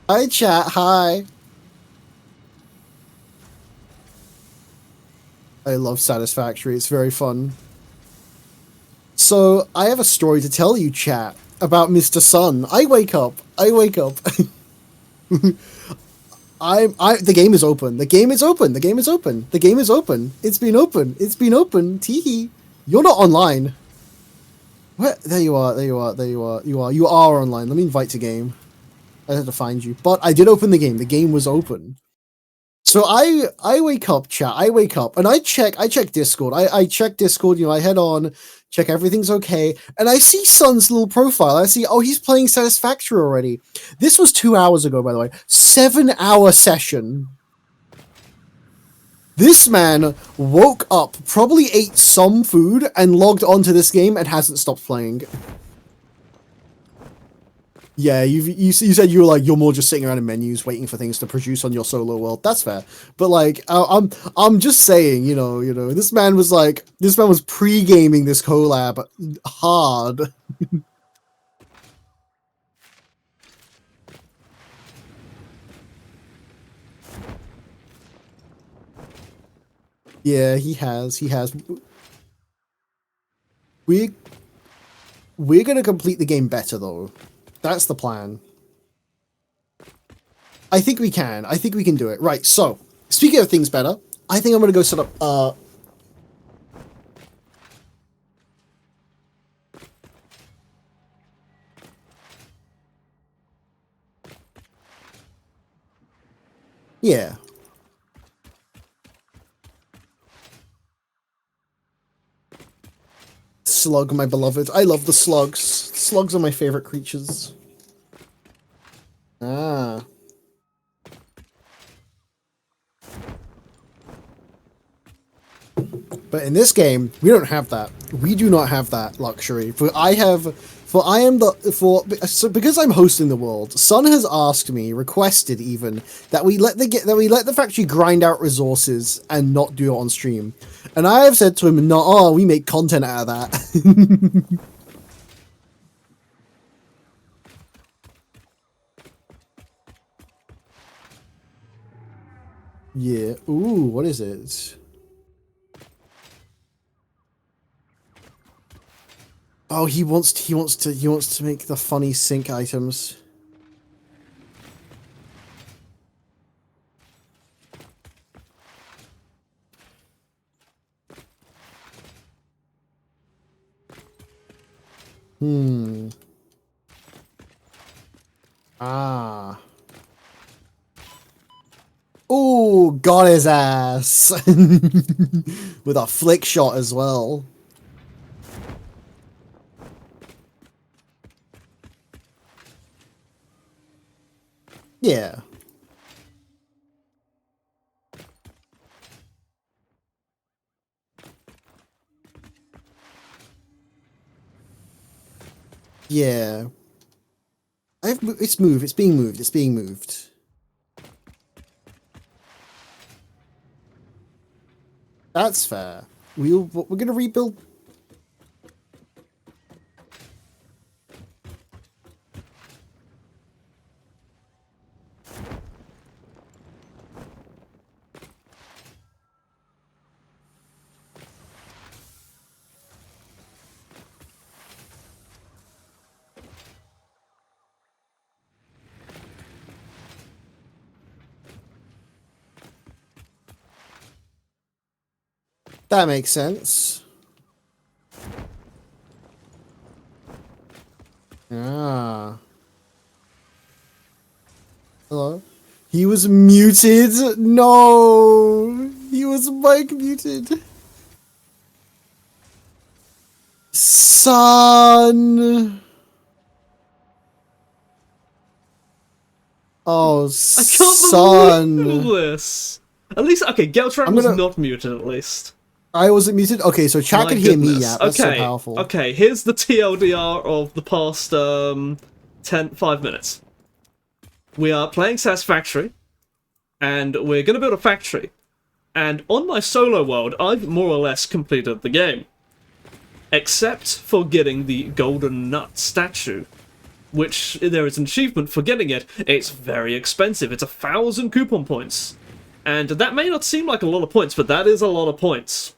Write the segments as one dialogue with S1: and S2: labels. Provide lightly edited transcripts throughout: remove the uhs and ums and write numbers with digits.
S1: Hi, chat. Hi. I love Satisfactory. It's very fun. So, I have a story to tell you, chat, about Mr. Sun. I wake up. I wake up. The game is open. The game is open. The game is open. The game is open. It's been open. It's been open. Teehee. You're not online. Where? There you are. There you are. There you are. You are. You are online. Let me invite to game. I had to find you. But I did open the game. The game was open. So I wake up, chat. I wake up and I check Discord. I check Discord. You know, I head on, check everything's okay, and I see Sun's little profile. I see, oh, he's playing Satisfactory already. This was 2 hours ago, by the way. 7 hour session. This man woke up, probably ate some food, and logged onto this game and hasn't stopped playing. Yeah, you said you were like you're more just sitting around in menus waiting for things to produce on your solo world. That's fair, but like I'm just saying, this man was pre-gaming this collab hard. Yeah, he has. We we're gonna complete the game better though. That's the plan. I think we can. I think we can do it. Right. So speaking of things better, I think I'm gonna go set up. Yeah. Slug, my beloved. I love the slugs. Slugs are my favorite creatures. Ah. But in this game, we don't have that. We do not have that luxury. Because I'm hosting the world, Sun has asked me, requested even, that we let the factory grind out resources and not do it on stream. And I have said to him, no, we make content out of that. Yeah. Ooh, what is it? Oh, he wants to make the funny sync items. Hmm. Ah. Ooh, got his ass. With a flick shot as well. Yeah. Yeah. It's moved. It's being moved. It's being moved. That's fair. We're gonna rebuild. That makes sense. Ah. Hello? He was muted? No! He was mic muted. Son! Oh,
S2: I can't
S1: son!
S2: believe this! At least, okay, Geltran was not muted at least.
S1: I wasn't muted? Okay, so chat can hear me, yeah. That's
S2: okay,
S1: so powerful.
S2: Okay, here's the TLDR of the past 5 minutes. We are playing Satisfactory, and we're going to build a factory. And on my solo world, I've more or less completed the game. Except for getting the golden nut statue. which there is an achievement for getting it. It's very expensive. It's 1,000 coupon points. And that may not seem like a lot of points, but that is a lot of points.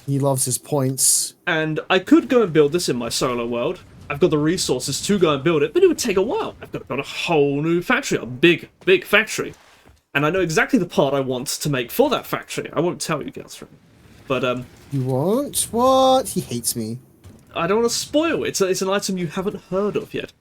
S1: He loves his points.
S2: And I could go and build this in my solo world. I've got the resources to go and build it, but it would take a while. I've got to build a whole new factory, a big, big factory. And I know exactly the part I want to make for that factory. I won't tell you guys, but
S1: You won't? What? He hates me.
S2: I don't want to spoil it. It's an item you haven't heard of yet.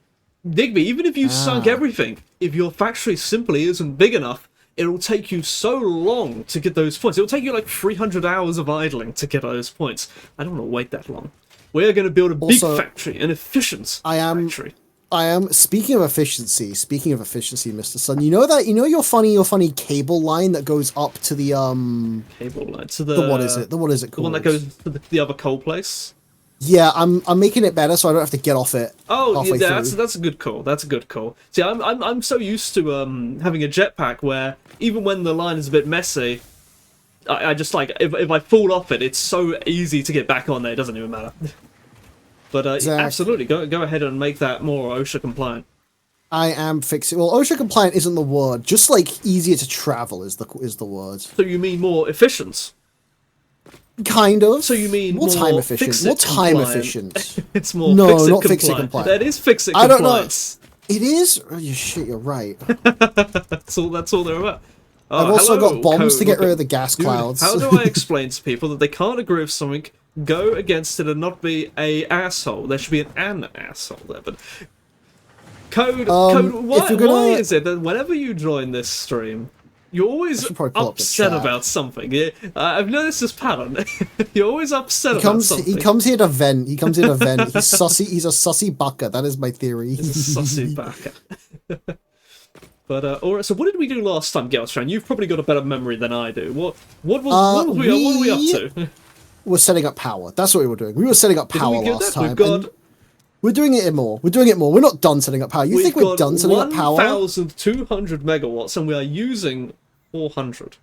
S2: Digby, even if you sunk everything, if your factory simply isn't big enough, it'll take you so long to get those points. It'll take you like 300 hours of idling to get those points. I don't want to wait that long. We're going to build a big factory, an efficient factory.
S1: Speaking of efficiency, Mr. Sun, you know your funny cable line that goes up to the
S2: cable line to the
S1: what is it called?
S2: The one that goes to the other coal place.
S1: Yeah, I'm making it better so I don't have to get off it.
S2: Oh, yeah, that's a good call. That's a good call. See, I'm so used to having a jetpack where even when the line is a bit messy, I just like if I fall off it, it's so easy to get back on there. It doesn't even matter. But
S1: exactly.
S2: Absolutely, go ahead and make that more OSHA compliant.
S1: I am fixing. Well, OSHA compliant isn't the word. Just like easier to travel is the word.
S2: So you mean more efficient?
S1: Kind of.
S2: So you mean more
S1: time efficient? More time efficient.
S2: It's more
S1: not fix-it compliant.
S2: That is fix-it
S1: compliance.
S2: I don't know.
S1: It is. Oh, shit, you're right.
S2: That's all they're about.
S1: I've also got bombs to get rid of the gas clouds.
S2: How do I explain to people that they can't agree with something, go against it, and not be a asshole? There should be an asshole there, but Code. Why is it that whenever you join this stream, you're always upset about something? Yeah, I've noticed this pattern. You're always upset about something.
S1: He comes here to vent. He's sussy. He's a sussy bucker. That is my theory.
S2: He's a sussy bucker. But alright. So what did we do last time, Gelstran? You've probably got a better memory than I do. What were we up to?
S1: We're setting up power. That's what we were doing. We were setting up power last time. We're doing it more. We're not done setting up power. You think we're done setting up power?
S2: 1,200 megawatts, and we are using 400.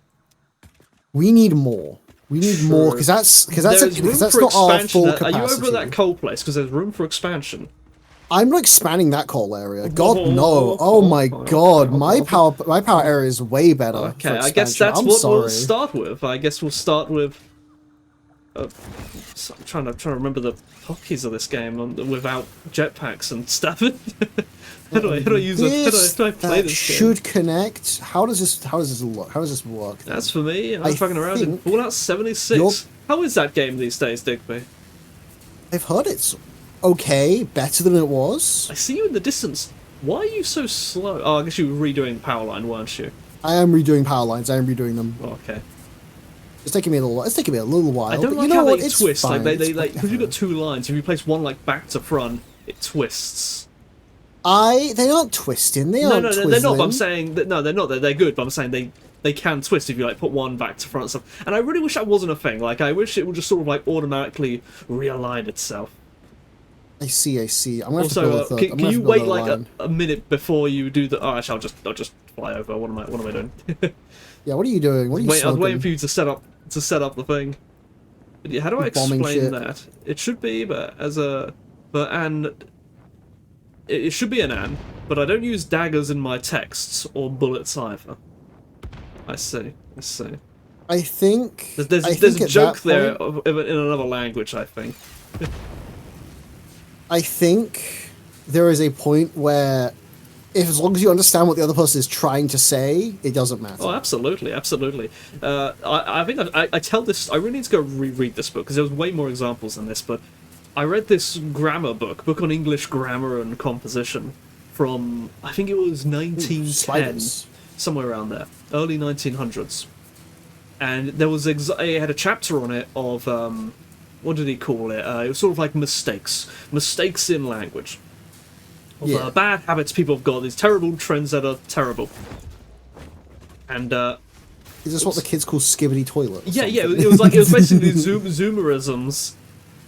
S1: We need more. We need more because that's not our full capacity.
S2: Are you over at that coal place? Because there's room for expansion.
S1: I'm not expanding that coal area. God no! Oh my God! My power area is way better.
S2: Okay, I guess that's what we'll start with. I guess we'll start with. I'm trying to remember the hotkeys of this game without jetpacks and stuff. How do I use it? How do I play this game?
S1: Should connect. How does this look? How does this work?
S2: That's for me. I'm fucking around in Fallout 76. How is that game these days, Digby?
S1: I've heard it's okay, better than it was.
S2: I see you in the distance. Why are you so slow? Oh, I guess you were redoing the power line, weren't you?
S1: I am redoing power lines. I am redoing them.
S2: Oh, okay.
S1: It's taking me a little while.
S2: I don't like how they twist. Like because you've got two lines. If you place one like back to front, it twists.
S1: They aren't twisting.
S2: No, they're not. But I'm saying that no, they're not. They're good. But I'm saying they can twist if you like put one back to front and stuff. And I really wish that wasn't a thing. Like I wish it would just sort of like automatically realign itself.
S1: I see. I'm gonna
S2: also, can you wait like a minute before you do the? Oh, actually, I'll just fly over. What am I doing?
S1: Yeah, what are you doing? What are you
S2: I was waiting for you to set up the thing. How do I explain that? It should be, it should be an an, but I don't use daggers in my texts or bullets either. I see.
S1: I think
S2: there's a joke there in another language. I think.
S1: I think there is a point where, as long as you understand what the other person is trying to say, it doesn't matter.
S2: Oh, absolutely. I think I tell this. I really need to go reread this book because there was way more examples than this. But I read this grammar book on English grammar and composition from I think it was 1910, somewhere around there, early 1900s, and there was it had a chapter on it of what did he call it? It was sort of like mistakes in language. Bad habits people have got, these terrible trends that are terrible. And
S1: is this what the kids call skibbity toilet?
S2: Yeah, it was basically zoomerisms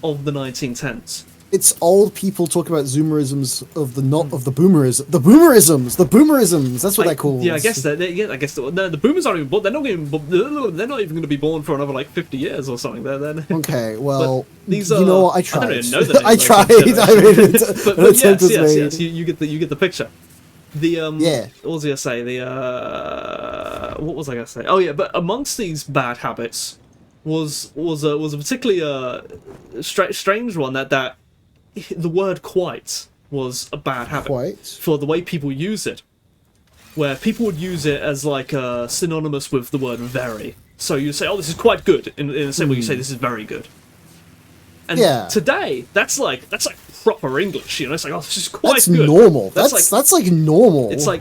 S2: of the 1910s.
S1: It's old people talking about zoomerisms of the not of the boomerism. The boomerisms. That's what they're called.
S2: Yeah, I guess that. Yeah, I guess no, the boomers aren't even born. They're not even. They're not even going to be born for another like 50 years or something. They're
S1: Okay, well,
S2: these are.
S1: you know what? I tried.
S2: I don't even know the name
S1: I tried. I mean,
S2: but yes. You get the picture. The
S1: Yeah.
S2: What was I gonna say? What was I gonna say? Oh yeah, but amongst these bad habits was a particularly strange one that the word quite was a bad habit
S1: Quite.
S2: for the way people use it, where people would use it as like synonymous with the word very. So you say, "Oh, this is quite good," in the same way you say, "This is very good." And
S1: Yeah.
S2: today, that's like proper English, you know. It's like, "Oh, this is quite
S1: That's
S2: good."
S1: normal. That's like normal.
S2: It's a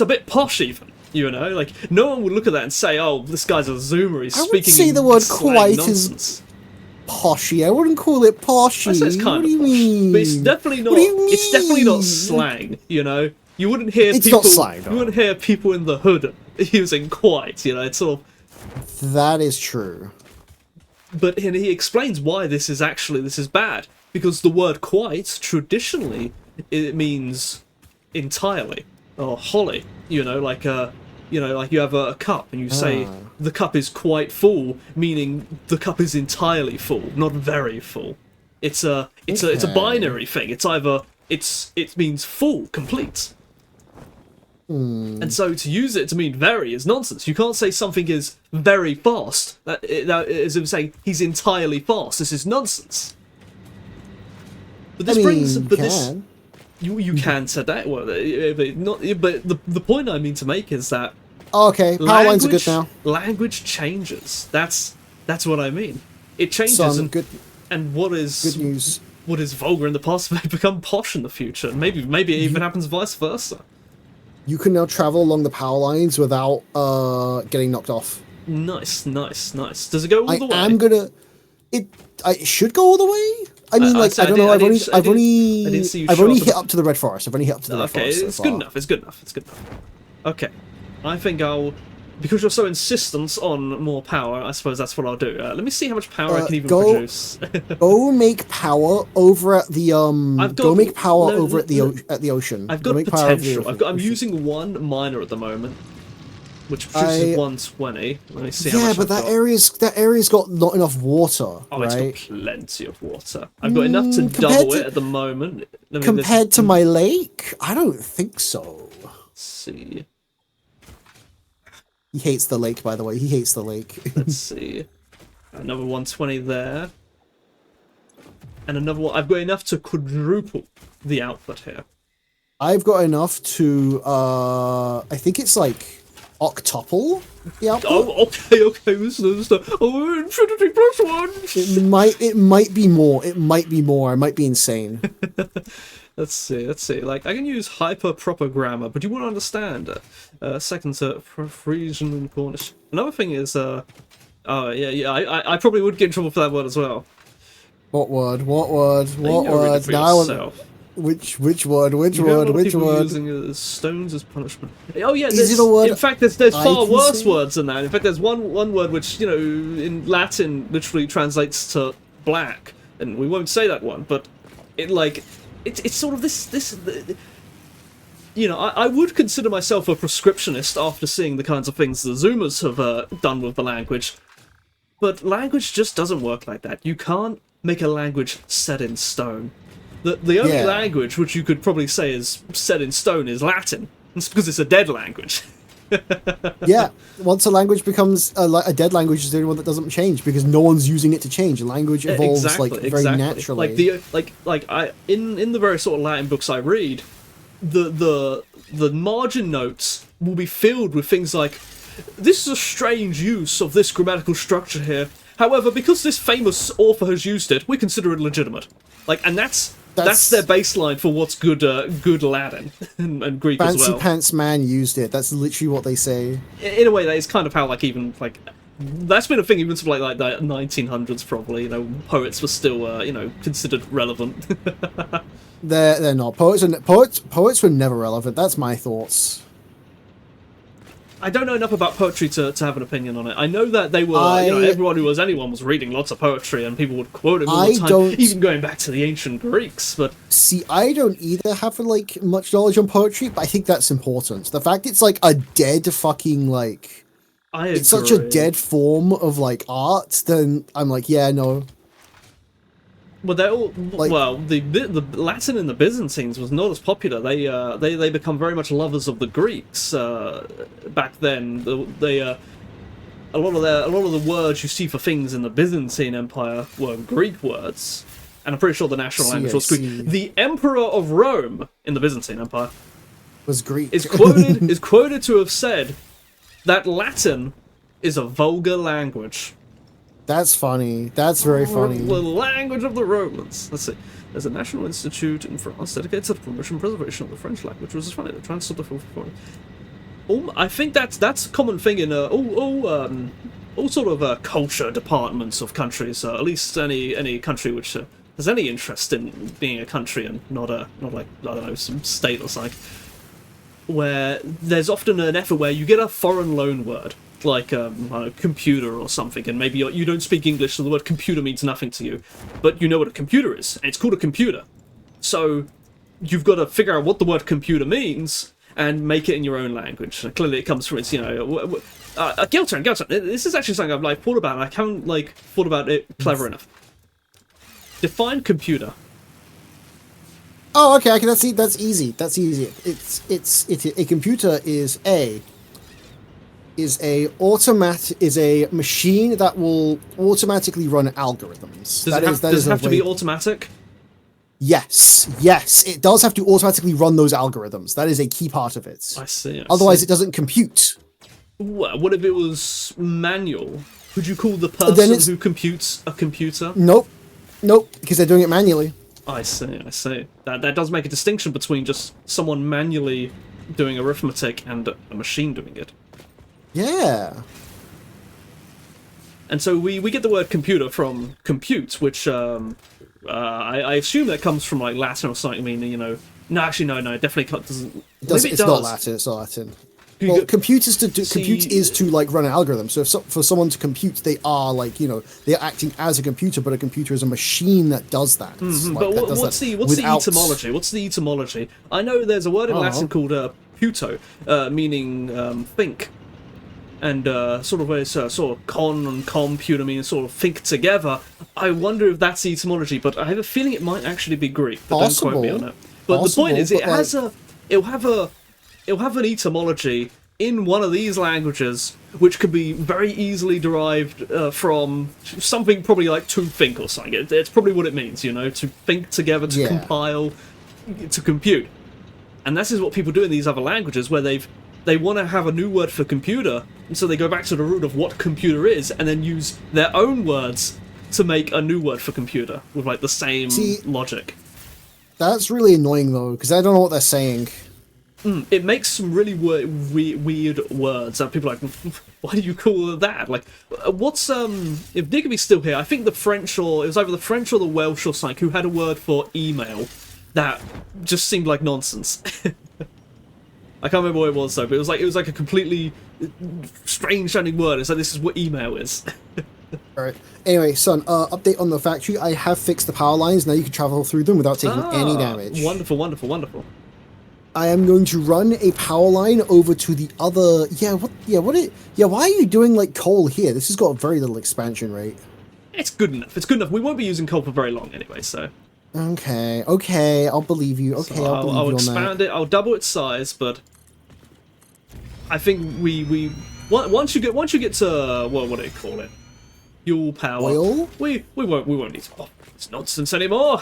S2: bit posh even. You know, like no one would look at that and say, "Oh, this guy's a zoomer. He's
S1: I would
S2: speaking."
S1: say the word
S2: slang
S1: quite
S2: nonsense.
S1: is poshy. I wouldn't call it poshy.
S2: I say it's kind
S1: what do
S2: of
S1: you
S2: posh,
S1: mean?
S2: but it's definitely not.
S1: What do you mean?
S2: It's definitely not slang. You know, you wouldn't hear
S1: It's
S2: people.
S1: not slang,
S2: You wouldn't hear people in the hood using quite. You know, it's sort of.
S1: That is true.
S2: But he explains why this is bad, because the word quite traditionally it means entirely or wholly. You know, like like you have a cup and you say the cup is quite full, meaning the cup is entirely full, not very full. It's a binary thing. It's either it means full, complete. And so to use it to mean very is nonsense. You can't say something is very fast. That is him saying he's entirely fast. This is nonsense. But this you can today. Well, but the point I mean to make is that
S1: Okay, power lines are good now.
S2: language changes. That's what I mean. It changes, and what is
S1: good news.
S2: What is vulgar in the past may become posh in the future. Maybe it even happens vice versa.
S1: You can now travel along the power lines without getting knocked off.
S2: Nice. Does it go all the way?
S1: I'm gonna. It should go all the way. I mean, I don't know. I've only hit up to the Red Forest. I've only hit up to the Red Forest.
S2: Okay, it's good enough. It's good enough. Okay, I think because you're so insistent on more power, I suppose that's what I'll do. Let me see how much power I can even produce.
S1: Go make power over at the Go make power over at the ocean.
S2: I've got potential. I'm using one miner at the moment, which produces 120. Let me see how much.
S1: Yeah, but that area's got not enough water.
S2: Oh,
S1: right?
S2: It's got plenty of water. I've got enough to double it at the moment.
S1: Compared to my lake, I don't think so.
S2: Let's see.
S1: He hates the lake, by the way. He hates the lake.
S2: Let's see. Another 120 there. And another one. I've got enough to quadruple the output here.
S1: I've got enough to, I think it's like octuple the output.
S2: Oh, okay. This is infinity plus one.
S1: It might be more. It might be more. I might be insane.
S2: Let's see. Like, I can use hyper proper grammar, but you won't understand. Second to Frisian and Cornish. Another thing is, I probably would get in trouble for that word as well.
S1: What word? Now, which word? Which word?
S2: Using stones as punishment. Oh yeah,
S1: is it a word?
S2: In fact, there's far worse words than that. In fact, there's one word which in Latin literally translates to black, and we won't say that one, but it's sort of this. I would consider myself a prescriptionist after seeing the kinds of things the Zoomers have done with the language, but language just doesn't work like that. You can't make a language set in stone. The only language which you could probably say is set in stone is Latin. It's because it's a dead language.
S1: Yeah, once a language becomes a dead language, is the only one that doesn't change because no one's using it to change. Language evolves very naturally.
S2: In the various sort of Latin books I read, the margin notes will be filled with things like, "This is a strange use of this grammatical structure here. However, because this famous author has used it, we consider it legitimate." And that's their baseline for what's good Latin and Greek as well.
S1: Fancy Pants Man used it. That's literally what they say.
S2: In a way, that is kind of how that's been a thing even to the 1900s probably. Poets were still considered relevant.
S1: They're not. Poets were never relevant. That's my thoughts.
S2: I don't know enough about poetry to have an opinion on it. I know that they were, everyone who was anyone was reading lots of poetry, and people would quote it all the time, even going back to the ancient Greeks. But
S1: see, I don't either have like much knowledge on poetry, but I think that's important. The fact it's like a dead fucking like, it's such a dead form of like art. Then I'm like, yeah, no.
S2: Well, they're all the Latin in the Byzantines was not as popular. They become very much lovers of the Greeks back then. A lot of the words you see for things in the Byzantine Empire were Greek words, and I'm pretty sure the national language was Greek. The Emperor of Rome in the Byzantine Empire
S1: was Greek.
S2: Is quoted to have said that Latin is a vulgar language.
S1: That's funny. That's very funny.
S2: The language of the Romans. Let's see. There's a national institute in France dedicated to the promotion and preservation of the French language, which is funny. The translate the foreign. I think that's a common thing in all sort of culture departments of countries. At least any country which has any interest in being a country and not like, I don't know, some state or something. Where there's often an effort where you get a foreign loan word, like I don't know, computer or something, and maybe you don't speak English, so the word computer means nothing to you, but you know what a computer is, and it's called a computer. So you've got to figure out what the word computer means and make it in your own language. And clearly, it comes from its Giltern. This is actually something I've like thought about, and I haven't like thought about it clever enough. Define computer.
S1: Oh, okay. That's easy. That's easy. A computer is a machine that will automatically run algorithms.
S2: Does it have to be automatic?
S1: Yes, it does have to automatically run those algorithms. That is a key part of it.
S2: I see.
S1: Otherwise, it doesn't compute.
S2: Well, what if it was manual? Could you call the person who computes a computer?
S1: Nope, because they're doing it manually.
S2: I see. That does make a distinction between just someone manually doing arithmetic and a machine doing it.
S1: Yeah.
S2: And so we get the word computer from compute, which I assume that comes from like Latin or something. I mean, no, it definitely doesn't.
S1: It's not Latin. It's not Latin. Well, compute is to like run an algorithm. So for someone to compute, they are like they're acting as a computer, but a computer is a machine that does that.
S2: Mm-hmm. But what's the etymology? What's the etymology? I know there's a word in Latin called puto, meaning think, and sort of where it's sort of con and computer meaning sort of think together. I wonder if that's the etymology, but I have a feeling it might actually be Greek. But don't quote me on it. But the point is, it'll have an etymology in one of these languages, which could be very easily derived from something probably like to think or something. It's probably what it means, to think together, to compile, to compute. And this is what people do in these other languages, where they want to have a new word for computer, and so they go back to the root of what computer is, and then use their own words to make a new word for computer with like the same logic. That's
S1: really annoying though, because I don't know what they're saying.
S2: It makes some really weird words that people are like, why do you call it that? Like, what's if Diggory's still here, I think it was either the French or the Welsh or something who had a word for email that just seemed like nonsense. I can't remember what it was though, but it was like a completely strange sounding word. It's like, this is what email is.
S1: Alright. Anyway, son, update on the factory. I have fixed the power lines. Now you can travel through them without taking any damage.
S2: Wonderful.
S1: I am going to run a power line over to the other. Why are you doing like coal here? This has got very little expansion rate.
S2: It's good enough. We won't be using coal for very long anyway, so.
S1: Okay, I'll believe you. Okay,
S2: so
S1: I'll believe you on that. I'll
S2: expand it. I'll double its size, but I think we once you get to what do they call it? Fuel power.
S1: Oil?
S2: We won't need to. It's nonsense anymore.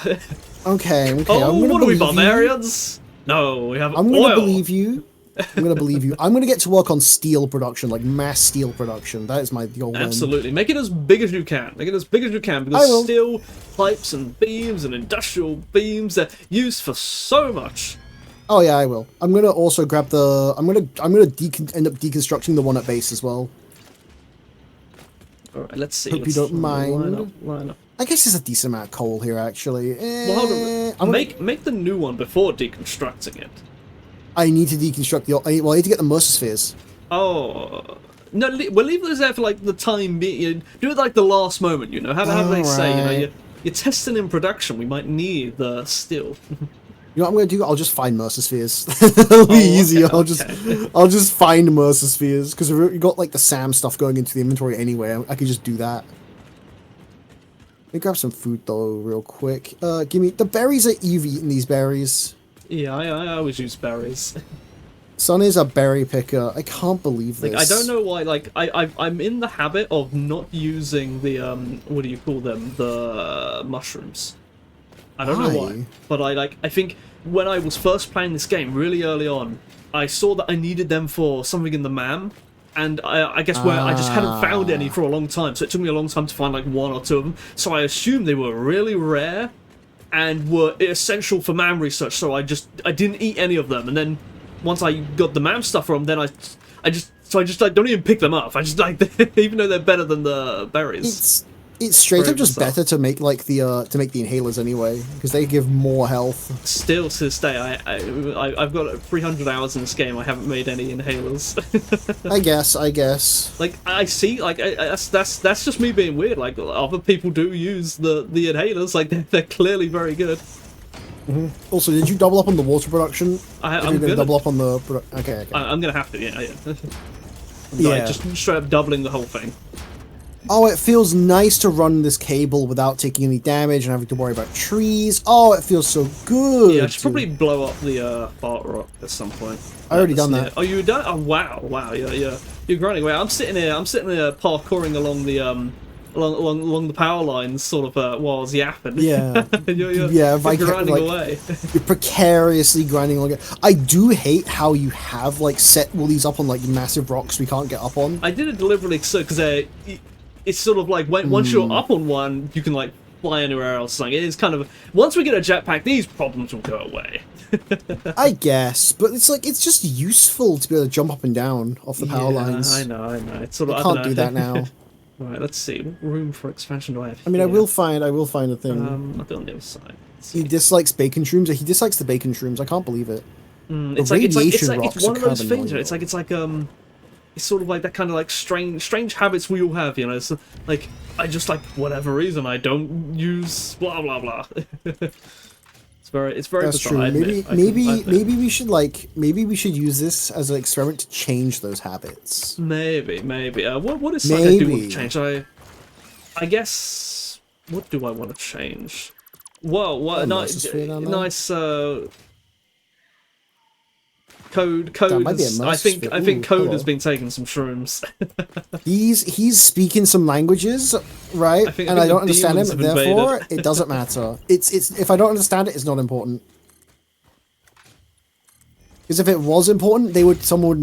S1: Okay.
S2: What are we, barbarians? No, we have oil.
S1: I'm gonna believe you. I'm gonna get to work on steel production, like mass steel production. That is my goal.
S2: Absolutely. Make it as big as you can. Because steel pipes and beams and industrial beams are used for so much.
S1: Oh yeah, I will. I'm gonna also grab the. I'm gonna end up deconstructing the one at base as well.
S2: All right, let's see.
S1: Hope you don't mind.
S2: Line up.
S1: I guess there's a decent amount of coal here, actually.
S2: Well, hold on. Make the new one before deconstructing it.
S1: I need to deconstruct the. I need to get the Mercer spheres.
S2: Oh. No, we'll leave those there for like the time being. Do it like the last moment, you know. How do they say? You know, you're testing in production. We might need the steel.
S1: You know what I'm gonna do? I'll just find Mercer spheres. It'll be easy.
S2: Okay,
S1: I'll just find Mercer spheres because we got like the Sam stuff going into the inventory anyway. I could just do that. Let me grab some food though, real quick. Give me the berries. You've eaten these berries.
S2: Yeah, I always use berries.
S1: Son is a berry picker. I can't believe this.
S2: Like, I don't know why. Like, I'm in the habit of not using the what do you call them? The mushrooms. I don't know why, but I think when I was first playing this game really early on, I saw that I needed them for something in the MAM, and I guess where I just hadn't found any for a long time, so it took me a long time to find like one or two of them. So I assumed they were really rare and were essential for MAM research. So I didn't eat any of them, and then once I got the MAM stuff from them, then I just like don't even pick them up. I just like even though they're better than the berries.
S1: It's straight up just better to make like the inhalers anyway, because they give more health.
S2: Still to this day, I've got 300 hours in this game. I haven't made any inhalers.
S1: I guess.
S2: Like I see, like that's just me being weird. Like other people do use the inhalers. Like they're clearly very good.
S1: Mm-hmm. Also, did you double up on the water production?
S2: I'm gonna
S1: double up on the. Okay.
S2: I'm gonna have to. Yeah.
S1: Yeah.
S2: Like, just straight up doubling the whole thing.
S1: Oh, it feels nice to run this cable without taking any damage and having to worry about trees. Oh, it feels so good.
S2: Yeah, I should probably blow up the Bart Rock at some point.
S1: I already done that.
S2: Oh, you done? Oh, wow. Yeah. You're grinding away. I'm sitting here parkouring along the along the power lines, sort of while I was yapping.
S1: Yeah.
S2: you're grinding away.
S1: You're precariously grinding along it. I do hate how you have like set all these up on like massive rocks we can't get up on.
S2: I did it deliberately so because it's sort of like once you're up on one, you can like fly anywhere else. Like it is kind of once we get a jetpack, these problems will go away.
S1: I guess, but it's like it's just useful to be able to jump up and down off the power lines.
S2: I know. It's sort of
S1: I can't do that now.
S2: Right, let's see. What room for expansion do I have?
S1: I mean, I will find a thing.
S2: I'll do on the other side.
S1: He dislikes bacon shrooms. He dislikes the bacon shrooms. I can't believe it.
S2: It's one of those things. It's sort of like that kind of like strange habits we all have, you know. So like I just like whatever reason I don't use blah blah blah. It's very
S1: That's
S2: bizarre.
S1: true. Maybe we should use this as an experiment to change those habits.
S2: Maybe. What is something I do want to change? I guess what do I want to change? Well, what nice Code is, I think Code has been taking some shrooms.
S1: he's speaking some languages, right? And I don't understand him, therefore it doesn't matter. It's if I don't understand it, it's not important. Because if it was important, someone would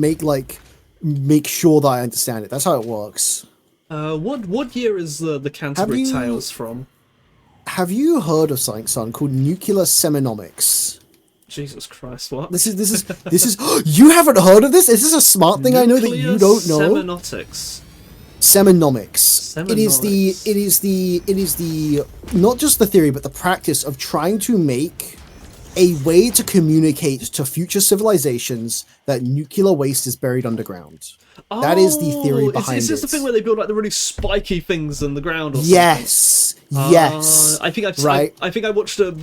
S1: make sure that I understand it. That's how it works.
S2: What year is the Canterbury Tales from? Have
S1: you heard of something, son, called nuclear semonomics?
S2: Jesus Christ, what?
S1: This is you haven't heard of this? Is this a smart thing I know that you don't know? Semonomics. It is the not just the theory but the practice of trying to make a way to communicate to future civilizations that nuclear waste is buried underground. That is the theory behind it.
S2: Is this the thing where they build like the really spiky things in the ground or something?
S1: Yes.
S2: I think I watched a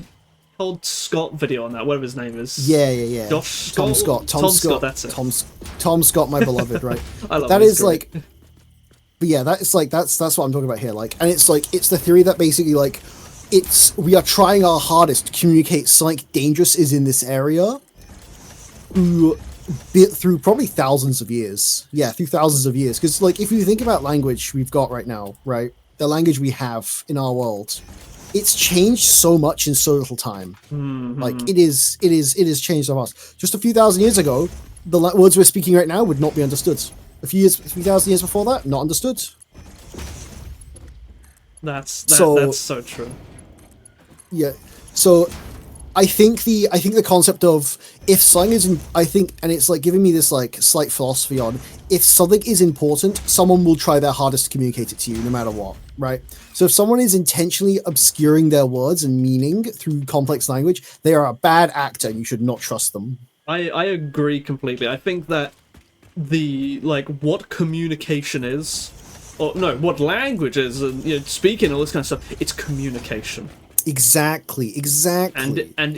S2: old Scott video on that, whatever his name is.
S1: Yeah.
S2: Josh Scott?
S1: Tom Scott, that's it. Tom Scott, my beloved, right?
S2: I love
S1: that. Is great. But yeah, that's what I'm talking about here. Like, and it's the theory that basically we are trying our hardest to communicate something dangerous is in this area through probably thousands of years. Yeah, through thousands of years. Because if you think about language we've got right now, right, the language we have in our world. It's changed so much in so little time.
S2: Mm-hmm.
S1: Like it is changed so fast. Just a few thousand years ago, the words we're speaking right now would not be understood. A few thousand years before that, not understood.
S2: That's so true.
S1: Yeah. So I think the concept of if something is and it's giving me this slight philosophy on if something is important, someone will try their hardest to communicate it to you no matter what, right? So if someone is intentionally obscuring their words and meaning through complex language, they are a bad actor and you should not trust them.
S2: I agree completely. I think that what communication is, or no, what language is, and speaking, all this kind of stuff. It's communication.
S1: Exactly.
S2: And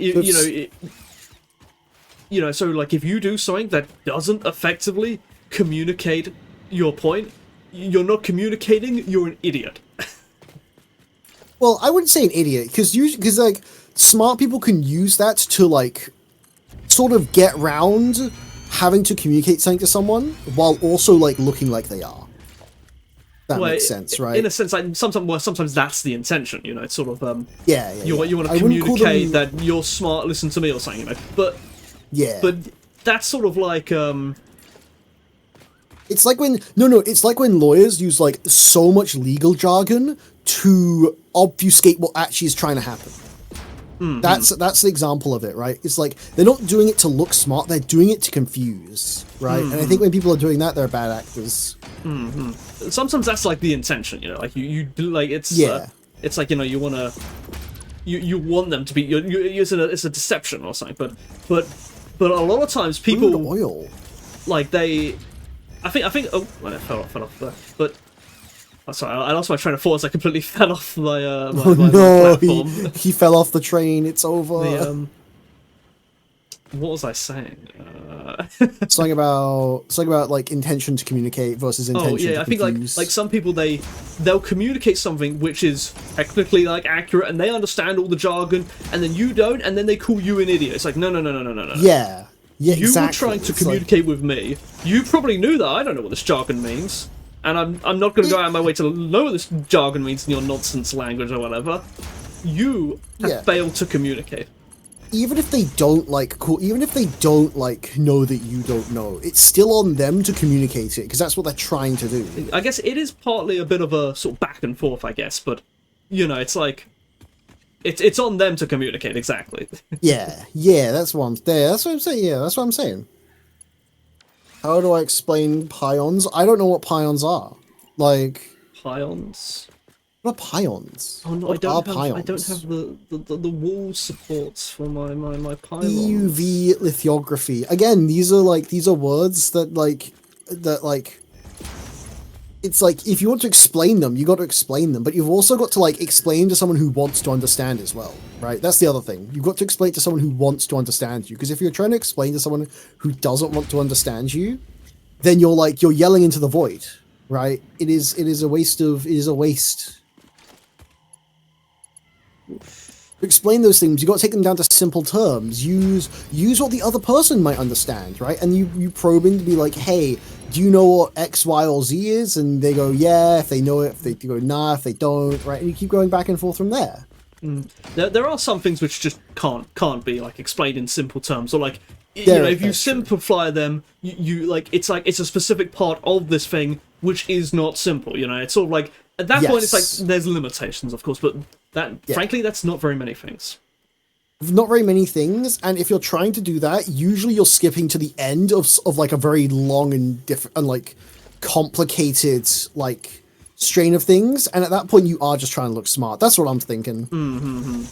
S2: so like if you do something that doesn't effectively communicate your point, you're not communicating. You're an idiot.
S1: Well, I wouldn't say an idiot, because like smart people can use that to like sort of get round having to communicate something to someone while also like looking like they are. That makes sense, right?
S2: In a sense, like, sometimes that's the intention. It's sort of
S1: yeah.
S2: You want to communicate that you're smart. Listen to me, or something. But that's sort of like
S1: It's like when it's like when lawyers use like so much legal jargon to obfuscate what actually is trying to happen.
S2: Mm-hmm.
S1: That's the example of it, right? It's like they're not doing it to look smart; they're doing it to confuse, right? Mm-hmm. And I think when people are doing that, they're bad actors.
S2: Mm-hmm. Sometimes that's like the intention, like you do, like it's it's like you want to you want them to be it's a deception or something, but a lot of times people
S1: oil
S2: like I think oh, I fell off there, but. Oh, sorry, I lost my train of thought as I completely fell off my my platform.
S1: He fell off the train. It's over.
S2: What was I saying?
S1: Something about like intention to communicate versus intention to
S2: I think like some people they'll communicate something which is technically like accurate and they understand all the jargon, and then you don't, and then they call you an idiot. It's like no.
S1: Yeah,
S2: you
S1: exactly.
S2: were trying to communicate with me. You probably knew that I don't know what this jargon means. And I'm not going to go out of my way to know what this jargon means in your nonsense language or whatever. You have failed to communicate.
S1: Even if they don't know that you don't know, it's still on them to communicate it, because that's what they're trying to do.
S2: I guess it is partly a bit of a sort of back and forth, I guess, but it's like it's on them to communicate exactly.
S1: yeah, that's what I'm saying. Yeah, that's what I'm saying. How do I explain pions? I don't know what pions are. Like
S2: pions.
S1: What are pions?
S2: Oh no, I don't have the wall supports for my pylons.
S1: EUV lithography. Again, these are words that it's like if you want to explain them, you got to explain them, but you've also got to like explain to someone who wants to understand as well, right? That's the other thing. You've got to explain to someone who wants to understand you, because if you're trying to explain to someone who doesn't want to understand you, then you're yelling into the void, right? It is a waste. To explain those things, you got to take them down to simple terms. Use what the other person might understand, right? And you probe in to be like, hey, do you know what X, Y, or Z is? And they go, yeah, if they know it. If they go, nah, if they don't, right? And you keep going back and forth from there.
S2: There are some things which just can't be like explained in simple terms, or like if you simplify them, you like it's a specific part of this thing which is not simple. It's sort of like at that point it's like there's limitations, of course, but frankly that's not very many things.
S1: Not very many things, and if you're trying to do that, usually you're skipping to the end of like a very long and different and like complicated like strain of things, and at that point you are just trying to look smart. That's what I'm thinking.
S2: Mm-hmm.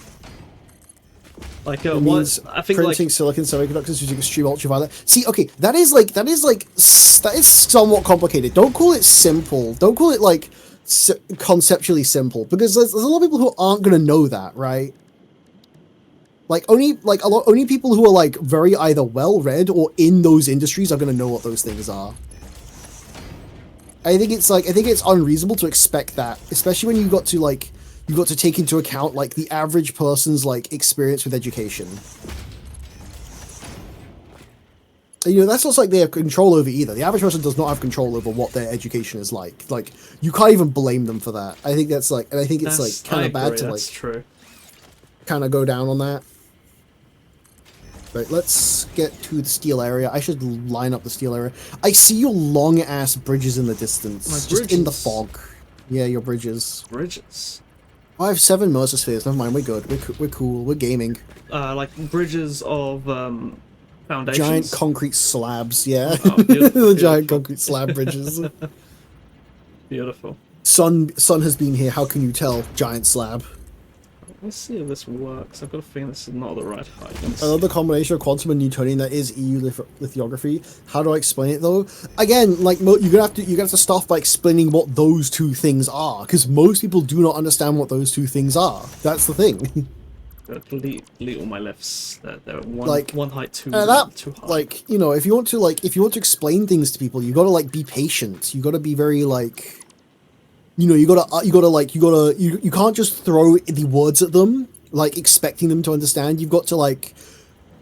S2: Like
S1: I think printing silicon semiconductors using extreme ultraviolet. See, okay, that is somewhat complicated. Don't call it simple. Don't call it like conceptually simple, because there's a lot of people who aren't going to know that, right? Like only people who are like very either well read or in those industries are going to know what those things are. I think it's unreasonable to expect that, especially when you've got to take into account like the average person's like experience with education. And, that's not like they have control over either. The average person does not have control over what their education is like. Like you can't even blame them for that. I think it's like kind of bad to like
S2: true.
S1: Kind of go down on that. Right, let's get to the steel area. I should line up the steel area. I see your long-ass bridges in the distance. Just in the fog. Yeah, your bridges.
S2: Bridges?
S1: I have 7 Mercer spheres. Never mind, we're good. We're cool. We're gaming.
S2: Like bridges of foundations?
S1: Giant concrete slabs, yeah.
S2: Oh, beautiful,
S1: the giant concrete slab bridges.
S2: Beautiful.
S1: Sun has been here. How can you tell? Giant slab.
S2: Let's see if this works. I've got a feeling this is not the right height.
S1: I love the combination of quantum and Newtonian that is EU lithography. How do I explain it though? Again, like you're gonna have to start by explaining what those two things are, because most people do not understand what those two things are. That's the thing.
S2: Delete all my lifts. They're one height too
S1: that,
S2: high.
S1: like, you know, if you want to explain things to people, you gotta like be patient. You gotta be very like, you know, you can't just throw the words at them like expecting them to understand. You've got to like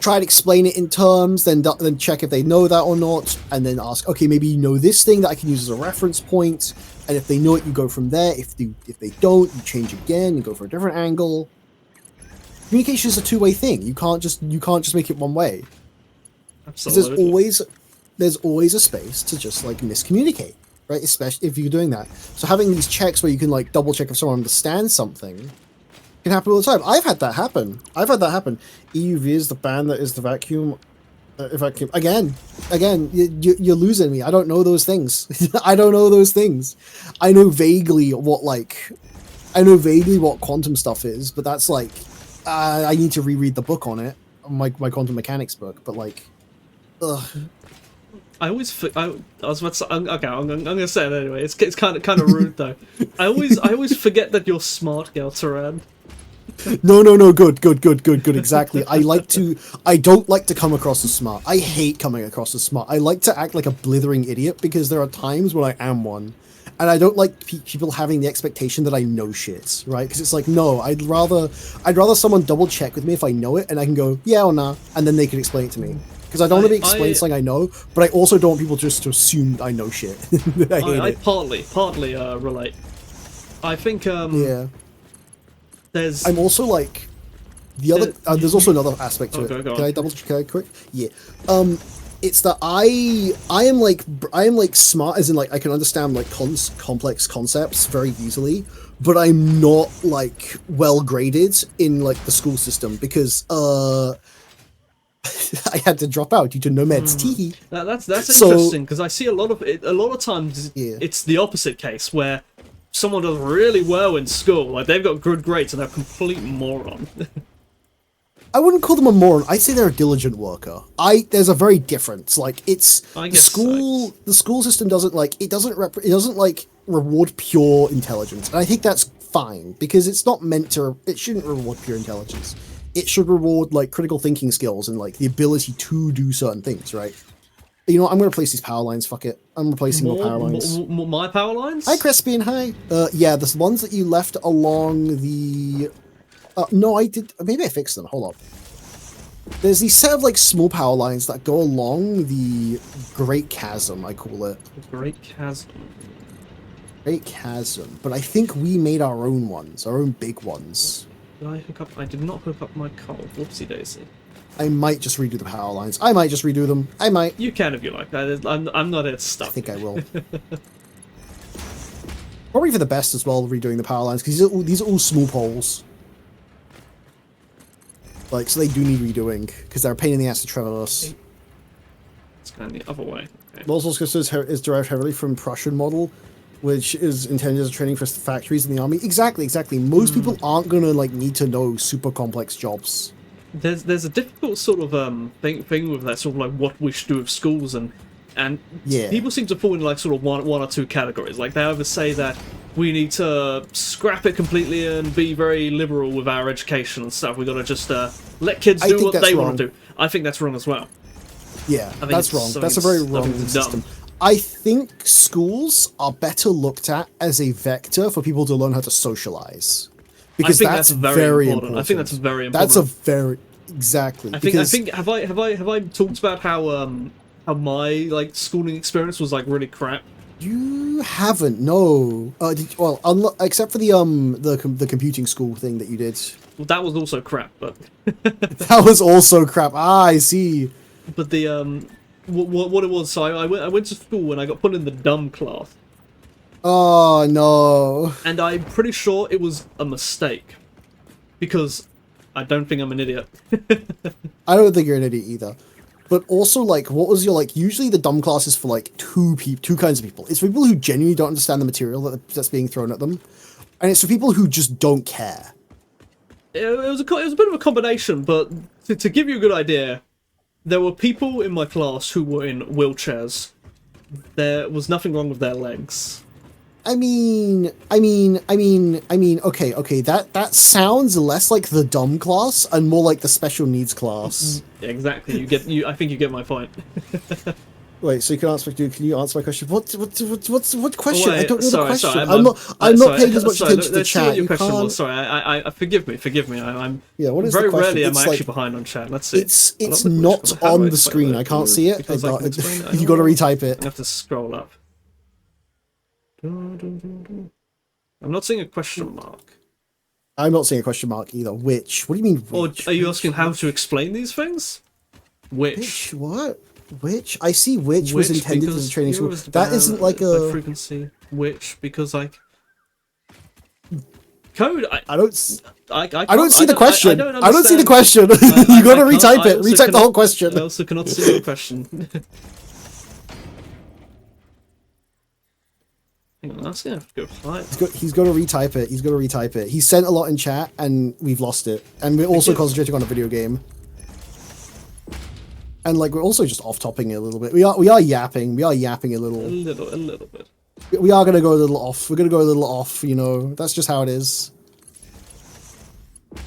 S1: try and explain it in terms, then check if they know that or not, and then ask, okay, maybe you know this thing that I can use as a reference point, and if they know it, you go from there. If they don't, you change again, you go for a different angle. Communication is a two-way thing. You can't just make it one way.
S2: Absolutely.
S1: There's always a space to just like miscommunicate, right? Especially if you're doing that. So having these checks where you can like double check if someone understands something can happen all the time. I've had that happen. EUV is the band that is the vacuum. Again, you're losing me. I don't know those things. I don't know those things. I know vaguely what quantum stuff is, but that's like, I need to reread the book on it, my quantum mechanics book. But like, ugh.
S2: I was about to say, okay, I'm gonna say it anyway. It's kind of rude though. I always forget that you're smart, girl, Taran.
S1: No, good, exactly. I don't like to come across as smart. I hate coming across as smart. I like to act like a blithering idiot because there are times when I am one. And I don't like people having the expectation that I know shit, right? Because it's like, no, I'd rather someone double check with me if I know it and I can go, yeah or nah, and then they can explain it to me. Because I don't want to be explaining something I know, but I also don't want people just to assume I know shit. I
S2: partly relate. I think
S1: yeah.
S2: There's.
S1: I'm also like the other. There's also another aspect to it. Can I double check quick? Yeah. It's that I am like smart, as in like I can understand like complex concepts very easily, but I'm not like well graded in like the school system because I had to drop out due to no meds. Teehee.
S2: That's interesting because I see a lot of times it's the opposite case where someone does really well in school, like they've got good grades and they're a complete moron.
S1: I wouldn't call them a moron. I'd say they're a diligent worker. There's a very difference. Like the school system doesn't like reward pure intelligence, and I think that's fine because it's not meant to. It shouldn't reward pure intelligence. It should reward like critical thinking skills and like the ability to do certain things, right? You know what, I'm going to replace these power lines. Fuck it. I'm replacing more power lines.
S2: My power lines?
S1: Hi, Crispian. Hi. Yeah, the ones that you left along the. No, I did. Maybe I fixed them. Hold up. There's these set of like small power lines that go along the Great Chasm. I call it.
S2: Great Chasm.
S1: Great Chasm. But I think we made our own ones, our own big ones.
S2: Did I hook up? I did not hook up my coal. Whoopsie daisy.
S1: I might just redo the power lines. I might just redo them. I might.
S2: You can if you like. I'm not at stuff.
S1: I think I will. Probably for the best as well, redoing the power lines, because these are all small poles. Like, so they do need redoing, because they're a pain in the ass to traverse.
S2: It's kind of the other way. Okay.
S1: Volsol is derived heavily from Prussian model, which is intended as a training for factories in the army. Exactly. Most people aren't going to, like, need to know super complex jobs.
S2: There's a difficult sort of thing with that sort of like what we should do with schools, and people seem to fall into like sort of one or two categories. Like they either say that we need to scrap it completely and be very liberal with our education and stuff. We got to just let kids do what they want to do. I think that's wrong as well.
S1: Yeah, that's wrong. That's a very wrong system. I think schools are better looked at as a vector for people to learn how to socialize. Because that's very important.
S2: I think that's very important.
S1: That's a very exactly.
S2: I think have I talked about how my like schooling experience was like really crap?
S1: You haven't, no. Except for the computing school thing that you did.
S2: Well, that was also crap, but
S1: that was also crap. Ah, I see.
S2: But the what it was, so I went to school and I got put in the dumb class.
S1: Oh no.
S2: And I'm pretty sure it was a mistake. Because I don't think I'm an idiot.
S1: I don't think you're an idiot either. But also, like, what was your, like, usually the dumb class is for, like, two kinds of people. It's for people who genuinely don't understand the material that's being thrown at them. And it's for people who just don't care.
S2: it was a bit of a combination, but to give you a good idea, there were people in my class who were in wheelchairs. There was nothing wrong with their legs.
S1: Okay. That sounds less like the dumb class and more like the special needs class.
S2: Exactly. I think you get my point.
S1: Wait, so you can answer? Can you answer my question? What question?
S2: Wait,
S1: I don't know the question.
S2: Sorry,
S1: I'm not paying as much attention to the chat.
S2: Your question was, sorry, I forgive me. I'm
S1: yeah. What is
S2: very
S1: the question?
S2: rarely am I
S1: like,
S2: actually behind on chat. Let's see.
S1: It's not on the screen. I can't see it. You got to retype it.
S2: I have to scroll up. I'm not seeing a question mark.
S1: I'm not seeing a question mark either. Which? What do you mean? Which?
S2: Or are you asking how to explain these things?
S1: Which? What? Which? I see which was intended as a training school. That isn't like a
S2: frequency. Which because like code.
S1: I don't see the question. I don't see the question. You got to retype it. Retype the whole question.
S2: I also cannot see the question. Hang on, that's gonna go high.
S1: He's got to retype it. He's got to retype it. He sent a lot in chat, and we've lost it. And we're also concentrating on a video game. And like we're also just off-topping it a little bit. We are yapping. We are yapping a little.
S2: A little bit.
S1: We are gonna go a little off. We're gonna go a little off. You know, that's just how it is.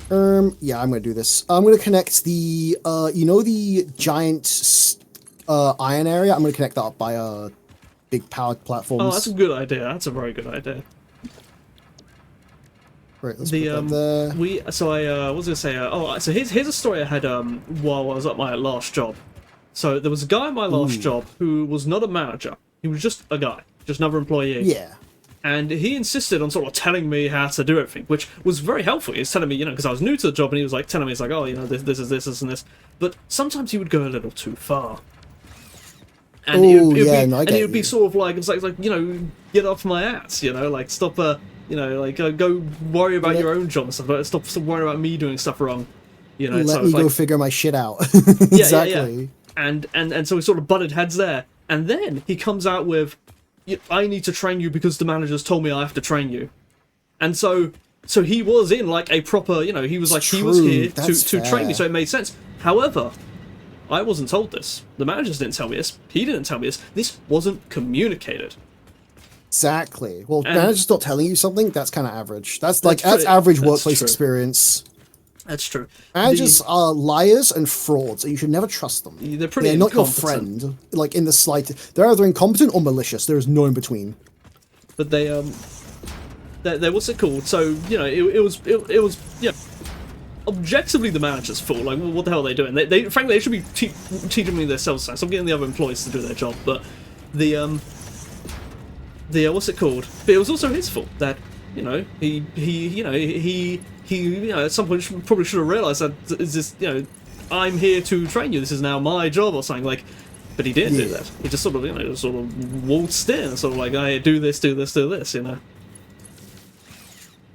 S1: Yeah, I'm gonna do this. I'm gonna connect the the giant iron area. I'm gonna connect that up by big powered platforms.
S2: Oh, that's a good idea. That's a very good idea.
S1: Right, let's put that there.
S2: I was gonna say. So here's a story I had while I was at my last job. So there was a guy at my last job who was not a manager. He was just a guy, just another employee.
S1: Yeah.
S2: And he insisted on sort of telling me how to do everything, which was very helpful. He was telling me, because I was new to the job, and he was like telling me, it's like, oh, this is this and this. But sometimes he would go a little too far. And it would be sort of like, it's like get off my ass, like stop, go worry about your own job and stuff. Like, stop worrying about me doing stuff wrong.
S1: Let me go figure my shit out. Exactly.
S2: Yeah. And so we sort of butted heads there, and then he comes out with, I need to train you because the managers told me I have to train you, and so he was in like a proper, he was like he was here to train me, so it made sense. However, I wasn't told this. The managers didn't tell me this. He didn't tell me this. This wasn't communicated.
S1: Exactly. Well, managers not telling you something, that's kind of average. That's average workplace experience.
S2: That's true.
S1: Managers are liars and frauds, and you should never trust them.
S2: They're
S1: not your friend, like in the slightest. They're either incompetent or malicious. There is no in between.
S2: But they what's it called? So it was objectively the manager's fault. Like, what the hell are they doing? They frankly, they should be teaching me their self-defense. I'm getting the other employees to do their job, but the what's it called? But it was also his fault that he at some point probably should have realised that is this I'm here to train you. This is now my job or something like. But he didn't do that. He just sort of waltzed in, sort of like, "Hey, do this, do this, do this,"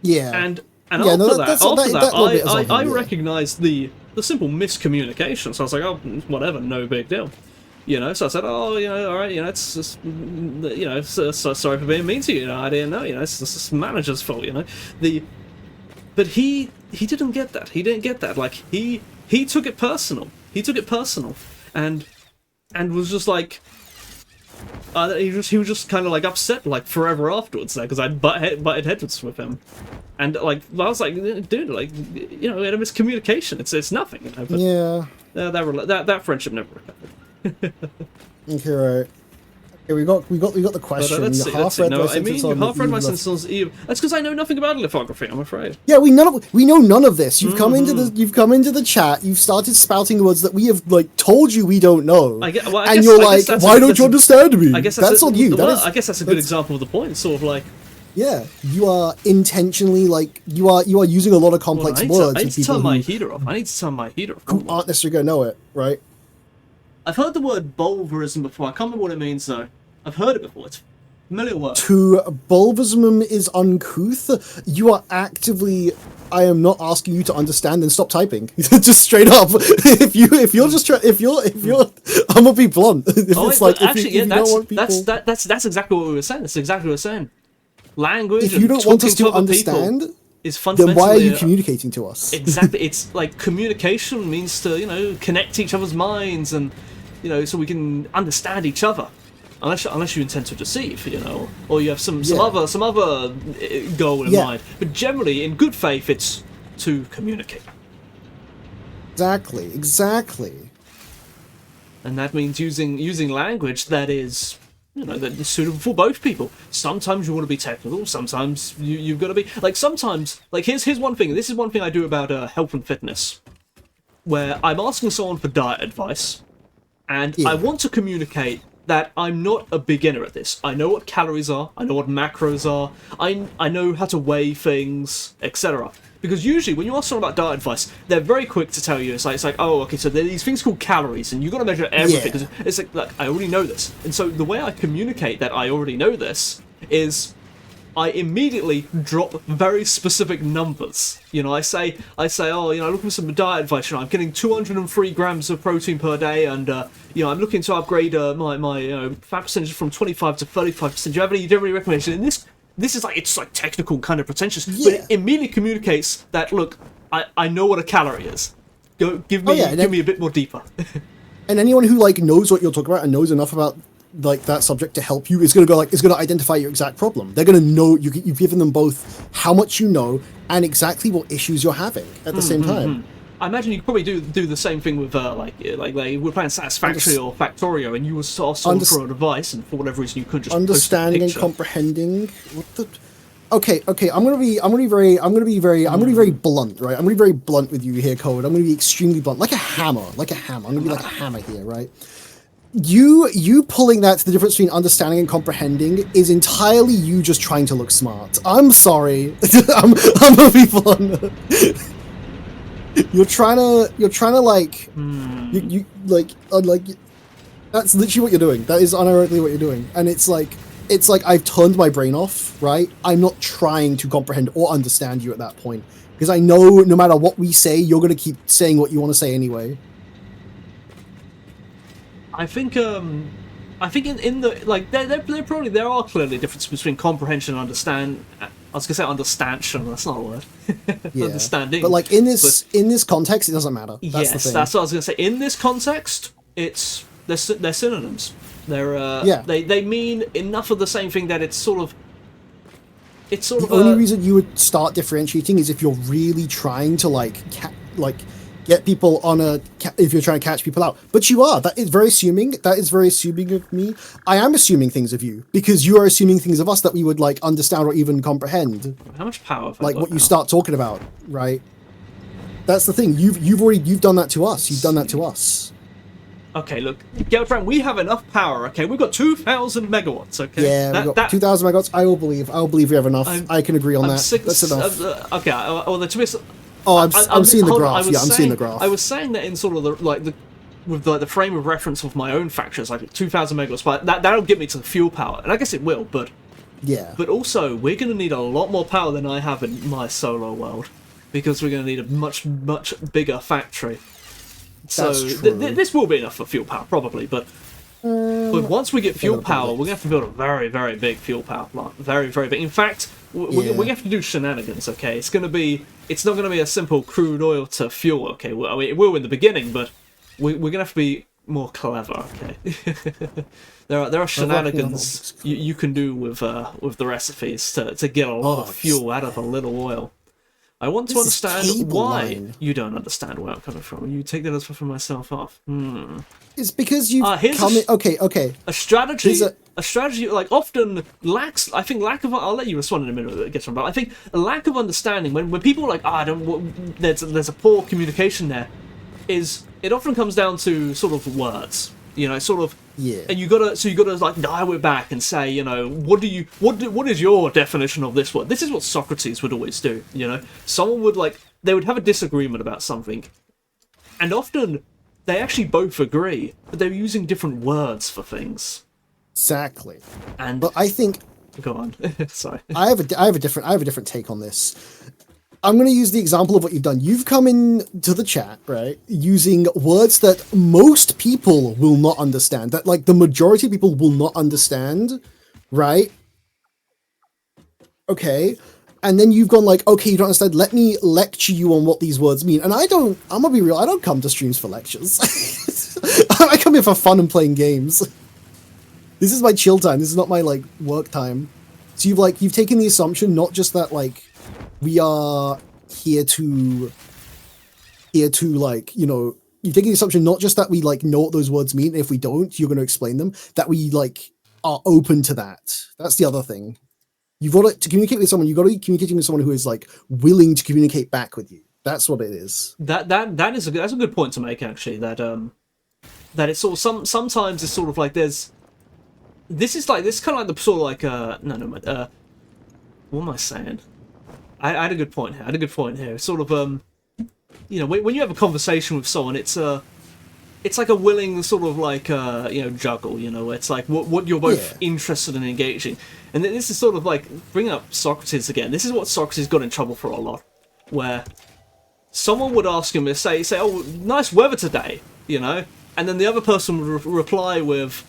S1: Yeah.
S2: And after that, I recognised the simple miscommunication. So I was like, oh, whatever, no big deal. So I said, oh, all right, it's just, so sorry for being mean to you. I didn't know, it's this manager's fault, But he didn't get that. He didn't get that. Like he took it personal. He took it personal, and was just like. He was just kind of like upset like forever afterwards there because I butted heads with him, and like I was like, dude, like we had a miscommunication. It's nothing. But
S1: yeah.
S2: That friendship never recovered.
S1: Okay, right. Okay, we got the question.
S2: Let's see. No, I mean, you half read my sentence on Eve. That's because I know nothing about lithography. I'm afraid.
S1: Yeah, we know none of this. You've come into the chat. You've started spouting words that we have like told you we don't know. You're like, why don't you understand me?
S2: I guess
S1: that's on you.
S2: I guess that's a good example of the point. Sort of like.
S1: Yeah, you are intentionally like you are using a lot of complex words.
S2: I need to turn my heater off.
S1: Who aren't necessarily gonna know it, right?
S2: I've heard the word bulverism before. I can't remember what it means though. I've heard it before. It's a familiar word.
S1: To bulvism is uncouth. You are actively. I am not asking you to understand. Then stop typing. Just straight up. If you're. I'm gonna be blunt. That's
S2: exactly what we were saying. That's exactly what we were saying. Language.
S1: If you don't want us to understand,
S2: is
S1: Then why are
S2: fundamentally
S1: you communicating to us?
S2: exactly. It's like communication means to connect each other's minds and so we can understand each other. Unless you intend to deceive, or you have some other goal in mind. But generally, in good faith, it's to communicate.
S1: Exactly.
S2: And that means using language that is that is suitable for both people. Sometimes you want to be technical. Sometimes you've got to be sometimes here's one thing. This is one thing I do about health and fitness, where I'm asking someone for diet advice, and I want to communicate that I'm not a beginner at this. I know what calories are, I know what macros are, I know how to weigh things, etc. Because usually when you ask someone about diet advice, they're very quick to tell you, it's like oh, okay, so there are these things called calories, and you've got to measure everything. Because it's like, look, I already know this. And so the way I communicate that I already know this is I immediately drop very specific numbers. I say, oh, looking for some diet advice. I'm getting 203 grams of protein per day, and I'm looking to upgrade my fat percentage from 25 to 35%. Do you have any recommendations? And this is it's technical, kind of pretentious, but it immediately communicates that look, I know what a calorie is. Give me a bit more deeper.
S1: And anyone who knows what you're talking about and knows enough about that subject to help you is going to identify your exact problem. They're going to know you've given them both how much you know and exactly what issues you're having at the same time.
S2: I imagine you could probably do the same thing with we're playing Satisfactory or Factorio, and you were asked someone for advice, and for whatever reason you couldn't just
S1: understanding and comprehending. Okay. I'm gonna be very blunt, right? I'm gonna be very blunt with you here, Code. I'm gonna be extremely blunt, like a hammer. I'm gonna be like a hammer here, right? You pulling that to the difference between understanding and comprehending is entirely you just trying to look smart. I'm sorry. I'm gonna be blunt. You're trying to that's literally what you're doing. That is unironically what you're doing. And it's like I've turned my brain off, right? I'm not trying to comprehend or understand you at that point. Because I know no matter what we say, you're gonna keep saying what you want to say anyway.
S2: I think in the there are clearly differences between comprehension and understand. I was gonna say understansion. That's not a word. Understanding.
S1: But in this context, it doesn't matter. That's the thing.
S2: That's what I was gonna say. In this context, they're synonyms. They mean enough of the same thing that it's sort of.
S1: The only reason you would start differentiating is if you're really trying to get people if you're trying to catch people out. But you are. That is very assuming. That is very assuming of me. I am assuming things of you because you are assuming things of us that we would understand or even comprehend.
S2: How much power?
S1: What you start talking about, right? That's the thing. You've done that to us. You've done that to us.
S2: Okay, look, girlfriend, we have enough power. Okay, we've got 2,000 megawatts. Okay,
S1: yeah, we've got 2,000 megawatts. I will believe we have enough. I can agree on that. That's enough.
S2: Okay, well, the twist.
S1: I'm seeing the graph. I'm seeing the graph.
S2: I was saying that in sort of the frame of reference of my own factories, 2,000 megawatts, but that'll get me to the fuel power, and I guess it will, but
S1: yeah.
S2: But also, we're going to need a lot more power than I have in my solo world, because we're going to need a much bigger factory. So this will be enough for fuel power, probably, but once we get fuel power, we're going to have to build a very, very big fuel power plant. Very, very big. In fact, we're going to have to do shenanigans, okay? It's not going to be a simple crude oil to fuel, okay? Well, I mean, it will in the beginning, but we're going to have to be more clever, okay? there are shenanigans you can do with the recipes to get a lot of fuel out of a little oil. I want to understand why you don't understand where I'm coming from. You take that as from myself off.
S1: It's because you come in. Okay.
S2: A strategy often lacks. I think lack of. I'll let you respond in a minute. It gets from, but I think a lack of understanding when people are there's a poor communication there. It often comes down to sort of words. And you gotta dial it back and say, what is your definition of this word? This is what Socrates would always do. Someone would they would have a disagreement about something, and often they actually both agree, but they're using different words for things.
S1: Exactly.
S2: But
S1: I think.
S2: Go on. Sorry.
S1: I have a different take on this. I'm going to use the example of what you've done. You've come in to the chat, right, using words that most people will not understand, that the majority of people will not understand, right? Okay. And then you've gone like, okay, you don't understand. Let me lecture you on what these words mean. And I'm gonna be real. I don't come to streams for lectures. I come here for fun and playing games. This is my chill time. This is not my like work time. So you've taken the assumption not just that like we are here to like, you know, you've taken the assumption not just that we like know what those words mean. If we don't, you're going to explain them. That we like are open to that. That's the other thing. You've got to communicate with someone. You've got to be communicating with someone who is like willing to communicate back with you. That's what it is.
S2: That's a good point to make, actually. That it's sort of sometimes it's sort of like this kind of like the sort of like what am I saying? I had a good point here. It's sort of you know, when you have a conversation with someone, it's like a willing sort of like you know, juggle. You know, it's like what you're both interested in engaging. And this is sort of like bringing up Socrates again. This is what Socrates got in trouble for a lot, where someone would ask him to say, "Oh, nice weather today," you know, and then the other person would reply with,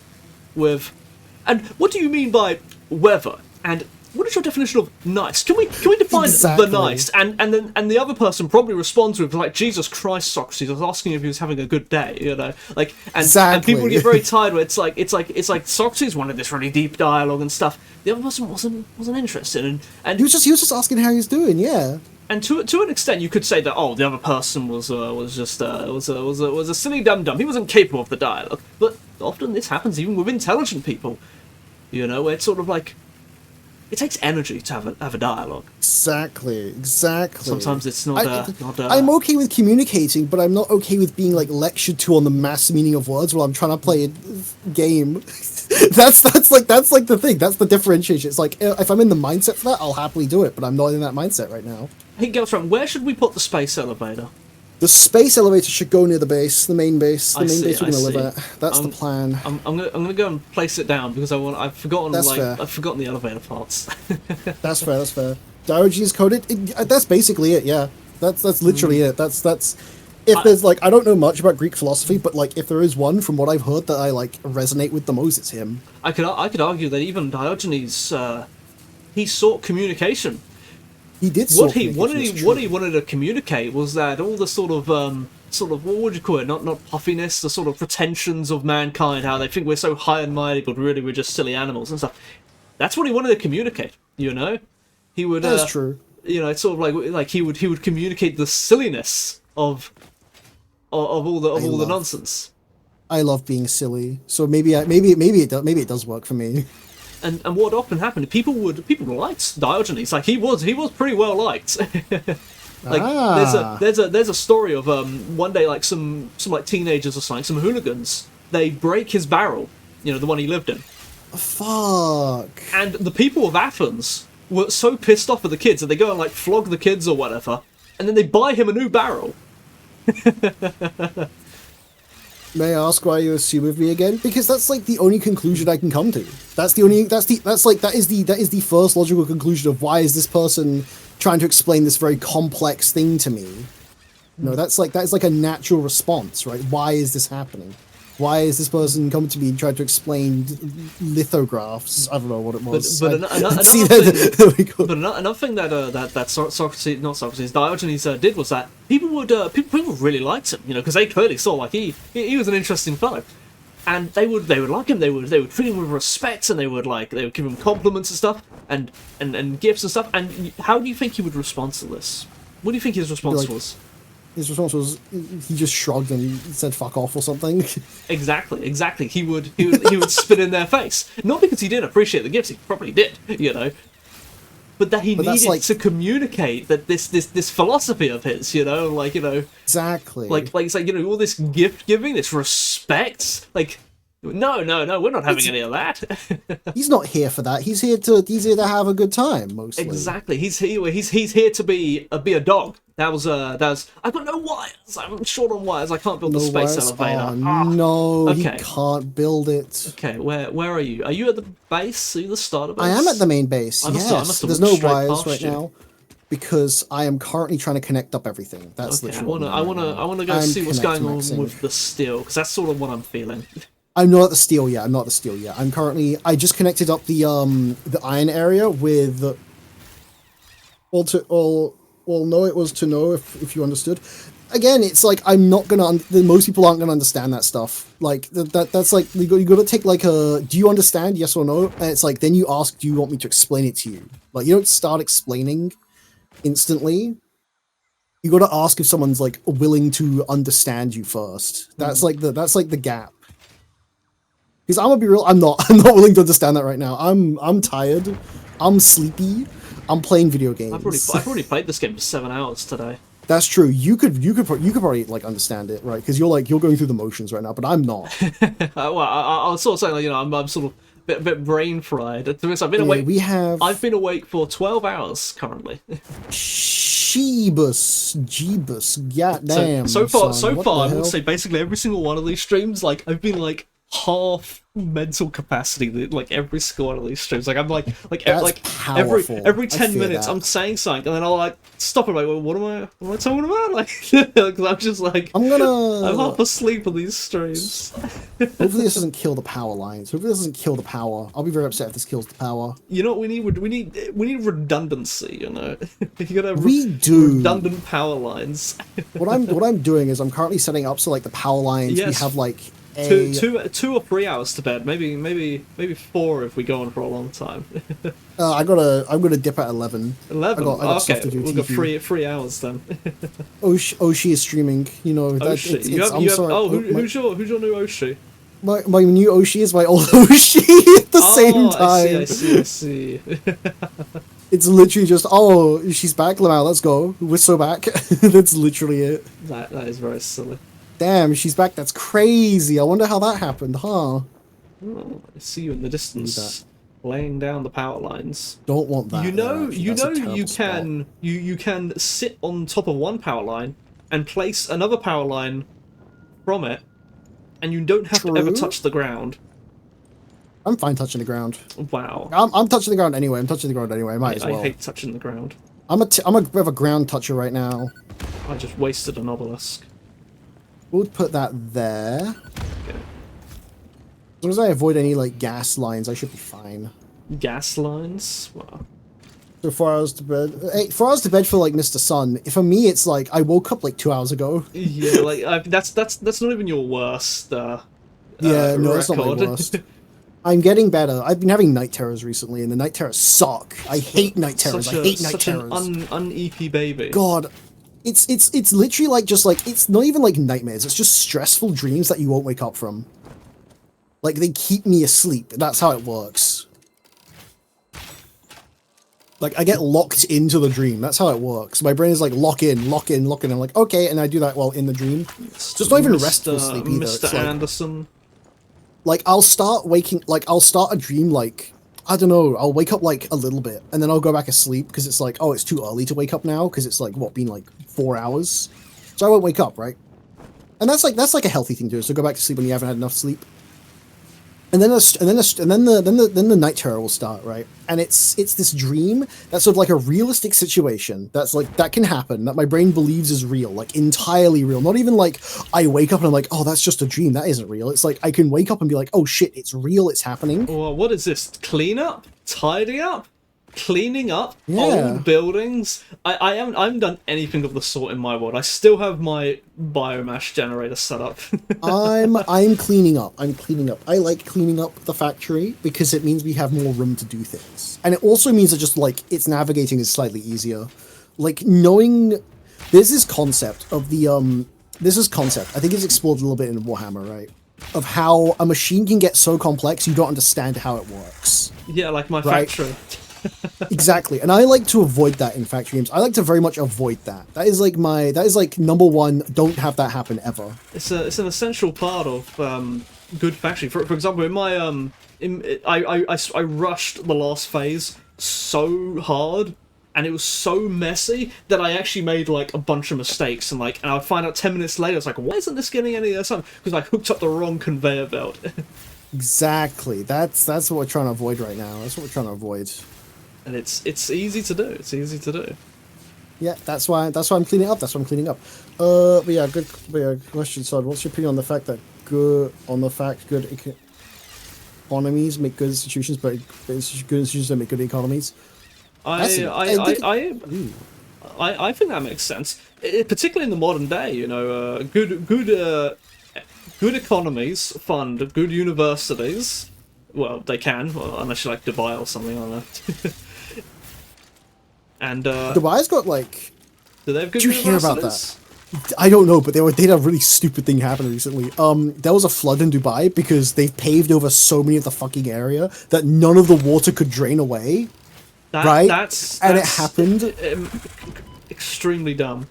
S2: "And what do you mean by weather? And what is your definition of nice? Can we define
S1: Exactly.
S2: the nice?" And then the other person probably responds with like, "Jesus Christ, Socrates, I was asking if he was having a good day," you know, like, and people would get very tired where it's like Socrates wanted this really deep dialogue and stuff. The other person wasn't interested, and
S1: He was just asking how he's doing. Yeah.
S2: and to an extent, you could say that the other person was a silly dum dum. He wasn't capable of the dialogue. But often this happens even with intelligent people. You know, where it's sort of like it takes energy to have a dialogue.
S1: Exactly.
S2: Sometimes it's not.
S1: I'm okay with communicating, but I'm not okay with being like lectured to on the mass meaning of words while I'm trying to play a game. that's like the thing. That's the differentiation. It's like if I'm in the mindset for that, I'll happily do it, but I'm not in that mindset right now.
S2: Hey, girlfriend, where should we put the space elevator?
S1: The space elevator should go near the base, the main base. The main base we're gonna live at. That's the plan.
S2: I'm gonna go and place it down because I've forgotten I've forgotten the elevator parts.
S1: That's fair. Diogenes coded. That's basically it. Yeah. That's literally it. That's. If there's like, I don't know much about Greek philosophy, but like, if there is one from what I've heard that I like resonate with the most, it's him.
S2: I could argue that even Diogenes, he sought communication.
S1: He did.
S2: What he wanted to communicate was that all the sort of what would you call it? Not puffiness, the sort of pretensions of mankind, how they think we're so high and mighty, but really we're just silly animals and stuff. That's what he wanted to communicate. You know, he would.
S1: That's true.
S2: You know, it's sort of like he would communicate the silliness of all the nonsense.
S1: I love being silly, so maybe it does work for me.
S2: And what often happened, people liked Diogenes. Like he was pretty well liked. Like there's a story of one day like some like teenagers or something, some hooligans. They break his barrel, you know, the one he lived in.
S1: Fuck.
S2: And the people of Athens were so pissed off at the kids that they go and like flog the kids or whatever, and then they buy him a new barrel.
S1: May I ask why you assume of me again? Because that's like the only conclusion I can come to. That is the first logical conclusion of why is this person trying to explain this very complex thing to me. No, that is like a natural response, right? Why is this happening? Why is this person coming to me and trying to explain lithographs? I don't know what it was.
S2: But another thing that Diogenes did was that people really liked him, you know, because they clearly saw like he was an interesting fellow, and they would like him. They would treat him with respect, and they would give him compliments and stuff, and gifts and stuff. And how do you think he would respond to this? What do you think his response was?
S1: His response was he just shrugged and said "fuck off" or something.
S2: Exactly. He would spit in their face, not because he didn't appreciate the gifts. He probably did, you know, but that he needed to communicate that this philosophy of his, you know, like, you know,
S1: exactly,
S2: like it's like, you know, all this gift giving, this respect, like. No, we're not having any of that.
S1: He's not here for that. He's here to have a good time, mostly.
S2: Exactly. He's here to be a dog. That was I've got no wires. I'm short on wires. I can't build the space elevator.
S1: No,
S2: okay.
S1: He can't build it.
S2: Okay, where are you? Are you at the base? Are you the starter base?
S1: I am at the main base. Yes. There's no wires right now because I am currently trying to connect up everything. That's literally.
S2: I wanna go see what's going on with the steel, because that's sort of what I'm feeling.
S1: I'm not at the steel yet. I just connected up the iron area with Well, no, it was to know if you understood. Again, it's like I'm not gonna. Most people aren't gonna understand that stuff. Like that's like you got to take like a. Do you understand? Yes or no? And it's like then you ask, do you want me to explain it to you? Like you don't start explaining instantly. You got to ask if someone's like willing to understand you first. That's like the gap. Because I'm gonna be real, I'm not. I'm not willing to understand that right now. I'm tired. I'm sleepy. I'm playing video games.
S2: I've already played this game for 7 hours today.
S1: That's true. You could probably like understand it, right? Because you're going through the motions right now, but I'm not.
S2: Well, I was sort of saying, like, I'm sort of a bit brain fried. To be honest, I've been awake. I've been awake for 12 hours currently.
S1: Jeebus, goddamn.
S2: So far, I would
S1: hell?
S2: say basically every single one of these streams, like I've been like half mental capacity, like every single one of these streams. Like I'm like
S1: powerful.
S2: every 10 minutes
S1: that.
S2: I'm saying something and then I'll like stop and like, well, what am I talking about? Like, cause I'm just like I'm half asleep on these streams.
S1: Hopefully this doesn't kill the power lines. Hopefully this doesn't kill the power. I'll be very upset if this kills the power.
S2: You know what we need? We need redundancy. You know, you gotta have redundant power lines.
S1: what I'm doing is I'm currently setting up so like the power lines we have like.
S2: 2 or 3 hours to bed, maybe 4 if we go on for a long time.
S1: I'm gonna dip at 11.
S2: 11.
S1: I got
S2: okay,
S1: stuff to do.
S2: We've got 3 hours then.
S1: Oshi is streaming. You know that. I'm sorry.
S2: Oh, who's your new Oshi?
S1: My new Oshi is my old Oshi at the same time.
S2: I see.
S1: It's literally just, she's back, Lamau, let's go. We're so back. That's literally it.
S2: That is very silly.
S1: Damn, she's back. That's crazy. I wonder how that happened, huh?
S2: Oh, I see you in the distance, laying down the power lines.
S1: Don't want that.
S2: You can sit on top of one power line and place another power line from it, and you don't have to ever touch the ground.
S1: I'm fine touching the ground.
S2: Wow.
S1: I'm touching the ground anyway. Might as well.
S2: I hate touching the ground.
S1: I'm a bit of a ground toucher right now.
S2: I just wasted an obelisk.
S1: We'll put that there.
S2: Okay.
S1: As long as I avoid any like gas lines, I should be fine.
S2: Gas lines? Wow.
S1: So 4 hours to bed. Hey, 4 hours to bed for like Mr. Sun. For me, it's like I woke up like 2 hours ago.
S2: Yeah, like that's not even your worst.
S1: No, that's not my worst. I'm getting better. I've been having night terrors recently, and the night terrors suck. I hate night terrors. I hate night terrors.
S2: Such an un-EP baby.
S1: God, it's literally like just like it's not even like nightmares. It's just stressful dreams that you won't wake up from. Like they keep me asleep. That's how it works. Like I get locked into the dream. That's how it works. My brain is like lock in. I'm like okay, and I do that while in the dream. Just not even restful sleep either.
S2: Mr. Anderson.
S1: Like I'll start a dream like I don't know, I'll wake up like a little bit and then I'll go back asleep because it's like, oh, it's too early to wake up now because it's like what, been like 4 hours. So I won't wake up, right? And that's like a healthy thing to do. So go back to sleep when you haven't had enough sleep. And then the night terror will start, right? And it's this dream that's sort of like a realistic situation that's like that can happen that my brain believes is real, like entirely real. Not even like I wake up and I'm like, oh, that's just a dream. That isn't real. It's like I can wake up and be like, oh shit, it's real. It's happening.
S2: Well, what is this? Clean up? Tidy up? Cleaning up old buildings. I haven't done anything of the sort in my world. I still have my biomass generator set up.
S1: I'm cleaning up. I like cleaning up the factory because it means we have more room to do things, and it also means that just like its navigating is slightly easier. Like knowing there's this concept of the I think it's explored a little bit in Warhammer, right? Of how a machine can get so complex you don't understand how it works.
S2: Yeah, like my factory.
S1: Exactly, and I like to avoid that in factory games. I like to very much avoid that. That is like number one. Don't have that happen ever.
S2: It's an essential part of good factory. For example, in my I rushed the last phase so hard, and it was so messy that I actually made like a bunch of mistakes, and I find out 10 minutes later, it's like, why isn't this getting any of this on? Because I hooked up the wrong conveyor belt.
S1: Exactly. That's what we're trying to avoid right now. That's what we're trying to avoid.
S2: And it's easy to do. It's easy to do.
S1: Yeah, that's why I'm cleaning up. But yeah, good question, Sod. What's your opinion on the fact that good economies make good institutions, but good institutions don't make good economies? That's
S2: I
S1: it.
S2: I
S1: And
S2: I
S1: the-
S2: I,
S1: Ooh.
S2: I think that makes sense, particularly in the modern day. You know, good economies fund good universities. Well, they can, well, unless you like Dubai or something like that. And
S1: Dubai's got like.
S2: do they have good
S1: Did you hear about that?
S2: universities?
S1: I don't know, but they had a really stupid thing happen recently. There was a flood in Dubai because they've paved over so many of the fucking area that none of the water could drain away. Right? And it
S2: That's
S1: happened.
S2: extremely dumb.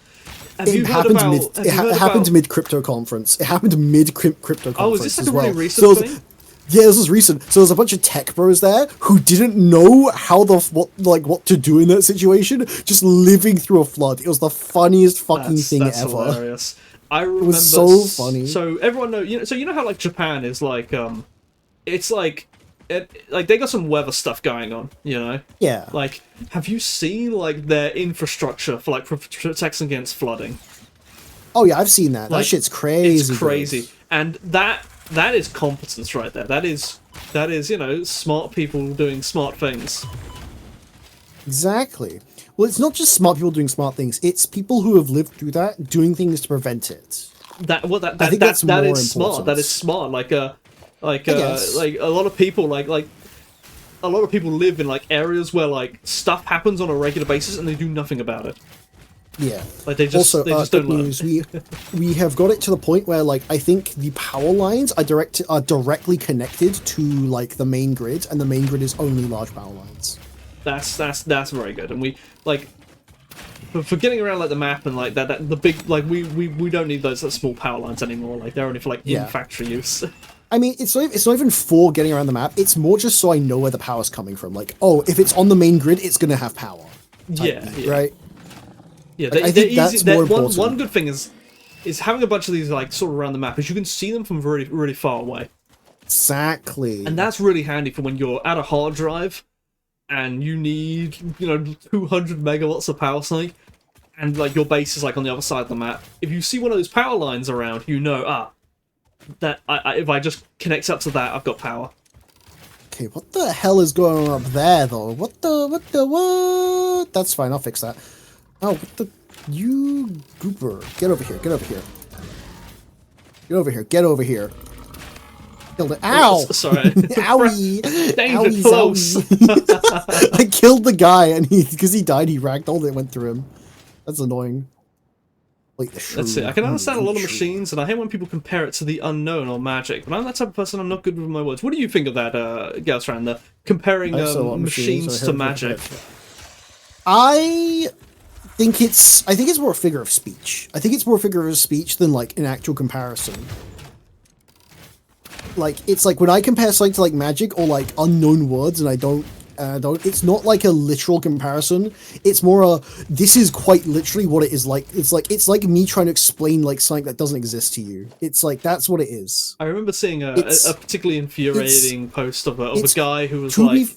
S1: It happened mid. It happened mid crypto conference. It happened mid crypto conference.
S2: Oh, is this like
S1: as
S2: a
S1: well.
S2: really recent thing?
S1: Yeah, this was recent. So there's a bunch of tech bros there who didn't know what to do in that situation, just living through a flood. It was the funniest fucking thing
S2: That's
S1: ever.
S2: hilarious. I remember.
S1: It was so funny.
S2: So everyone know, you know, so you know how like Japan is like, it's like, like they got some weather stuff going on, you know.
S1: Yeah.
S2: Like, have you seen like their infrastructure for like protection against flooding?
S1: Oh yeah, I've seen that.
S2: Like,
S1: That shit's crazy.
S2: It's crazy,
S1: good.
S2: and that is competence right there. That is you know, smart people doing smart things.
S1: Exactly. Well, it's not just smart people doing smart things. It's people who have lived through that doing things to prevent it.
S2: I
S1: think
S2: that
S1: that's more
S2: is smart.
S1: important.
S2: That is smart. Like
S1: guess.
S2: like a lot of people like a lot of people live in like areas where like stuff happens on a regular basis and they do nothing about it.
S1: Yeah.
S2: Like they just
S1: Also,
S2: don't
S1: good
S2: learn.
S1: news. We have got it to the point where like I think the power lines are directly connected to like the main grid, and the main grid is only large power lines.
S2: That's very good. And we like for getting around like the map and like that the big like we don't need those small power lines anymore. Like they're only for like
S1: Yeah.
S2: in factory use.
S1: I mean, it's not even for getting around the map. It's more just so I know where the power's coming from. Like, oh, if it's on the main grid, it's gonna have power.
S2: Yeah,
S1: Beat,
S2: yeah.
S1: right.
S2: Yeah,
S1: I think that's more important.
S2: One good thing is having a bunch of these like sort of around the map is you can see them from really far away,
S1: Exactly.
S2: and that's really handy for when you're at a hard drive and you need 200 megawatts of power something, and like your base is like on the other side of the map. If you see one of those power lines around, you know that if I just connect up to that, I've got power.
S1: Okay, what the hell is going on up there though? What? That's fine. I'll fix that. Oh, what the? You gooper. Get over here. Get over here. Get over here. Get over here. Killed it. Ow!
S2: Sorry.
S1: Owie!
S2: Danger
S1: Owie,
S2: close.
S1: zowie. I killed the guy, and because he died, he ragdolled it went through him. That's annoying. Like the shrew.
S2: That's it. I can understand a lot of
S1: Shrew.
S2: machines, and I hate when people compare it to the unknown or magic. But I'm that type of person. I'm not good with my words. What do you think of that, Galsran? The comparing
S1: I saw what
S2: machines
S1: I
S2: to
S1: heard
S2: magic.
S1: I think it's more a figure of speech. I think it's more a figure of speech than like an actual comparison. Like it's like when I compare something to like magic or like unknown words, and I don't. It's not like a literal comparison. It's more a. This is quite literally what it is like. It's like me trying to explain like something that doesn't exist to you. It's like that's what it is.
S2: I remember seeing a
S1: It's-
S2: particularly infuriating post of a
S1: it's-
S2: guy who was
S1: to
S2: like.
S1: be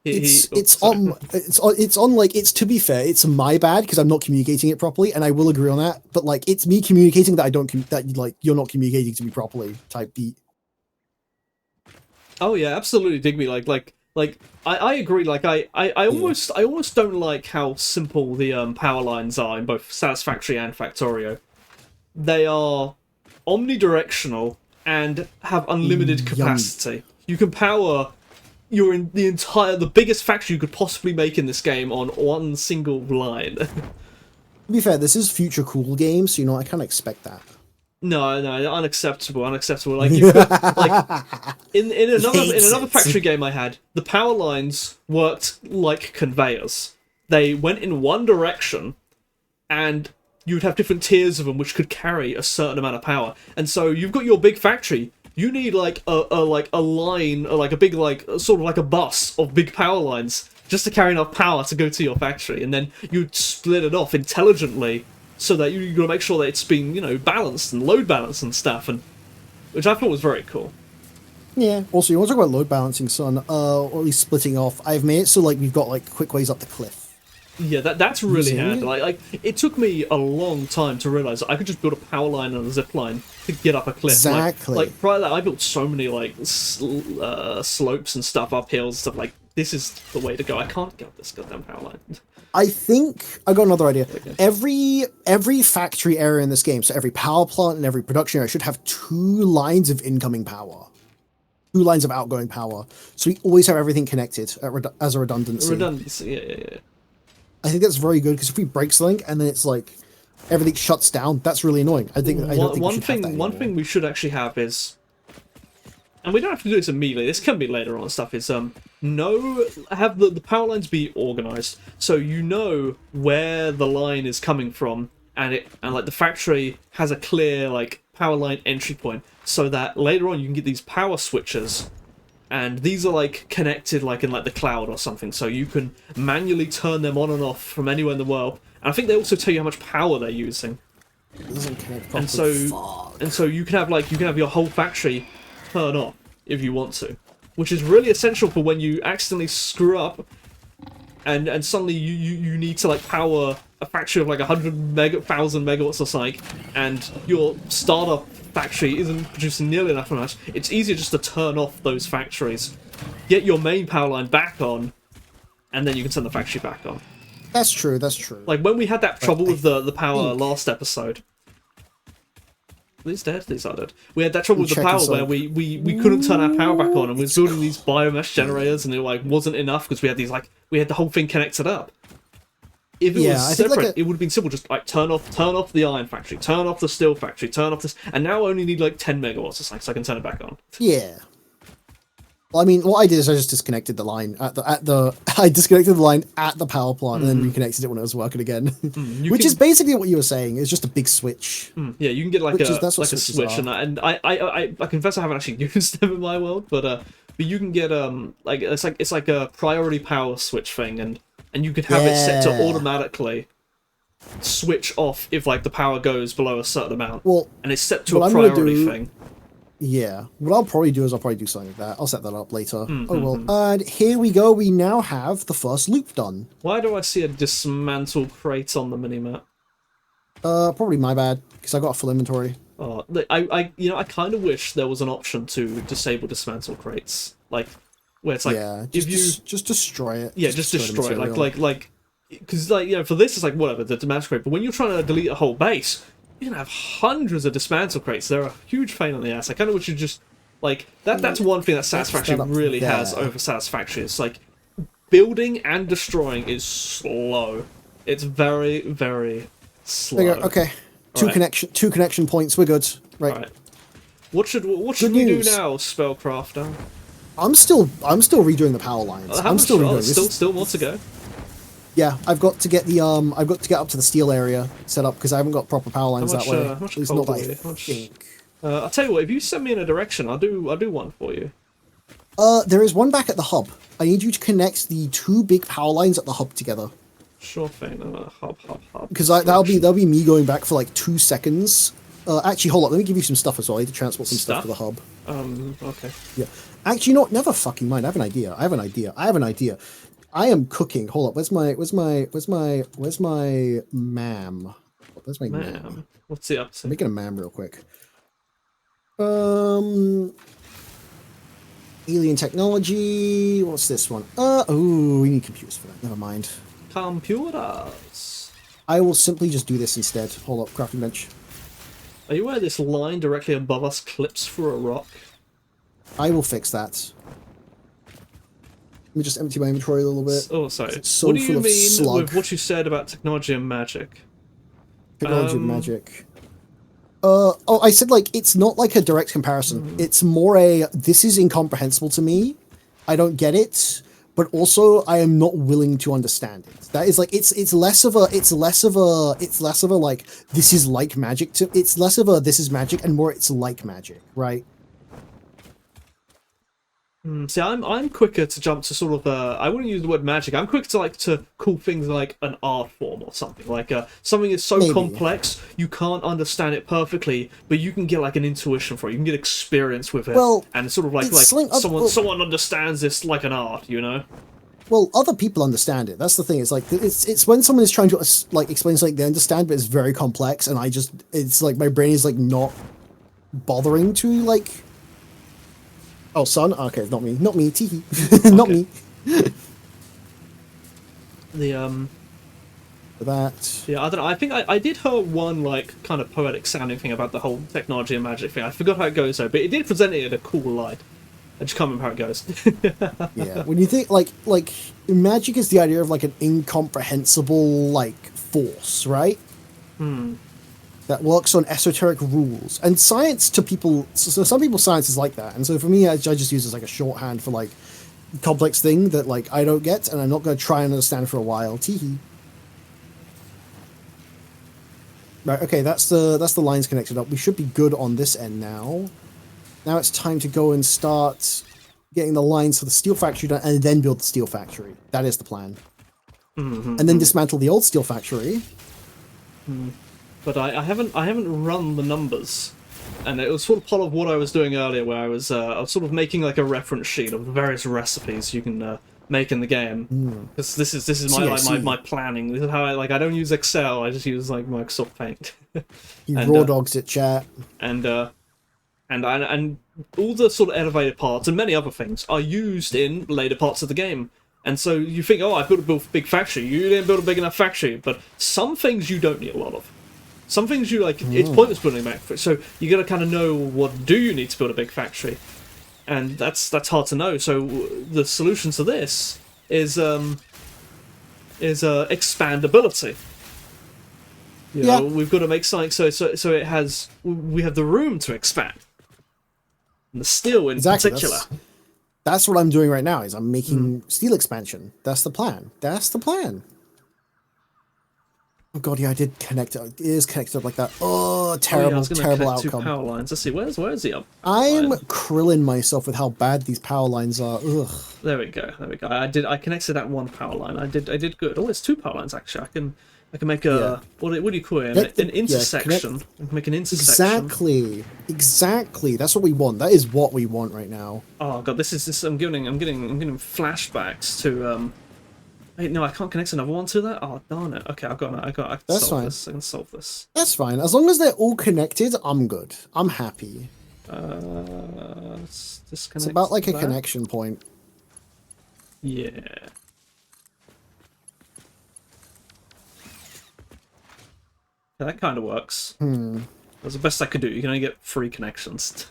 S1: it's on like it's to be fair, it's my bad because I'm not communicating it properly, and I will agree on that. But like it's me communicating that I don't that like you're not communicating to me properly type beat.
S2: Oh yeah, absolutely. Digby, I agree. Like I almost don't like how simple the power lines are in both Satisfactory and Factorio. They are omnidirectional and have unlimited capacity. You can power the biggest factory you could possibly make in this game on one single line.
S1: To be fair, this is future cool game, so I can't expect that.
S2: No, unacceptable. Like you could, like in another factory game I had, the power lines worked like conveyors. They went in one direction, and you'd have different tiers of them which could carry a certain amount of power. And so you've got your big factory. You need like a line, or like a big sort of like a bus of big power lines just to carry enough power to go to your factory, and then you'd split it off intelligently. So that you got to make sure that it's been, balanced and load balanced and stuff, and which I thought was very cool.
S1: Yeah. Also, you want to talk about load balancing, son, or at least splitting off. I've made it so like we've got like quick ways up the cliff.
S2: Yeah, that's really
S1: Using
S2: handy.
S1: it?
S2: Like it took me a long time to realize I could just build a power line and a zip line to get up a cliff.
S1: Exactly.
S2: Like prior to that, I built so many slopes and stuff, uphills, stuff like this is the way to go. I can't get up this goddamn power line.
S1: I think I got another idea.
S2: Okay.
S1: Every factory area in this game, so every power plant and every production area should have 2 lines of incoming power, 2 lines of outgoing power. So we always have everything connected as a redundancy.
S2: Redundancy, yeah.
S1: I think that's very good because if we break something and then it's like everything shuts down, that's really annoying. I don't think we should have that
S2: one thing we should actually have is, and we don't have to do this immediately, this can be later on stuff, is have the power lines be organized so you know where the line is coming from, and like the factory has a clear like power line entry point, so that later on you can get these power switches, and these are like connected like in like the cloud or something, so you can manually turn them on and off from anywhere in the world. And I think they also tell you how much power they're using.
S1: It doesn't connect properly.
S2: And so you can have your whole factory turn off if you want to, which is really essential for when you accidentally screw up and suddenly you need to like power a factory of like 1,000 megawatts or something, and your startup factory isn't producing nearly enough much. It's easier just to turn off those factories, get your main power line back on, and then you can turn the factory back on.
S1: That's true. That's true.
S2: Like when we had that trouble with the power last episode. These dead? These are dead. We had that trouble with the power where we couldn't turn our power back on, and we was building these biomesh generators, and it like wasn't enough because we had the whole thing connected up. If it was separate, it would have been simple. Just like turn off the iron factory, turn off the steel factory, turn off this, and now I only need like 10 megawatts or something, so I can turn it back on.
S1: Yeah. Well, I mean, what I did is I just disconnected the line I disconnected the line at the power plant and then reconnected it when it was working again, which is basically what you were saying. It's just a big switch.
S2: Yeah, you can get like a switch, and I confess I haven't actually used them in my world, but you can get like it's like a priority power switch thing, and you could have it set to automatically switch off if like the power goes below a certain amount.
S1: Well,
S2: and it's set to a priority thing.
S1: Yeah, what I'll probably do is I'll probably do something like that. I'll set that up later. Oh well, and here we go. We now have the first loop done.
S2: Why do I see a dismantle crate on the minimap?
S1: Probably my bad because I got a full inventory.
S2: Oh, I kind of wish there was an option to disable dismantle crates, like where it's like
S1: just destroy it.
S2: Yeah, just destroy it. Like because for this it's like whatever the dismantle crate, but when you're trying to delete a whole base, you can have hundreds of dismantle crates. They're a huge pain in the ass. I kind of wish you just like that. That's one thing that Satisfactory really has over Satisfactory. It's like building and destroying is slow. It's very, very slow.
S1: There you go. Okay, two connection points. We're good. Right.
S2: All right. What should we do now, Spellcrafter?
S1: I'm still redoing the power lines. I'm still redoing this.
S2: Still more to go.
S1: Yeah, I've got to get up to the steel area set up because I haven't got proper power lines that way.
S2: How much coal I'll tell you what. If you send me in a direction, I'll do one for you.
S1: There is one back at the hub. I need you to connect the 2 big power lines at the hub together.
S2: Sure thing. Hub.
S1: Because that'll be me going back for like 2 seconds. Actually, hold up. Let me give you some stuff as well. I need to transport some stuff to the hub.
S2: Okay.
S1: Yeah. Actually, no, never fucking mind. I have an idea. I am cooking. Hold up. Where's my mam? Where's my mam?
S2: What's he up to?
S1: I'm making a mam real quick. Alien technology. What's this one? Oh, we need computers for that. Never mind.
S2: Computers.
S1: I will simply just do this instead. Hold up, crafting bench.
S2: Are you aware this line directly above us clips through a rock?
S1: I will fix that. Let me just empty my inventory a little bit.
S2: Oh, sorry.
S1: So
S2: what do you mean
S1: slug.
S2: with what you said about technology and magic?
S1: Technology and magic. I said like it's not like a direct comparison. It's more this is incomprehensible to me. I don't get it, but also I am not willing to understand it. That is like it's less of a like this is like magic to it's less of a this is magic and more it's like magic, right?
S2: See, I'm quicker to jump to sort of I wouldn't use the word magic. I'm quicker to call things like an art form or something. Like something is so complex you can't understand it perfectly, but you can get like an intuition for it. You can get experience with it, and sort of like someone understands this like an art, you know.
S1: Well, other people understand it. That's the thing. It's like it's when someone is trying to like explain something they understand, but it's very complex, and it's like my brain is like not bothering to like. Oh, son? Okay, not me. Not me. Teehee. Not me.
S2: The
S1: For that.
S2: Yeah, I don't know. I think I did hear one like kind of poetic sounding thing about the whole technology and magic thing. I forgot how it goes though, but it did present it in a cool light. I just can't remember how it goes.
S1: Yeah, when you think like magic is the idea of like an incomprehensible like force, right? That works on esoteric rules. And science to people, so some people science is like that. And so for me, I just use it as like a shorthand for like complex thing that like I don't get and I'm not going to try and understand for a while. Teehee. Right, okay, that's the lines connected up. We should be good on this end now. Now it's time to go and start getting the lines for the steel factory done and then build the steel factory. That is the plan. And then dismantle the old steel factory.
S2: But I haven't run the numbers, and it was sort of part of what I was doing earlier, where I was sort of making like a reference sheet of the various recipes you can make in the game. Because this is my planning. This is how I don't use Excel. I just use like Microsoft Paint.
S1: You raw dogs it, chat.
S2: And all the sort of elevated parts and many other things are used in later parts of the game. And so you think, oh, I built a big factory. You didn't build a big enough factory. But some things you don't need a lot of. Some things you like, it's pointless building a factory. So you got to kind of know what do you need to build a big factory, and that's hard to know. So the solution to this is expandability. You know, we've got to make something so we have the room to expand. And the steel in particular.
S1: That's what I'm doing right now. Is I'm making steel expansion. That's the plan. That's the plan. Oh god, yeah, I did connect it. It is connected up like that. Oh, terrible, terrible outcome.
S2: 2 power lines. Let's see, where's the up?
S1: I'm krilling myself with how bad these power lines are. Ugh.
S2: There we go. I connected that 1 power line. I did good. Oh, it's 2 power lines actually. I can make a what do you call it? An intersection. I can make an intersection.
S1: Exactly. That's what we want. That is what we want right now.
S2: Oh god, this is I'm getting flashbacks to Wait, no, I can't connect another one to that. Oh darn it. Okay, I can solve this. I can solve this.
S1: That's fine. As long as they're all connected, I'm good. I'm happy.
S2: Let's disconnect.
S1: It's about like a connection point.
S2: Yeah. Yeah, that kind of works. That's the best I could do. You can only get 3 connections.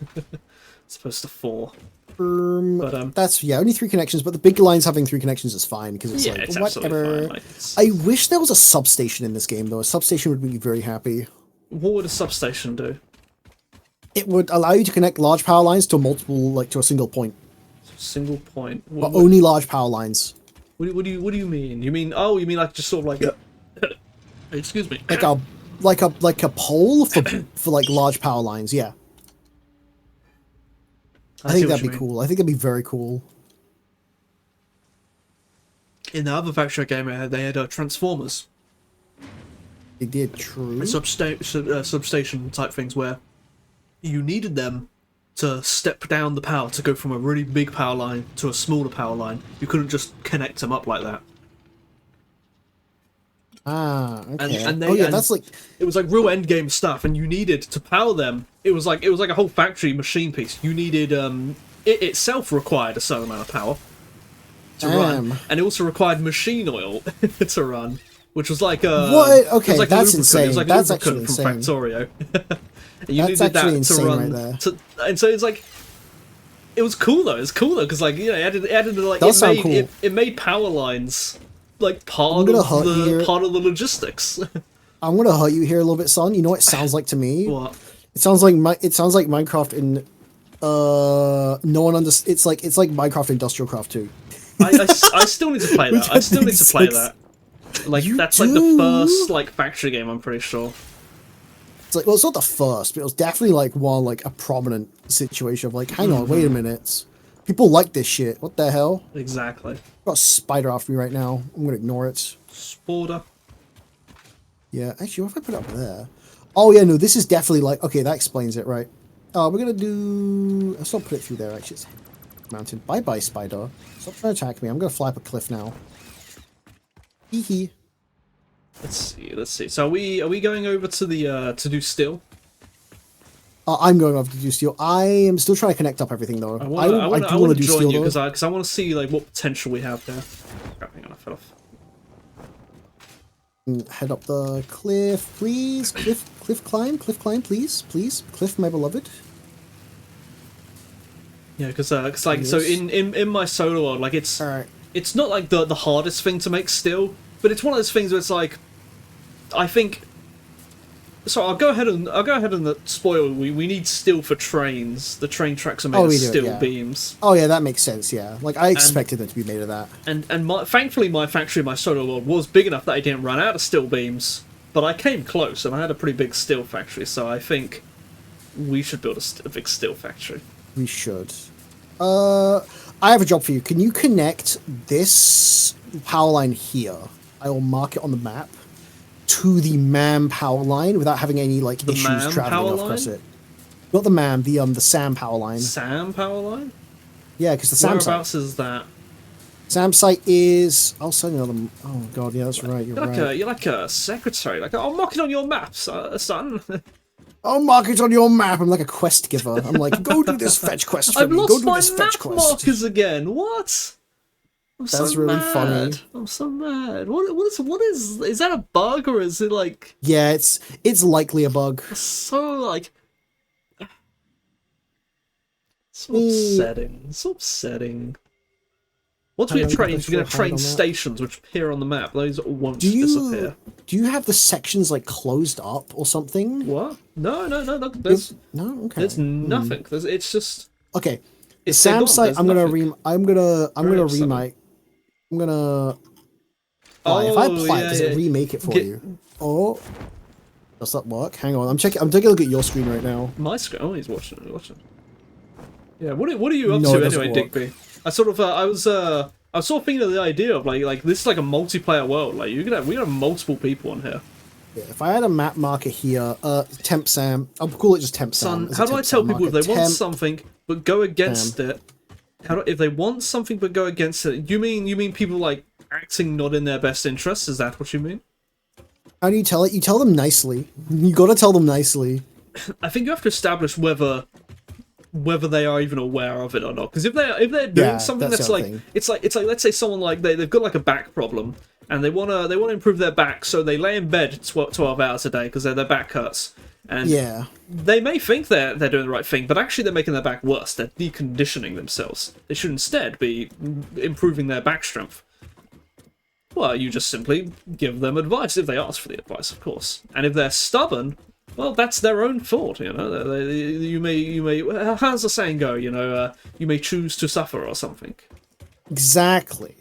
S2: As opposed to 4. But,
S1: that's only 3 connections, but the big lines having 3 connections is fine because it's
S2: it's
S1: whatever.
S2: fine. Like,
S1: I wish there was a substation in this game though. A substation would be very happy.
S2: What would a substation do?
S1: It would allow you to connect large power lines to to a single point.
S2: Single point.
S1: But only large power lines.
S2: What do you mean? You mean like just sort of like excuse me.
S1: Like a pole for like large power lines, yeah. I think that'd be cool. I think that'd be very cool.
S2: In the other Factory game, they had Transformers.
S1: They did, true.
S2: Substation type things where you needed them to step down the power to go from a really big power line to a smaller power line. You couldn't just connect them up like that.
S1: Ah, okay.
S2: That's like it was like real end game stuff, and you needed to power them. It was like a whole factory machine piece. You needed it itself required a certain amount of power to run, and it also required machine oil to run, which was like
S1: what? Okay,
S2: it was like
S1: that's insane.
S2: It was like
S1: that's
S2: actually
S1: insane.
S2: From Factorio. And you
S1: that's
S2: needed
S1: actually
S2: that
S1: insane
S2: to run,
S1: right there.
S2: And so it's like. It was cool though. It's cool though because like it added like it made power lines like part of the logistics.
S1: I'm gonna hurt you here a little bit, son. You know what it sounds like to me?
S2: What?
S1: It sounds like Minecraft in no one it's like Minecraft Industrial Craft 2.
S2: I still need to play that. I still need to play that. Like that's like the first like factory game, I'm pretty sure.
S1: It's like, well, it's not the first, but it was definitely like a prominent situation of like, hang on, wait a minute. People like this shit. What the hell?
S2: Exactly.
S1: I've got a spider after me right now. I'm gonna ignore it.
S2: Sporter.
S1: Yeah, actually, what if I put it up there? Oh yeah, no, this is definitely like, okay, that explains it, right? We're gonna do, let's not put it through there, actually. It's mountain. Bye-bye, spider. Stop trying to attack me. I'm gonna fly up a cliff now. Hee hee.
S2: Let's see. So are we going over to the to do steel?
S1: I'm going over to do steel. I am still trying to connect up everything though.
S2: I want to
S1: do
S2: join
S1: steel
S2: you
S1: though.
S2: because I want to see like what potential we have there. Crap, hang on, I fell off.
S1: Head up the cliff, please. Cliff climb, please, cliff, my beloved.
S2: Yeah, because like so in my solo world, like it's not like the hardest thing to make steel, but it's one of those things where it's like, I think. So I'll go ahead and spoil. We need steel for trains. The train tracks are made of steel beams.
S1: Oh yeah, that makes sense. Yeah, like I expected them to be made of that.
S2: And thankfully my factory, my solo world, was big enough that I didn't run out of steel beams. But I came close, and I had a pretty big steel factory. So I think we should build a big steel factory.
S1: We should. I have a job for you. Can you connect this power line here? I will mark it on the map to the MAM power line without having any like issues traveling across it. Not the MAM, the SAM power line.
S2: SAM power line?
S1: Yeah, because the SAM
S2: Whereabouts
S1: site.
S2: is that?
S1: SAM site is. I'll send you another. Oh god, yeah, that's right.
S2: You're like a secretary. Like, I'll mark it on your maps, son.
S1: I'll mark it on your map. I'm like a quest giver. I'm like, go do this fetch quest for
S2: I've
S1: me.
S2: lost
S1: Go do
S2: my
S1: this
S2: map
S1: fetch quest.
S2: markers again. What?
S1: That's really funny.
S2: I'm so mad. What is that a bug or is it like?
S1: Yeah, it's likely a bug.
S2: So like, so upsetting. So upsetting. Once we get trains, we're gonna have train stations which appear on the map. Those won't disappear.
S1: Do you have the sections like closed up or something?
S2: What? No. There's
S1: okay.
S2: There's nothing. It's just
S1: okay. The SAM site. I'm gonna remake. I'm gonna. If I apply it, does it remake it for you? Oh, does that work? Hang on, I'm checking. I'm taking a look at your screen right now.
S2: My screen. Oh, he's watching. Yeah. What are you up to anyway, Digby? I sort of I was sort of thinking of the idea of like this is like a multiplayer world. Like we could have multiple people on here.
S1: Yeah, if I had a map marker here, temp Sam. I'll call it just temp Sam.
S2: Son, how do I tell people if they want something but go against it? If they want something but go against it, you mean people like acting not in their best interest? Is that what you mean?
S1: How do you tell it? You tell them nicely. You gotta tell them nicely.
S2: I think you have to establish whether they are even aware of it or not. Because if they're doing something that's like it's like let's say someone like they've got like a back problem and they wanna improve their back, so they lay in bed 12 hours a day because their back hurts. And they may think they're doing the right thing, but actually they're making their back worse. They're deconditioning themselves. They should instead be improving their back strength. Well, you just simply give them advice if they ask for the advice, of course. And if they're stubborn, well, that's their own fault. You know, you may. How's the saying go? You know, you may choose to suffer or something.
S1: Exactly.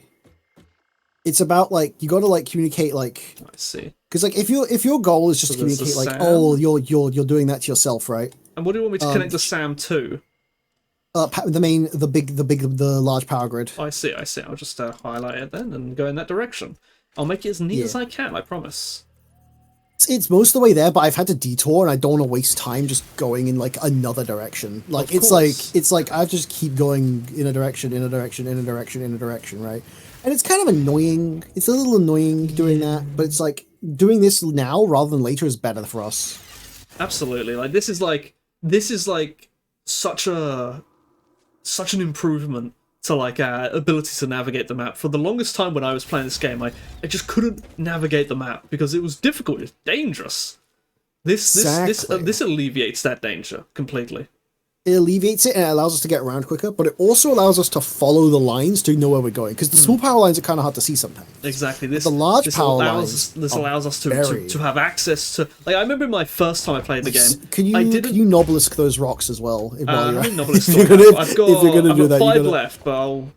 S1: It's about like you got to like communicate like.
S2: I see.
S1: Because like if your goal is just to communicate like, oh, you're doing that to yourself, right?
S2: And what do you want me to connect the SAM to?
S1: The large power grid.
S2: I see. I'll just highlight it then and go in that direction. I'll make it as neat as I can. I promise.
S1: It's most of the way there, but I've had to detour, and I don't want to waste time just going in like another direction. Like it's like I just keep going in a direction, right? And it's kind of annoying. It's a little annoying doing that, but it's like doing this now rather than later is better for us. Absolutely.
S2: Like this is like such an improvement to like our ability to navigate the map. For the longest time when I was playing this game, I just couldn't navigate the map because it was difficult. It's dangerous. This alleviates that danger completely.
S1: It alleviates it and it allows us to get around quicker, but it also allows us to follow the lines to know where we're going. Because the small power lines are kind of hard to see sometimes.
S2: Exactly.
S1: The large power lines
S2: allows us to have access to. Like I remember my first time I played the game.
S1: Can you Nobelisk those rocks as well?
S2: I've got 5 left, but I'll.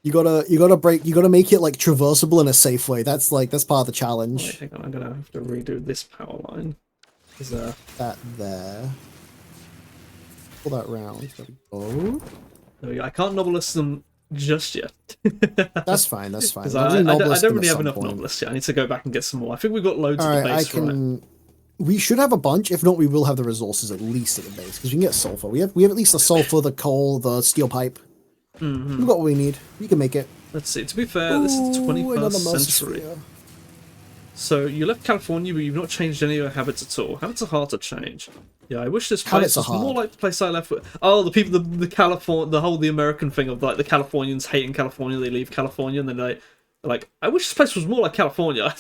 S1: You gotta make it like traversable in a safe way. That's part of the challenge.
S2: Wait, hang on, I'm gonna have to redo this power line. Is
S1: that there? Pull that round. There we go.
S2: I can't Nobelisk them just yet.
S1: That's fine. Because
S2: I don't really have enough Nobelisks yet. I need to go back and get some more. I think we've got loads at the base. Right?
S1: We should have a bunch. If not, we will have the resources at least at the base because we can get sulfur. We have at least the sulfur, the coal, the steel pipe. We've got what we need. We can make it.
S2: Let's see. To be fair, this is the 21st century. So you left California, but you've not changed any of your habits at all. Habits are hard to change. Yeah, I wish this
S1: Habits
S2: place
S1: are
S2: was more
S1: hard.
S2: like the place I left with. Oh, the people, the California, the American thing of like the Californians hating California, they leave California, and then like, I wish this place was more like California.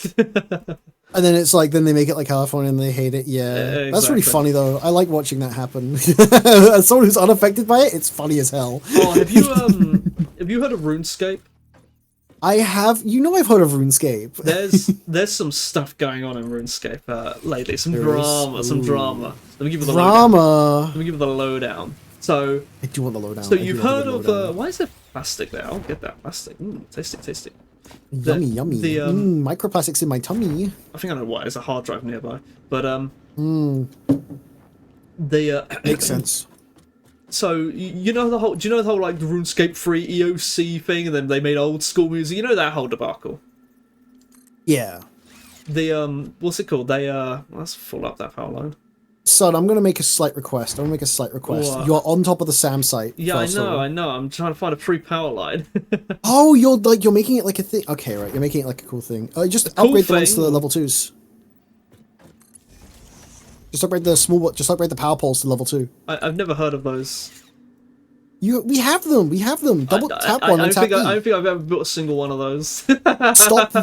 S1: And then it's like, then they make it like California and they hate it. Yeah. That's really
S2: Exactly.
S1: funny though. I like watching that happen. As someone who's unaffected by it, it's funny as hell.
S2: Oh, have you heard of RuneScape?
S1: I have, I've heard of RuneScape.
S2: There's some stuff going on in RuneScape lately. Some
S1: There
S2: drama,
S1: is?
S2: some
S1: Ooh.
S2: drama. Let me give you the lowdown.
S1: Drama.
S2: Let me give you the lowdown. So,
S1: I do want the lowdown.
S2: so
S1: I do
S2: you've
S1: want
S2: heard
S1: the
S2: of
S1: lowdown.
S2: why is there plastic there? I'll get that plastic. Tasty, tasty.
S1: Yummy, yummy.
S2: the,
S1: Microplastics in my tummy.
S2: I think I know why. There's a hard drive nearby, but
S1: Mm,
S2: the
S1: makes sense.
S2: So you know the whole? Do you know the whole like the RuneScape free EOC thing, and then they made old school music? You know that whole debacle.
S1: Yeah.
S2: The what's it called? They let's pull up that power line.
S1: Son, I'm gonna make a slight request.
S2: What?
S1: You're on top of the SAM site.
S2: Yeah, I
S1: first of
S2: know,
S1: all.
S2: I know. I'm trying to find a free power line.
S1: Oh, you're making it like a thing. Okay, right. You're making it like a cool thing. Just
S2: cool
S1: upgrade the ones to
S2: thing?
S1: the level 2s. Just upgrade the just upgrade the power poles to level 2.
S2: I've never heard of those.
S1: We have them. We have them. Double tap one
S2: I
S1: and
S2: don't
S1: tap
S2: think I
S1: E.
S2: don't think I've ever built a single one of those.
S1: Stop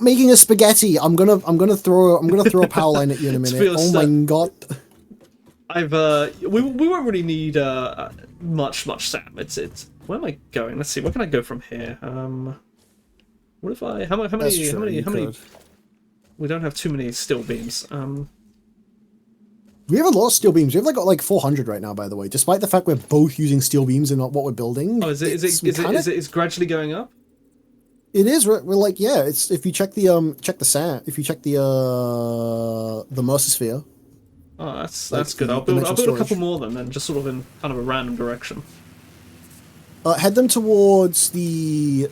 S1: making a spaghetti. I'm gonna throw a power line at you in a
S2: To be
S1: minute. Oh
S2: honest,
S1: my god.
S2: We won't really need much Sam. It's where am I going? Let's see. Where can I go from here? What if I how
S1: That's
S2: many
S1: true, you
S2: how many?
S1: could.
S2: We don't have too many steel beams.
S1: We have a lot of steel beams. We've got like 400 right now, by the way. Despite the fact we're both using steel beams in what we're building.
S2: Oh, is it gradually going up?
S1: It is. We're like, yeah. It's if you check the sand. If you check the Mercer.
S2: Oh, that's
S1: Like
S2: good.
S1: the
S2: I'll build a
S1: dimensional
S2: couple
S1: storage.
S2: more then just sort of in kind of a random direction.
S1: Head them towards the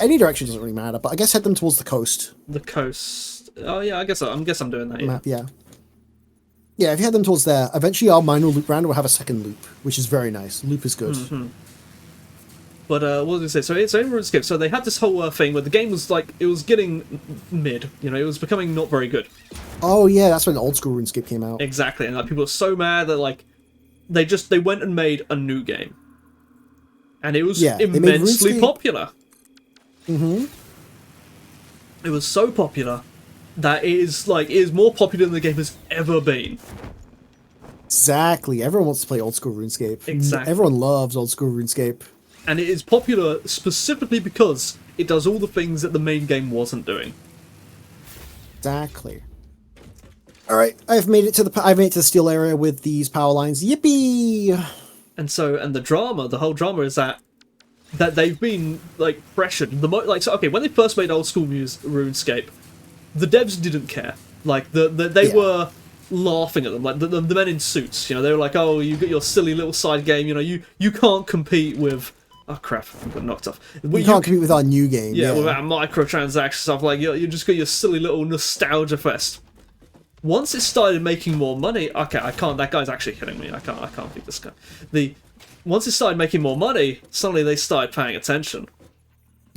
S1: any direction doesn't really matter, but I guess head them towards the coast
S2: The coast. Oh yeah, I guess I'm doing that. Yeah.
S1: map. Yeah. Yeah, if you head them towards there, eventually our minor loop round will have a second loop, which is very nice. Loop is good.
S2: But what was I say? So it's in RuneScape. So they had this whole thing where the game was like it was getting mid. You know, it was becoming not very good.
S1: Oh yeah, that's when old school RuneScape came out.
S2: Exactly, and like people were so mad that like they went and made a new game, and it was
S1: Yeah, they made
S2: immensely
S1: RuneScape-
S2: popular.
S1: Mm-hmm.
S2: It was so popular that it is more popular than the game has ever been.
S1: Exactly. Everyone wants to play old school RuneScape.
S2: Exactly.
S1: Everyone loves old school RuneScape.
S2: And it is popular specifically because it does all the things that the main game wasn't doing.
S1: Exactly. All right, I've made it to the steel area with these power lines. Yippee!
S2: And the whole drama is that they've been like pressured. Okay, when they first made old school RuneScape, the devs didn't care. Like they
S1: Yeah.
S2: were laughing at them, like the men in suits. You know, they were like, "Oh, you got your silly little side game. You know, you can't compete with." Oh crap! I got knocked off.
S1: You can't compete with our new game.
S2: Yeah, without microtransaction stuff. Like you just got your silly little nostalgia fest. Once it started making more money, okay, I can't. That guy's actually killing me. I can't beat this guy. Once it started making more money, suddenly they started paying attention.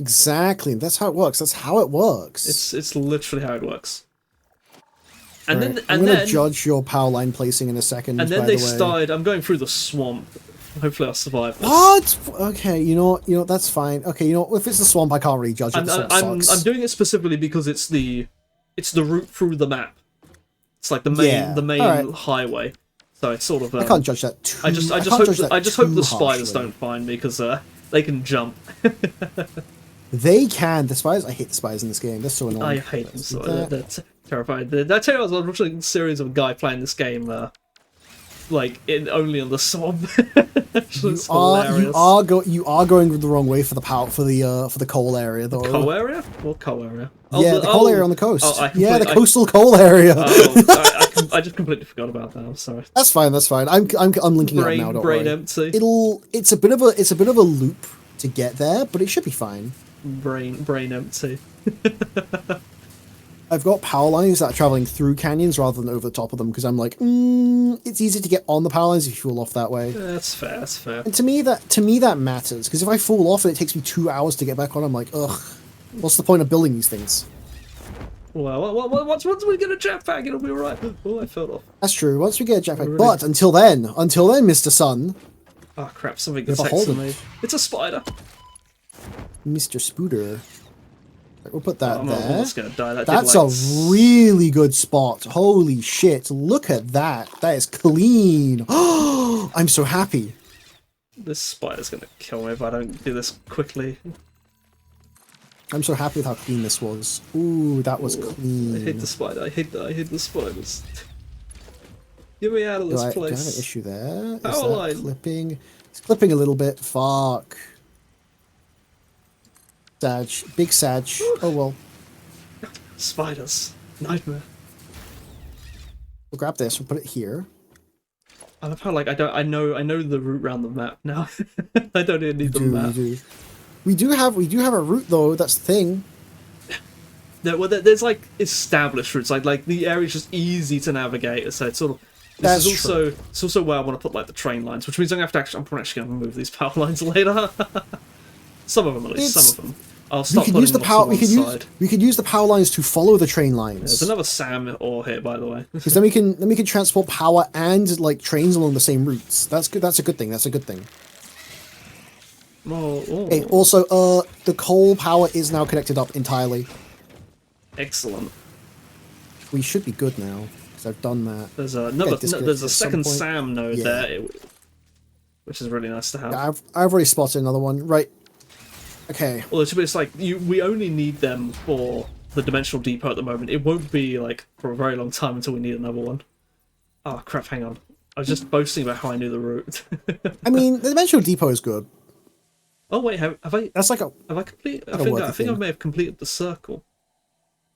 S1: Exactly. That's how it works. That's how it works.
S2: It's literally how it works. And
S1: Right.
S2: then
S1: I'm gonna judge your power line placing in a second.
S2: and then
S1: by
S2: they
S1: the way.
S2: started. I'm going through the swamp. Hopefully, I'll survive this.
S1: What? Okay, you know what, that's fine. Okay, if it's the swamp, I can't really judge it. The swamp sucks.
S2: I'm doing it specifically because it's the route through the map. It's like the main
S1: alright.
S2: highway. So it's sort of.
S1: I can't judge that too.
S2: I just
S1: can't
S2: hope
S1: judge that
S2: I just hope
S1: too
S2: the spiders
S1: harshly.
S2: don't find me because they can jump.
S1: They can. The spiders. I hate the spiders in this game. They're so annoying.
S2: I hate them so.
S1: That-
S2: That's terrifying. Did I tell you I was watching a series of a guy playing this game, only on the swamp? It's hilarious.
S1: You are going the wrong way for the coal area though.
S2: Coal area? What coal area?
S1: Yeah, the coal area on the coast.
S2: Oh,
S1: The coastal coal area.
S2: I just completely forgot about that. I'm sorry.
S1: That's fine. I'm linking it up now. Don't
S2: Brain
S1: worry.
S2: empty.
S1: It's a bit of a loop to get there, but it should be fine.
S2: Brain empty.
S1: I've got power lines that are traveling through canyons rather than over the top of them because I'm like, it's easy to get on the power lines if you fall off that way.
S2: That's fair. That's fair.
S1: And to me that matters because if I fall off and it takes me 2 hours to get back on, I'm like, ugh, what's the point of building these things?
S2: Once we get a jetpack, it'll be alright. Oh, I fell off.
S1: That's true. Once we get a jetpack,
S2: Already.
S1: but until then, Mr. Sun,
S2: Oh crap! Something
S1: Never
S2: attacks
S1: hold
S2: me.
S1: it.
S2: It's a spider.
S1: Mr. Spooter. Right, we'll put that
S2: I'm
S1: there.
S2: almost gonna die.
S1: That's
S2: did,
S1: a
S2: like,
S1: really good spot. Holy shit! Look at that. That is clean. Oh, I'm so happy.
S2: This spider's gonna kill me if I don't do this quickly.
S1: I'm so happy with how clean this was. Ooh, that was
S2: I
S1: clean.
S2: hate the spider. I hate the spiders. Get me out of this
S1: Do I have an
S2: place.
S1: issue there? Is
S2: Power
S1: that
S2: line.
S1: clipping? It's clipping a little bit. Fuck. Sag. Big Sag. Oh well.
S2: Spiders. Nightmare.
S1: We'll grab this. We'll put it here.
S2: I love how like I know the route around the map now. I don't even need the map.
S1: We do have a route though. That's the thing.
S2: No, well, there's like established routes, like the area's just easy to navigate. So it's sort of
S1: That's
S2: it's also where I want to put like the train lines, which means I'm probably actually going to move these power lines later. Some of them at least. Some of them. I'll stop putting them to one side.
S1: We could use the power lines to follow the train
S2: There's
S1: lines.
S2: another Sam ore here, by the way.
S1: Because then we can transport power and like trains along the same routes. That's good. That's a good thing. That's a good thing.
S2: Oh.
S1: Hey, also, the coal power is now connected up entirely.
S2: Excellent.
S1: We should be good now because I've done that.
S2: There's
S1: There's
S2: a second Sam node there, which is really nice to have.
S1: Yeah, I've already spotted another one. Right. Okay.
S2: Well, it's like we only need them for the dimensional depot at the moment. It won't be like for a very long time until we need another one. Oh crap! Hang on. I was just boasting about how I knew the route.
S1: I mean, the dimensional depot is good.
S2: Oh wait, have I?
S1: That's like a.
S2: Have I completed? I
S1: worthy
S2: think I
S1: thing.
S2: may have completed the circle.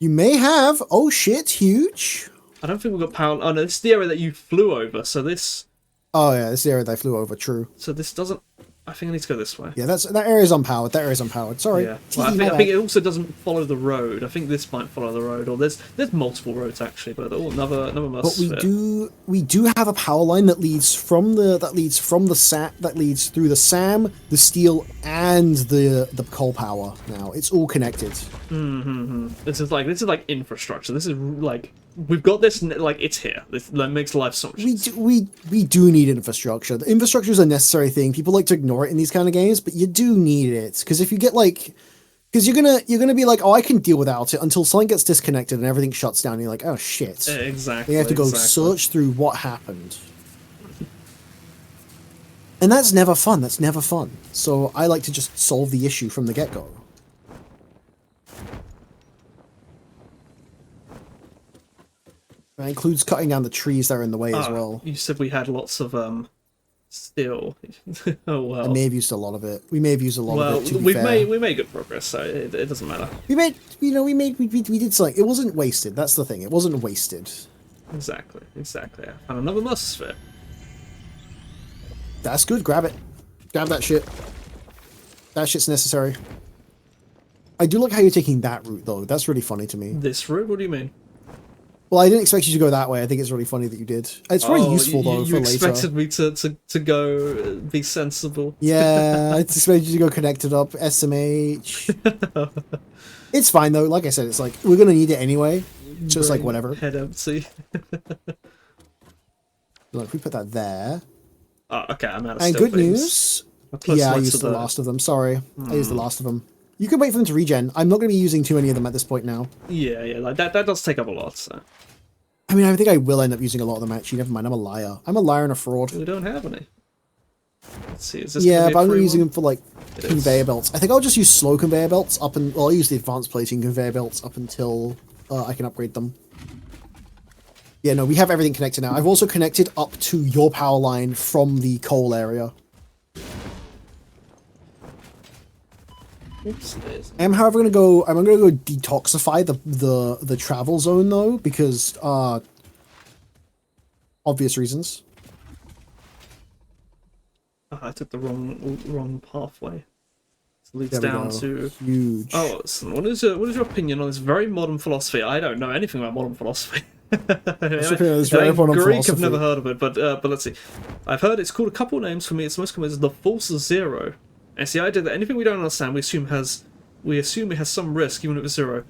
S1: You may have. Oh shit! Huge.
S2: I don't think we've got power. Oh no, this is the area that you flew over. So this
S1: Oh yeah, this is the area that I flew over. True.
S2: doesn't. I think I need to go this way.
S1: Yeah, that area's unpowered. That area's unpowered. Sorry.
S2: Yeah. Well, I think it also doesn't follow the road. I think this might follow the road, or there's multiple roads actually, but another
S1: But
S2: must.
S1: we do have a power line that leads from the leads through the SAM, the steel, and the coal power. Now it's all connected.
S2: This is like infrastructure. This is like we've got this like it's here. This that makes life so much.
S1: We do need infrastructure. The infrastructure is a necessary thing. People like to ignore it in these kind of games, but you do need it because if you get like, because you're gonna be like, oh, I can deal without it until something gets disconnected and everything shuts down. And you're like, oh shit.
S2: Exactly.
S1: You have to go search through what happened. And that's never fun. That's never fun. So I like to just solve the issue from the get-go. That includes cutting down the trees that are in the way as well.
S2: You said we had lots of steel. Oh well.
S1: I may have used a lot of it. We may have used a lot of it. To be
S2: we
S1: fair.
S2: made good progress, so it doesn't matter.
S1: We did something. It wasn't wasted. That's the thing. It wasn't wasted.
S2: Exactly. I found another muscle sphere.
S1: That's good. Grab it. Grab that shit. That shit's necessary. I do like how you're taking that route though. That's really funny to me.
S2: This route? What do you mean?
S1: Well, I didn't expect you to go that way. I think it's really funny that you did. It's very useful though
S2: you
S1: for later.
S2: expected me to go be sensible.
S1: Yeah, I expected you to go connected up. SMH. It's fine though. Like I said, it's like we're gonna need it anyway. So it's like whatever.
S2: Head empty.
S1: Look, we put that there.
S2: Oh, okay, I'm out of
S1: And
S2: steel
S1: good
S2: beams.
S1: news. Yeah, I used the last of them. Sorry, I used the last of them. You can wait for them to regen. I'm not going to be using too many of them at this point now.
S2: Yeah, like that does take up a lot. So
S1: I mean, I think I will end up using a lot of them actually. Never mind, I'm a liar. I'm a liar and a fraud.
S2: we don't have any. Let's see. Is this
S1: Yeah,
S2: gonna be a
S1: but I'm
S2: free
S1: using
S2: one?
S1: them for like
S2: It
S1: conveyor
S2: is.
S1: belts. I think I'll just use slow conveyor belts up and well, I'll use the advanced plating conveyor belts up until I can upgrade them. Yeah, no, we have everything connected now. I've also connected up to your power line from the coal area.
S2: Oops, it is.
S1: I'm however gonna go. I'm gonna go detoxify the travel zone though because obvious reasons.
S2: Oh, I took the wrong pathway. It leads
S1: There we
S2: down
S1: go.
S2: to.
S1: Huge.
S2: Oh, listen, what is your opinion on this very modern philosophy? I don't know anything about modern philosophy.
S1: What's your opinion on this very modern
S2: Greek, I've
S1: philosophy?
S2: never heard of it, but let's see. I've heard it's called a couple names. For me, it's most common as the false zero. And it's the idea that anything we don't understand, we assume it has some risk, even if it's zero.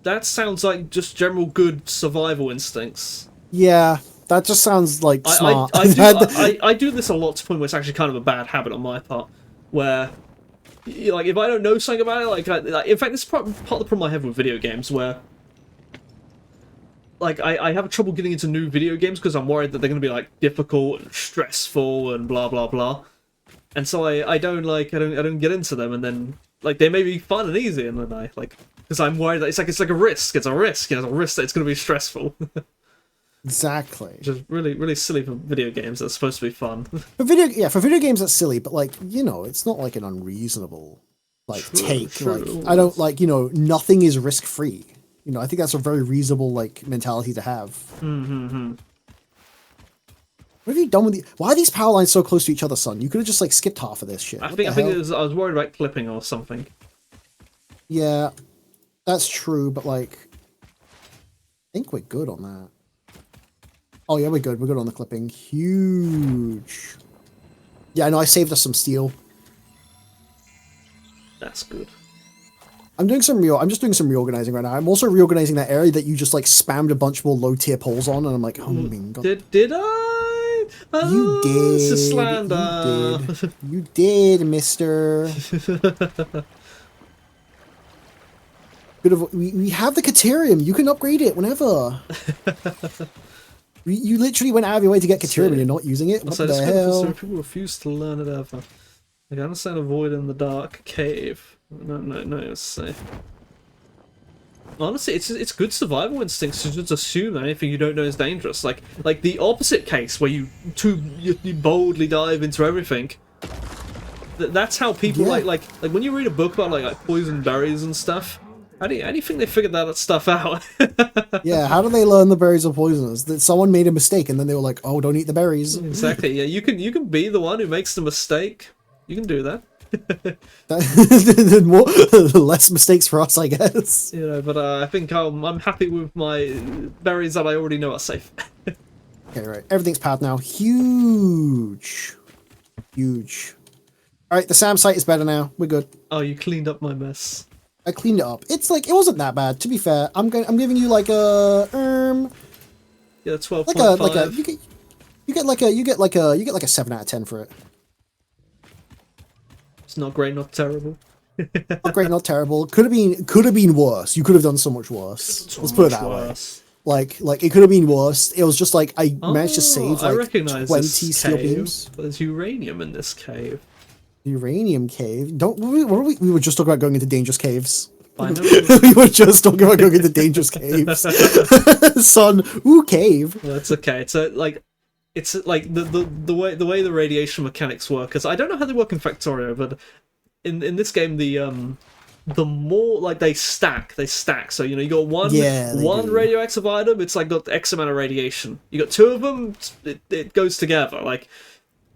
S2: that sounds like just general good survival instincts.
S1: Yeah, that just sounds like smart.
S2: I do this a lot to the point where it's actually kind of a bad habit on my part, where like if I don't know something about it, like in fact this is part of the problem I have with video games, where like I have trouble getting into new video games because I'm worried that they're going to be like difficult and stressful and blah blah blah, and so I don't get into them, and then like they may be fun and easy, and then I like because I'm worried that it's like a risk, it's a risk that it's going to be stressful.
S1: Exactly.
S2: Which is really silly for video games that's supposed to be fun.
S1: For video games that's silly, but like, you know, it's not like an unreasonable like take.
S2: True.
S1: Like I don't like, you know, nothing is risk free. You know, I think that's a very reasonable like mentality to have.
S2: Mm-hmm.
S1: What have you done with the? Why are these power lines so close to each other, son? You could have just like skipped half of this shit.
S2: I think I was worried about clipping or something.
S1: Yeah, that's true, but like, I think we're good on that. Oh yeah, we're good. We're good on the clipping. Huge. Yeah, no, I saved us some steel.
S2: That's good.
S1: I'm just doing some reorganizing right now. I'm also reorganizing that area that you just like spammed a bunch more low tier poles on, and I'm like, oh my god.
S2: Did I? Oh,
S1: You did.
S2: It's a slander.
S1: You did, mister. We have the Caterium. You can upgrade it whenever. You literally went out of your way to get Caterium and you're not using it? What the hell?
S2: So people refuse to learn it ever. Like, I understand avoid in the dark cave. No, it's safe. Honestly, it's good survival instincts to just assume that anything you don't know is dangerous. Like the opposite case where you boldly dive into everything. That's how people like when you read a book about like poison berries and stuff. How do you think they figured that stuff out?
S1: Yeah, how do they learn the berries are poisonous? That someone made a mistake and then they were like, "Oh, don't eat the berries."
S2: Exactly. Yeah, you can be the one who makes the mistake. You can do that.
S1: Less mistakes for us, I guess.
S2: You know, but I think I'm happy with my berries that I already know are safe.
S1: Okay, right. Everything's powered now. Huge. All right, the SAM site is better now. We're good.
S2: Oh, you cleaned up my mess.
S1: I cleaned it up. It's like it wasn't that bad. To be fair, I'm giving you like a
S2: yeah, 12.5.
S1: You get like a 7 out of 10 for it.
S2: It's not great, not terrible.
S1: Not great, not terrible. Could have been worse. You could have done so much worse. Let's put it that way. Like it could have been worse. It was just like I managed to save like 20 steel beams.
S2: There's uranium in this cave.
S1: Uranium cave? We were just talking about going into dangerous caves.
S2: I know.
S1: We were just talking about going into dangerous caves. Son, ooh, cave.
S2: Well, that's okay. It's like the way the radiation mechanics work. Because I don't know how they work in Factorio, but in this game the more like they stack. So you know you got one radioactive item. It's like got X amount of radiation. You got two of them. It goes together. Like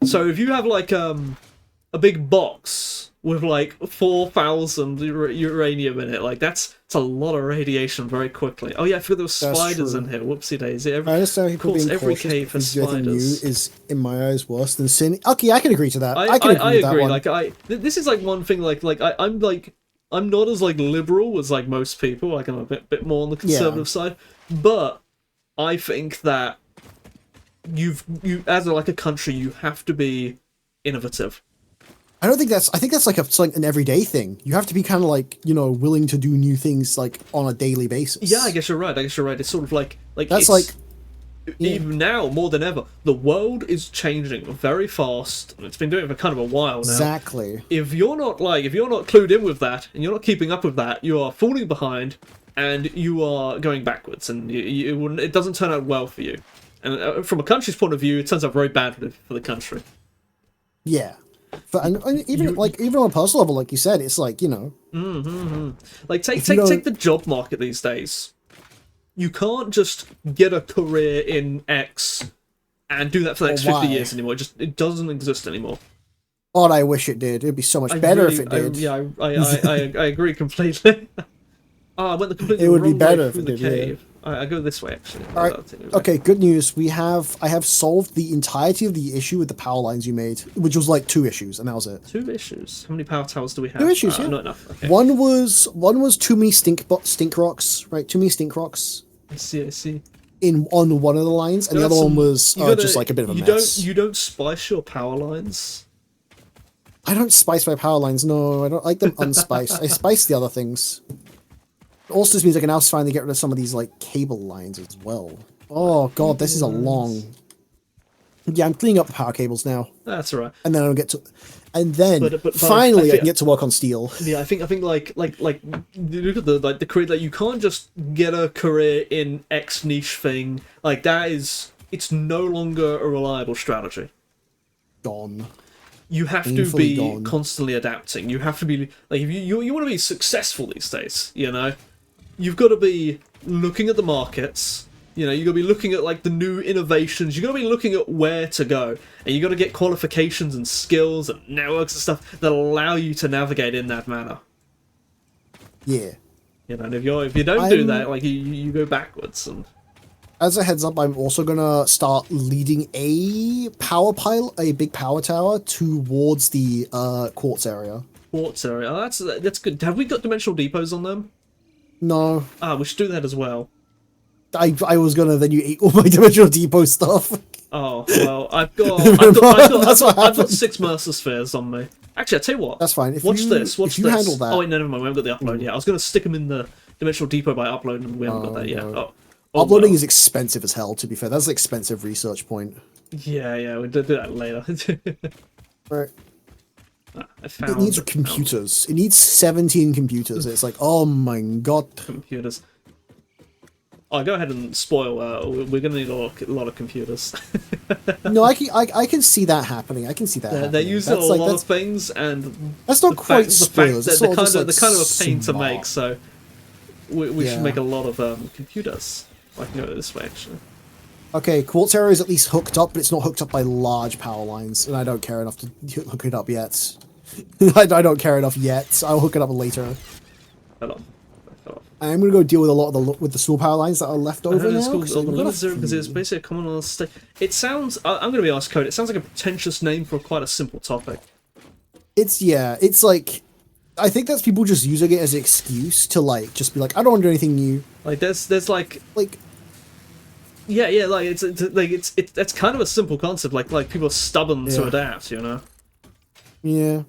S2: so if you have like a big box with like 4,000 uranium in it. Like that's a lot of radiation very quickly. Oh yeah, I forgot there were spiders in here. Whoopsie daisy.
S1: I understand people being
S2: every
S1: cautious
S2: cave has
S1: because
S2: spiders.
S1: New is in my eyes worse than sin. Okay, I can agree to that.
S2: I
S1: can agree with that
S2: agree.
S1: one.
S2: Like this is like one thing. I'm not as like liberal as like most people. Like I'm a bit more on the conservative side. But I think that you as like a country you have to be innovative.
S1: I think that's like an everyday thing. You have to be kind of like, you know, willing to do new things like on a daily basis.
S2: Yeah, I guess you're right. It's sort of like
S1: that's like
S2: even now more than ever, the world is changing very fast, and it's been doing it for kind of a while now.
S1: Exactly.
S2: If you're not clued in with that, and you're not keeping up with that, you are falling behind, and you are going backwards, and it doesn't turn out well for you. And from a country's point of view, it turns out very badly for the country.
S1: Yeah. And even on a personal level, like you said, it's like, you know,
S2: like take the job market these days. You can't just get a career in X and do that for the next 50 years anymore. It doesn't exist anymore.
S1: God, I wish it did. It'd be so much better if it did.
S2: I agree completely. I went the completely
S1: it would
S2: wrong
S1: be better
S2: way
S1: if
S2: through
S1: it
S2: the
S1: did.
S2: cave.
S1: Yeah.
S2: I go this way actually.
S1: All right. Okay. Good news. I have solved the entirety of the issue with the power lines you made, which was like 2 issues, and that was it.
S2: 2 issues. How many power towers do we have?
S1: 2 issues. Yeah.
S2: Not enough. Okay.
S1: One was too many stink rocks. Right. Too many stink rocks.
S2: I see.
S1: On one of the lines, and the other one was just like a bit of a mess.
S2: You don't spice your power lines.
S1: I don't spice my power lines. No, I don't like them unspiced. I spice the other things. Also, this means I can now finally get rid of some of these like cable lines as well. Oh god, this is a long. Yeah, I'm cleaning up the power cables now.
S2: That's all right.
S1: And then I'll get to, and then
S2: but
S1: finally I can get to work on steel.
S2: Yeah, I think like look at the career. Like you can't just get a career in X niche thing. Like it's no longer a reliable strategy.
S1: Gone.
S2: You have to be constantly adapting. You have to be like if you want to be successful these days. You know, you've got to be looking at the markets. You know, you got to be looking at like the new innovations. You got to be looking at where to go, and you got to get qualifications and skills and networks and stuff that allow you to navigate in that manner.
S1: Yeah.
S2: You know, and if you don't do that, like you go backwards. And
S1: as a heads up, I'm also gonna start leading a big power tower towards the quartz area.
S2: Quartz area. Oh, that's good. Have we got dimensional depots on them?
S1: No.
S2: We should do that as well.
S1: I was gonna, then you ate all my dimensional depot stuff.
S2: Oh well, I've got 6 Mercer spheres on me. Actually, I'll tell you what.
S1: That's fine.
S2: Watch this.
S1: Handle that.
S2: Oh wait, no, never mind. We haven't got the upload yet. I was gonna stick them in the dimensional depot by uploading, and we haven't got that yet.
S1: No. Uploading is expensive as hell. To be fair, that's an expensive research point.
S2: Yeah, we'll do that later.
S1: Right.
S2: It
S1: needs computers. It needs 17 computers. It's like, oh my god.
S2: Computers. Oh, go ahead and spoil. We're going to need a lot of computers.
S1: No, I can see that happening. I can see that.
S2: They're using a lot of things, and
S1: that's not quite spoilers.
S2: They're kind of a pain to make. So we should make a lot of computers. I can go this way actually.
S1: Okay, quartz area is at least hooked up, but it's not hooked up by large power lines, and I don't care enough to hook it up yet. I don't care enough yet. I'll hook it up later.
S2: Hold on.
S1: I'm gonna go deal with a lot of the small power lines that are left over now.
S2: Because it's basically a common on state. It sounds. I'm gonna be honest, Code. It sounds like a pretentious name for quite a simple topic.
S1: It's like, I think that's people just using it as an excuse to like just be like, I don't want to do anything new.
S2: Like there's like. Yeah, like it's kind of a simple concept. Like people are stubborn to adapt, you know.
S1: Yeah.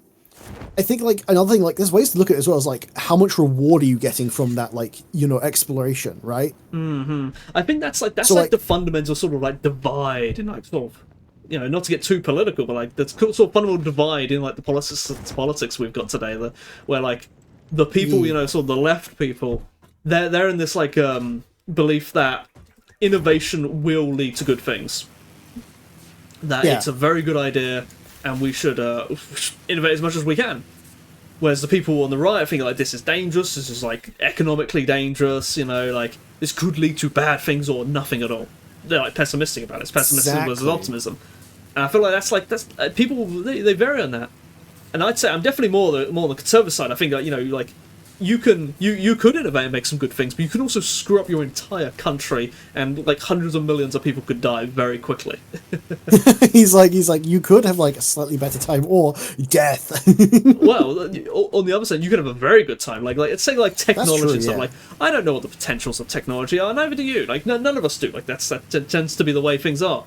S1: I think like another thing, like there's ways to look at it as well as like how much reward are you getting from that, like, you know, exploration, right?
S2: Mm-hmm. I think that's like the fundamental sort of like divide in like sort of, you know, not to get too political, but like the sort of fundamental divide in like the politics we've got today, where like the people, you know, sort of the left people, they're in this like belief that innovation will lead to good things. That it's a very good idea. And we should innovate as much as we can. Whereas the people on the right think like this is dangerous, this is like economically dangerous, you know, like this could lead to bad things or nothing at all. They're like pessimistic about it. It's pessimism versus optimism. And I feel like that's people they vary on that. And I'd say I'm definitely more on the conservative side. I think that, you know, like you could innovate and make some good things, but you can also screw up your entire country, and like hundreds of millions of people could die very quickly.
S1: he's like you could have like a slightly better time or death.
S2: Well, on the other side, you could have a very good time. Like let's say like technology and stuff. Like I don't know what the potentials of technology are, neither do you. Like none of us do. Like that tends to be the way things are.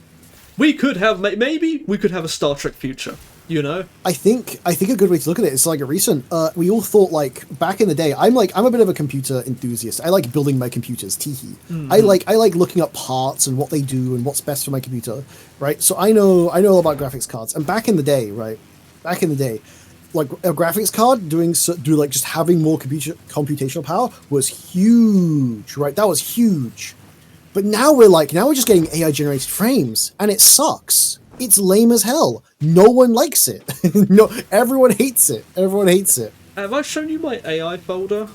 S2: We could have maybe we could have a Star Trek future. You know, I
S1: think a good way to look at it is like a recent. We all thought like back in the day. I'm a bit of a computer enthusiast. I like building my computers. Teehee. Mm-hmm. I like looking up parts and what they do and what's best for my computer. Right. So I know all about graphics cards. And back in the day, like a graphics card like just having more computational power was huge. Right. That was huge. But now we're just getting AI generated frames, and it sucks. It's lame as hell. No one likes it. No, everyone hates it. Everyone hates it.
S2: Have I shown you my AI folder?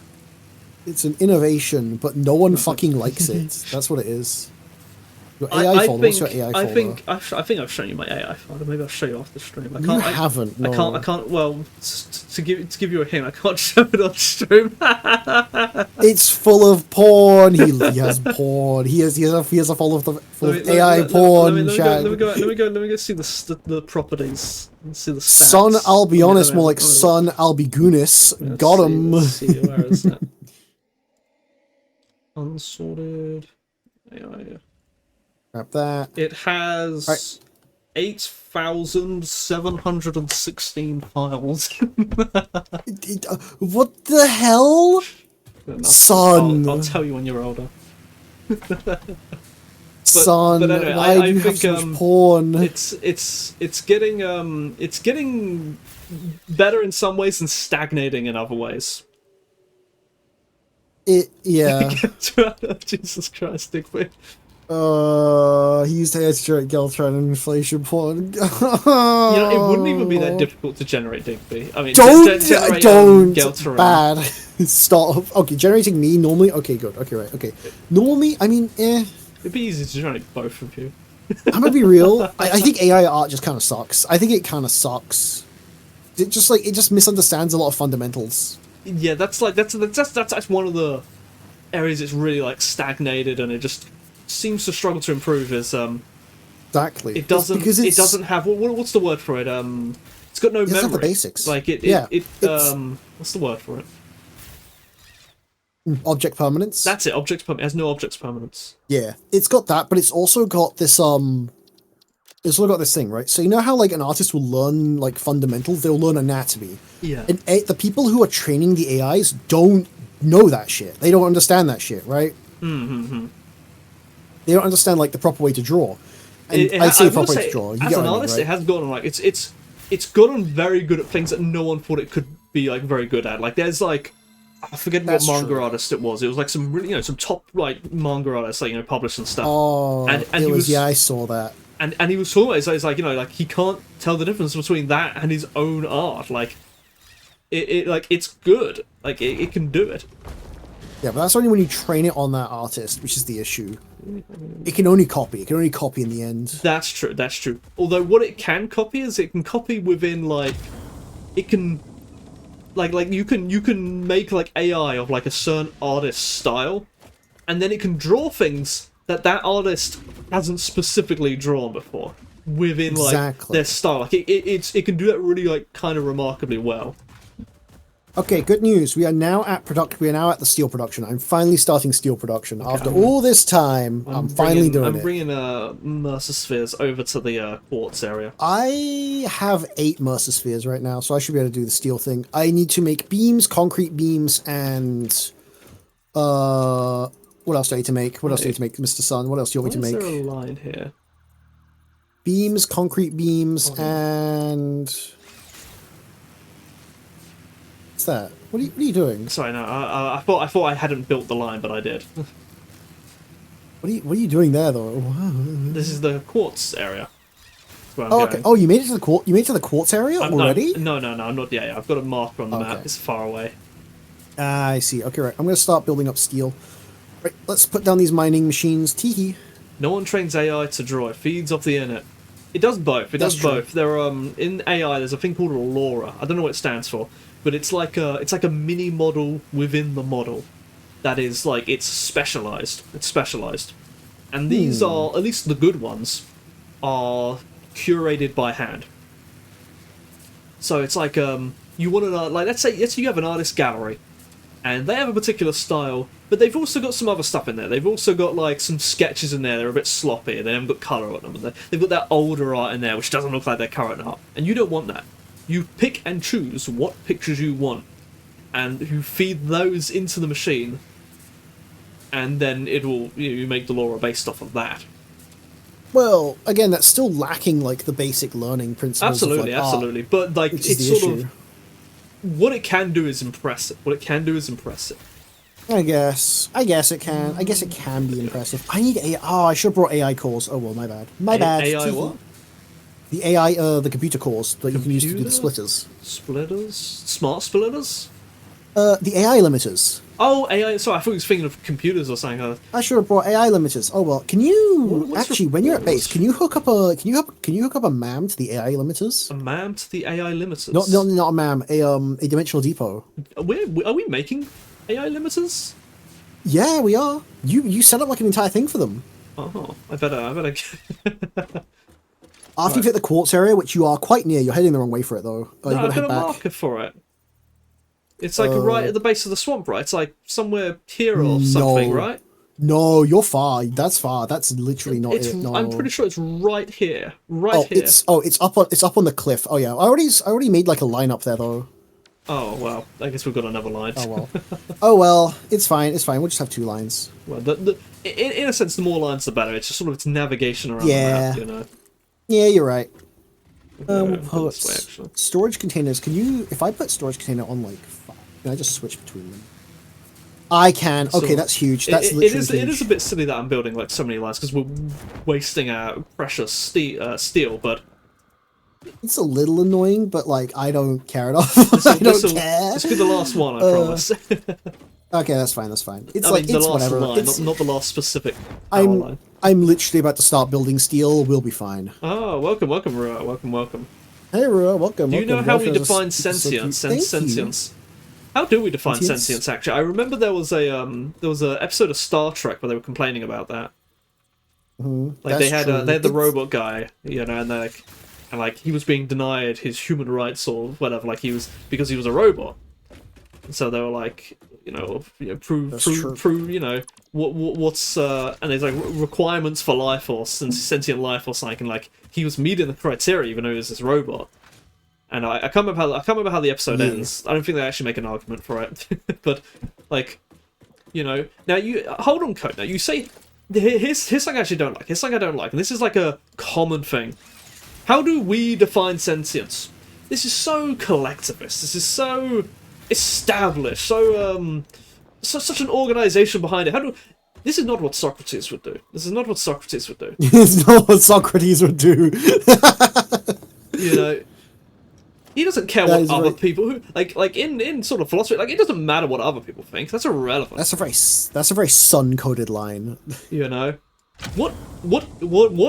S1: It's an innovation, but no one fucking likes it. That's what it is. Your AI folder. What's your AI folder?
S2: I think I've shown you my AI folder. Maybe I'll show you off the stream.
S1: You haven't. No.
S2: I can't. Well, give you a hint, I can't show it on stream.
S1: It's full of porn. He has porn. He has a full of AI porn.
S2: Let me go see the properties. Let's see the stats.
S1: Son Albionus, more like Son Albigunis. Got him.
S2: Let's see, where is that? Unsorted AI.
S1: Grab that.
S2: It has
S1: Right.
S2: 8,716 files.
S1: What the hell? Son.
S2: I'll tell you when you're older.
S1: Son,
S2: but anyway,
S1: why do you have so much porn?
S2: It's getting better in some ways and stagnating in other ways.
S1: Yeah.
S2: Jesus Christ, Digby.
S1: He used to straight Geltron and inflation porn.
S2: You know, it wouldn't even be that difficult to generate Digby. I mean,
S1: don't
S2: Geltron.
S1: Bad. Stop. Okay, generating me normally. Okay, good. Okay, right. Okay, normally. I mean,
S2: It'd be easy to generate both of you.
S1: I'm gonna be real. I think AI art just kind of sucks. I think it kind of sucks. It just misunderstands a lot of fundamentals.
S2: Yeah, that's one of the areas it's really like stagnated, and it just seems to struggle to improve.
S1: Exactly.
S2: It doesn't have what's the word for it? It's got no memory.
S1: The basics.
S2: Like what's the word for it?
S1: Object permanence.
S2: That's it. Object permanence. It has no objects permanence.
S1: Yeah, it's got that, but it's also got this It's all got this thing, right? So you know how like an artist will learn like fundamentals, they'll learn anatomy.
S2: Yeah.
S1: And the people who are training the AIs don't know that shit. They don't understand that shit, right?
S2: Mm-hmm.
S1: They don't understand like the proper way to draw. And I'd say the proper way to draw.
S2: As an artist, it has gotten like it's gotten very good at things that no one thought it could be like very good at. Like there's like I forget what manga artist it was. It was like some really some top like manga artists like published and stuff.
S1: Oh,
S2: and he was
S1: I saw that.
S2: And he was talking about it's like like he can't tell the difference between that and his own art. Like it's good. Like it can do it.
S1: Yeah, but that's only when you train it on that artist, which is the issue. It can only copy. It can only copy in the end.
S2: That's true. That's true. Although what it can copy is it can copy within like it can like you can make like AI of like a certain artist's style, and then it can draw things that artist hasn't specifically drawn before within like their style. Like it can do that really like kind of remarkably well.
S1: Okay, good news. We are now at the steel production. I'm finally starting steel production. Okay, after all this time, I'm finally doing it.
S2: I'm bringing Mercer spheres over to the quartz area.
S1: I have 8 Mercer spheres right now, so I should be able to do the steel thing. I need to make beams, concrete beams, and what else do I need to make? What else do I need to make, Mr. Sun? What else do you want me to make?
S2: Is there a line here?
S1: Beams, concrete beams, and what's that? What are you doing?
S2: Sorry, no. I thought I hadn't built the line, but I did.
S1: What are you doing there, though?
S2: This is the quartz area.
S1: Okay. Oh, you made it to the quartz. You made it to the quartz area already?
S2: No. I'm not. Yeah. I've got a marker on the map. It's far away.
S1: I see. Okay, right. I'm gonna start building up steel. Right. Let's put down these mining machines. Teehee.
S2: No one trains AI to draw. It feeds off the internet. It does both. It does both. There are in AI. There's a thing called a LoRa. I don't know what it stands for, but it's like a mini model within the model. That is like it's specialized. It's specialized, and these are at least the good ones are curated by hand. So it's like you want to like let's say you have an artist gallery, and they have a particular style, but they've also got some other stuff in there. They've also got like some sketches in there. They're a bit sloppy. They haven't got colour on them. They've got that older art in there, which doesn't look like their current art, and you don't want that. You pick and choose what pictures you want, and you feed those into the machine, and then it will you make the LoRa based off of that.
S1: Well, again, that's still lacking like the basic learning principles.
S2: Absolutely,
S1: of, like,
S2: absolutely.
S1: art,
S2: but like it's sort
S1: issue.
S2: of what it can do is impressive. What it can do is impressive.
S1: I guess it can. I guess it can be impressive. I need AI. Oh, I should have brought AI cores. Oh well, my bad. My bad.
S2: AI what?
S1: The AI, the computer cores that you can use to do the splitters.
S2: Splitters? Smart splitters?
S1: The AI limiters.
S2: Oh, AI. Sorry, I thought he was thinking of computers or something.
S1: I should have brought AI limiters. Oh well, can you
S2: What's
S1: actually, when you're at base,
S2: report?
S1: can you hook up a MAM to the AI limiters?
S2: A MAM to the AI limiters.
S1: Not a MAM, a dimensional depot.
S2: Are we making AI limiters?
S1: Yeah, we are. You set up like an entire thing for them.
S2: Oh, I better.
S1: After you've hit the quartz area, which you are quite near, you're heading the wrong way for it though. You
S2: No,
S1: gotta
S2: I've
S1: head
S2: got a
S1: back.
S2: marker for it. It's like right at the base of the swamp, right? It's like somewhere here or something,
S1: No.
S2: right?
S1: No, you're far. That's far. That's literally not
S2: It's.
S1: it. No.
S2: I'm pretty sure it's right here. Right
S1: Oh,
S2: here.
S1: it's up on the cliff. Oh yeah, I already made like a line up there though.
S2: Oh well, I guess we've got another line.
S1: Oh well. Oh well, it's fine. It's fine. We'll just have 2 lines.
S2: Well, in a sense, the more lines, the better. It's just sort of its navigation around
S1: Yeah.
S2: the map, you know.
S1: Yeah, you're right.
S2: We'll
S1: We'll
S2: go
S1: put
S2: this way, actually.
S1: storage containers. Can you? If I put storage container on like 5, can I just switch between them? I can. Okay,
S2: So,
S1: that's huge. That's
S2: it
S1: literally
S2: is.
S1: huge.
S2: It is a bit silly that I'm building like so many lines because we're wasting our precious steel. But
S1: It's a little annoying, but like I don't care enough. I don't care.
S2: This will be the last one, I promise.
S1: Okay, that's fine. That's fine. It's
S2: I
S1: like
S2: mean, the
S1: it's
S2: last
S1: whatever.
S2: line,
S1: It's,
S2: not the last specific power line.
S1: I'm literally about to start building steel. We'll be fine.
S2: Oh, welcome, Rua. Welcome.
S1: Hey, Rua, welcome.
S2: Do you know how we define
S1: sentience?
S2: sentience and sentience? How do we define
S1: Sentience?
S2: sentience? Actually, I remember there was a episode of Star Trek where they were complaining about that. Like they had the robot guy, you know, and like he was being denied his human rights or whatever, like because he was a robot. And so they were like, prove, you know, what's and there's like requirements for life or sentient life or something. And like he was meeting the criteria even though he was this robot. And I can't remember how the episode ends. I don't think they actually make an argument for it, but like, you know, now you hold on, Code. Now you say here's something I actually don't like. Here's something I don't like, and this is like a common thing. How do we define sentience? This is so collectivist. This is so established. Such an organization behind it. This is not what Socrates would do. This is not what Socrates would do.
S1: It's not what Socrates would do.
S2: You know. He doesn't care what other people who like in sort of philosophy, like it doesn't matter what other people think. That's irrelevant.
S1: That's a very sun-coded line.
S2: You know, what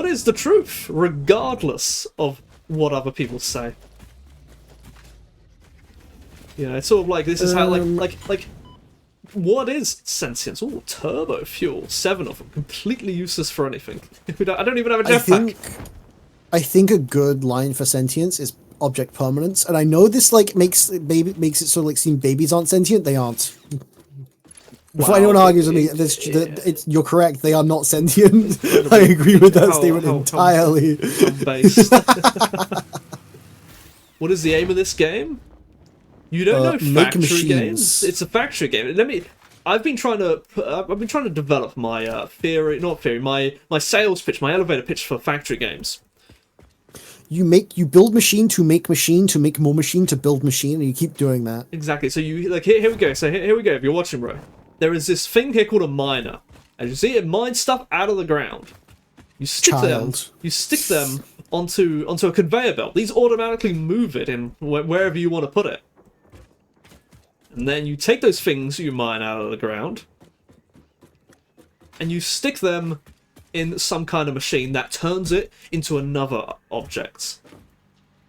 S2: is the truth, regardless of what other people say. You know, it's sort of like this is how like what is sentience? Oh, turbo fuel, 7 of them, completely useless for anything. I don't even have a jetpack.
S1: I think a good line for sentience is object permanence, and I know this like makes it sort of like seem babies aren't sentient. They aren't. Before anyone argues with me, you're correct. They are not sentient. I agree with that statement entirely.
S2: What is the aim of this game? You don't know factory games. It's a factory game. I've been trying to develop my my sales pitch, my elevator pitch for factory games.
S1: You build machine to make more machine to build machine, and you keep doing that.
S2: Exactly. So you like here we go. So here we go. If you're watching, bro, there is this thing here called a miner. As you see, it mines stuff out of the ground. You stick them onto a conveyor belt. These automatically move it in wherever you want to put it. And then you take those things you mine out of the ground, and you stick them in some kind of machine that turns it into another object.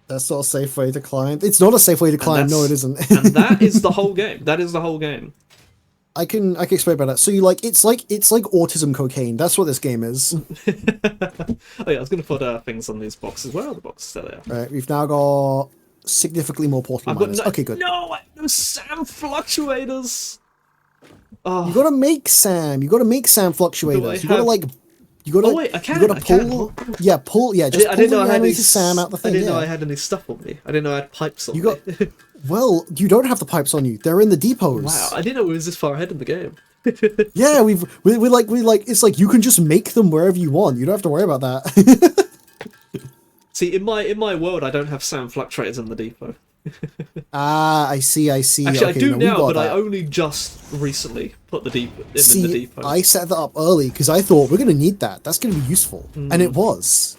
S1: That's not a safe way to climb. It's not a safe way to climb. No, it isn't.
S2: And that is the whole game. That is the whole game.
S1: I can explain about that. So it's like autism cocaine. That's what this game is.
S2: Oh yeah, I was gonna put things on these boxes. Where are the boxes? There they are.
S1: Right, we've now got significantly more portable miners. Okay, good.
S2: No, I have no SAM fluctuators. Oh.
S1: You gotta make SAM. You gotta make SAM fluctuators. You gotta
S2: Oh wait, I can.
S1: You gotta pull. Yeah, pull. Yeah, just pull the animated SAM out the thing.
S2: I didn't know I had any stuff on me. I didn't know I had pipes on me.
S1: Well, you don't have the pipes on you. They're in the depots.
S2: Wow, I didn't know we was this far ahead in the game.
S1: Yeah, we like it's like you can just make them wherever you want. You don't have to worry about that.
S2: See, in my world, I don't have SAM fluctuators in the depot.
S1: I see.
S2: Actually,
S1: okay,
S2: I do now, but
S1: that.
S2: I only just recently put the depot in the depot.
S1: I set that up early because I thought we're gonna need that. That's gonna be useful, and it was.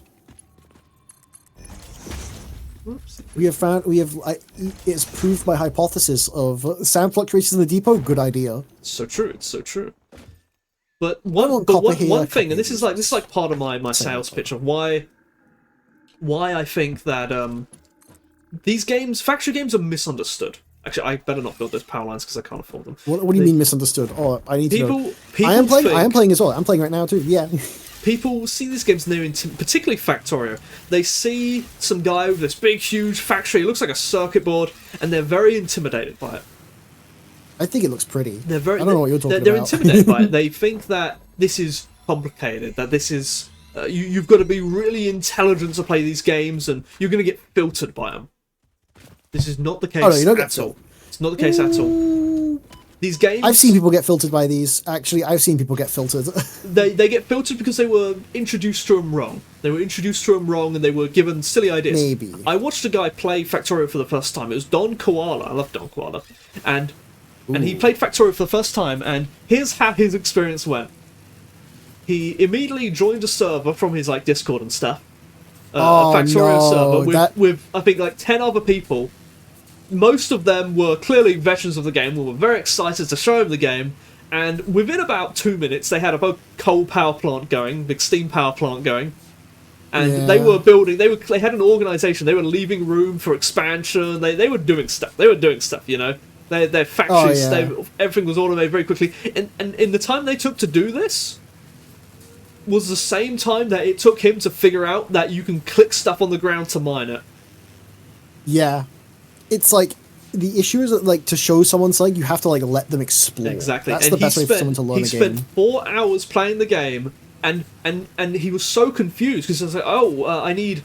S2: Whoops.
S1: it's proved by hypothesis of sound fluctuations in the depot. Good idea.
S2: It's so true. It's so true. But
S1: want copper here,
S2: one thing,
S1: copper
S2: and this is like part of my sales pitch of why I think that these games, factory games, are misunderstood. Actually, I better not build those power lines because I can't afford them.
S1: What do you mean misunderstood? Oh, I need to know.
S2: People
S1: I am playing as well. I'm playing right now too. Yeah.
S2: People see these games and they're particularly Factorio. They see some guy with this big, huge factory. It looks like a circuit board, and they're very intimidated by it.
S1: I think it looks pretty.
S2: I don't
S1: know what you're talking about.
S2: They're intimidated by it. They think that this is complicated. That this is you've got to be really intelligent to play these games, and you're going to get filtered by them. This is not the case at all. It's not the case at all. These games...
S1: I've seen people get filtered by these. Actually, I've seen people get filtered.
S2: they get filtered because they were introduced to them wrong. They were introduced to them wrong and they were given silly ideas.
S1: Maybe.
S2: I watched a guy play Factorio for the first time. It was Don Koala. I love Don Koala. And he played Factorio for the first time, and here's how his experience went. He immediately joined a server from his Discord and stuff. A Factorio server with I think 10 other people. Most of them were clearly veterans of the game, were very excited to show him the game, and within about 2 minutes they had a big coal power plant going, big steam power plant going, and they were building, they had an organisation, they were leaving room for expansion, they were doing stuff, you know, their factories, everything was automated very quickly, and in the time they took to do this, was the same time that it took him to figure out that you can click stuff on the ground to mine it.
S1: Yeah. It's the issue is that to show someone something, you have to let them explore.
S2: Exactly.
S1: That's the best way for someone to learn a game.
S2: He spent 4 hours playing the game, and he was so confused because he was like, I need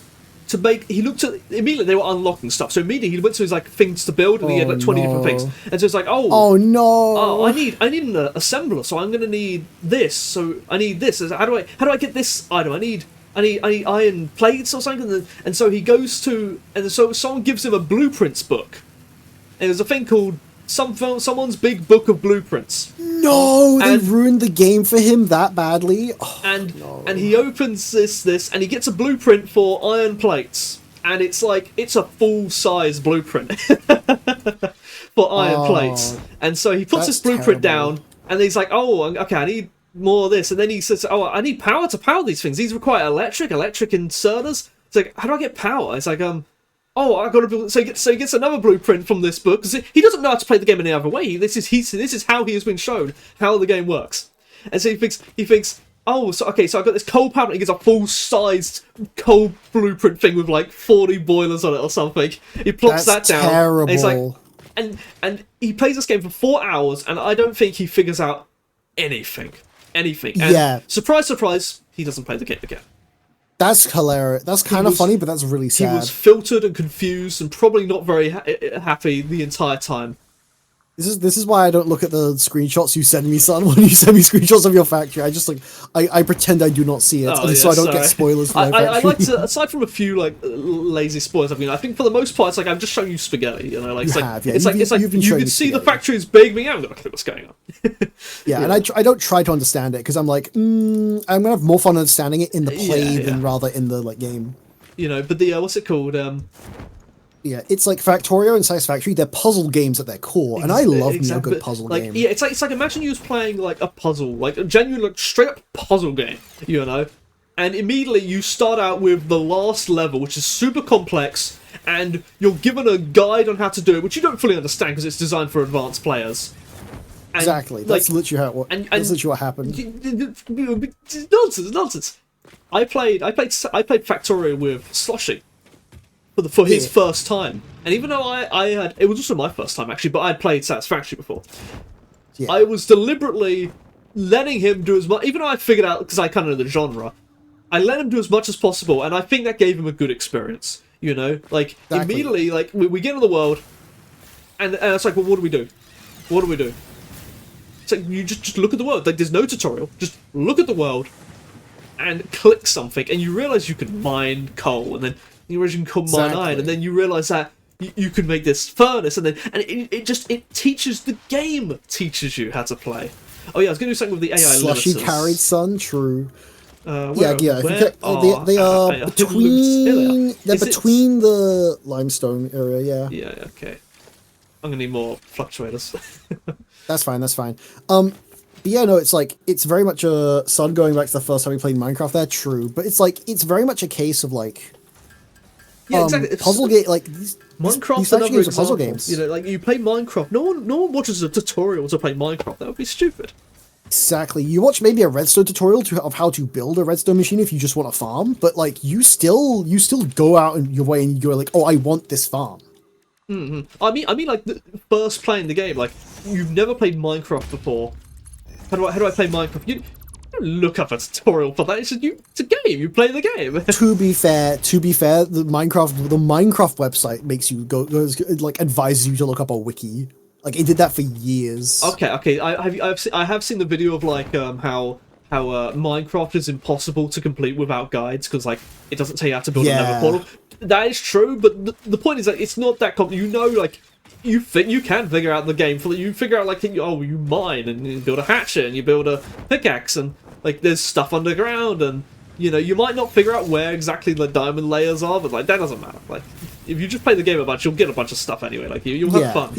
S2: to make. He looked at immediately they were unlocking stuff, so immediately he went to his things to build, and he had 20 different things, and so it's
S1: oh no,
S2: I need an assembler, so I'm going to need this. So I need this. How do I get this item? I need iron plates or something, and so he goes to, and so someone gives him a blueprints book, and there's a thing called someone's big book of blueprints.
S1: No, they ruined the game for him that badly. Oh,
S2: and he opens this, and he gets a blueprint for iron plates, and it's a full-size blueprint for iron plates, and so he puts this blueprint down, and he's like, oh, okay, I need more of this, and then he says, oh, I need power to power these things. These require electric inserters. It's like, how do I get power? It's like, oh, I got to build. So he gets another blueprint from this book because he doesn't know how to play the game any other way. This is how he has been shown how the game works, and so he thinks, oh, so okay, so I got this coal power. And he gets a full-sized coal blueprint thing with 40 boilers on it or something. He plops that down.
S1: Terrible.
S2: And he's like, and he plays this game for 4 hours, and I don't think he figures out anything. And surprise, surprise, he doesn't play the game again.
S1: That's hilarious. That's kind of funny, but that's really sad.
S2: He was filtered and confused and probably not very happy the entire time.
S1: This is why I don't look at the screenshots you send me, son. When you send me screenshots of your factory, I just I pretend I do not see it, so I don't get spoilers for my factory.
S2: I like to, aside from a few lazy spoilers, I think for the most part, it's I've just shown you spaghetti, you know, you can see the factory is big, but I'm gonna look at what's going on.
S1: And I don't try to understand it because I'm I'm gonna have more fun understanding it in the play than rather in the game.
S2: You know, but the what's it called?
S1: Yeah, it's Factorio and Satisfactory. They're puzzle games at their core, and I love me a good puzzle game.
S2: Yeah, it's like imagine you was playing a puzzle, a genuine straight up puzzle game, you know, and immediately you start out with the last level, which is super complex, and you're given a guide on how to do it, which you don't fully understand because it's designed for advanced players. And,
S1: exactly, that's literally that's literally what happened.
S2: Nonsense. I played Factorio with Slushy. For his first time, and even though I had, it was also my first time actually, but I'd played Satisfactory before. I was deliberately letting him do as much, even though I figured out because I kind of know the genre. I let him do as much as possible, and I think that gave him a good experience. You know, immediately, we get into the world, and it's well, what do we do? What do we do? It's you just look at the world. There's no tutorial. Just look at the world, and click something, and you realize you can mine coal, and then you realize you can mine iron, and then you realize that you can make this furnace, and it teaches the game teaches you how to play. Oh yeah, I was going to do something with the AI
S1: Slushy
S2: limiters.
S1: carried, son. True. Yeah, yeah. I think they are between. They're between the limestone area. Yeah.
S2: Yeah. Okay. I'm gonna need more fluctuators.
S1: That's fine. That's fine. But yeah, no, it's like it's very much a Sun going back to the first time we played Minecraft. There, true, but it's like it's very much a case of like,
S2: yeah, exactly.
S1: Puzzle game like these
S2: Minecraft's
S1: another
S2: another
S1: games are puzzle
S2: example.
S1: games.
S2: You know, like you play Minecraft. No one watches a tutorial to play Minecraft. That would be stupid.
S1: Exactly. You watch maybe a redstone tutorial of how to build a redstone machine if you just want a farm, but like you still go out in your way and you're like, oh, I want this farm.
S2: Mm-hmm. I mean, like first playing the game, like you've never played Minecraft before. How do I play Minecraft? You don't look up a tutorial for that. It's a game. You play the game.
S1: To be fair, the Minecraft website makes you goes like advises you to look up a wiki. Like it did that for years.
S2: Okay. I have seen the video of like how Minecraft is impossible to complete without guides because like it doesn't tell you how to build a nether portal. That is true, but the point is that it's not that complicated. You know, like you can figure out the game for you figure out like you mine and you build a hatchet and you build a pickaxe and like there's stuff underground and you know you might not figure out where exactly the diamond layers are, but like that doesn't matter. Like if you just play the game a bunch, you'll get a bunch of stuff anyway. Like you'll have fun.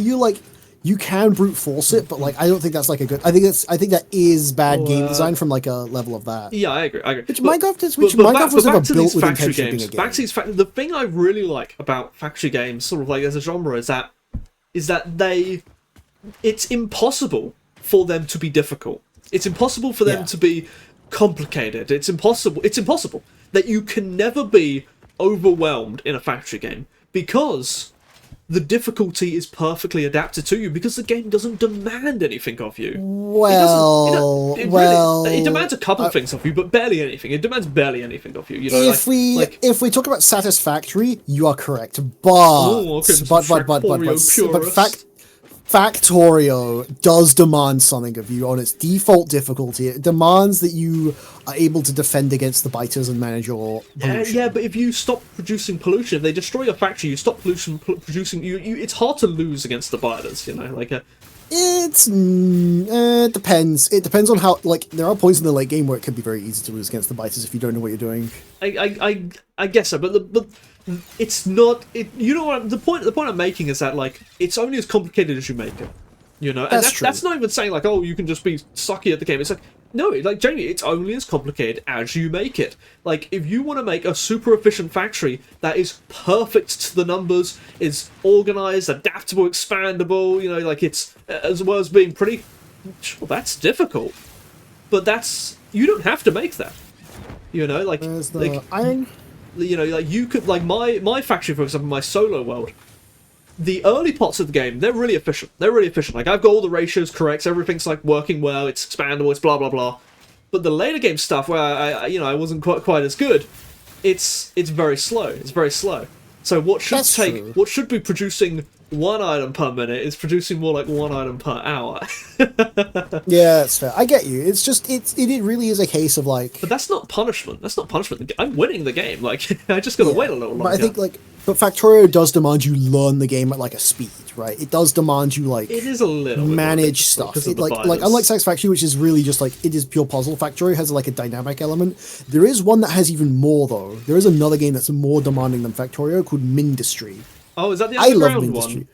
S1: You can brute force it, but like I don't think that's like a good. I think that is bad game design from like a level of that.
S2: Yeah, I agree.
S1: Minecraft was never built with intention of being a game.
S2: Back to these the thing I really like about factory games, sort of like as a genre, is that it's impossible for them to be difficult. It's impossible for them to be complicated. It's impossible that you can never be overwhelmed in a factory game because the difficulty is perfectly adapted to you because the game doesn't demand anything of you. It demands a couple of things of you, but barely anything. It demands barely anything of you. You know,
S1: if we talk about Satisfactory, you are correct. But Factorio does demand something of you on its default difficulty. It demands that you are able to defend against the biters and manage your pollution.
S2: Yeah, but if you stop producing pollution, if they destroy your factory, you stop producing. It's hard to lose against the biters. You know, like
S1: it depends. It depends on how. Like there are points in the late game where it can be very easy to lose against the biters if you don't know what you're doing.
S2: I guess so, but it's not. You know what? The point I'm making is that like it's only as complicated as you make it. You know, and that's not even saying like, oh, you can just be sucky at the game. It's like, no, like generally, it's only as complicated as you make it. Like, if you want to make a super efficient factory that is perfect to the numbers, is organized, adaptable, expandable, you know, like it's as well as being pretty. Well, that's difficult, but you don't have to make that. You know, like
S1: iron.
S2: You know, like you could like my factory, for example, my solo world. The early parts of the game, they're really efficient. Like, I've got all the ratios correct, everything's, like, working well, it's expandable, it's blah, blah, blah. But the later game stuff, where I wasn't quite as good, it's very slow. It's very slow. So what should be producing 1 item per minute is producing more like 1 item per hour.
S1: Yeah, that's fair. I get you. It's just, it really is a case of, like...
S2: But that's not punishment. I'm winning the game. Like, I just gotta wait a little longer.
S1: But I think, like... But Factorio does demand you learn the game at like a speed, right? It does demand you like
S2: it is a little
S1: manage stuff. It, like unlike Satisfactory, which is really just like it is pure puzzle. Factorio has like a dynamic element. There is one that has even more though. There is another game that's more demanding than Factorio called Mindustry.
S2: Oh, is that the underground one?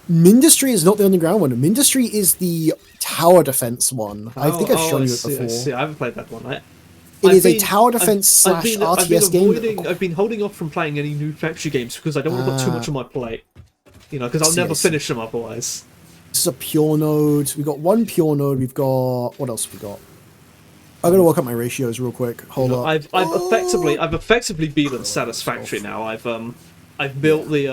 S1: Mindustry is not the underground one. Mindustry is the tower defense one. I think I've shown you it before.
S2: I haven't played that one.
S1: It is a tower defense / RTS game.
S2: I've been holding off from playing any new factory games because I don't want to put too much on my plate. You know, because I'll never finish them otherwise.
S1: This is a pure node. We've got one pure node. We've got... What else have we got? I'm going to work out my ratios real quick. Hold up.
S2: I've effectively beaten Satisfactory now. I've built the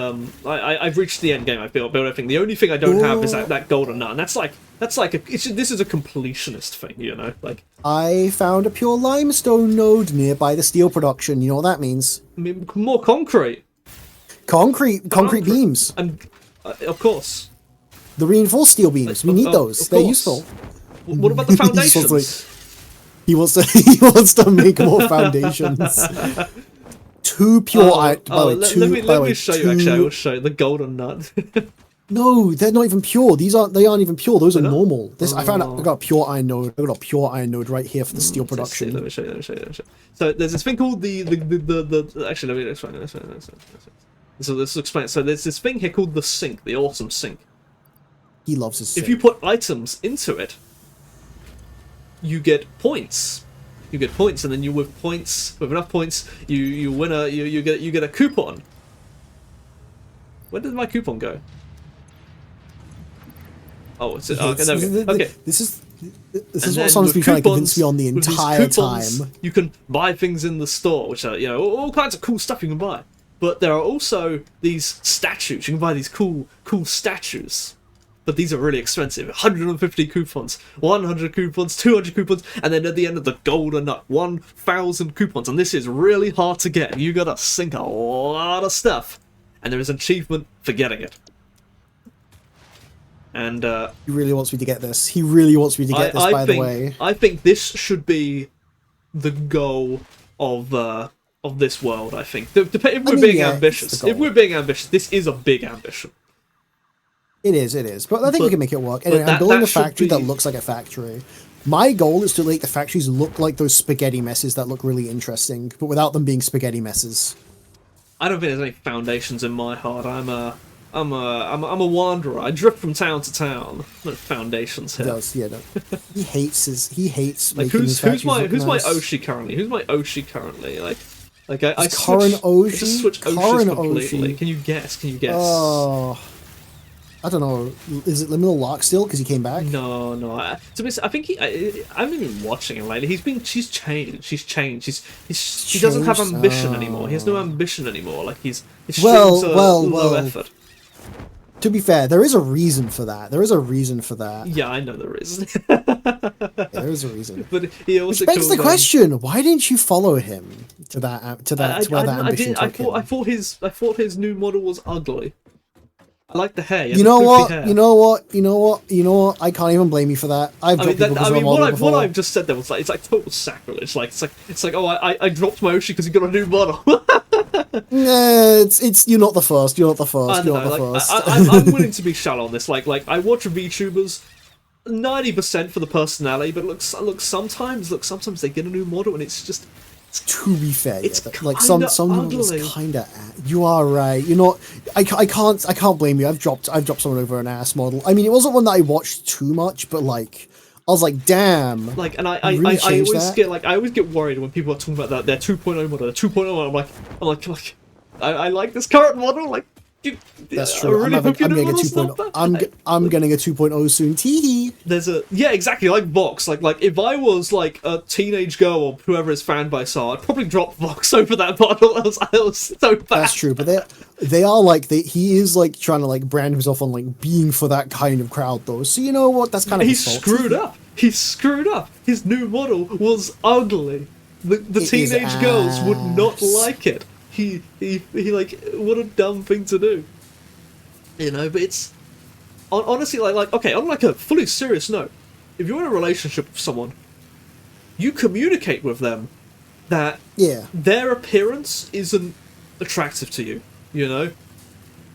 S2: I've reached the end game. I've built everything. The only thing I don't have is that golden nut. And that's like this is a completionist thing, you know. Like
S1: I found a pure limestone node nearby the steel production. You know what that means?
S2: I mean, more concrete.
S1: Concrete beams.
S2: And of course,
S1: the reinforced steel beams. We need those. They're useful.
S2: What about the foundations?
S1: He wants to make more foundations. 2 pure iron.
S2: Let me show you. Actually, I will show you the golden nut.
S1: No, they're not even pure. They aren't even pure. Those are
S2: They're not?
S1: normal. This I found out. I
S2: Oh.
S1: got a pure iron node. I got a pure iron node right here for the steel
S2: Let's see, let
S1: production.
S2: me show you, let me show you, let me show you. So there's this thing called the actually, let me explain it. So let's explain it. So there's this thing here called the sink, the awesome sink.
S1: He loves his.
S2: If you put items into it, you get points. You get points, and then you with points, with enough points, you win a you get a coupon. Where did my coupon go? Oh, it's okay. There we go. Okay.
S1: This is
S2: And
S1: what someone's been trying to convince me on the
S2: with these
S1: entire
S2: coupons,
S1: time.
S2: You can buy things in the store, which are, you know, all kinds of cool stuff you can buy. But there are also these statues. You can buy these cool statues. But these are really expensive. 150 coupons, 100 coupons, 200 coupons, and then at the end of the golden nut, 1,000 coupons. And this is really hard to get. You gotta sink a lot of stuff. And there is an achievement for getting it. And
S1: He really wants me to get this. He really wants me to get this. By the way,
S2: I think this should be the goal of this world. I think if we're being ambitious, this is a big ambition.
S1: It is. But I think we can make it work. Anyway,
S2: that-
S1: I'm building
S2: that
S1: a factory
S2: should
S1: that
S2: be-
S1: looks like a factory. My goal is to make the factories look like those spaghetti messes that look really interesting, but without them being spaghetti messes.
S2: I don't think there's any foundations in my heart. I'm a wanderer. I drift from town to town. No foundations
S1: He
S2: here.
S1: does, yeah. No. He hates
S2: Like
S1: making his
S2: who's
S1: factories
S2: my
S1: look
S2: nice.
S1: nice.
S2: Oshi currently? Who's my Oshi currently? Like I
S1: Is Karin
S2: switch,
S1: Oshi?
S2: I just switch Oshis
S1: Karin
S2: completely.
S1: Oshi.
S2: Can you guess? Can you guess?
S1: Oh, I don't know. Is it Liminal Lock still because he came back?
S2: No. To be honest, I think I haven't been watching him lately. She's changed. He doesn't have
S1: changed?
S2: ambition anymore. He has no ambition anymore. Like his
S1: Well,
S2: streams are
S1: well,
S2: low
S1: well.
S2: effort.
S1: To be fair, there is a reason for that.
S2: Yeah, I know there is.
S1: Yeah, there is a reason.
S2: But he also
S1: Which begs the
S2: called,
S1: question: why didn't you follow him to where that ambition took him?
S2: I thought his new model was ugly. I like the hair. He had
S1: You
S2: the
S1: know
S2: poofy
S1: what?
S2: hair.
S1: You know what? I can't even blame you for that. I've dropped people because of a model
S2: what
S1: before.
S2: I've just said there was it's like total sacrilege. It's like oh I dropped my Oshi because he got a new model.
S1: Nah, it's you're not the first. You're not the
S2: I
S1: first.
S2: don't
S1: You're
S2: know,
S1: not the
S2: like,
S1: first.
S2: I'm willing to be shallow on this. Like I watch VTubers, 90% for the personality, but look sometimes they get a new model and it's just
S1: To be fair, yeah,
S2: It's
S1: like some
S2: kinda
S1: people
S2: ugly.
S1: just kind of. You are right. You're not. I can't blame you. I've dropped someone over an ass model. I mean, it wasn't one that I watched too much, but like I was like, damn.
S2: like, and
S1: You really changed that?
S2: I always get worried when people are talking about that their 2.0 model, their 2.0 model. I'm like I like this current model. Like,
S1: That's
S2: I
S1: true.
S2: really
S1: I'm
S2: hope your new
S1: getting a
S2: model's not
S1: 2.0.
S2: bad.
S1: I'm getting a 2.0 soon. Teehee.
S2: There's a exactly like Vox. Like if I was like a teenage girl or whoever his fan base are, I'd probably drop Vox over that model. I was so bad.
S1: That's true, but they are like he is like trying to like brand himself on like being for that kind of crowd though. So you know what? That's kind of
S2: He
S1: his fault.
S2: screwed up. He screwed up. His new model was ugly. The
S1: It is
S2: teenage girls would not
S1: ass.
S2: like it. He like what a dumb thing to do. You know, but it's honestly like okay, on like a fully serious note, if you're in a relationship with someone, you communicate with them that
S1: Yeah.
S2: their appearance isn't attractive to you. You know,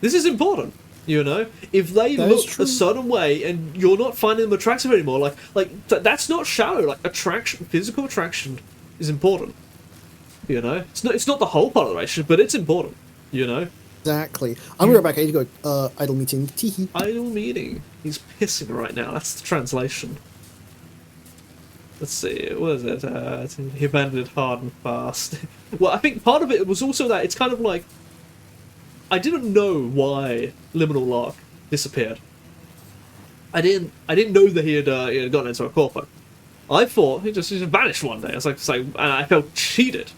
S2: this is important. You know, if they
S1: That is
S2: look
S1: true.
S2: a certain way and you're not finding them attractive anymore, that's not shallow. Like attraction, physical attraction, is important. You know, it's not the whole part of the relationship, but it's important. You know,
S1: Exactly. I'm right back. I need to go. Idle meeting. Teehee.
S2: idle meeting. He's pissing right now. That's the translation. Let's see. What is it? He abandoned it hard and fast. Well, I think part of it was also that it's kind of like I didn't know why Liminal Lock disappeared. I didn't know that he had gotten into a corpo. I thought he just vanished one day. I was like, and I felt cheated.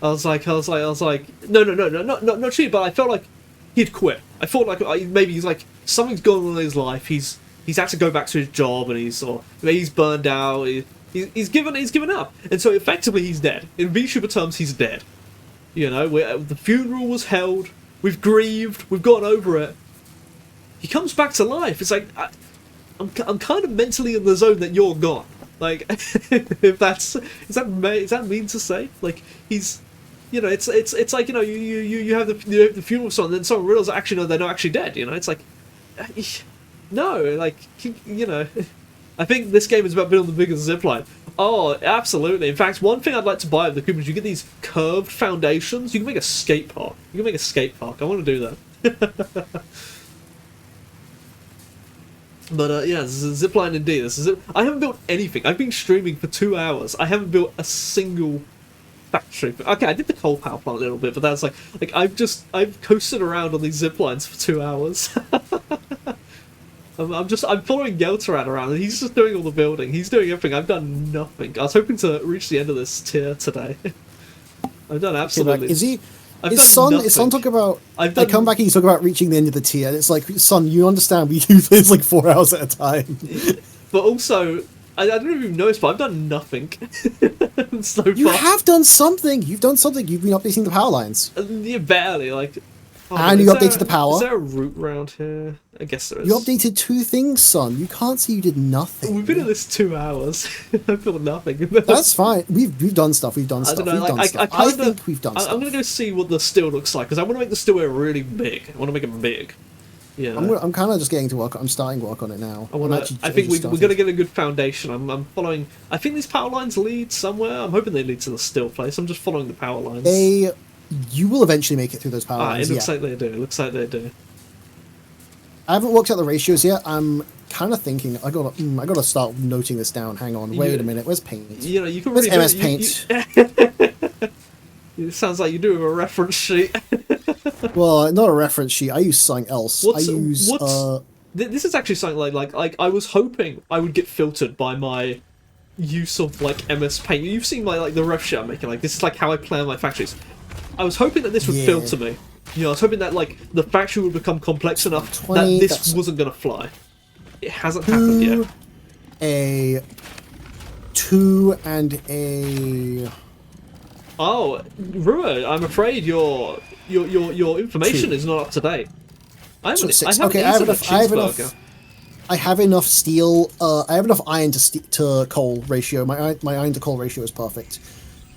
S2: I was like, no, not cheated, but I felt like he'd quit. I thought like maybe he's like something's going on in his life. He's had to go back to his job, and maybe he's burned out. He's given up, and so effectively he's dead. In VTuber terms, he's dead. You know, the funeral was held. We've grieved. We've gotten over it. He comes back to life. It's like I'm kind of mentally in the zone that you're gone. Like, if is that mean to say? Like he's, you know, it's like you know you have the funeral song, and then someone realizes actually no, they're not actually dead. You know, it's like No, like, you know, I think this game is about building the biggest zipline. Oh, absolutely. In fact, one thing I'd like to buy with the Koopas, you get these curved foundations. You can make a skate park. You can make a skate park. I want to do that. But yeah, this is a zipline indeed. This is it. I haven't built anything. I've been streaming for 2 hours. I haven't built a single factory. Okay, I did the coal power plant a little bit, but that's like I've coasted around on these zip lines for 2 hours. I'm following Gelterad around, and he's just doing all the building. He's doing everything. I've done nothing. I was hoping to reach the end of this tier today. I've done absolutely.
S1: Is he?
S2: I've
S1: Is
S2: done
S1: Son?
S2: nothing.
S1: Is Son talk about?
S2: I've
S1: They
S2: done-
S1: come back and you talk about reaching the end of the tier. And it's like, Son, you understand? We do this like 4 hours at a time.
S2: But also, I don't even notice, but I've done nothing so
S1: You
S2: far.
S1: have done something. You've done something. You've been updating the power lines.
S2: Yeah, barely. Like,
S1: And
S2: is
S1: you
S2: there-
S1: updated the power.
S2: Is there a route round here? I guess there is.
S1: You updated 2 things, Son. You can't say you did nothing.
S2: We've been in this 2 hours. I feel nothing.
S1: That's fine. We've done stuff. We've done
S2: I
S1: stuff.
S2: don't know.
S1: We've
S2: Like,
S1: done stuff.
S2: I
S1: I
S2: kinda,
S1: think we've done stuff.
S2: I'm gonna go see what the steel looks like because I want to make the steel area really big. I want to make it big. Yeah.
S1: I'm kind of just getting to work. I'm starting work on it now.
S2: I think we're gonna get a good foundation. I'm following. I think these power lines lead somewhere. I'm hoping they lead to the steel place. I'm just following the power lines.
S1: You will eventually make it through those power lines.
S2: It looks
S1: yeah.
S2: like they do. It looks like they do.
S1: I haven't worked out the ratios yet. I'm kind of thinking I gotta start noting this down. Hang on, wait a minute. Where's paint?
S2: You know, you can
S1: Where's
S2: really
S1: MS
S2: do
S1: Paint?
S2: It sounds like you do have a reference sheet.
S1: Well, not a reference sheet. I use something else.
S2: This is actually something like I was hoping I would get filtered by my use of like MS Paint. You've seen my like the ref sheet I'm making. Like this is like how I plan my factories. I was hoping that this would filter me. You know, I was hoping that like the factory would become complex enough
S1: 20,
S2: that this wasn't gonna fly. It hasn't happened yet.
S1: A 2 and a.
S2: Oh, Rua, I'm afraid your information is not up to date. I
S1: So
S2: haven't,
S1: 6.
S2: I haven't
S1: Okay,
S2: eaten a cheeseburger.
S1: I have enough steel. I have enough iron to coal ratio. My iron to coal ratio is perfect.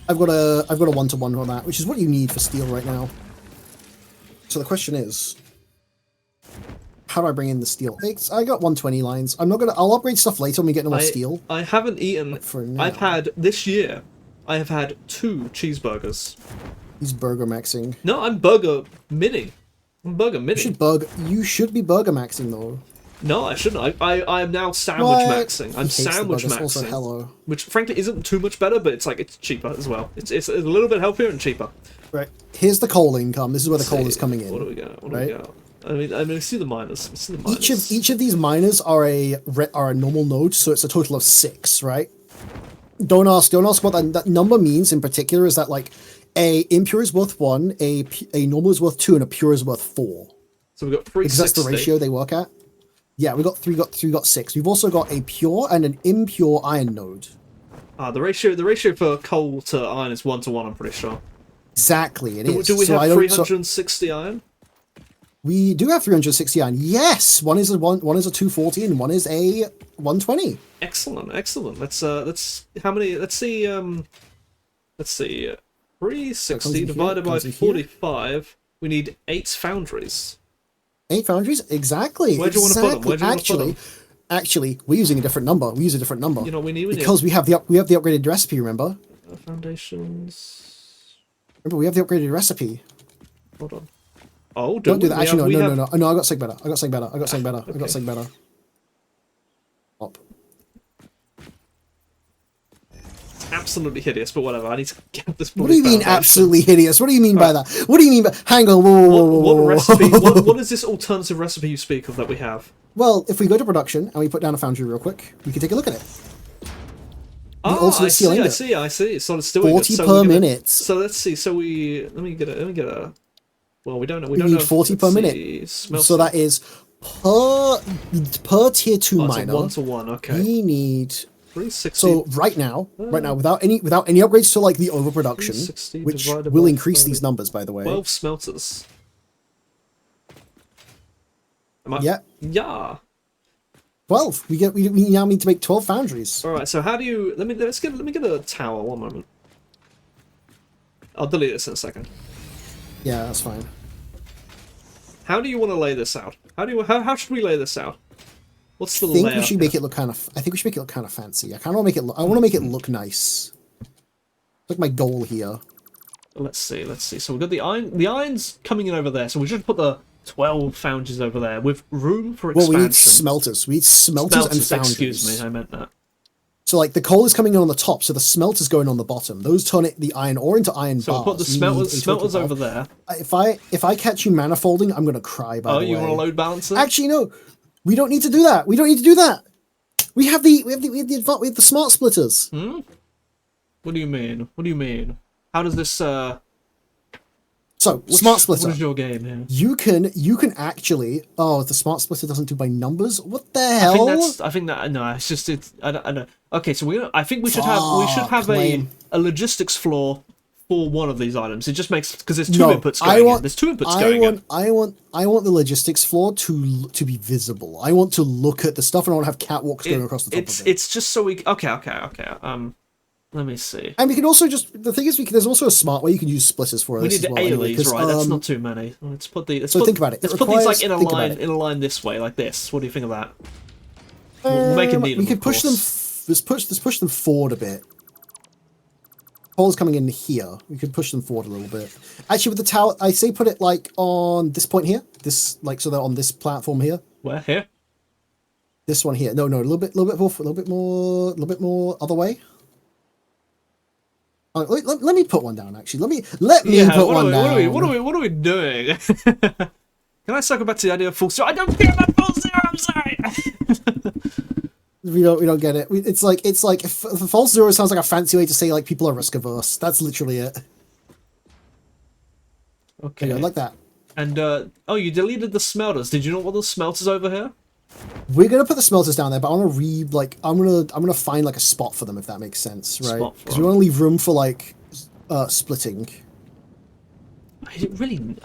S1: I've got a 1-to-1 on that, which is what you need for steel right now. So the question is, how do I bring in the steel? I got 120 lines. I'll upgrade stuff later when we get more steel.
S2: I haven't eaten.
S1: For now.
S2: I've had this year. I have had 2 cheeseburgers.
S1: He's burger maxing.
S2: No, I'm burger mini. I'm burger mini.
S1: You should be burger maxing though.
S2: No, I shouldn't. I am now sandwich
S1: What?
S2: maxing. I'm
S1: He hates the
S2: sandwich
S1: burgers.
S2: maxing.
S1: Also, hello.
S2: Which frankly isn't too much better, but it's cheaper as well. It's a little bit healthier and cheaper.
S1: Right. Here's the coal income. This is where the coal
S2: See,
S1: is coming in.
S2: What do we got? What do
S1: right?
S2: we got? I mean, see the miners. See the miners.
S1: Each of these miners are a normal node, so it's a total of 6, right? Don't ask what that number means in particular. Is that like a impure is worth 1, a normal is worth 2, and a pure is worth 4?
S2: So we've got 360.
S1: Because that's the ratio they work at. Yeah, we got 6. We've also got a pure and an impure iron node.
S2: The ratio for coal to iron is 1-to-1. I'm pretty sure.
S1: Exactly, it is.
S2: Do we
S1: So
S2: have 360 iron?
S1: We do have 360 iron. Yes, one is a 240 and one is a 120.
S2: Excellent. Let's how many? Let's see. 360 divided by 45. We need 8 foundries.
S1: 8 foundries, exactly.
S2: Where do you want to put them? Where do you want to put them?
S1: Actually, we're using a different number. We use a different number.
S2: You know, we need
S1: because we have the upgraded recipe. Remember?
S2: Foundations.
S1: Remember, we have the upgraded recipe.
S2: Hold on. Oh,
S1: Don't do that. Actually, no. I got something better.
S2: Okay.
S1: I got something better. Up.
S2: Absolutely hideous, but whatever. I need to get this.
S1: What do you mean absolutely hideous? What do you mean by that? What do you mean by? Hang on. Whoa.
S2: What recipe? What is this alternative recipe you speak of that we have?
S1: Well, if we go to production and we put down a foundry real quick, we can take a look at it.
S2: Oh, I see. So it's still
S1: 40 per minute.
S2: So let's see. So let me get a. Well, we don't know. We
S1: need 40 per minute. So that is per tier 2 miner.
S2: 1-to-1. Okay.
S1: We need
S2: 360.
S1: So right now, without any upgrades to like the overproduction, which will increase these numbers, by the way.
S2: 12 smelters.
S1: Yeah.
S2: Yeah.
S1: 12. We now need to make 12 foundries.
S2: All right. So how do you? Let me get a tower. One moment. I'll delete this in a second.
S1: Yeah, that's fine.
S2: How do you want to lay this out? How should we lay this out? What's the
S1: I think
S2: layout
S1: we should make it look kind of. I think we should make it look kind of fancy. I kind of want to make it. I want to make it look nice. Like my goal here.
S2: Let's see. So we've got the iron. The iron's coming in over there. So we should put the 12 foundries over there with room for expansion.
S1: Well, we need smelters. We need smelters and foundries.
S2: Excuse me, I meant that.
S1: So like the coal is coming in on the top, so the smelter's going on the bottom. Those turn the iron ore into iron bars.
S2: So we'll put the smelters over there.
S1: If I catch you manifolding, I'm gonna cry. By the way.
S2: Oh, you want a load balancer?
S1: Actually, no. We don't need to do that. We don't need to do that. We have the smart splitters.
S2: Hmm? What do you mean? What do you mean? How does this
S1: So smart splitter.
S2: What is your game here?
S1: You can actually. Oh, the smart splitter doesn't do by numbers. What the hell?
S2: I think that no. It's just I don't know. Okay, so I think we should have a logistics floor for one of these items. It just makes because there's two inputs going in. There's two inputs going in.
S1: I want the logistics floor to be visible. I want to look at the stuff, and I want to have catwalks going across the top of it.
S2: It's just so we okay. Let me see.
S1: And we can also the thing is there's also a smart way you can use splitters for
S2: we
S1: this
S2: need
S1: as well.
S2: these, right? That's not too many. Let's put the.
S1: Think about it.
S2: Let's put these like in a line this way, like this. What do you think of that? We'll make it neat.
S1: We could push them. Let's push them forward a bit. Coal's coming in here. We could push them forward a little bit. Actually, with the tower, I say put it like on this point here. This so they're on this platform here.
S2: Where here?
S1: This one here. No, a little bit more other way. Let me put one down. Actually, let me put one down.
S2: What are we doing? Can I circle back to the idea of full zero? I don't care about full zero. I'm sorry.
S1: We don't get it. It's like false zero sounds like a fancy way to say like people are risk averse. That's literally it.
S2: Okay,
S1: like that.
S2: And oh, you deleted the smelters. Did you not want the smelters over here?
S1: We're gonna put the smelters down there, but I want to I'm gonna find like a spot for them if that makes sense, right? Because we want to leave room for like splitting.
S2: Really,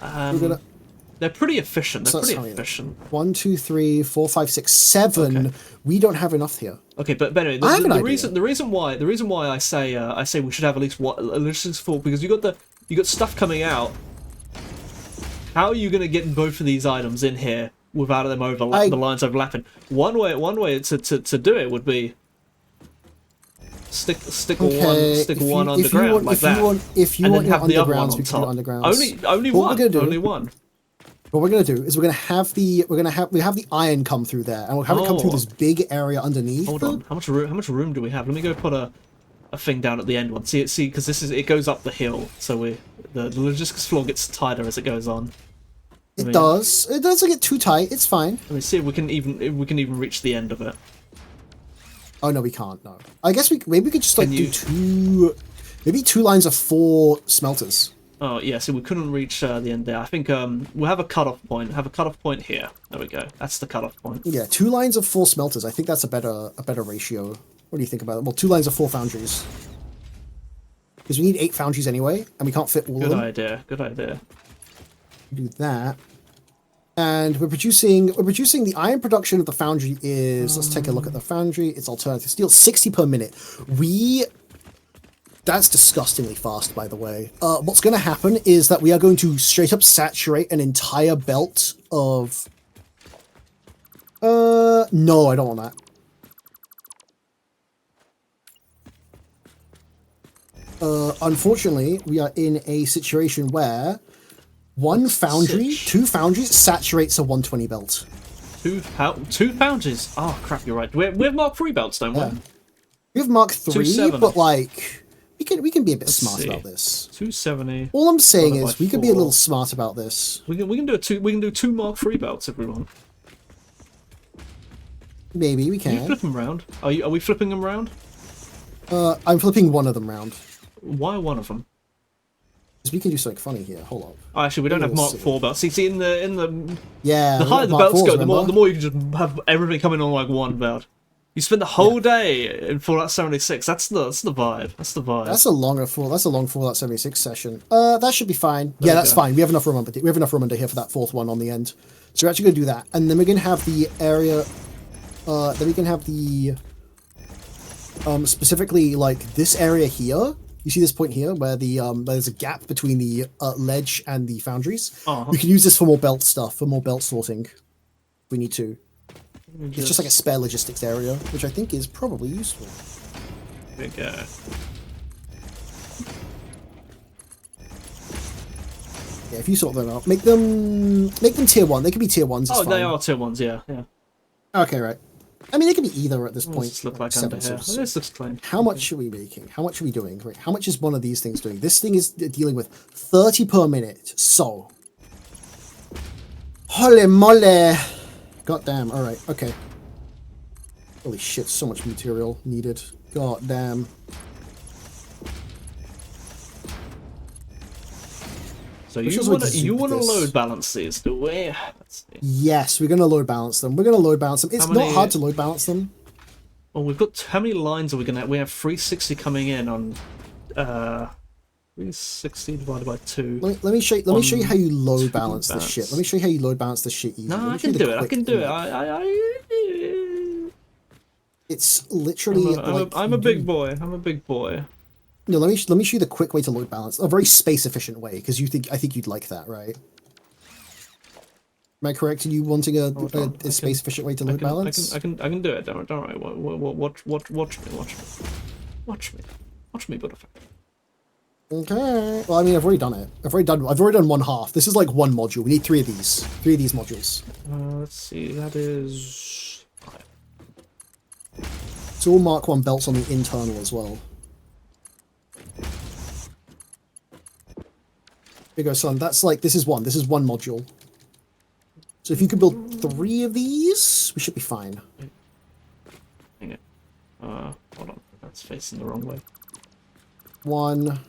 S2: they're pretty efficient. They're pretty efficient.
S1: 1, 2, 3, 4, 5, 6, 7. Okay. We don't have enough here.
S2: Okay, but anyway, the reason why I say we should have at least logistics for because you got stuff coming out. How are you gonna get both of these items in here without them the lines overlapping? One way to do it would be stick one underground like that.
S1: If you want your undergrounds, we can do undergrounds.
S2: Only one.
S1: What we're gonna do is we have the iron come through there, and we'll have it come through this big area underneath.
S2: Hold on, how much room do we have? Let me go put a thing down at the end one. See, because it goes up the hill, so the logistics floor gets tighter as it goes on.
S1: It doesn't get too tight. It's fine.
S2: Let me see if we can even reach the end of it.
S1: Oh no, we can't. No, I guess maybe we could just do two lines of 4 smelters.
S2: Oh yeah, so we couldn't reach the end there. I think we'll have a cutoff point. Have a cutoff point here. There we go. That's the cutoff point.
S1: Yeah, 2 lines of 4 smelters. I think that's a better ratio. What do you think about it? Well, 2 lines of 4 foundries. Because we need 8 foundries anyway, and we can't fit all of them.
S2: Good idea.
S1: Do that. And we're producing the iron production of the foundry is, let's take a look at the foundry. It's alternative steel, 60 per minute. That's disgustingly fast, by the way. What's going to happen is that we are going to straight up saturate an entire belt of... no, I don't want that. Unfortunately, we are in a situation where two foundries saturates a 120 belt.
S2: Two foundries? Oh, crap, you're right. We have Mark III belts, don't we? Yeah.
S1: We have Mark III, but like... We can be a bit smart about this.
S2: 270.
S1: All I'm saying is we can be a little smart about this.
S2: We can do two Mark III belts if we want.
S1: Maybe we can.
S2: You flip them round. Are we flipping them round?
S1: I'm flipping one of them round.
S2: Why one of them?
S1: Because we can do something funny here. Hold up.
S2: Oh, actually, we don't have Mark IV belts. See, in the
S1: the
S2: higher the belts go, the more you can just have everything coming on like one belt. You spend the whole day in Fallout 76. That's the vibe. That's the vibe.
S1: That's a long Fallout 76 session. That should be fine. Yeah, that's fine. We have enough room under here for that 4th one on the end. So we're actually gonna do that, and then we're gonna have the area. Then we can have the specifically like this area here You see this point here where there's a gap between the ledge and the foundries.
S2: Uh-huh.
S1: We can use this for more belt stuff, for more belt sorting. If we need to. It's just like a spare logistics area, which I think is probably useful.
S2: Okay.
S1: Yeah, if you sort them out, make them tier 1. They can be tier 1s.
S2: Oh,
S1: fine.
S2: they are tier 1s, yeah.
S1: Okay, right. I mean, they can be either at this
S2: What
S1: point.
S2: does this look like under here? This looks clean.
S1: How much are we making? How much are we doing? Right, how much is one of these things doing? This thing is dealing with 30 per minute. So, holy moly! God damn. All right. Okay. Holy shit! So much material needed. God damn.
S2: So you want to load balance these, do we? Let's see.
S1: Yes, we're gonna load balance them. We're gonna load balance them. It's not hard to load balance them.
S2: Well, we've got how many lines are we gonna? We have 360 coming in on 360 divided by 2.
S1: Let me show you how you load balance this shit. Let me show you how you load balance this shit easy.
S2: No, I can do it. I can do it.
S1: It's literally.
S2: I'm a big boy. I'm a big boy.
S1: No, let me show you the quick way to load balance, a very space efficient way, because I think you'd like that, right? Am I correct in you wanting a space efficient way to load balance?
S2: I can do it. Don't worry. Watch me build a factory.
S1: Okay. Well, I mean, I've already done it. I've already done one half. This is like one module. We need 3 of these. 3 of these modules.
S2: Let's see. That is 5.
S1: It's all Mark 1 belts on the internal as well. Here you go, son. That's like, this is one module. So if you could build 3 of these, we should be fine.
S2: Hang it. Hold on. That's facing the wrong way.
S1: 1.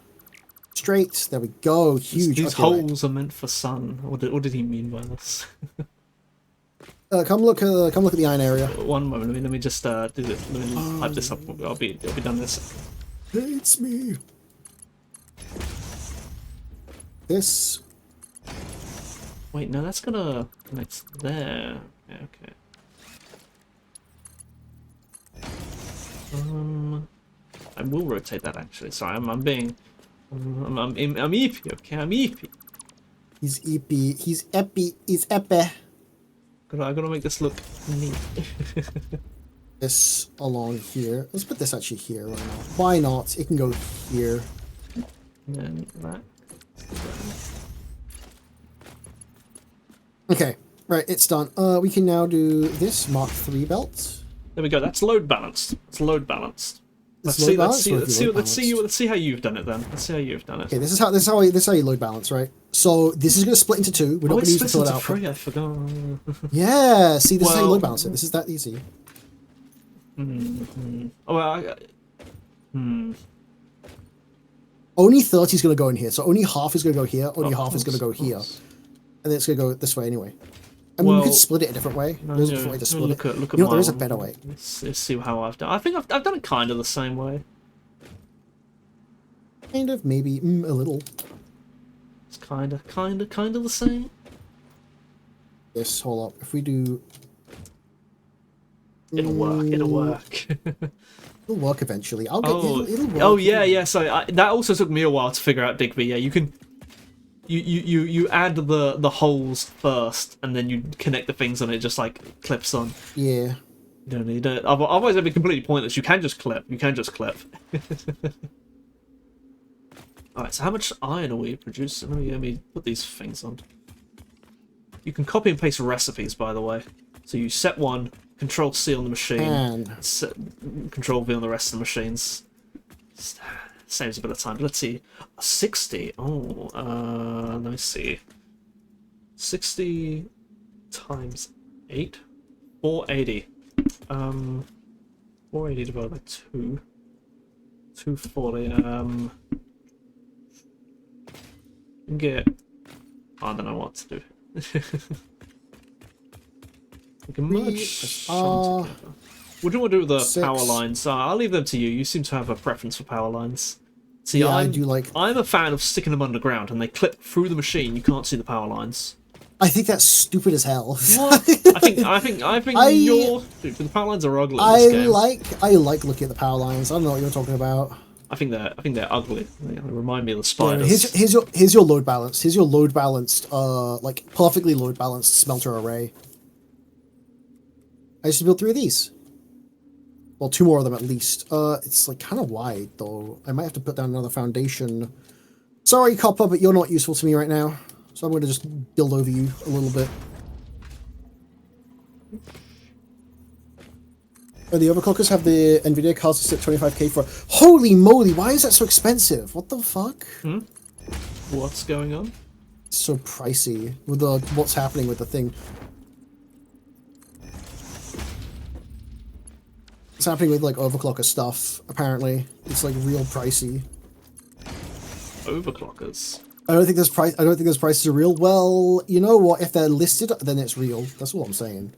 S1: Straight. There we go. Huge.
S2: These holes are meant for sun. What did he mean by this?
S1: Come look at the iron area.
S2: One moment. Let me just do this. Let me type this up. I'll be done this.
S1: It's me. This.
S2: Wait, no, that's gonna connect there. Yeah, okay. I will rotate that actually. Sorry, I'm being. I'm EP. Okay, I'm EP.
S1: He's EP. He's epi. He's epi.
S2: I gotta make this look neat.
S1: This along here. Let's put this actually here right now. Why not? It can go here.
S2: And then that.
S1: Okay, right, it's done. We can now do this Mark 3 belt.
S2: There we go. That's load balanced. It's load balanced. Let's see how you've done it then. Let's see how you've done it.
S1: Okay, this is how you load balance, right? So this is going to split into 2. We're not going to use the third output.
S2: I forgot.
S1: Yeah, see, this is how you load balance it. This is that easy. Only 30 is going to go in here, so only half is going to go here. Only half is going to go here, and then it's going to go this way anyway. I mean, we could split it a different way. There's a different way to split it.
S2: Look at
S1: there is a better way.
S2: Let's see how I've done. I think I've done it kind of the same way.
S1: Kind of, maybe, a little.
S2: It's kind of the same.
S1: Yes, hold up. If we do,
S2: it'll work. It'll work.
S1: It'll work eventually. It'll work.
S2: Oh yeah. So that also took me a while to figure out Digby. Yeah, you can. You add the holes first, and then you connect the things, and it just like clips on.
S1: Yeah.
S2: You don't need it. Otherwise, it'd be completely pointless. You can just clip. Alright, so how much iron are we producing? Let me put these things on. You can copy and paste recipes, by the way. So you set one, Control C on the machine, Control V on the rest of the machines. Saves a bit of time. Let's see. 60. Oh, let me see. 60 times 8? 480. 480 divided by 2. 240. Get. I don't know what to do. We can merge some together. What do you want to do with the power lines? I'll leave them to you. You seem to have a preference for power lines. See,
S1: yeah,
S2: I'm a fan of sticking them underground, and they clip through the machine. You can't see the power lines.
S1: I think that's stupid as hell.
S2: What? I think the power lines are ugly in this game.
S1: I like looking at the power lines. I don't know what you're talking about.
S2: they're ugly. They remind me of the
S1: Yeah, no,
S2: spiders.
S1: here's your load balance. Here's your load balanced, like perfectly load balanced smelter array. I used to build 3 of these. Well, 2 more of them at least. It's like kind of wide though. I might have to put down another foundation. Sorry, copper, but you're not useful to me right now. So I'm going to just build over you a little bit. Oh, the overclockers have the NVIDIA cards at 25k for... Holy moly, why is that so expensive? What the fuck?
S2: Hmm? What's going on?
S1: It's so pricey with the what's happening with the thing. It's happening with like overclocker stuff, apparently. It's like real pricey.
S2: Overclockers?
S1: I don't think those prices are real. Well, you know what? If they're listed, then it's real. That's all I'm saying.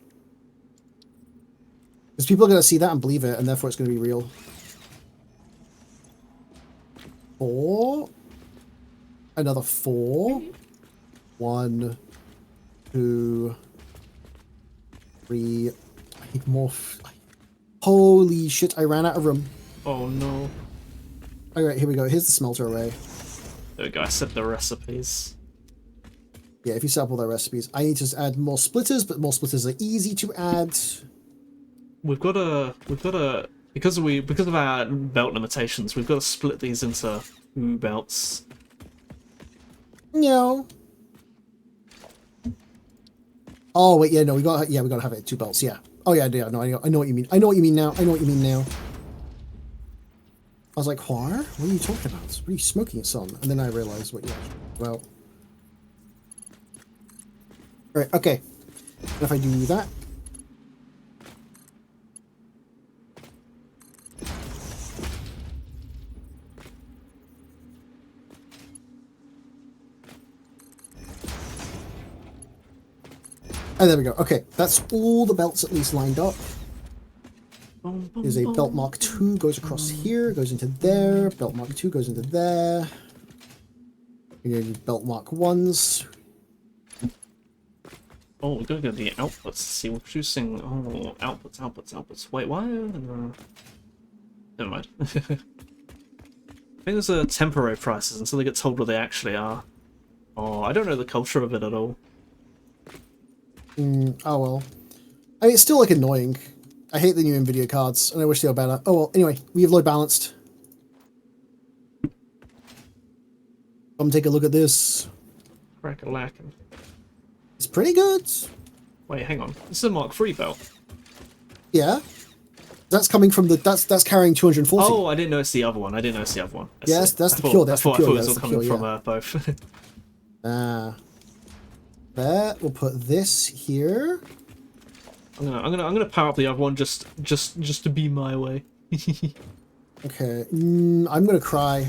S1: Because people are going to see that and believe it, and therefore it's going to be real. 4. Another 4. 1, 2, 3. I need more. Holy shit! I ran out of room.
S2: Oh no.
S1: Alright, here we go. Here's the smelter array.
S2: There we go. I set the recipes.
S1: Yeah, if you set up all their recipes, I need to add more splitters, but more splitters are easy to add.
S2: We've got to because of our belt limitations, we've got to split these into 2 belts.
S1: No. Oh wait, yeah, no, we gotta have it 2 belts. Yeah. Oh yeah, yeah, no, I know what you mean. I know what you mean now. I know what you mean now. I was like, what? What are you talking about? What are you smoking, son? And then I realized what you're about. Right, okay. And if I do that. And there we go. Okay, that's all the belts at least lined up. There's a belt mark 2 goes across here, goes into there. Belt mark 2 goes into there. You need belt mark 1s.
S2: Oh, we're going to go to the outputs. See, we're producing. Oh, outputs. Wait, why? Never mind. I think there's a temporary prices until they get told what they actually are. Oh, I don't know the culture of it at all.
S1: Oh well. I mean, it's still like annoying. I hate the new NVIDIA cards, and I wish they were better. Oh well, anyway, we have load balanced. Come take a look at this.
S2: Crack-a-lackin'.
S1: It's pretty good.
S2: Wait, hang on. This is a Mark III belt.
S1: Yeah. That's coming from the... That's carrying 240.
S2: Oh, I didn't notice the other one.
S1: Yes, that's the pure. That's the
S2: I
S1: pure.
S2: thought it was
S1: That's
S2: all
S1: the
S2: coming
S1: pure,
S2: from both.
S1: There. We'll put this here.
S2: I'm gonna power up the other one just to be my way.
S1: Okay. I'm gonna cry.
S2: I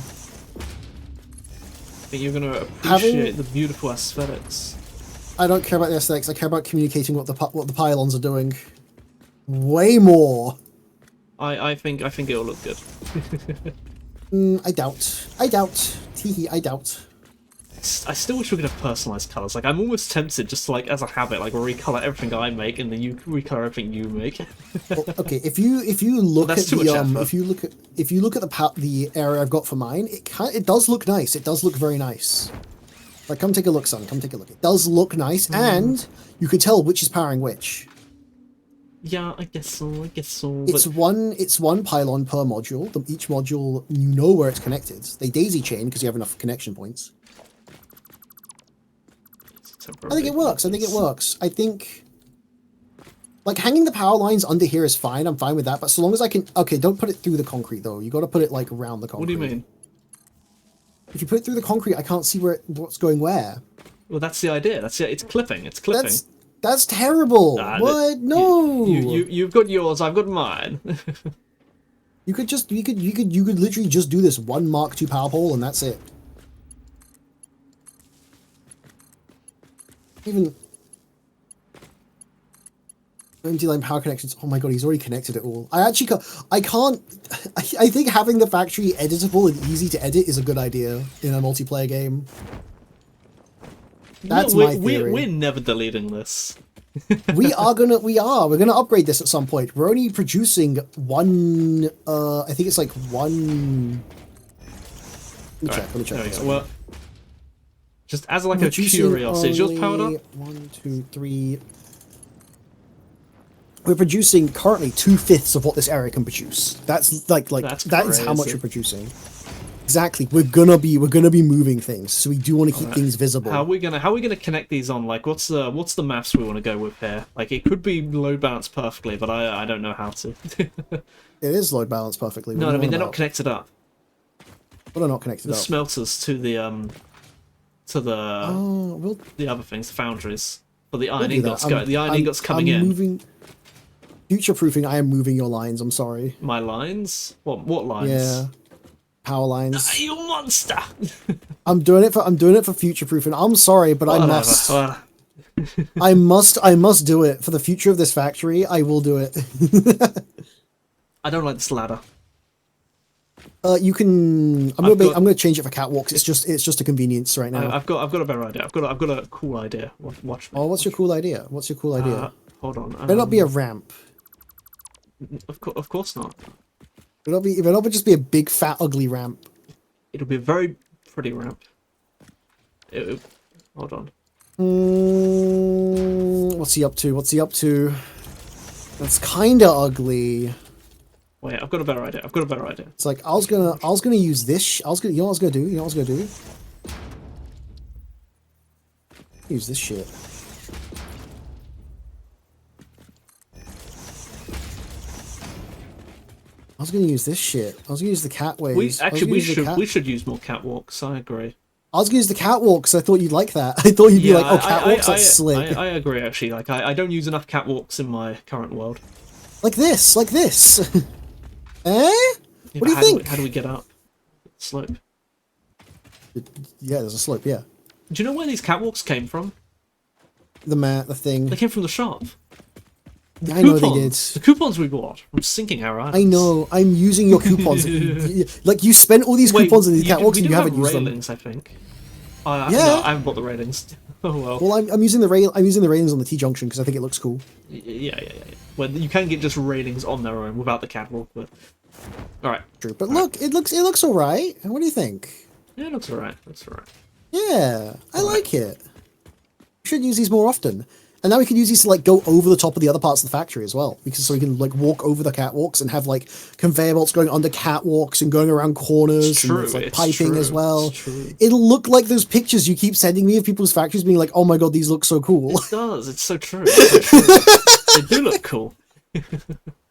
S2: think you're gonna appreciate the beautiful aesthetics.
S1: I don't care about the aesthetics. I care about communicating what the pylons are doing. Way more.
S2: I think it'll look good.
S1: I doubt. Teehee, I doubt.
S2: I still wish we could have personalized colors. Like, I'm almost tempted just to, like, as a habit, like, recolor everything I make and then you recolor everything you make.
S1: Well, okay, if you look at
S2: the
S1: if you look at the area I've got for mine, it does look nice. It does look very nice. Like, come take a look, son. Come take a look. It does look nice, and you can tell which is powering which.
S2: Yeah, I guess so.
S1: It's one pylon per module. Each module, you know where it's connected. They daisy chain because you have enough connection points. I think it works. I think, like, hanging the power lines under here is fine. I'm fine with that. But so long as I can... Okay, don't put it through the concrete, though. You got to put it, like, around the concrete.
S2: What do you mean?
S1: If you put it through the concrete, I can't see what's going where.
S2: Well, that's the idea. It's clipping. It's clipping.
S1: That's terrible. What? No.
S2: You've got yours. I've got mine.
S1: You could literally just do this one Mark II power pole and that's it. Even empty line power connections. Oh my god, he's already connected it all. I can't. I think having the factory editable and easy to edit is a good idea in a multiplayer game. That's my theory.
S2: We're never deleting this.
S1: We're gonna upgrade this at some point. We're only producing one. I think it's like one Let me check.
S2: There we
S1: this
S2: go.
S1: out.
S2: Well, just as like a
S1: Producing
S2: curiosity, is yours powered
S1: only
S2: up?
S1: 1, 2, 3. We're producing currently 2/5 of what this area can produce. That's like that is how much
S2: crazy.
S1: we're producing. Exactly. We're gonna be moving things, so we do want to keep things visible.
S2: How are we gonna connect these on? Like, what's the maths we want to go with here? Like, it could be load balanced perfectly, but I don't know how to.
S1: It is load balanced perfectly.
S2: No, I mean they're not connected up.
S1: What are not connected
S2: The
S1: up?
S2: smelters to the
S1: We'll
S2: the other things, the foundries, for the
S1: we'll
S2: iron
S1: do
S2: ingots.
S1: that.
S2: The iron ingots coming
S1: I'm
S2: in.
S1: moving. Future proofing. I am moving your lines. I'm sorry.
S2: My lines? What lines?
S1: Yeah. Power lines.
S2: You monster!
S1: I'm doing it for future proofing. I'm sorry, but I must.
S2: Well,
S1: I must do it for the future of this factory. I will do it.
S2: I don't like this ladder.
S1: You can. I'm gonna change it for catwalks. It's just a convenience right now.
S2: I've got a better idea. I've got a cool idea. Watch me.
S1: Oh, what's your cool idea? What's your cool idea?
S2: Hold on.
S1: Better not be a ramp.
S2: Of course not.
S1: It better not just be a big fat ugly ramp.
S2: It'll be a very pretty ramp. Hold on.
S1: What's he up to? What's he up to? That's kinda ugly.
S2: Wait, I've got a better idea.
S1: It's like I was gonna use this. You know what I was gonna do? Use this shit. I was gonna use this shit. I was gonna use the catways.
S2: We should use more catwalks. I agree.
S1: I was gonna use the catwalks. I thought you'd like that. I thought you'd be like, oh, catwalks, that's slick.
S2: I agree, actually. Like, I don't use enough catwalks in my current world.
S1: Like this. Eh?
S2: Yeah,
S1: What do you think?
S2: How do we get up? Slope.
S1: Yeah, there's a slope. Yeah.
S2: Do you know where these catwalks came from?
S1: The thing.
S2: They came from the shop.
S1: I know they did.
S2: The coupons we bought from sinking our items.
S1: I know. I'm using your coupons. Like you spent all these coupons on these catwalks and you haven't used
S2: railings,
S1: them.
S2: I think.
S1: Yeah.
S2: No, I haven't bought the railings. Oh well.
S1: Well, I'm using the railings on the T junction because I think it looks cool.
S2: Yeah. Well, you can get just railings on their own without the catwalk, but all right.
S1: True, but look, it looks all right. What do you think?
S2: Yeah, it looks alright.
S1: Yeah, I like it. We should use these more often. And now we can use these to like go over the top of the other parts of the factory as well, because so we can like walk over the catwalks and have like conveyor belts going under catwalks and going around corners and there's, like piping as well. It'll look like those pictures you keep sending me of people's factories being like, oh my god, these look so cool.
S2: It does. It's so true. They do look cool.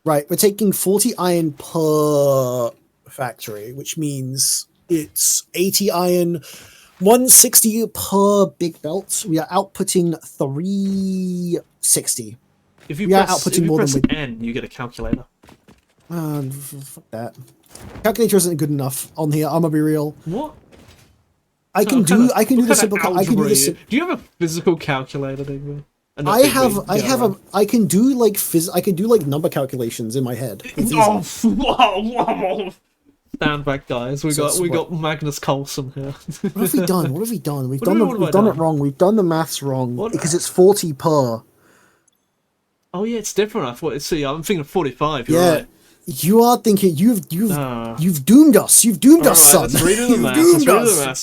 S1: Right, we're taking 40 iron per factory, which means it's 80 iron, 160 per big belt. We are outputting 360.
S2: If you press N, you get a calculator.
S1: Fuck that. Calculator isn't good enough on here. I'm gonna be real.
S2: What?
S1: I can do the simple. I can do this.
S2: Do you have a physical calculator, Digby?
S1: I can do like number calculations in my head.
S2: Whoa. Stand back, guys. We got Magnus Carlsen here.
S1: What have we done? We've done it wrong. We've done the maths wrong because it's 40 per.
S2: Oh yeah, it's different. I thought. See, I'm thinking 45. You're right.
S1: You are thinking you've doomed us. You've doomed us, son.
S2: Let's redo the maths. Let's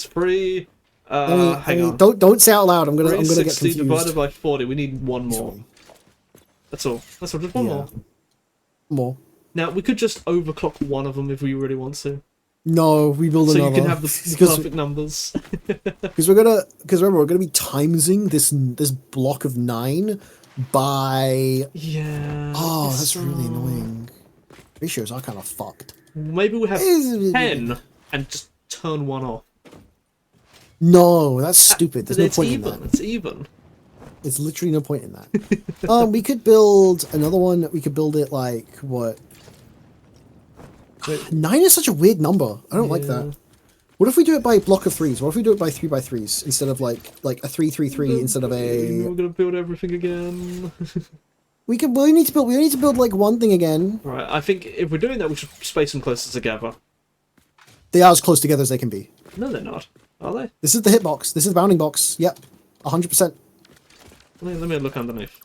S2: redo the maths. Hang on.
S1: Don't say it out loud. I'm gonna get confused.
S2: Divided by 40. We need one more. That's all. Just one more.
S1: More.
S2: Now we could just overclock one of them if we really want to.
S1: No, we build another.
S2: So you can have the perfect numbers.
S1: Because remember we're gonna be timesing this block of 9 by.
S2: Yeah.
S1: Oh, that's really annoying. Ratios are kind of fucked.
S2: Maybe we have 10 and just turn one off.
S1: No, that's stupid. There's no point in that.
S2: It's even.
S1: There's literally no point in that. We could build another one. We could build it like what? 9 is such a weird number. I don't like that. What if we do it by block of 3s? What if we do it by 3 by 3s instead of like a 3 3 3 instead of a?
S2: We're gonna build everything again.
S1: We only need to build like one thing again.
S2: Right. I think if we're doing that, we should space them closer together.
S1: They are as close together as they can be.
S2: No, they're not. Are they?
S1: This is the hitbox. This is the bounding box. Yep, 100%.
S2: Let me look underneath.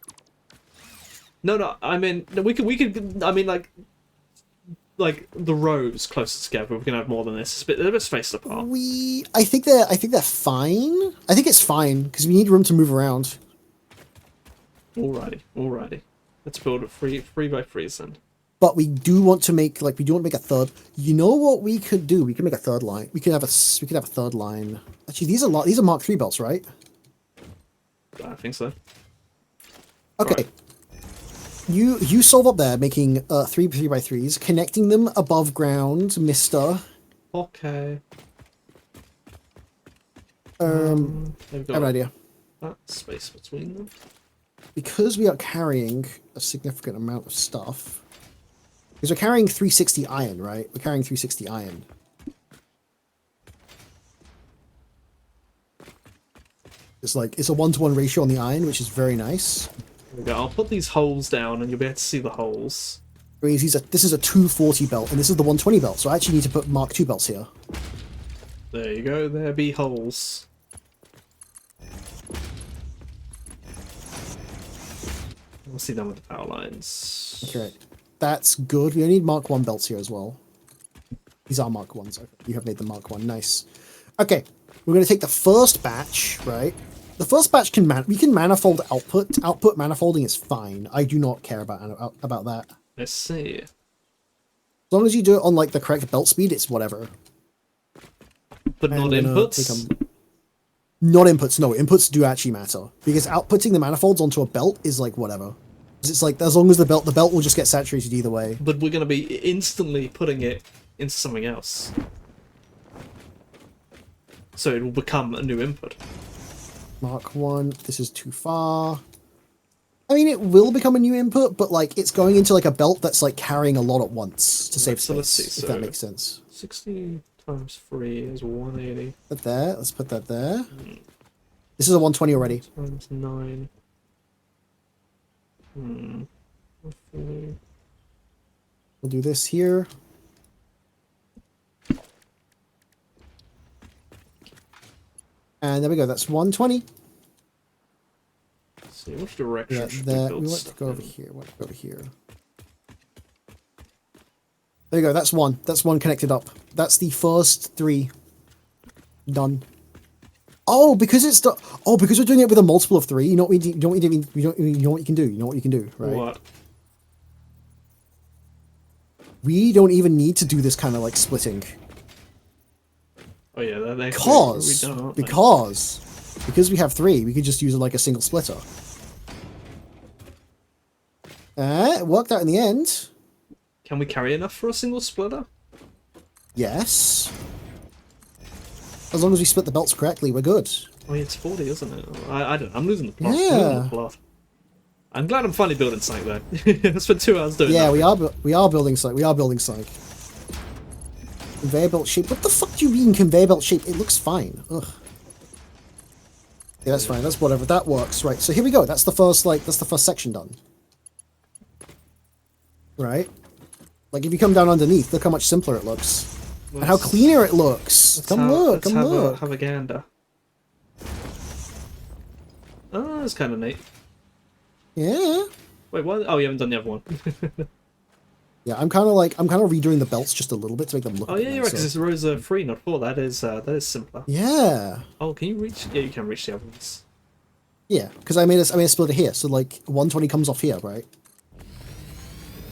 S2: No. I mean, we could. I mean, like, like the rows closer together. We're gonna have more than this. They're a bit spaced apart.
S1: I think they're fine. I think it's fine because we need room to move around.
S2: Alrighty. Let's build a three by threes then.
S1: But we do want to make a third. You know what we could do? We could make a third line. We could have a third line. Actually, these are Mark III belts, right?
S2: I think so.
S1: Okay.
S2: Right.
S1: You solve up there, making 3x3s, connecting them above ground, Mister.
S2: Okay.
S1: I have an idea.
S2: That space between them.
S1: Because we are carrying a significant amount of stuff. Because we're carrying 360 iron, right? We're carrying 360 iron. It's a 1-to-1 ratio on the iron, which is very nice.
S2: There we go. I'll put these holes down and you'll be able to see the holes.
S1: This is a 240 belt, and this is the 120 belt, so I actually need to put Mark II belts here.
S2: There you go, there be holes. We'll see them with the power lines.
S1: Okay, that's good. We only need Mark I belts here as well. These are Mark Is. Okay, you have made the Mark I. Nice. Okay, we're going to take the first batch, right? The first batch we can manifold output. Output manifolding is fine. I do not care about that.
S2: Let's see.
S1: As long as you do it on like the correct belt speed, it's whatever.
S2: But not inputs?
S1: Not inputs. No, inputs do actually matter because outputting the manifolds onto a belt is like whatever. It's like as long as the belt will just get saturated either way.
S2: But we're going to be instantly putting it into something else. So it will become a new input.
S1: Mark I. This is too far. I mean, it will become a new input, but like it's going into like a belt that's like carrying a lot at once to save space. Let's see, if that makes sense.
S2: 60 times 3 is 180.
S1: Put there. Let's put that there. This is a 120 already.
S2: Times 9. Okay.
S1: We'll do this here. And there we go. That's 120.
S2: Let's see which direction.
S1: Yeah,
S2: should
S1: there. We want to go over here. There you go. That's one. That's one connected up. That's the first 3 done. Oh, because because we're doing it with a multiple of 3. You know what we do? You know what you can do. You know what you can do, right?
S2: What?
S1: We don't even need to do this kind of like splitting.
S2: Oh yeah,
S1: because we have 3, we could just use it like a single splitter. It worked out in the end.
S2: Can we carry enough for a single splitter?
S1: Yes. As long as we split the belts correctly, we're good.
S2: Oh yeah, it's 40, isn't it? I don't know. I'm losing the plot.
S1: Yeah.
S2: I'm glad I'm finally building something though. I spent 2 hours doing that.
S1: Yeah, we are building something. We are building something. Conveyor belt shape. What the fuck do you mean conveyor belt shape? It looks fine. Ugh. Yeah, that's fine. That's whatever. That works. Right. So here we go. That's the first section done. Right. Like if you come down underneath, look how much simpler it looks. And how cleaner it looks. Come look.
S2: Have a gander. Oh, that's kind of neat.
S1: Yeah.
S2: Wait, what? Oh, you haven't done the other one.
S1: Yeah, I'm kind of redoing the belts just a little bit to make them look.
S2: Oh yeah, you're right. Because it's rows of 3, not 4. That is simpler.
S1: Yeah.
S2: Oh, can you reach? Yeah, you can reach the other ones.
S1: Yeah, because I made a splitter here, so like 120 comes off here, right?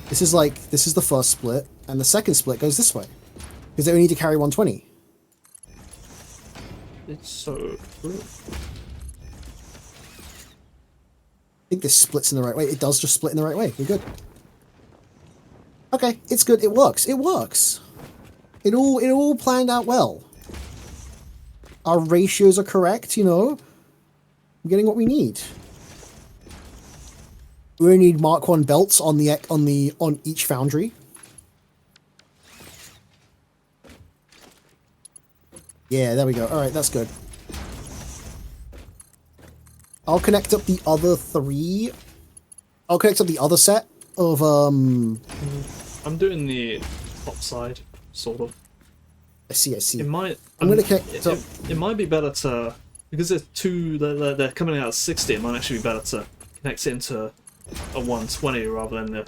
S1: This is the first split, and the second split goes this way, because they only need to carry 120.
S2: It's so true.
S1: I think this splits in the right way. It does just split in the right way. We're good. Okay, it's good. It works. It works. It all planned out well. Our ratios are correct, you know. We're getting what we need. We only need Mark I belts on each foundry. Yeah, there we go. All right, that's good. I'll connect up the other 3. I'll connect up the other set of
S2: I'm doing the top side, sort of.
S1: I see.
S2: It might.
S1: I'm gonna connect.
S2: It might be better to, because there's 2. They're coming out at 60. It might actually be better to connect it into a 120 rather than the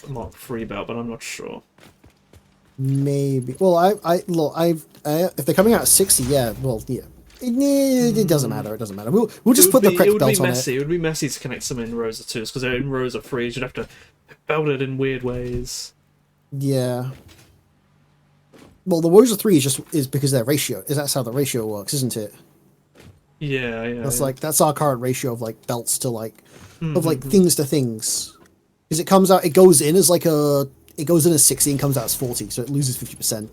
S2: Mark III belt, but I'm not sure.
S1: Maybe. Well, look, if they're coming out at 60, yeah. Well, yeah. It doesn't matter. It doesn't matter. We'll just put the prick belt on it.
S2: It would be messy to connect some in rows of twos because they're in rows of threes. You'd have to belt it in weird ways.
S1: Yeah. Well, the rows of three is because their ratio. That's how the ratio works, isn't it?
S2: Yeah, yeah.
S1: That's our current ratio of like belts to like things to things. Because it goes in as 60 and comes out as 40, so it loses 50%.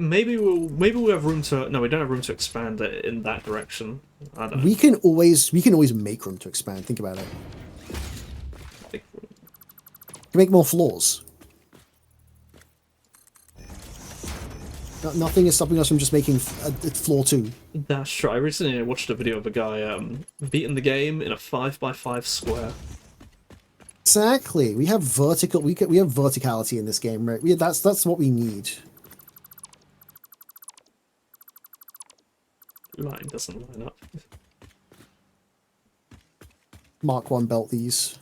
S2: Maybe we'll have room to. No, we don't have room to expand it in that direction. I don't know.
S1: We can always make room to expand. Think about it. We can make more floors. Nothing is stopping us from just making floor 2.
S2: That's true. I recently watched a video of a guy beating the game in a 5x5 square.
S1: Exactly. We have we have verticality in this game, right? That's what we need.
S2: Line doesn't line up.
S1: Mark 1 belt these.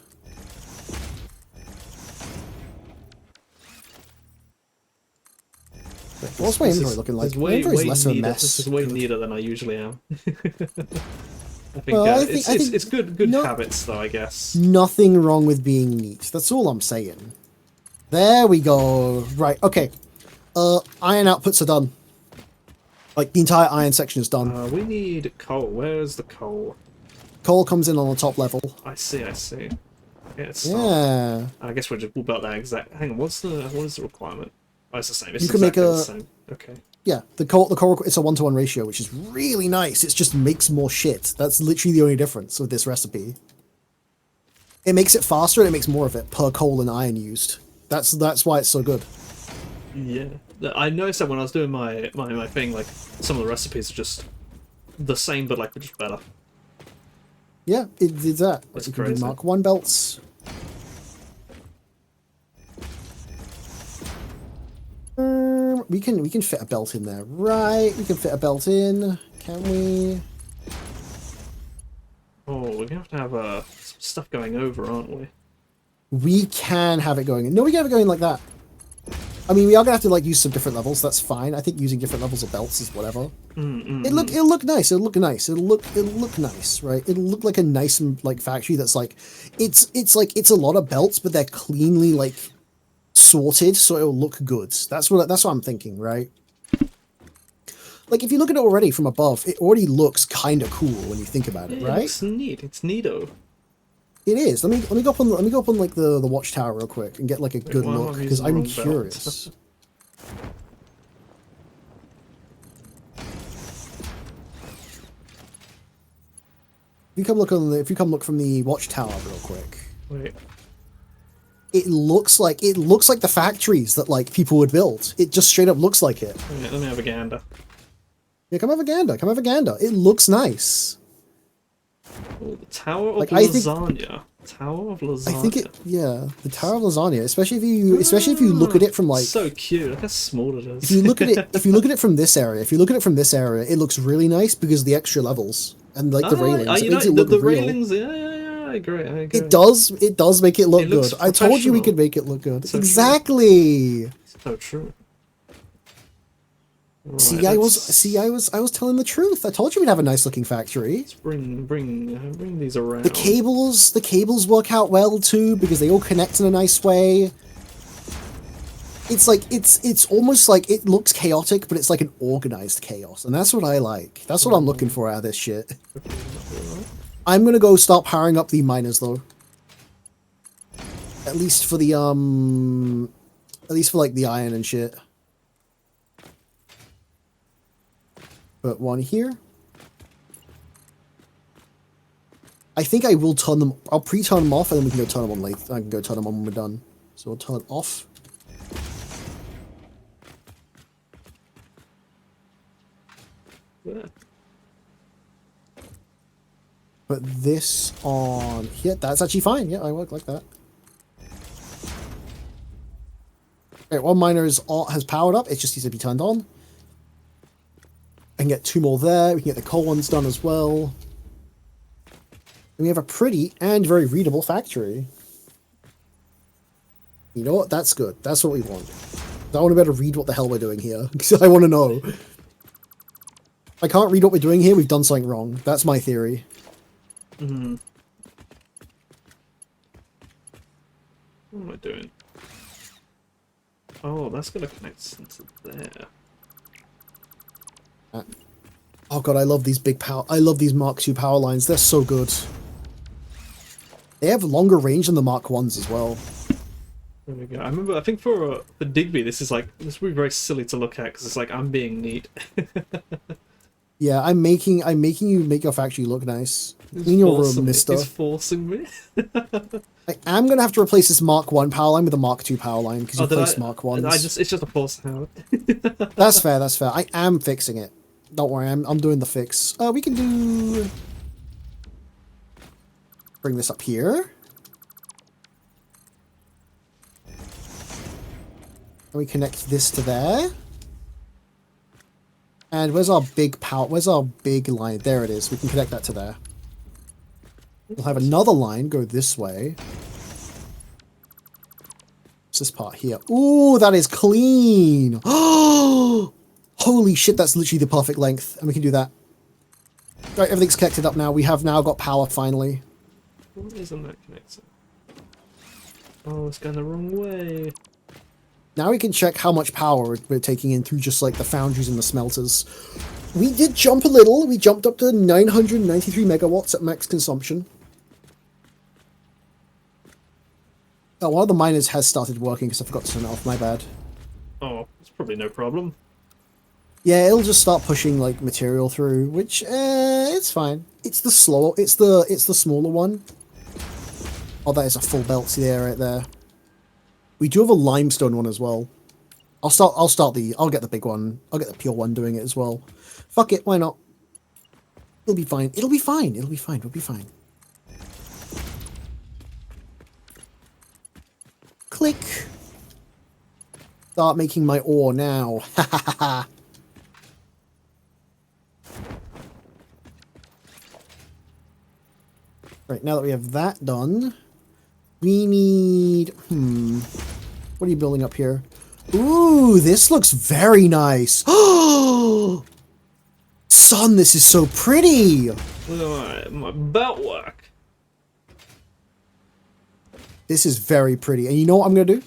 S1: What's my inventory looking like? My inventory's less of a mess.
S2: This is way neater than I usually am. I think it's good habits though, I guess.
S1: Nothing wrong with being neat. That's all I'm saying. There we go. Right, okay. Iron outputs are done. Like, the entire iron section is done.
S2: We need coal. Where's the coal?
S1: Coal comes in on the top level.
S2: I see. Yeah,
S1: yeah.
S2: I guess we'll build that exact. Hang on, what is the requirement? Oh, it's the same. It's
S1: you can make
S2: the same. Okay.
S1: Yeah, the coal. It's a 1-to-1 ratio, which is really nice. It just makes more shit. That's literally the only difference with this recipe. It makes it faster and it makes more of it per coal and iron used. That's why it's so good.
S2: Yeah, I noticed that when I was doing my thing, like some of the recipes are just the same, but like just better.
S1: Yeah, it did that.
S2: That's
S1: crazy.
S2: crazy.
S1: Mark 1 belts. We can fit a belt in there, right? We can fit a belt in, can we?
S2: Oh, we're gonna have some stuff going over, aren't we?
S1: We can have it going in. No, we can have it going like that. I mean, we are gonna have to like use some different levels. That's fine. I think using different levels of belts is whatever. It'll look nice. It'll look nice. It'll look nice, right? It'll look like a nice like factory that's like it's a lot of belts, but they're cleanly like sorted, so it'll look good. That's what I'm thinking, right? Like if you look at it already from above, it already looks kind of cool when you think about it, right?
S2: It's neat. It's neato.
S1: It is. Let me go up on like the watchtower real quick and get like a good look because I'm curious. If you come look from the watchtower real quick.
S2: Wait.
S1: It looks like the factories that like people would build. It just straight up looks like it.
S2: Let me have a gander.
S1: Yeah, come have a gander. It looks nice.
S2: Oh, the Tower of Lasagna. Tower of Lasagna.
S1: I think the Tower of Lasagna. Especially if you look at it from like.
S2: So cute. Look how small it is.
S1: If you look at it from this area, it looks really nice because of the extra levels and like the railings. It makes it look real.
S2: Railings. Yeah. I agree.
S1: It does make it look good. I told you we could make it look good. So exactly.
S2: True. So true. Right,
S1: I was telling the truth. I told you we'd have a nice looking factory.
S2: Let's bring these around.
S1: The cables work out well too because they all connect in a nice way. It's like it's almost like it looks chaotic, but it's like an organized chaos, and that's what I like. That's what I'm looking for out of this shit. I'm gonna go start powering up the miners though. At least for like the iron and shit. Put one here. I think I will turn them. I'll pre-turn them off, and then we can go turn them on later. I can go turn them on when we're done. So we'll turn off.
S2: Yeah.
S1: Put this on here. That's actually fine. Yeah, I work like that. Okay, one miner has powered up. It just needs to be turned on. I can get 2 more there. We can get the coal ones done as well. And we have a pretty and very readable factory. You know what? That's good. That's what we want. I want to be able to read what the hell we're doing here. Because I want to know. If I can't read what we're doing here, we've done something wrong. That's my theory.
S2: Hmm. What am I doing? Oh, that's gonna connect into there.
S1: Oh god, I love these big power. I love these Mark II power lines. They're so good. They have longer range than the Mark Ones as well.
S2: There we go. I remember. I think for Digby, this would be very silly to look at because it's like I'm being neat.
S1: Yeah, I'm making you make your factory look nice. In your room, mister.
S2: He's forcing me.
S1: I am gonna have to replace this Mark 1 power line with a Mark 2 power line because you placed Mark 1s.
S2: It's just a force now.
S1: That's fair, that's fair. I am fixing it. Don't worry, I'm doing the fix. We can do... Bring this up here. And we connect this to there. And where's our big power? Where's our big line? There it is. We can connect that to there. We'll have another line go this way. What's this part here? Ooh, that is clean. Oh, holy shit, that's literally the perfect length. And we can do that. Right, everything's connected up now. We have now got power finally.
S2: What isn't that connected? Oh, it's going the wrong way.
S1: Now we can check how much power we're taking in through just like the foundries and the smelters. We did jump a little. We jumped up to 993 megawatts at max consumption. Oh, one of the miners has started working because I forgot to turn it off. My bad.
S2: Oh, it's probably no problem.
S1: Yeah, it'll just start pushing like material through, which it's fine. It's the slower. It's the smaller one. Oh, that is a full belt. See there, right there. We do have a limestone one as well. I'll get the big one. I'll get the pure one doing it as well. Fuck it, why not? It'll be fine. It'll be fine. It'll be fine. It'll be fine. Click. Start making my ore now. Ha ha ha ha. Right, now that we have that done, we need... What are you building up here? Ooh, this looks very nice. Oh, son, this is so pretty.
S2: Alright, my belt work.
S1: This is very pretty. And you know what I'm going to do?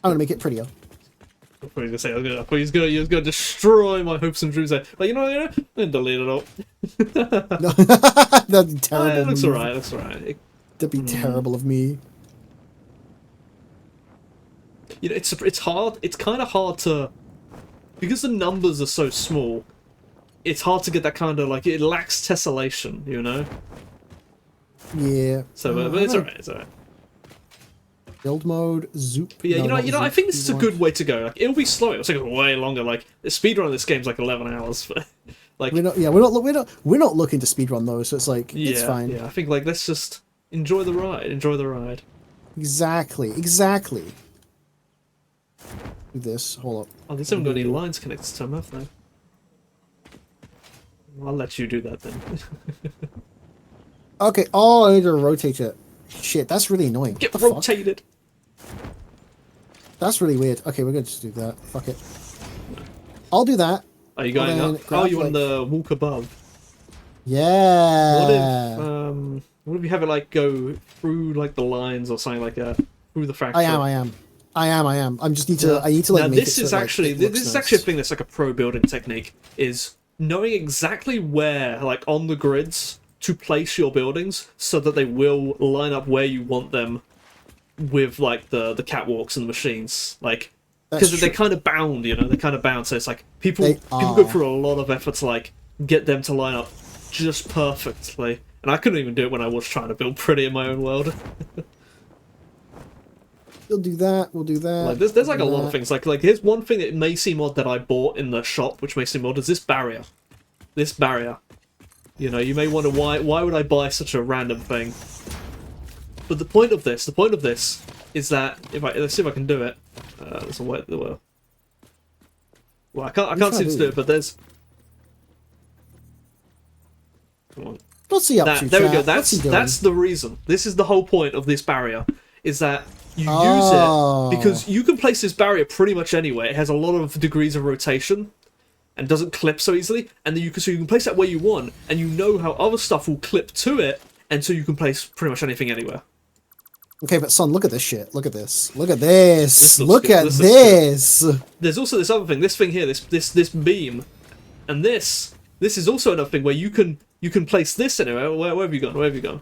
S1: I'm going to make it pretterier.
S2: I thought he was gonna destroy my hopes and dreams there. Like, you know what, then delete it all.
S1: No, that'd be terrible.
S2: It looks alright, it looks alright.
S1: That'd be terrible of me.
S2: You know, it's hard. It's kind of hard to, because the numbers are so small. It's hard to get that kind of like, it lacks tessellation, you know.
S1: Yeah.
S2: So, but it's alright. It's alright.
S1: Build mode, zoop.
S2: But yeah,
S1: no,
S2: you know, I think this is a good way to go. Like, it'll be slow. It'll take us way longer. Like, the speedrun of this game's like 11 hours. But, like,
S1: we're not looking to speedrun those. So it's like it's fine.
S2: Yeah, I think like let's just enjoy the ride. Enjoy the ride.
S1: Exactly. Do this. Hold up.
S2: Oh, these haven't got any lines connected to them, have they? I'll let you do that then.
S1: Okay. Oh, I need to rotate it. Shit, that's really annoying.
S2: Get
S1: what the
S2: rotated.
S1: fuck? That's really weird. Okay, we're gonna just do that. Fuck it. I'll do that.
S2: Are you going up? Oh, you on the walk above?
S1: Yeah.
S2: What if you have it like go through like the lines or something like through the factory?
S1: I am. I just need to. I need to like.
S2: Now
S1: make
S2: this
S1: it
S2: is
S1: so,
S2: actually
S1: like,
S2: this is actually a thing that's like a pro building technique, is knowing exactly where, like on the grids, to place your buildings so that they will line up where you want them with like the catwalks and the machines, like because they're kind of bound, you know, they're kind of bound. So it's like people go through a lot of effort to like get them to line up just perfectly, and I couldn't even do it when I was trying to build pretty in my own world.
S1: We'll do that. We'll do that.
S2: Like there's like a lot of things. Like here's one thing that may seem odd that I bought in the shop, which may seem odd, is this barrier. This barrier. You know, you may wonder why would I buy such a random thing? But the point of this is that let's see if I can do it. There's a way. Well, I can't seem to do it, but there's. Come on.
S1: What's he up to?
S2: There we go. That's the reason. This is the whole point of this barrier. Is that You use
S1: Oh.
S2: it because you can place this barrier pretty much anywhere. It has a lot of degrees of rotation and doesn't clip so easily. And then you can place that where you want, and you know how other stuff will clip to it, and so you can place pretty much anything anywhere.
S1: Okay, but son, look at this shit. Look at this. Look at this. Look
S2: good.
S1: at this.
S2: There's also this other thing. This thing here. This beam, and this is also another thing where you can place this anywhere. Where have you gone? Where have you gone?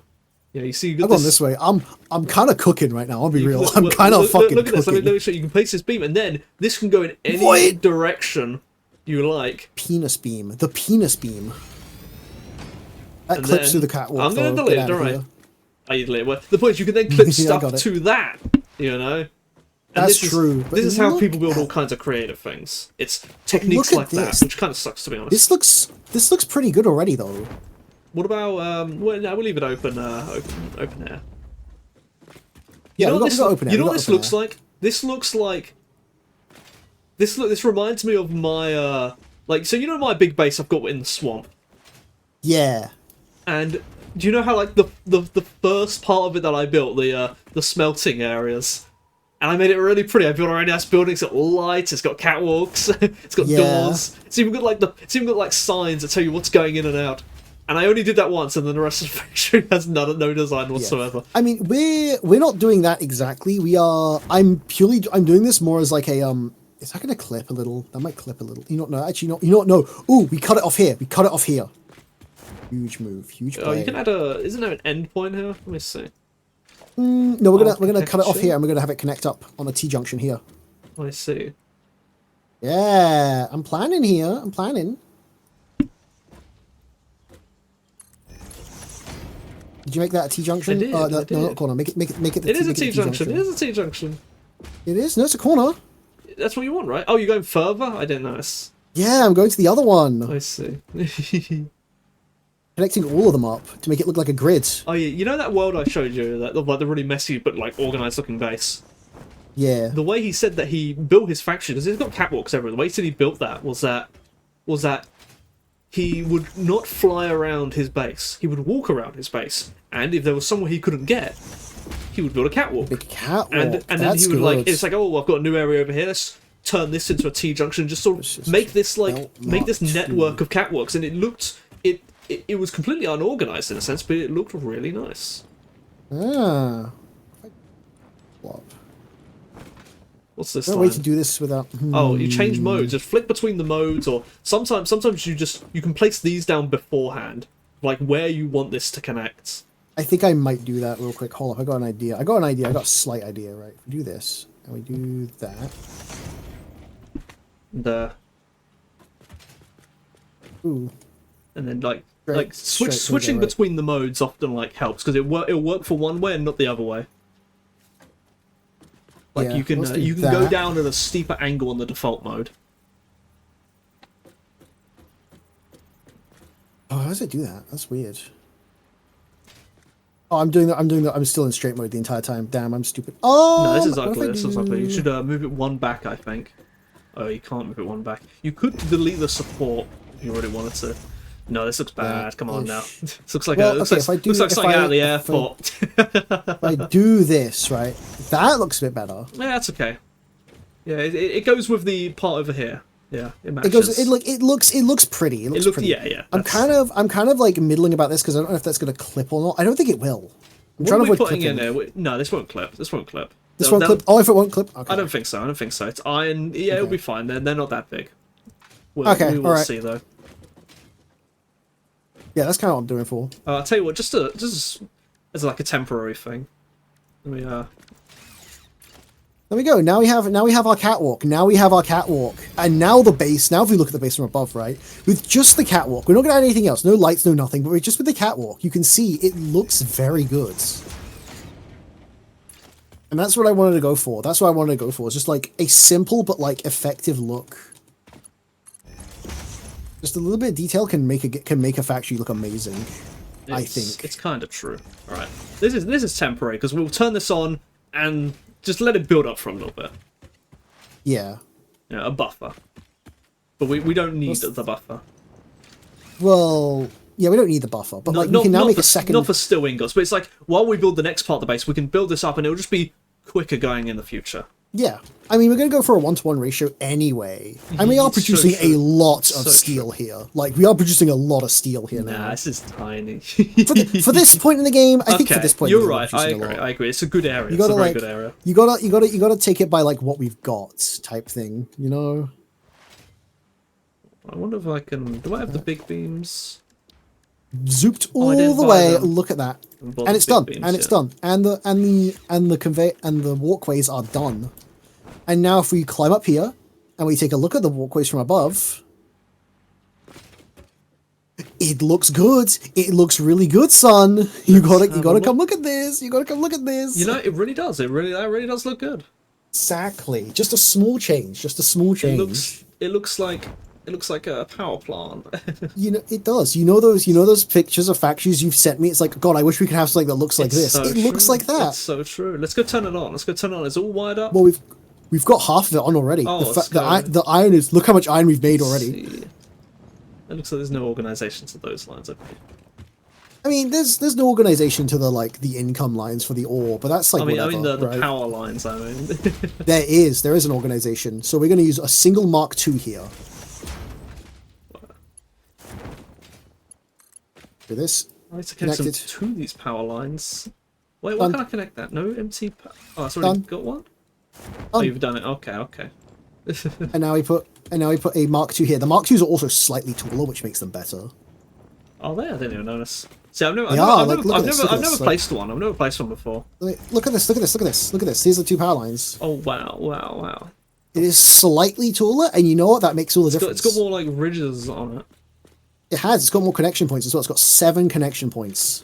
S2: Yeah, you see, you got
S1: I've gone this way. I'm kind of cooking right now. I'll be real. I'm kind of fucking
S2: look at this.
S1: cooking.
S2: Let me show you. You can place this beam, and then this can go in any direction you like.
S1: Penis beam. The penis beam. That
S2: And
S1: clips
S2: then-
S1: through the catwalk.
S2: I'm gonna
S1: though.
S2: delete
S1: Get
S2: it.
S1: out
S2: Don't
S1: of
S2: worry.
S1: here.
S2: You delete it. Well, the point is, you can then clip
S1: Yeah, I
S2: stuff
S1: got it.
S2: to that. You know. And
S1: That's
S2: this
S1: true,
S2: Is,
S1: but
S2: this is how
S1: look
S2: people build all
S1: at-
S2: kinds of creative things. It's techniques
S1: look
S2: like
S1: at
S2: that,
S1: this.
S2: which kind of sucks to be honest.
S1: This looks pretty good already though.
S2: What about well, no, we'll leave it open open air.
S1: Yeah,
S2: what
S1: we got open air.
S2: You know
S1: we
S2: what
S1: got
S2: this
S1: open
S2: looks
S1: air.
S2: like? This looks like this reminds me of my like, so you know my big base I've got in the swamp.
S1: Yeah.
S2: And do you know how like the first part of it that I built, the smelting areas, and I made it really pretty. I built a really nice building. It's got lights. It's got catwalks. It's got
S1: Yeah.
S2: doors. It's even got like signs that tell you what's going in and out. And I only did that once, and then the rest of the factory has no design whatsoever.
S1: I mean, we're not doing that exactly. We are. I'm doing this more as like a Is that going to clip a little? That might clip a little. You don't know. Actually, no. You don't know. Ooh, we cut it off here. We cut it off here. Huge move. Huge play.
S2: Oh, you can add a. Isn't there an end point here? Let me see.
S1: No, we're gonna cut it off
S2: Architecture?
S1: here, and we're gonna have it connect up on a T junction here.
S2: I see.
S1: Yeah, I'm planning here. I'm planning. Did you make that a T junction?
S2: I did,
S1: No,
S2: I
S1: no,
S2: did.
S1: not corner. Make it. The
S2: It is a
S1: make
S2: T junction. It is a T junction.
S1: It is. No, it's a corner.
S2: That's what you want, right? Oh, you're going further? I didn't notice.
S1: Yeah, I'm going to the other one.
S2: I see.
S1: Connecting all of them up to make it look like a grid.
S2: Oh yeah, you know that world I showed you, that like the really messy but like organized looking base.
S1: Yeah.
S2: The way he said that he built his factory, because he's got catwalks everywhere. The way he said he built that was that he would not fly around his base. He would walk around his base, and if there was somewhere he couldn't get, he would build a catwalk.
S1: Big catwalk.
S2: And then
S1: That's
S2: he would
S1: good.
S2: like, it's like, oh, I've got a new area over here. Let's turn this into a T junction. Just sort
S1: This
S2: of
S1: is
S2: make this like
S1: Belt
S2: make this
S1: Mark
S2: network of catwalks, and it was completely unorganized in a sense, but it looked really nice.
S1: Ah. Flop.
S2: What's this?
S1: No way
S2: line?
S1: to do this without.
S2: Oh, you change modes. Just flick between the modes, or sometimes you can place these down beforehand, like where you want this to connect.
S1: I think I might do that real quick. Hold up, I got an idea. I got a slight idea, right? If we do this, and we do that. Ooh.
S2: And then like
S1: Straight,
S2: switching
S1: right.
S2: between the modes often like helps because it'll work for one way and not the other way. Like
S1: Yeah,
S2: you can
S1: let's do
S2: go
S1: that.
S2: down at a steeper angle on the default mode.
S1: Oh, how does it do that? That's weird. Oh, I'm doing that. I'm still in straight mode the entire time. Damn, I'm stupid. Oh,
S2: No, this is
S1: what if
S2: ugly.
S1: I
S2: This is
S1: do-
S2: ugly. You should move it one back, I think. Oh, you can't move it one back. You could delete the support if you really wanted to. No, this looks bad. Come on now. This looks like
S1: Well,
S2: looks
S1: okay,
S2: like,
S1: if I do-
S2: looks like
S1: if
S2: something
S1: I-
S2: out of the
S1: if I-
S2: airport.
S1: If I do this, right? That looks a bit better.
S2: Yeah, that's okay. Yeah, it goes with the part over here. Yeah, it matches.
S1: It looks pretty. It looks pretty.
S2: Yeah.
S1: I'm kind of like middling about this because I don't know if that's gonna clip or not. I don't think it will. I'm
S2: What
S1: trying
S2: are
S1: to
S2: we
S1: avoid
S2: putting in
S1: clipping.
S2: there? No, this won't clip. This won't clip.
S1: This won't clip. Oh, if it won't clip, okay.
S2: I don't think so. It's iron. Yeah, it'll
S1: Okay.
S2: be fine. They're not that big. We
S1: Okay,
S2: will
S1: alright.
S2: see though.
S1: Yeah, that's kind of what I'm doing for.
S2: I'll tell you what, just as like a temporary thing. Let me
S1: There we go. Now we have our catwalk. And now the base. Now if we look at the base from above, right, with just the catwalk, we're not gonna add anything else. No lights, no nothing. But just with the catwalk, you can see it looks very good. And that's what I wanted to go for. It's just like a simple but like effective look. Just a little bit of detail can make a factory look amazing. I think.
S2: it's kind of true. All right, this is temporary because we'll turn this on and just let it build up for a little bit.
S1: Yeah.
S2: A buffer. But we don't need
S1: What's-
S2: the buffer.
S1: Well, yeah, we don't need the buffer, but
S2: No,
S1: like we can now make
S2: for,
S1: a second.
S2: Not for still ingots, but it's like while we build the next part of the base, we can build this up and it'll just be quicker going in the future.
S1: Yeah. I mean, we're going to go for a 1-to-1 ratio anyway. And we are
S2: It's so
S1: producing a
S2: true.
S1: lot of
S2: So
S1: steel
S2: true.
S1: here. Like, we are producing a lot of steel here
S2: Nah,
S1: now.
S2: this is tiny.
S1: For this point in the game, I think for
S2: Okay,
S1: this point in
S2: you're
S1: the game,
S2: right.
S1: we're
S2: I
S1: producing a
S2: agree.
S1: lot.
S2: I agree. It's a good area.
S1: You
S2: It's a
S1: gotta
S2: very
S1: like,
S2: good area.
S1: you gotta take it by like what we've got type thing, you know?
S2: I wonder if I can. Do I have the big beams?
S1: Zooped
S2: Oh, I
S1: all
S2: didn't
S1: the
S2: buy
S1: way.
S2: them.
S1: Look at that,
S2: I bought
S1: and
S2: the
S1: it's
S2: big
S1: done.
S2: beams,
S1: And it's
S2: yeah.
S1: done. And the convey and the walkways are done. And now if we climb up here and we take a look at the walkways from above, it looks good. It looks really good, son. You gotta come look at this. You gotta come look at this.
S2: You know, it really does. That really does look good.
S1: Exactly. Just a small change. Just a small change.
S2: It looks like a power plant.
S1: You know, it does. You know those pictures of factories you've sent me? It's like, God, I wish we could have something that looks like this.
S2: So
S1: It looks
S2: true.
S1: like that.
S2: It's so true. Let's go turn it on. Let's go turn it on. It's all wired up.
S1: Well, we've got half of it on already.
S2: Oh,
S1: the,
S2: let's go.
S1: the iron is, look how much iron we've made already.
S2: See. It looks like there's no organization to those lines. Okay.
S1: I mean, there's no organization to the income lines for the ore, but that's like
S2: I mean
S1: whatever,
S2: the
S1: right?
S2: power lines. I mean.
S1: There is an organization. So we're going to use a single Mark II here. Do this.
S2: I need to connect them
S1: Connected.
S2: to these power lines. Wait, why
S1: Done.
S2: can't I connect that? No empty. Oh, it's already
S1: Done.
S2: got one. Oh,
S1: Done.
S2: you've done it. Okay, okay.
S1: And now we put a Mark II here. The Mark IIs are also slightly taller, which makes them better.
S2: Oh, there! I didn't even notice. See, I've never placed one. I've never placed one before.
S1: Look at this. Look at this. Look at this. Look at this. Here's the two power lines.
S2: Oh wow, wow, wow!
S1: It is slightly taller, and you know what? That makes all the difference.
S2: It's got more like ridges on it.
S1: It has. It's got more connection points as well. It's got 7 connection points.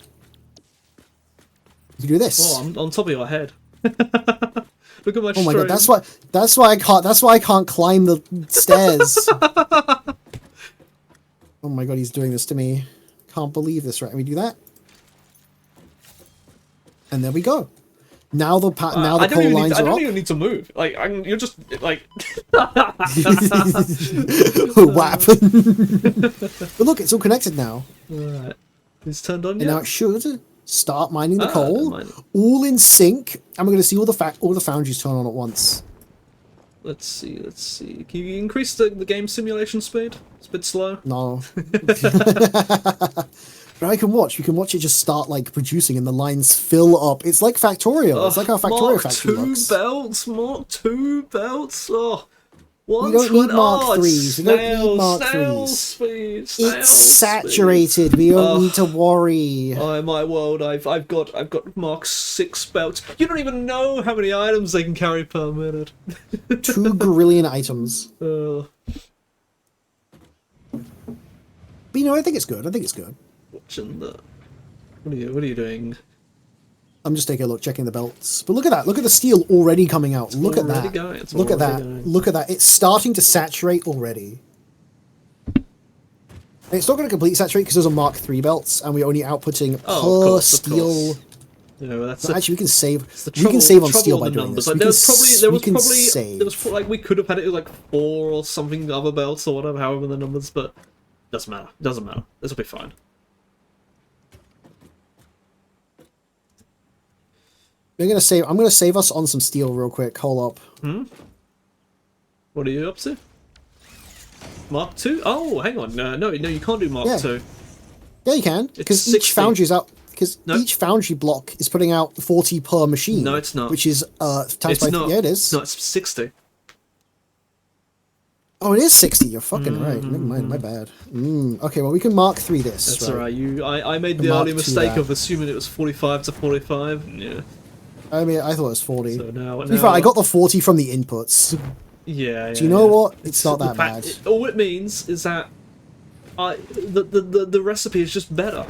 S1: You can do this.
S2: Oh, I'm on top of your head. Look at my.
S1: Oh my god! That's why I can't climb the stairs. Oh my god! He's doing this to me. Can't believe this. Right? We do that, and there we go. Now the coal lines are
S2: I don't
S1: up.
S2: even need to move. Like you're just like.
S1: Whap. But look, it's all connected now.
S2: Alright. It's turned on
S1: And
S2: yet?
S1: now it should start mining the coal,
S2: mining.
S1: all in sync, and we're going to see all the foundries turn on at once.
S2: Let's see. Can you increase the game simulation speed? It's a bit slow.
S1: No. But I can watch. You can watch it just start like producing, and the lines fill up. It's like Factorio. It's like how Factorio Factory looks.
S2: Mark II belts. Oh,
S1: We don't need Mark IIIs. We don't need Mark
S2: snail
S1: IIIs.
S2: speed.
S1: It's saturated. We don't need to worry.
S2: Oh, in my world, I've got Mark VI belts. You don't even know how many items they can carry per minute.
S1: 2 gorillion items.
S2: Uh,
S1: But you know, I think it's good. I think it's good.
S2: watching the. What are you doing?
S1: I'm just taking a look, checking the belts. But look at that. Look at the steel already coming out. Look at
S2: already
S1: that.
S2: going, it's
S1: Look at
S2: already
S1: that.
S2: going.
S1: Look at that. It's starting to saturate already. And it's not going to completely saturate because those are Mark III belts, and we're only outputting per
S2: Of course.
S1: steel.
S2: You know, that's
S1: No, actually, we can save.
S2: the
S1: We can save on
S2: trouble
S1: steel
S2: with
S1: by
S2: the
S1: doing
S2: numbers.
S1: this.
S2: Like,
S1: We can
S2: there was
S1: save.
S2: like we could have had it like 4 or something other belts or whatever, however the numbers, but doesn't matter. Doesn't matter. This will be fine.
S1: I'm gonna save us on some steel real quick. Hold up.
S2: What are you up to? Mark II? Oh, hang on. No, you can't do Mark
S1: Yeah.
S2: II.
S1: Yeah, you can, because each
S2: 60.
S1: foundry is out. Because
S2: No.
S1: each foundry block is putting out 40 per machine.
S2: No, it's not.
S1: Which is times
S2: It's
S1: by
S2: not.
S1: yeah, it is.
S2: No, it's 60.
S1: Oh, it is 60. You're fucking right. Never mind. My bad. Okay, well we can Mark III this.
S2: That's
S1: right?
S2: alright. I made the
S1: Mark
S2: early
S1: II
S2: mistake
S1: that.
S2: of assuming it was 45 to 45. Yeah.
S1: I mean, I thought it was 40.
S2: So now,
S1: To be fair, I got the 40 from the inputs.
S2: Yeah.
S1: Do you know what? It's not that
S2: the fact-
S1: bad.
S2: all it means is that the recipe is just better.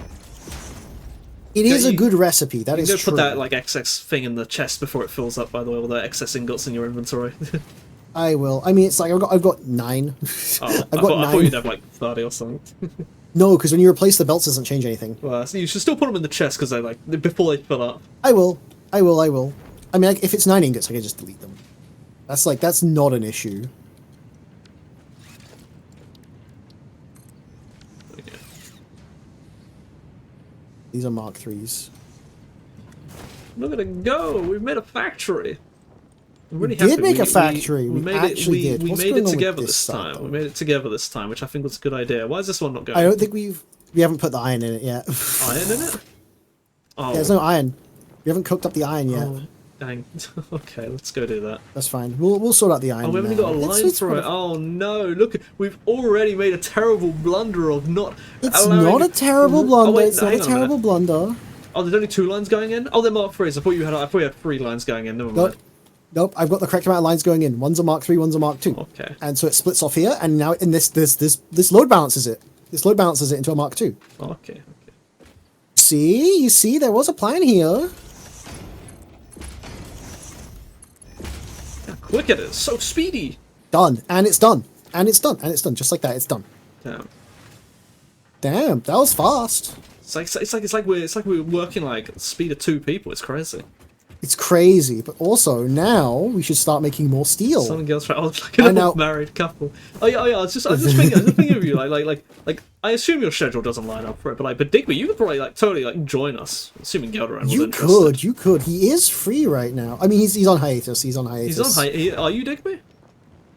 S1: It is a
S2: you-
S1: good recipe. That
S2: You
S1: is
S2: go
S1: true.
S2: put that like excess thing in the chest before it fills up. By the way, all the excess ingots in your inventory.
S1: I will. I mean, it's like I've got 9.
S2: Oh,
S1: I've
S2: I
S1: got
S2: thought
S1: 9.
S2: you'd have like 30 or something.
S1: No, because when you replace the belts, it doesn't change anything.
S2: Well, so you should still put them in the chest because they before they fill up.
S1: I will. I will. I mean, like, if it's 9 ingots, I can just delete them. That's not an issue.
S2: Okay.
S1: These are Mark IIIs.
S2: Look at it go! We've made a factory. I'm really
S1: did
S2: happy.
S1: make a factory. We actually did.
S2: We
S1: What's
S2: made
S1: going
S2: it
S1: on
S2: together
S1: with
S2: this
S1: side,
S2: time.
S1: though?
S2: We made it together this time, which I think was a good idea. Why is this one not going?
S1: I don't think we haven't put the iron in it yet.
S2: Iron in it? Oh.
S1: There's no iron. We haven't cooked up the iron yet.
S2: Oh, dang. Okay, let's go do that.
S1: That's fine. We'll sort out the iron.
S2: Oh, we haven't
S1: now.
S2: got a line for it. Oh no! Look, we've already made a terrible blunder of not.
S1: It's not a terrible blunder.
S2: Oh, wait,
S1: it's
S2: no,
S1: not a
S2: hang on
S1: terrible
S2: minute.
S1: blunder.
S2: Oh, there's only 2 lines going in. Oh, they're Mark 3s. I thought you had 3 lines going in. Never mind.
S1: Nope. Nope. I've got the correct amount of lines going in. One's a Mark 3, one's a Mark 2.
S2: Okay.
S1: And so it splits off here, and now in this load balances it. This load balances it into a Mark 2.
S2: Okay.
S1: See, you see, there was a plan here.
S2: How quick it is! So speedy.
S1: Done, and it's done, and it's done, and it's done, just like that. It's done.
S2: Damn.
S1: Damn, that was fast.
S2: It's like we're working like speed of 2 people. It's crazy.
S1: It's crazy, but also now we should start making more steel.
S2: Some girls try. Oh, it's like an old married couple. Oh yeah. I was just thinking of you. Like. I assume your schedule doesn't line up for it, but Digby, you could probably totally join us. Assuming Gelderan was interested.
S1: You could. He is free right now. I mean, he's on hiatus. He's on hiatus.
S2: He's on hiatus. Are you Digby?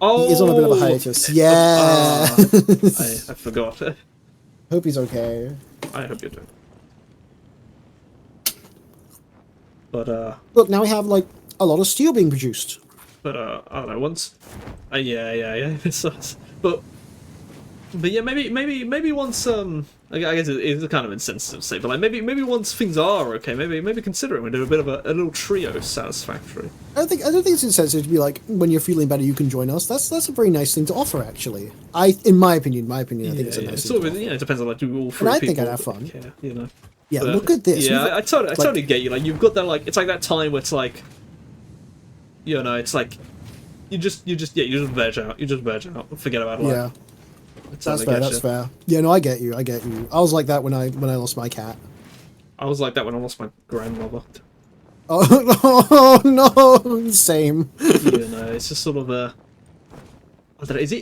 S2: Oh,
S1: he is on a bit of a hiatus. Yeah.
S2: I forgot.
S1: Hope he's okay.
S2: I hope you do. But
S1: look, now we have like a lot of steel being produced.
S2: But I don't know. Once, yeah. But yeah, maybe once I guess it's kind of insensitive to say, but like maybe once things are okay, maybe consider it. We do a bit of a little trio Satisfactory.
S1: I don't think it's insensitive to be like, when you're feeling better, you can join us. That's a very nice thing to offer, actually. In my opinion, I think it's a nice thing.
S2: It depends on like do all 3
S1: and I
S2: people.
S1: think I'd have fun.
S2: Yeah, you know.
S1: Yeah,
S2: But,
S1: look at this.
S2: Yeah, I totally get you. Like you've got that like it's like that time where it's like, you know, it's like you just veg out. You just veg out. Forget about life.
S1: Yeah. That's fair. That's fair. Yeah, no, I get you. I was like that when I lost my cat.
S2: I was like that when I lost my grandmother.
S1: Oh no, same.
S2: You know, it's just sort of a. I don't know. Is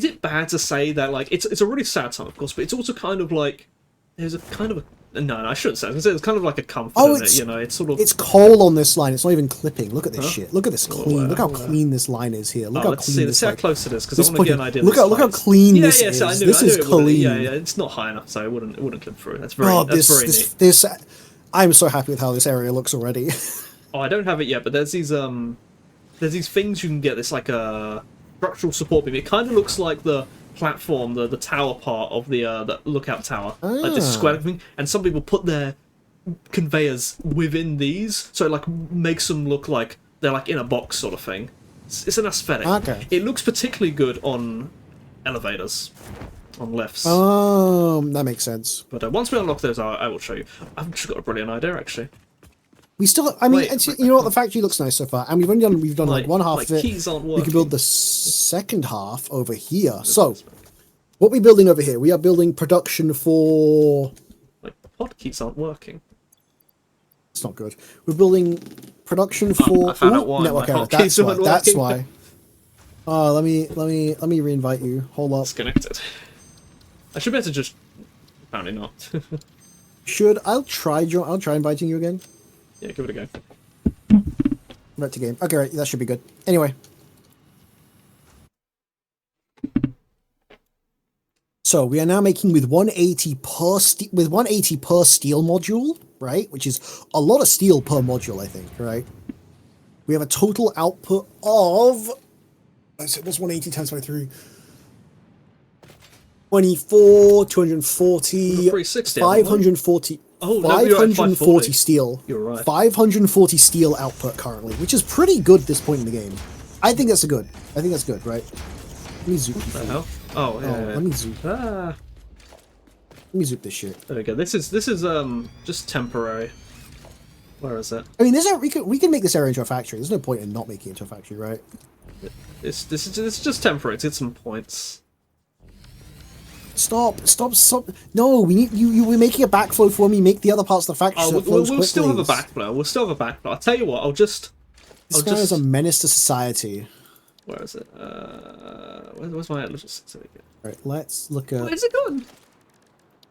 S2: it bad to say that like it's a really sad time, of course, but it's also kind of like there's a kind of a. No, I shouldn't say. I was gonna say it's kind of like a comfort in it, you know. It's sort of.
S1: It's coal on this line. It's not even clipping. Look at this shit. Look at this clean. Look how clean this line is here. Look how clean
S2: let's see how close it is because I want to get an idea.
S1: Look how clean this is.
S2: Yeah, I knew.
S1: This is clean.
S2: Yeah, it's not high enough, so it wouldn't clip through. That's very. Very neat.
S1: This. I'm so happy with how this area looks already.
S2: Oh, I don't have it yet, but there's these things you can get. This like a structural support beam. It kind of looks like the platform, the tower part of the lookout tower, like this square thing. And some people put their conveyors within these, so it like makes them look like they're like in a box sort of thing. It's an aesthetic.
S1: Okay.
S2: It looks particularly good on elevators, on lifts.
S1: That makes sense.
S2: But once we unlock those, I will show you. I've just got a brilliant idea actually.
S1: We still, I mean, you know what? The factory looks nice so far, and we've done like one half of it.
S2: Keys aren't working.
S1: We can build the second half over here. So, what we're building over here, we are building production for.
S2: Like hotkeys aren't working.
S1: It's not good. We're building production for
S2: I found out why
S1: network
S2: my
S1: error.
S2: hotkeys
S1: That's
S2: aren't
S1: why. Let me reinvite you. Hold up.
S2: Disconnected. I should be able to just. Apparently not.
S1: I'll try inviting you again.
S2: Yeah, give it a go.
S1: Right to game. Okay, right, that should be good. Anyway. So we are now making with 180 per steel module, right? Which is a lot of steel per module, I think, right? We have a total output of what's 180 times by 3? 24, 240, 540.
S2: Oh, no,
S1: 540 steel.
S2: You're right.
S1: 540 steel output currently, which is pretty good at this point in the game. I think that's good, right? Let me zoop.
S2: What the hell? Oh, yeah.
S1: Let me zoop. Let me zoop this shit.
S2: There we go. This is just temporary. Where is it?
S1: I mean, we can make this area into a factory. There's no point in not making it into a factory, right?
S2: This is just temporary. To get some points.
S1: Stop! No, we need you. We're making a backflow for me. Make the other parts of the factory.
S2: Oh, we'll still have a backflow. We'll still have a backflow. I'll tell you what. This guy
S1: is a menace to society.
S2: Where is it? Where's my little certificate?
S1: Right, let's look at.
S2: Where's it gone?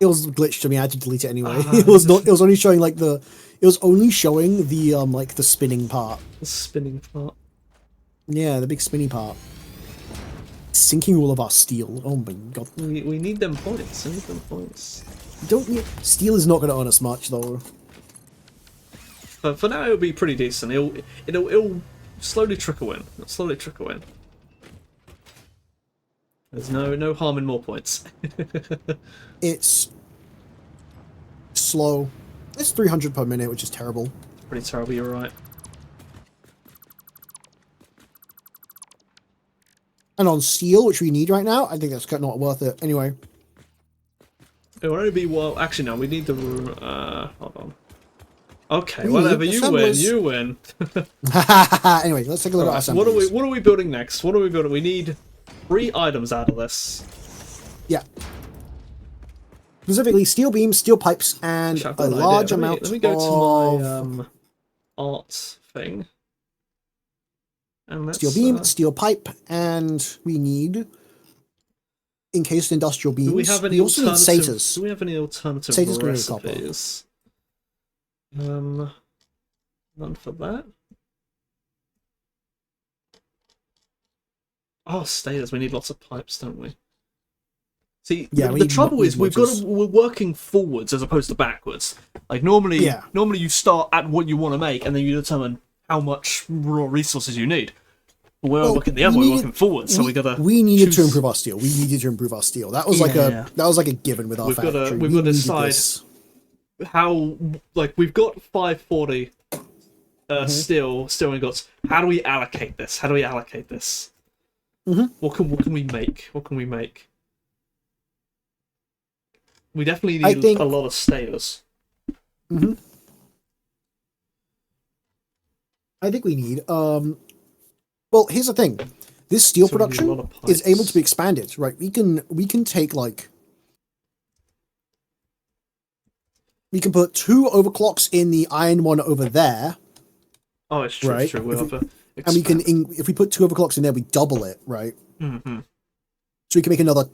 S1: It was glitched to me. I had to delete it anyway.
S2: Ah,
S1: It was not. It was only showing like the. It was only showing the like the spinning part.
S2: The spinning part.
S1: Yeah, the big spinny part. Sinking all of our steel. Oh my god.
S2: We need them points. We need them points.
S1: Don't need... Steel is not going to earn us much though.
S2: But for now, it'll be pretty decent. It'll slowly trickle in. It'll slowly trickle in. There's no harm in more points.
S1: It's slow. It's 300 per minute, which is terrible.
S2: Pretty terrible. You're right.
S1: And on steel, which we need right now, I think that's not worth it. Anyway.
S2: It will only be actually no. We need the. Hold on. Okay, whatever. You win. You win.
S1: Anyway, let's take a look at our assemblies.
S2: What are we building next? What are we building? We need 3 items out of this.
S1: Yeah. Specifically, steel beams, steel pipes, and a large amount.
S2: Let me go to my art thing. And let's,
S1: steel beam, steel pipe, and we need encased industrial beams.
S2: Do we have any
S1: we also need satyrs.
S2: Do we have any alternative recipes? None for that. Oh, stators. We need lots of pipes, don't we? See, yeah, the trouble is we're working forwards as opposed to backwards. Like normally you start at what you want to make, and then you determine how much raw resources you need. But we're looking the other way, working forwards, so
S1: we needed to improve our steel. We needed to improve our steel. That was like a given with our factory.
S2: We've got to decide how, like, we've got 540 steel ingots. How do we allocate this? What can we make? We definitely need a lot of stators.
S1: I think we need well, here's the thing. This steel production is able to be expanded, right? We can take like we can put 2 overclocks in the iron one over there.
S2: Oh, it's true.
S1: Right?
S2: It's true.
S1: And we can if we put 2 overclocks in there, we double it, right?
S2: Mm-hmm.
S1: So we can make another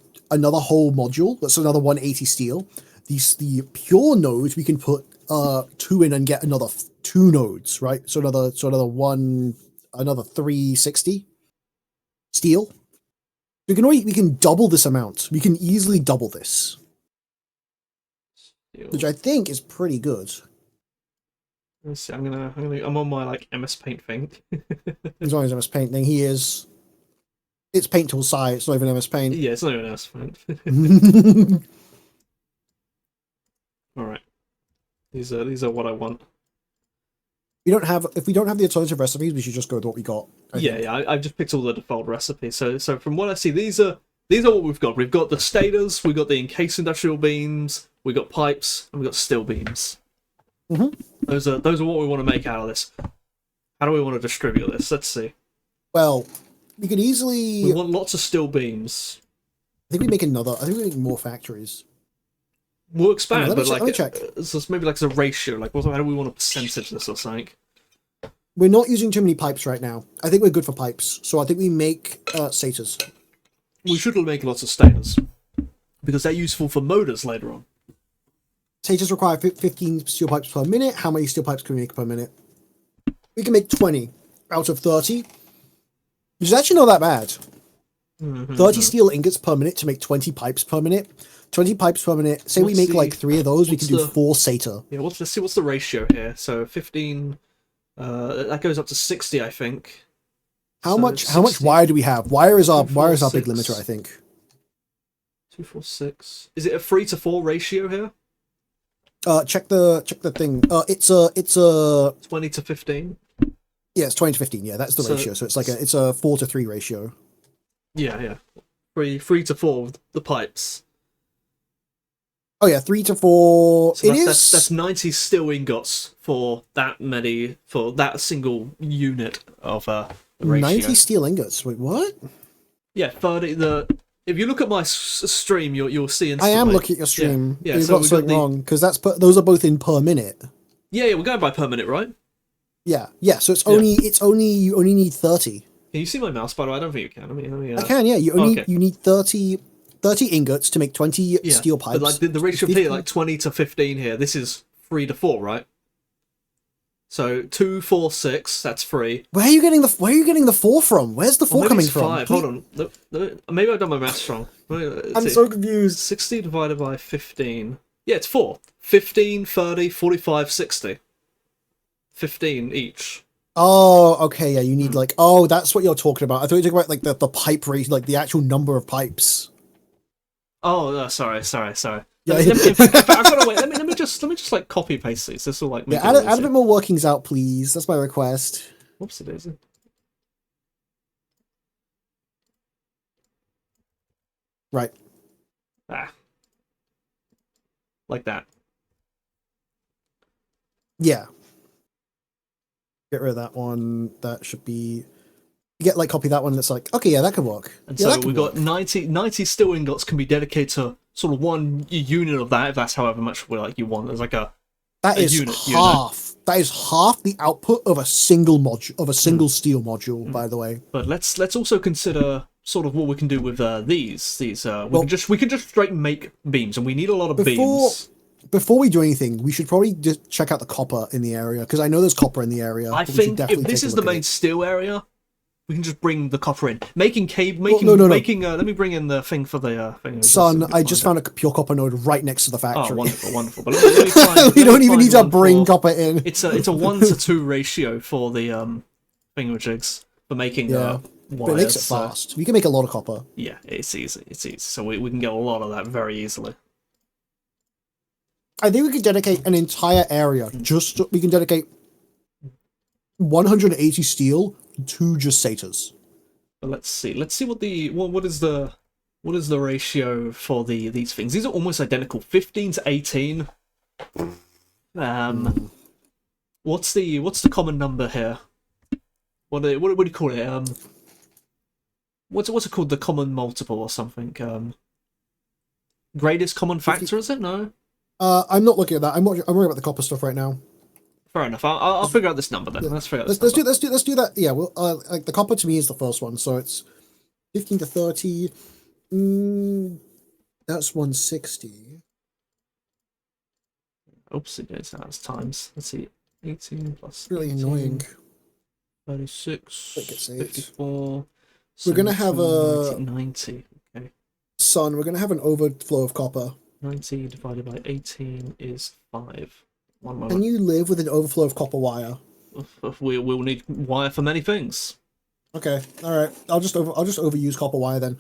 S1: whole module. That's another 180 steel. The pure nodes we can put 2 in and get another 2 nodes, right? So another 360 steel. We can double this amount. We can easily double this, which I think is pretty good.
S2: Let's see. I'm on my like MS Paint thing.
S1: He's on his MS Paint thing. He is. It's Paint Tool Sci. It's not even MS Paint.
S2: Yeah, it's not even MS Paint. All right. These are what I want.
S1: If we don't have the alternative recipes, we should just go with what we got.
S2: I've just picked all the default recipes. So from what I see, these are what we've got. We've got the stators, we've got the encased industrial beams, we've got pipes, and we've got steel beams. Those are what we want to make out of this. How do we want to distribute this? Let's see.
S1: Well, we could easily.
S2: We want lots of steel beams.
S1: I think we make more factories.
S2: We'll expand, but
S1: let me check.
S2: So maybe like as a ratio. Like, how do we want to percentage this or something?
S1: We're not using too many pipes right now. I think we're good for pipes, so I think we make satyrs.
S2: We should make lots of stators because they're useful for motors later on.
S1: Satyrs require 15 steel pipes per minute. How many steel pipes can we make per minute? We can make 20 out of 30, which is actually not that bad. 30 steel ingots per minute to make 20 pipes per minute. 20 pipes per minute. Say we make like 3 of those, we can do 4 satyr.
S2: Yeah, let's see what's the ratio here. So 15. That goes up to 60, I think.
S1: How much wire do we have? Wire is our big limiter, I think.
S2: 246. Is it a 3-to-4 ratio here?
S1: Check the thing. It's a
S2: 20 to 15.
S1: Yeah, it's 20 to 15. Yeah, that's the ratio. So it's like it's a 4-to-3 ratio.
S2: Yeah. 3-to-4 with the pipes.
S1: Oh yeah, 3-to-4.
S2: So that's 90 steel ingots for that single unit of ratio.
S1: 90 steel ingots. Wait, what?
S2: Yeah, 30. If you look at my stream, you'll see instantly.
S1: I am looking at your stream.
S2: Yeah,
S1: you've got something wrong because those are both in per minute.
S2: Yeah, we're going by per minute, right?
S1: Yeah. So you only need 30.
S2: Can you see my mouse? By the way, I don't think you can.
S1: I can. Yeah, you need 30 30 ingots to make 20
S2: Yeah,
S1: steel pipes.
S2: but like the ratio of here, like 20 to 15 here. This is 3 to 4, right? So 2, 4, 6. That's 3.
S1: Where are you getting the 4 from? Where's the 4
S2: maybe
S1: coming
S2: it's
S1: from?
S2: 5. Hold on. Maybe I've done my maths wrong.
S1: I'm so confused.
S2: 60 divided by 15. Yeah, it's 4. 15, 30, 45, 60. 15 each.
S1: Oh, okay, yeah, you need like, oh, that's what you're talking about. I thought you were talking about like the pipe rate, like the actual number of pipes.
S2: Oh, sorry.
S1: Yeah.
S2: In fact, I've got to wait. Let me just like copy paste these. This will like make
S1: Yeah, add a bit more workings out, please. That's my request.
S2: Whoopsie daisy.
S1: Right.
S2: Like that.
S1: Yeah. Get rid of that one. That should be. You get like copy that one. That's like, okay, yeah, that could work.
S2: And
S1: yeah,
S2: so we've got 90 steel ingots can be dedicated to sort of one unit of that, if that's however much you want. There's like
S1: that is
S2: unit,
S1: half. That is half the output of a single module of a single steel module. By the way.
S2: But let's also consider sort of what we can do with these. We can just straight make beams, and we need a lot of beams.
S1: Before we do anything, we should probably just check out the copper in the area, because I know there's copper in the area.
S2: I think if this is the main steel area, we can just bring the copper in. Let me bring in the thing for the thing.
S1: Son, I just found a pure copper node right next to the factory.
S2: Oh, wonderful. But let me find,
S1: we don't even need to bring copper in.
S2: It's a 1-to-2 ratio for the thingamajigs for making wires.
S1: But it makes it fast. We can make a lot of copper.
S2: Yeah, it's easy. So we can get a lot of that very easily.
S1: I think we could dedicate an entire area. We can dedicate 180 steel to just satyrs.
S2: But let's see what is the ratio for these things. These are almost identical. 15 to 18. What's the common number here? What do you call it? What's it called? The common multiple or something? Greatest common factor, is it? No.
S1: I'm not looking at that. I'm worried about the copper stuff right now.
S2: Fair enough. I'll figure out this number then.
S1: Yeah.
S2: Let's do
S1: that. Yeah. Well, like the copper to me is the first one, so it's 15 to 30. That's 160.
S2: Oopsie daisy, that's times. Let's see. 18 plus.
S1: Really 18, annoying.
S2: 36. 54.
S1: We're gonna have
S2: 90. Okay.
S1: Son, we're gonna have an overflow of copper.
S2: 90 divided by 18 is 5. 1 moment.
S1: Can you live with an overflow of copper wire?
S2: We'll need wire for many things.
S1: Okay, all right. I'll just overuse copper wire then.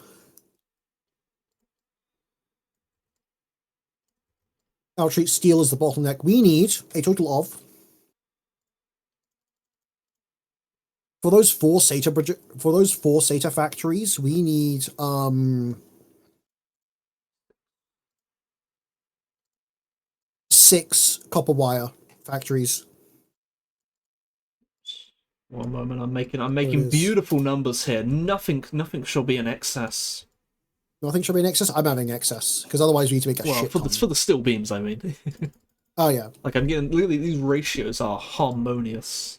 S1: I'll treat steel as the bottleneck. We need a total of for those four SATA factories. We need 6 copper wire factories.
S2: 1 moment, I'm making beautiful numbers here. Nothing shall be in excess.
S1: Nothing shall be in excess. I'm having excess because otherwise we need to make a shit ton.
S2: for the steel beams, I mean.
S1: Oh yeah.
S2: Like I'm getting. Look at these ratios are harmonious.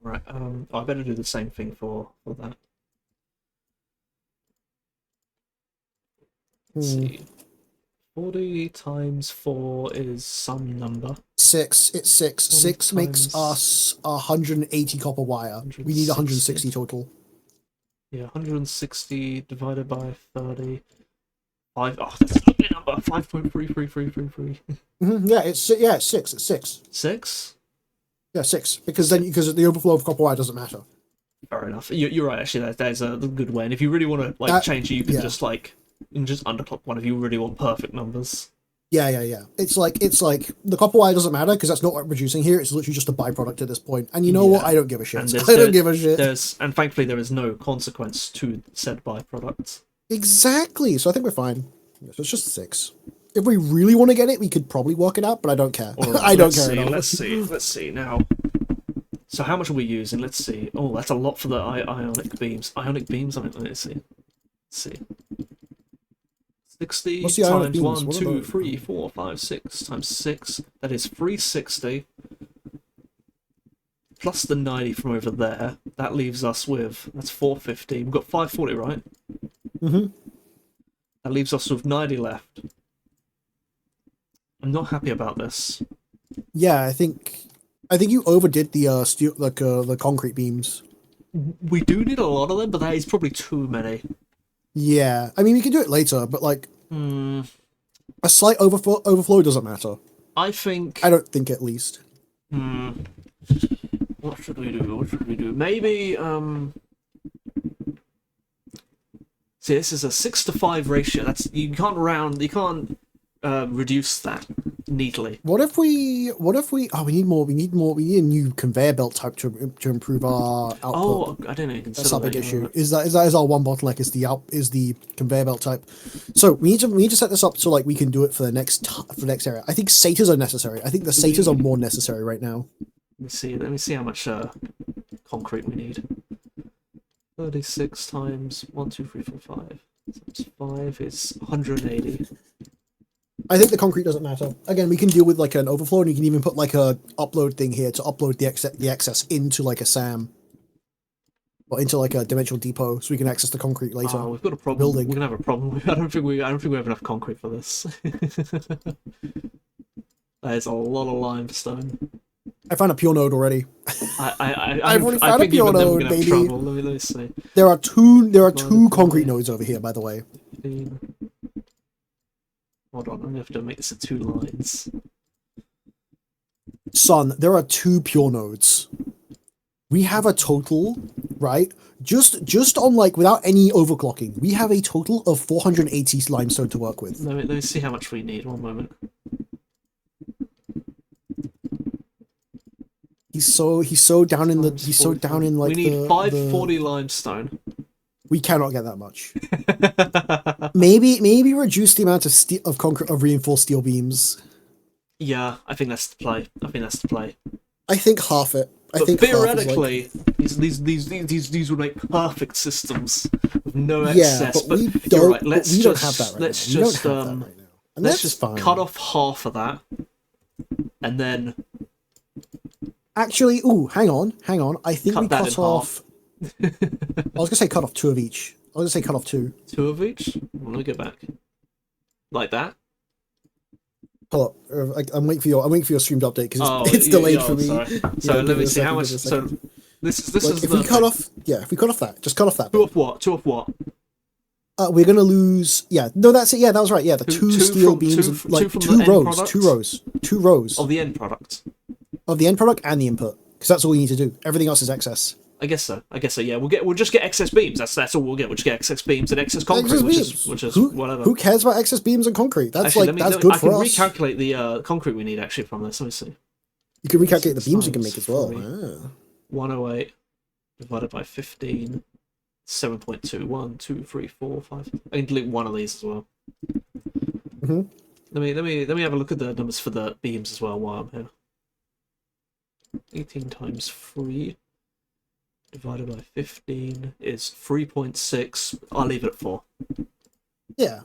S2: Right. I better do the same thing for that. Let's see. 40 times 4 is some number.
S1: 6. It's 6. 6 makes us 180 copper wire. We need 160 total.
S2: Yeah, 160 divided by 30. 5. Oh, that's a lovely number. 5.33333.
S1: Yeah, it's 6. It's 6.
S2: 6?
S1: Yeah, 6. Because the overflow of copper wire doesn't matter.
S2: Fair enough. You're right. Actually, there's a good way. And if you really want to change it, you can just underclock one if you really want perfect numbers.
S1: Yeah. It's like the copper wire doesn't matter because that's not what we're producing here. It's literally just a byproduct at this point. And you know what? I don't give a shit. I don't give a shit.
S2: And thankfully, there is no consequence to said byproduct.
S1: Exactly. So I think we're fine. So it's just 6. If we really want to get it, we could probably work it out, but I don't care.
S2: Right,
S1: I don't care.
S2: Let's see now. So how much are we using? Let's see. Oh, that's a lot for the ionic beams. Ionic beams. Let's see. 60 times 1, 2, 3, 4, 5, 6 times 6. That is 360. plus the 90 from over there. That leaves us with, that's 450. We've got 540, right?
S1: Mm-hmm.
S2: That leaves us with 90 left. I'm not happy about this.
S1: Yeah, I think you overdid the steel, like the concrete beams.
S2: We do need a lot of them, but that is probably too many.
S1: Yeah, I mean we can do it later, but like a slight overflow doesn't matter.
S2: I think.
S1: I don't think, at least.
S2: What should we do? What should we do? Maybe see, this is a 6-to-5 ratio. That's you can't round. You can't reduce that neatly.
S1: What if we? Oh, we need more. We need a new conveyor belt type to improve our output.
S2: Oh, I don't know.
S1: That's our big issue. Is that our one bottleneck? Is the conveyor belt type? So we need to set this up so like we can do it for the next area. I think satyrs are necessary. I think the satyrs are more necessary right now.
S2: Let me see how much concrete we need. 36 times 1, 2, 3, 4, 5. Times 5 is 180.
S1: I think the concrete doesn't matter. Again, we can deal with like an overflow, and you can even put like a upload thing here to upload the excess into like a SAM or into like a dimensional depot, so we can access the concrete later.
S2: Oh, we've got a problem.
S1: Building.
S2: We're gonna have a problem. I don't think we have enough concrete for this. That is a lot of limestone.
S1: I found a pure node already.
S2: I've
S1: already found a pure node, baby.
S2: Trouble. Let me see.
S1: There are two concrete nodes over here, by the way.
S2: 15. Hold on, I'm gonna have to make this 2 lines.
S1: Son, there are 2 pure nodes. We have a total, right? Just on like without any overclocking, we have a total of 480 limestone to work with.
S2: Let me see how much we need. One moment.
S1: He's so down in the like
S2: we need 540
S1: the...
S2: limestone.
S1: We cannot get that much. maybe reduce the amount of concrete of reinforced steel beams.
S2: Yeah, I think that's the play.
S1: I think half it.
S2: But theoretically, these would make perfect systems with no excess.
S1: But we don't have that right now. And
S2: let's just cut off half of that, and then.
S1: Actually, hang on. I think we cut off. I was gonna say cut off 2 of each. I was gonna say cut off 2.
S2: 2 of each? Let me go back. Like that?
S1: Hold up. I'm waiting for your streamed update because it's delayed for me.
S2: Sorry. So let me see how much. So this is
S1: if we cut off. Yeah, if we cut off that, just cut off that.
S2: 2 of what? 2 of what?
S1: We're gonna lose. Yeah, no, that's it. Yeah, that was right. Yeah, the two steel beams, like 2 rows
S2: of the end product.
S1: Of the end product and the input, because that's all we need to do. Everything else is excess.
S2: I guess so. Yeah, we'll just get excess beams. That's all we'll get. We'll just get excess beams and excess concrete, which is whatever.
S1: Who cares about excess beams and concrete? That's
S2: actually,
S1: that's good for us.
S2: I can recalculate the concrete we need actually from this. Let me see.
S1: You can recalculate the beams you can make as well.
S2: 108 divided by 15. 7.2. 1, 2, 3, 4, 5. I can delete one of these as well.
S1: Mm-hmm.
S2: Let me have a look at the numbers for the beams as well while I'm here. 18 times 3 divided by 15 is 3.6. I'll leave it at 4.
S1: Yeah.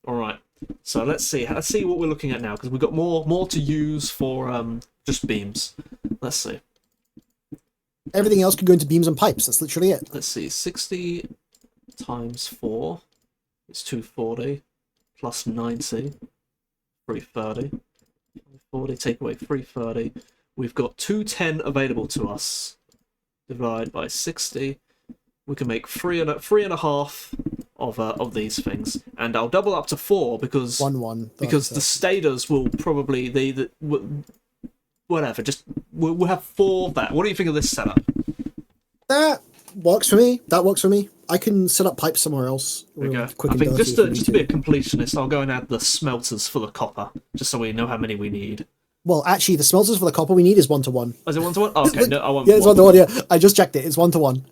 S2: All right. So let's see what we're looking at now, because we've got more to use for just beams. Let's see.
S1: Everything else could go into beams and pipes. That's literally it.
S2: Let's see. 60 times 4 is 240 plus 90, 330. 40 take away 330. We've got 210 available to us. Divide by 60. We can make three and a half of these things, and I'll double up to 4 because because the stators will probably whatever. Just we'll have 4 of that. What do you think of this setup?
S1: That works for me. I can set up pipes somewhere else.
S2: Okay. I think just to be a completionist, I'll go and add the smelters for the copper, just so we know how many we need.
S1: Well, actually, the smelters for the copper we need is 1-to-1.
S2: Oh, is it 1-to-1? Oh, okay, no, I want.
S1: Yeah, it's 1-to-1. Yeah, I just checked it. It's 1-to-1,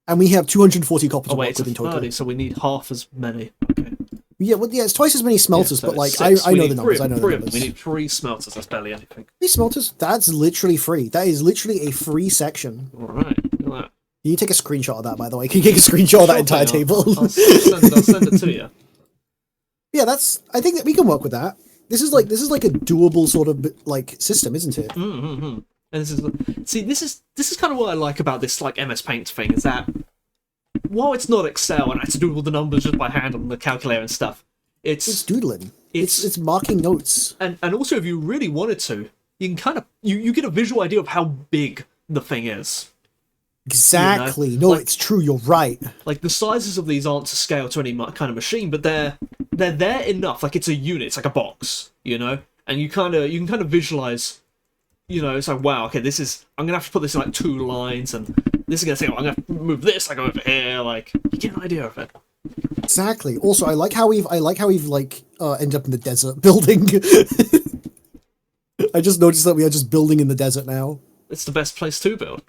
S1: and we have 240 copper to work with in total.
S2: 30, so we need half as many. Okay.
S1: Yeah, well, yeah, it's twice as many smelters, but like I know the numbers. I know the numbers.
S2: We need 3 smelters. That's barely anything.
S1: 3 smelters? That's literally free. That is literally a free section.
S2: All right. Look at that.
S1: Can you take a screenshot of that, by the way? Can you take a screenshot of that entire table?
S2: I'll send it to you.
S1: Yeah, I think that we can work with that. This is like a doable sort of like system, isn't it?
S2: Mm-hmm. And this is kind of what I like about this like MS Paint thing is that while it's not Excel and I have to do all the numbers just by hand on the calculator and stuff,
S1: It's doodling.
S2: It's
S1: It's marking notes.
S2: and also if you really wanted to, you can kind of you get a visual idea of how big the thing is.
S1: Exactly.
S2: You know?
S1: No,
S2: Like-
S1: it's true. You're right.
S2: Like the sizes of these aren't to scale to any kind of machine, but they're there enough. Like it's a unit, it's like a box, you know. And you can kind of visualize, you know, it's like wow, okay, this is I'm gonna have to put this in like 2 lines, and this is gonna say, oh, I'm gonna have to move this like over here. Like you get an idea of it.
S1: Exactly. Also, I like how we've ended up in the desert building. I just noticed that we are just building in the desert now.
S2: It's the best place to build.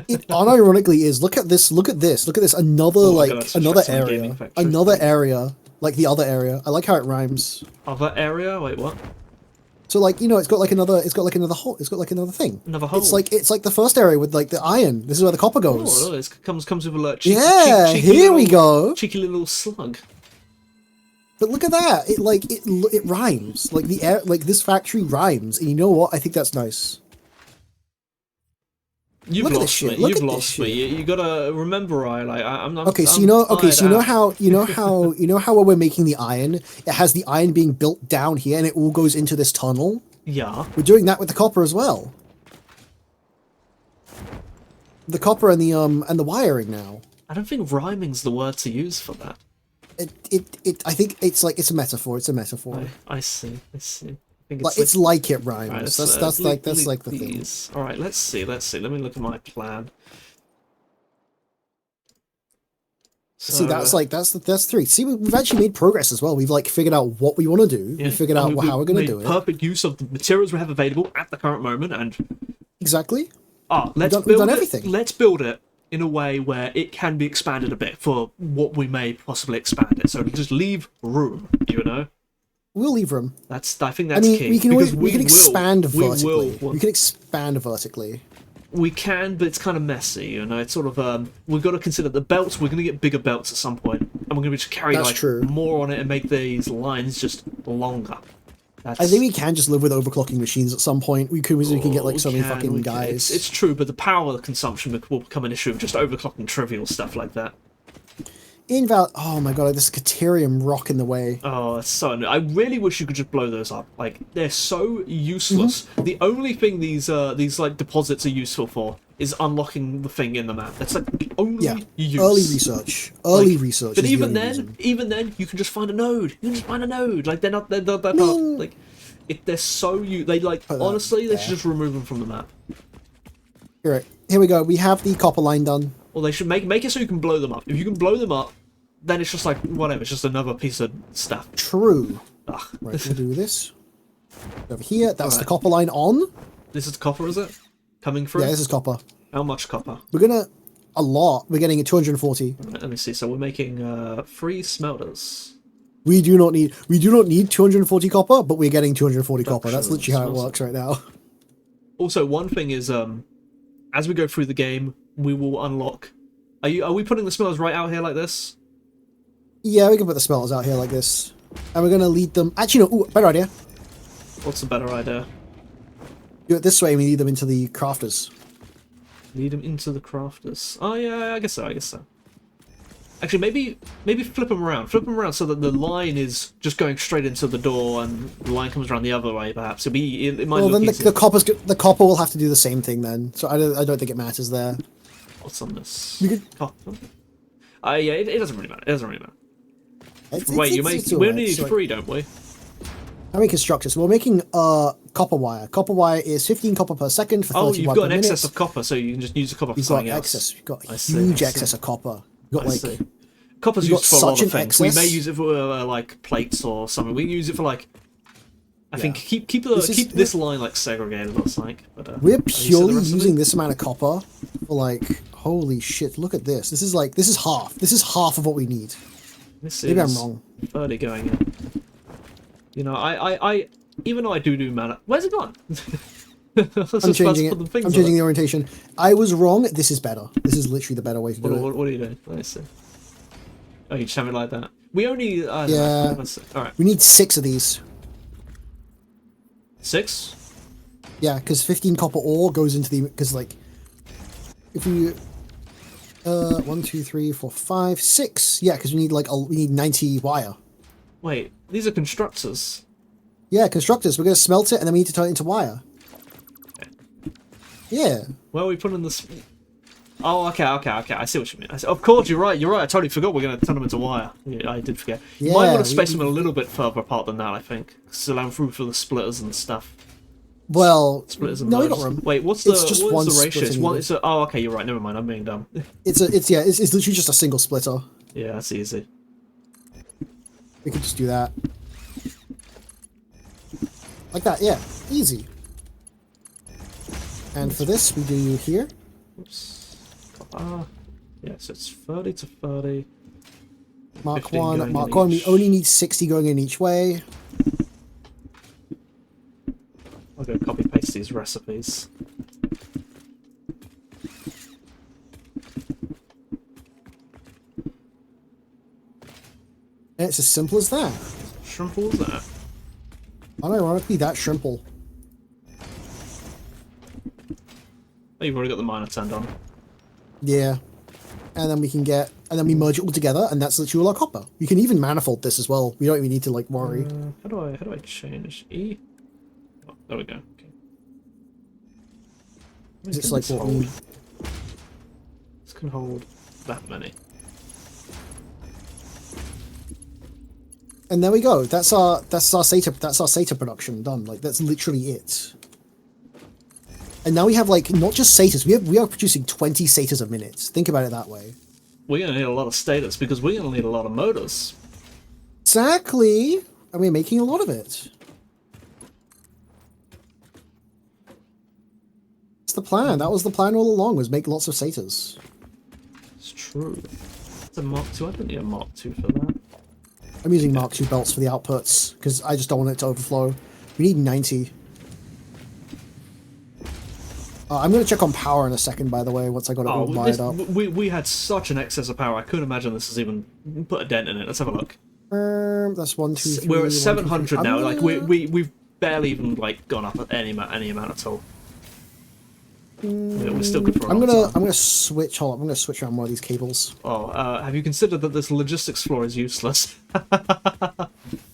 S1: It unironically is. Look at this. Look at this. Look at this. Another
S2: Oh,
S1: like
S2: that's
S1: another
S2: just like a gaming
S1: area.
S2: factory.
S1: Another area. Like the other area. I like how it rhymes.
S2: Other area? Wait, what?
S1: So like it's got like another hole. It's got like another thing.
S2: Another hole.
S1: It's like the first area with like the iron. This is where the copper goes.
S2: Oh, it comes with a little cheeky,
S1: Yeah,
S2: cheeky
S1: here we
S2: little-
S1: go.
S2: Cheeky little slug.
S1: But look at that. It rhymes. Like the air, like this factory rhymes. And you know what? I think that's nice.
S2: You've
S1: Look at this
S2: lost
S1: shit,
S2: me.
S1: look
S2: You've
S1: at this
S2: lost me.
S1: shit.
S2: You gotta remember, I'm
S1: Okay, so
S2: I'm
S1: you know
S2: tired
S1: how when we're making the iron, it has the iron being built down here and it all goes into this tunnel?
S2: Yeah.
S1: We're doing that with the copper as well. The copper and the wiring now.
S2: I don't think rhyming's the word to use for that.
S1: I think it's like it's a metaphor. It's a metaphor.
S2: I see. I think
S1: Like it's like it rhymes.
S2: right,
S1: That's like the thing.
S2: these. All right, let's see. Let me look at my plan.
S1: See, that's 3. See, we've actually made progress as well. We've like figured out what we want to do.
S2: Yeah,
S1: We figured out how we're going to
S2: made
S1: do it.
S2: Perfect use of the materials we have available at the current moment, and
S1: Exactly.
S2: let's
S1: we've
S2: build
S1: done
S2: it.
S1: everything.
S2: Let's build it in a way where it can be expanded a bit for what we may possibly expand it. So just leave room, you know.
S1: We'll leave room.
S2: I think
S1: I
S2: that's
S1: mean,
S2: key.
S1: we can
S2: because
S1: we can expand
S2: we
S1: vertically.
S2: will.
S1: We can expand vertically.
S2: We can, but it's kind of messy, you know. It's sort of we've got to consider the belts. We're going to get bigger belts at some point, and we're going to just carry
S1: That's
S2: like
S1: true.
S2: more on it and make these lines just longer. That's,
S1: I think we can just live with overclocking machines at some point. We can get like so many fucking guys.
S2: It's true, but the power consumption will become an issue of just overclocking trivial stuff like that.
S1: Oh my god, this Caterium rock in the way.
S2: Oh, it's so annoying. I really wish you could just blow those up. Like they're so useless.
S1: Mm-hmm.
S2: The only thing these like deposits are useful for is unlocking the thing in the map. That's like the only
S1: Yeah,
S2: use.
S1: early research. Early
S2: Like,
S1: research.
S2: But
S1: is the
S2: even
S1: only
S2: then,
S1: reason.
S2: you can just find a node. You can just find a node. Like they're not like they're so they like
S1: Put that
S2: honestly they
S1: there.
S2: should just remove them from the map.
S1: Here we go. We have the copper line done.
S2: Or they should make it so you can blow them up. If you can blow them up, then it's just like whatever. It's just another piece of stuff.
S1: True.
S2: Ugh.
S1: Right, we'll do this. Over here, that's the
S2: Alright.
S1: copper line on.
S2: This is copper, is it? Coming through?
S1: Yeah, this is copper.
S2: How much copper?
S1: We're gonna a lot. We're getting a 240.
S2: Right, let me see. So we're making 3 smelters.
S1: We do not need 240 copper, but we're getting 240 copper. That's literally how it
S2: Smells-
S1: works right now.
S2: Also, one thing is, as we go through the game, we will unlock. Are we putting the smelters right out here like this?
S1: Yeah, we can put the smelters out here like this, and we're gonna lead them. Actually, no. Ooh, better idea.
S2: What's the better idea?
S1: Do it this way. And we lead them into the crafters.
S2: Lead them into the crafters. Oh yeah, I guess so. Actually, maybe flip them around. Flip them around so that the line is just going straight into the door, and the line comes around the other way. Perhaps it might
S1: Well,
S2: look
S1: then
S2: easier.
S1: the copper will have to do the same thing then. So I don't think it matters there.
S2: What's on this?
S1: You could-
S2: Copper. Yeah, it doesn't really matter. It doesn't really matter.
S1: It's-
S2: Wait,
S1: it's
S2: we
S1: alright,
S2: only need
S1: it's alright.
S2: 3, don't we?
S1: How many constructors? So we're making copper wire. Copper wire is 15 copper per second for 30
S2: Oh, you've
S1: wire
S2: got
S1: per
S2: an
S1: minute.
S2: excess of copper, so you can just use the copper for
S1: We've got
S2: something else.
S1: excess. We've got
S2: I
S1: a
S2: see,
S1: huge
S2: I see.
S1: excess of copper. We've got
S2: I
S1: like
S2: see. Copper's
S1: we've got
S2: used for a lot
S1: such
S2: of
S1: an
S2: things. We may
S1: excess.
S2: use it for like plates or something. We can use it for like. I think keep
S1: This is-
S2: this line like segregated. Looks like. But,
S1: we're
S2: are you seeing
S1: purely
S2: the rest of
S1: using
S2: it?
S1: this amount of copper for like holy shit. Look at this. This is half. This is half of what we need.
S2: This
S1: Maybe I'm
S2: is
S1: wrong.
S2: 30 going in. You know, I even though I do mana. Where's it gone?
S1: I'm changing it. I'm changing the orientation. I was wrong. This is better. This is literally the better way to do it.
S2: What are you doing? Let's see. Oh, you just have it like that. We only. I don't
S1: Yeah.
S2: know. Let's see. All right.
S1: We need 6 of these.
S2: 6.
S1: Yeah, because 15 copper ore goes into the... Because, like, if you... 1, 2, 3, 4, 5, 6. Yeah, because we need, like, we need 90 wire.
S2: Wait, these are constructors.
S1: Yeah, constructors. We're going to smelt it, and then we need to turn it into wire. Yeah.
S2: Where are we putting this? Oh, okay. I see what you mean. Of course, you're right. I totally forgot we're going to turn them into wire. Yeah, I did forget. You might want to space them a little bit further apart than that, I think. So allow room for the splitters and stuff.
S1: Well,
S2: Splitters and
S1: no, we
S2: motors.
S1: got room.
S2: Wait, what is the ratio? Oh, okay, you're right. Never mind. I'm being dumb.
S1: It's literally just a single splitter.
S2: Yeah, that's easy.
S1: We could just do that. Like that, yeah. Easy. And for this, we do here.
S2: Oops. Yeah, so it's 30 to 30.
S1: Mark 1, Mark 1, we only need 60 going in each way.
S2: I'll go copy paste these recipes.
S1: And it's as simple as that.
S2: Shrimple as that.
S1: Unironically, that shrimple.
S2: Oh, you've already got the miner turned on.
S1: Yeah. And then we can get, and then we merge it all together, and that's literally all our copper. You can even manifold this as well. We don't even need to, like, worry.
S2: How do I change E? Oh, there we go. Okay.
S1: It's like what we...
S2: This can hold that many.
S1: And there we go. That's our SATA production done. Like, that's literally it. And now we have, like, not just SATAs, we are producing 20 SATAs a minute. Think about it that way.
S2: We're going to need a lot of status because we're going to need a lot of motors.
S1: Exactly. And we're making a lot of it. It's the plan. That was the plan all along, was make lots of SATAs.
S2: It's true. It's a Mark II. I don't need a Mark II for that.
S1: I'm using Mark II belts for the outputs, because I just don't want it to overflow. We need 90. I'm going to check on power in a second, by the way, once I got it all wired up.
S2: We had such an excess of power, I couldn't imagine this has even put a dent in it. Let's have a look.
S1: That's 1, 2, 3.
S2: We're at 700 now. Like we've barely even like gone up any amount at all. We're still good for a long time.
S1: I'm gonna switch. Hold on, I'm gonna switch around one of these cables.
S2: Oh, have you considered that this logistics floor is useless?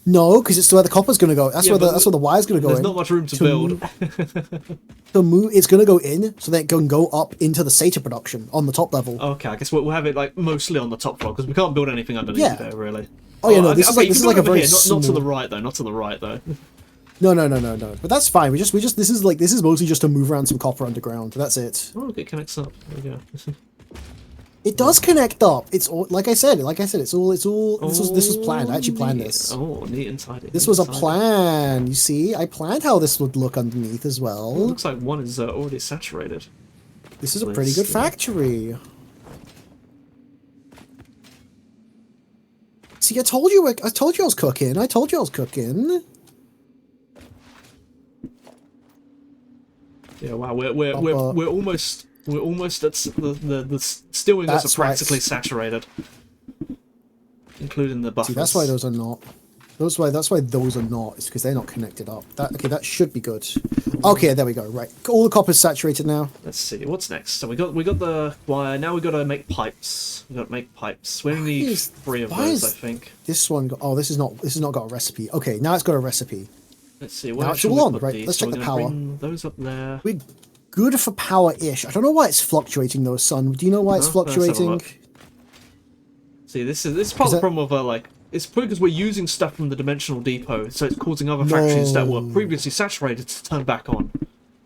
S1: No, because it's where the copper's gonna go. That's where the wire's gonna go.
S2: There's not much room to build.
S1: It's gonna go in so that it can go up into the SATA production on the top level.
S2: Okay, I guess we'll have it like mostly on the top floor because we can't build anything underneath there really.
S1: Oh yeah, no, this is like a very
S2: small... not to the right though. Not to the right though.
S1: No. But that's fine. This is mostly just to move around some copper underground. That's it.
S2: Oh, it connects up. There we go.
S1: It does connect up. It's all like I said. This was planned. I actually planned this.
S2: Oh, neat and tidy.
S1: This was a plan. You see, I planned how this would look underneath as well.
S2: Oh, it looks like one is already saturated.
S1: This is a pretty good factory. See, I told you I was cooking.
S2: Yeah, wow, we're almost at the steel ingots are practically saturated, including the buffers.
S1: See, that's why those are not. That's why those are not. It's because they're not connected up. That should be good. Okay, there we go. Right, all the copper's saturated now.
S2: Let's see what's next. So we got the wire. Now we got to make pipes. We only need 3 of those, I think.
S1: This one. This is not got a recipe. Okay, now it's got a recipe.
S2: Let's see.
S1: Now it's all on, right? Let's check the power.
S2: Bring those up there.
S1: We're good for power-ish. I don't know why it's fluctuating though, son. Do you know why it's fluctuating?
S2: See, this is part of the problem of it's probably because we're using stuff from the dimensional depot, so it's causing other factories that were previously saturated to turn back on.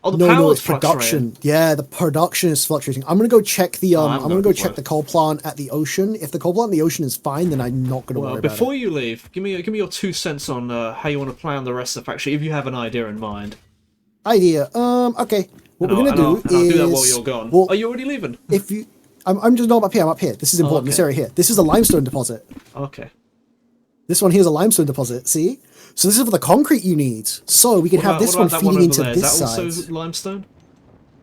S2: Oh, the power's
S1: production. Yeah, the production is fluctuating. I'm gonna go check the I'm gonna go check the coal plant at the ocean. If the coal plant in the ocean is fine, then I'm not gonna worry about it.
S2: Before you leave, give me your 2 cents on how you want to plan the rest of the factory, if you have an idea in mind.
S1: Okay. What we're gonna do is
S2: I'll do that while you're gone. Well, are you already leaving?
S1: I'm up here. This is important. This area here. This is a limestone deposit.
S2: Okay.
S1: This one here is a limestone deposit. See? So this is for the concrete you need. So we can have this one feeding into this side.
S2: Is that also limestone?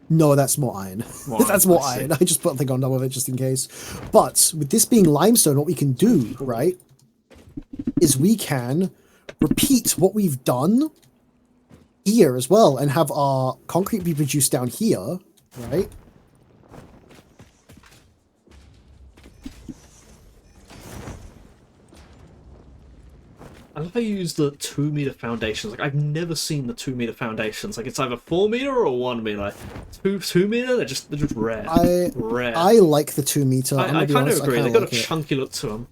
S1: No, that's more iron. That's more iron. I just put a thing on top of it just in case. But with this being limestone, what we can do, right, is we can repeat what we've done here as well and have our concrete be produced down here, right?
S2: I love how you use the 2 meter foundations. Like, I've never seen the 2 meter foundations. Like, it's either 4 meter or 1 meter. Like, two meter, they're just rare. Rare.
S1: I like the 2 meter.
S2: I kind of agree. They got a chunky look to them.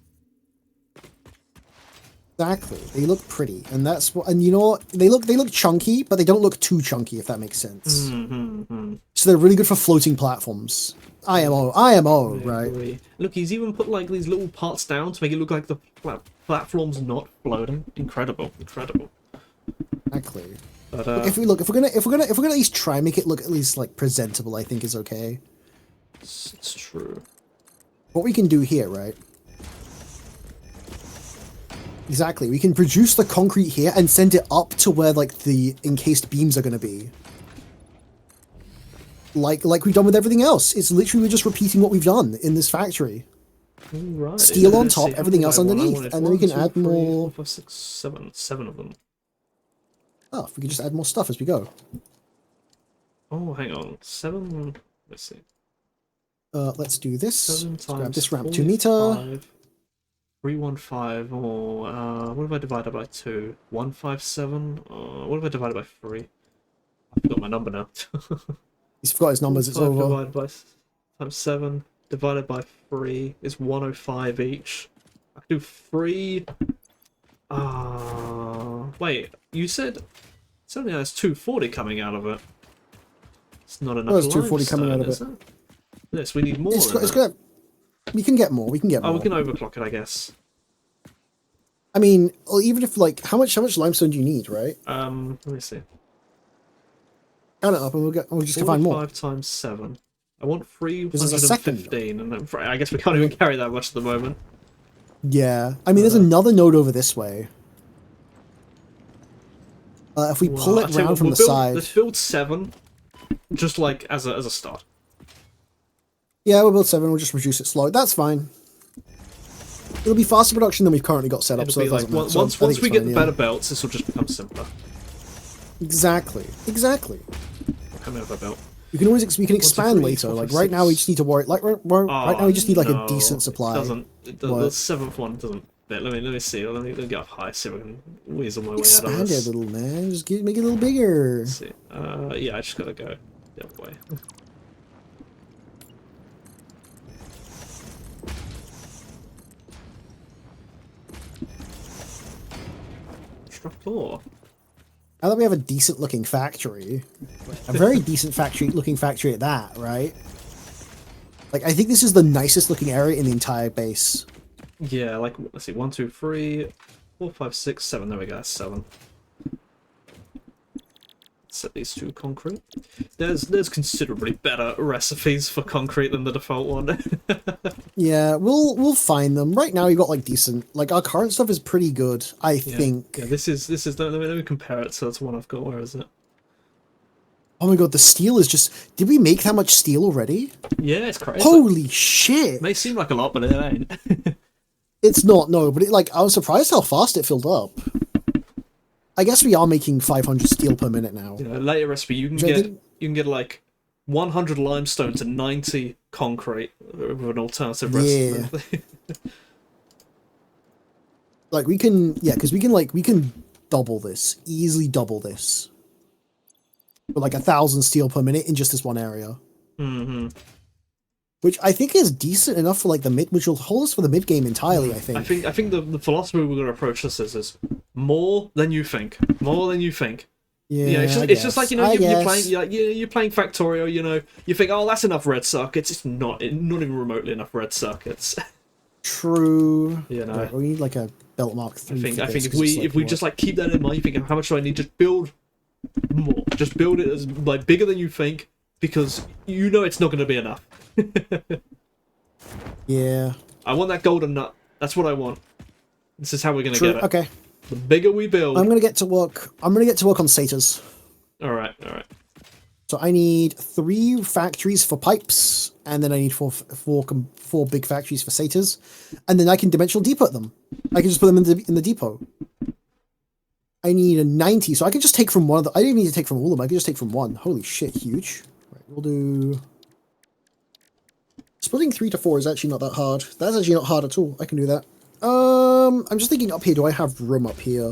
S1: Exactly. They look pretty, and that's what. And you know what? They look chunky, but they don't look too chunky. If that makes sense. So they're really good for floating platforms. IMO, right?
S2: Look, he's even put like these little parts down to make it look like the platform's not floating. Incredible.
S1: Exactly.
S2: But
S1: if we're gonna at least try and make it look at least like presentable, I think is okay.
S2: it's true.
S1: What we can do here, right? Exactly. We can produce the concrete here and send it up to where like the encased beams are going to be. Like we've done with everything else. It's literally we're just repeating what we've done in this factory.
S2: Right.
S1: Steel on top, everything else underneath, and then we can add more.
S2: 4, 5, 6, 7 of them.
S1: Oh, if we can just add more stuff as we go.
S2: Oh, hang on, 7. Let's see.
S1: Let's do this.
S2: 7
S1: Let's grab this
S2: times
S1: ramp 2 meter.
S2: 315, or what if I divide it by 2? 157. What if I divide it by 3? I forgot my number now.
S1: He's forgot his numbers. It's
S2: 5
S1: over.
S2: divided by times 7 divided by 3 is 105 each. I can do 3. Wait, you said it only has 240 coming out of it. It's not enough.
S1: There's 240 coming out of it.
S2: Yes, we need more.
S1: We can get more. We can get more.
S2: Oh, we can overclock it, I guess.
S1: I mean, even if like, how much limestone do you need, right?
S2: Let me see.
S1: Add it up, and we'll just find more.
S2: 5 times 7. I want 315,
S1: This is a second.
S2: and then I guess we can't even carry that much at the moment.
S1: Yeah, I mean, there's another node over this way. If we pull it round from the side.
S2: Let's build 7, just like as a start.
S1: Yeah, we'll build 7. We'll just reduce it slow. That's fine. It'll be faster production than we've currently got set up.
S2: It'll be like once we get the better belts, this will just become simpler.
S1: Exactly.
S2: Coming out of a belt.
S1: We can expand later. Like right now, we just need to worry. Like right now, we just need like a decent supply.
S2: The 7th one doesn't. Let me see. Let me get up high so I can weasel my way out of this.
S1: Expand it a little, man. Just make it a little bigger.
S2: Let's see. Yeah, I just gotta go the other way. Trapdoor.
S1: Now that we have a decent looking factory, a very decent looking factory at that, right? Like, I think this is the nicest looking area in the entire base.
S2: Yeah, like, let's see, 1, 2, 3, 4, 5, 6, 7. There we go, that's 7. Set these 2 concrete. There's considerably better recipes for concrete than the default one.
S1: Yeah, we'll find them. Right now, you got like decent. Like our current stuff is pretty good, I think.
S2: Yeah, this is. Let me compare it to one I've got. Where is it?
S1: Oh my god, the steel is just. Did we make that much steel already?
S2: Yeah, it's crazy.
S1: Holy shit!
S2: It may seem like a lot, but it ain't.
S1: It's not, no. But I was surprised how fast it filled up. I guess we are making 500 steel per minute now.
S2: You know, later recipe you can get like 100 limestone to 90 concrete with an alternative recipe.
S1: Like we can, because we can double this, easily double this. For like 1,000 steel per minute in just this one area.
S2: Mm-hmm.
S1: Which I think is decent enough for like the mid, which will hold us for the mid game entirely. I think.
S2: I think the philosophy we're going to approach this is more than you think. More than you think.
S1: Yeah,
S2: it's just like, you know, you're playing Factorio. You know, you think, oh, that's enough red circuits. It's not even remotely enough red circuits.
S1: True.
S2: You know,
S1: right, we need like a belt mark 3.
S2: I think if we just like keep that in mind, you think, how much do I need? Just build more. Just build it as like bigger than you think, because you know it's not going to be enough.
S1: Yeah.
S2: I want that golden nut. That's what I want. This is how we're going to get it.
S1: Okay.
S2: The bigger we build.
S1: I'm going to get to work on satyrs.
S2: Alright.
S1: So I need 3 factories for pipes, and then I need 4 big factories for satyrs, and then I can dimensional depot them. I can just put them in the depot. I need a 90, so I can just take from one of the... I didn't even need to take from all of them. I can just take from one. Holy shit, huge. Right, we'll do... Splitting 3 to 4 is actually not that hard. That's actually not hard at all. I can do that. I'm just thinking up here. Do I have room up here?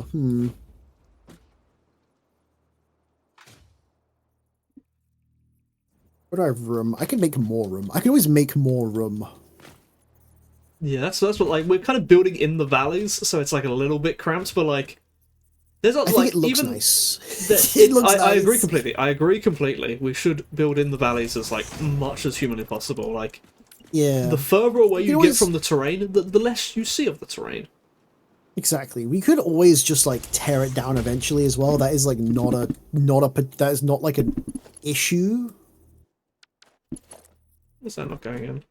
S1: Where do I have room? I can make more room. I can always make more room.
S2: Yeah, so that's what, like, we're kind of building in the valleys, so it's like a little bit cramped, but like, there's not
S1: I
S2: like
S1: think it looks
S2: even
S1: nice. It looks nice.
S2: I agree completely. I agree completely. We should build in the valleys as like much as humanly possible. Like,
S1: Yeah.
S2: the further away you
S1: always...
S2: get from the terrain, the less you see of the terrain.
S1: Exactly. We could always just like tear it down eventually as well. That is like that is not like an issue.
S2: Is that not going in?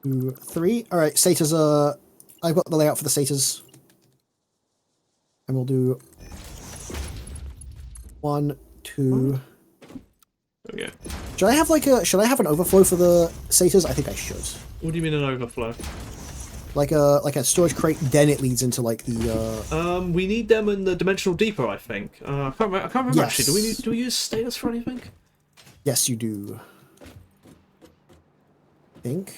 S1: 2, 3. All right, satyrs are... I've got the layout for the satyrs. And we'll do 1, 2...
S2: Okay.
S1: Should I have like a... Should I have an overflow for the satyrs? I think I should.
S2: What do you mean an overflow?
S1: Like a storage crate, then it leads into like the...
S2: We need them in the dimensional depot, I think. I can't remember
S1: Yes.
S2: actually. Do we use status for anything?
S1: Yes, you do. I think.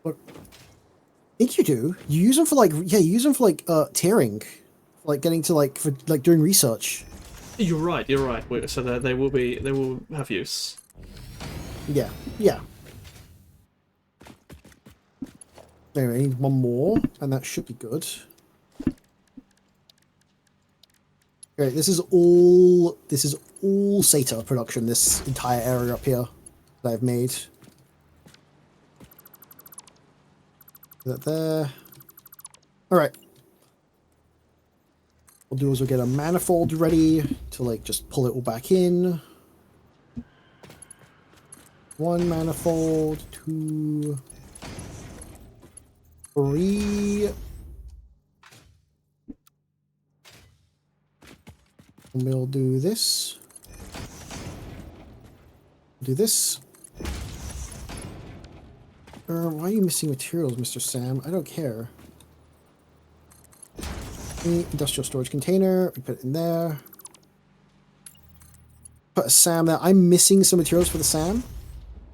S1: What? I think you do. You use them for like... Yeah, you use them for like tearing. Like getting to like... For like doing research.
S2: You're right. You're right. So they will have use.
S1: Yeah. Yeah. Anyway, I need one more, and that should be good. Okay, this is all Satyr production, this entire area up here that I've made. That there. Alright. What we'll do is we'll get a manifold ready to like just pull it all back in. 1 manifold, 2, 3. And we'll do this. Do this. Why are you missing materials, Mr. Sam? I don't care. Industrial storage container. We put it in there. Put a SAM there. I'm missing some materials for the SAM.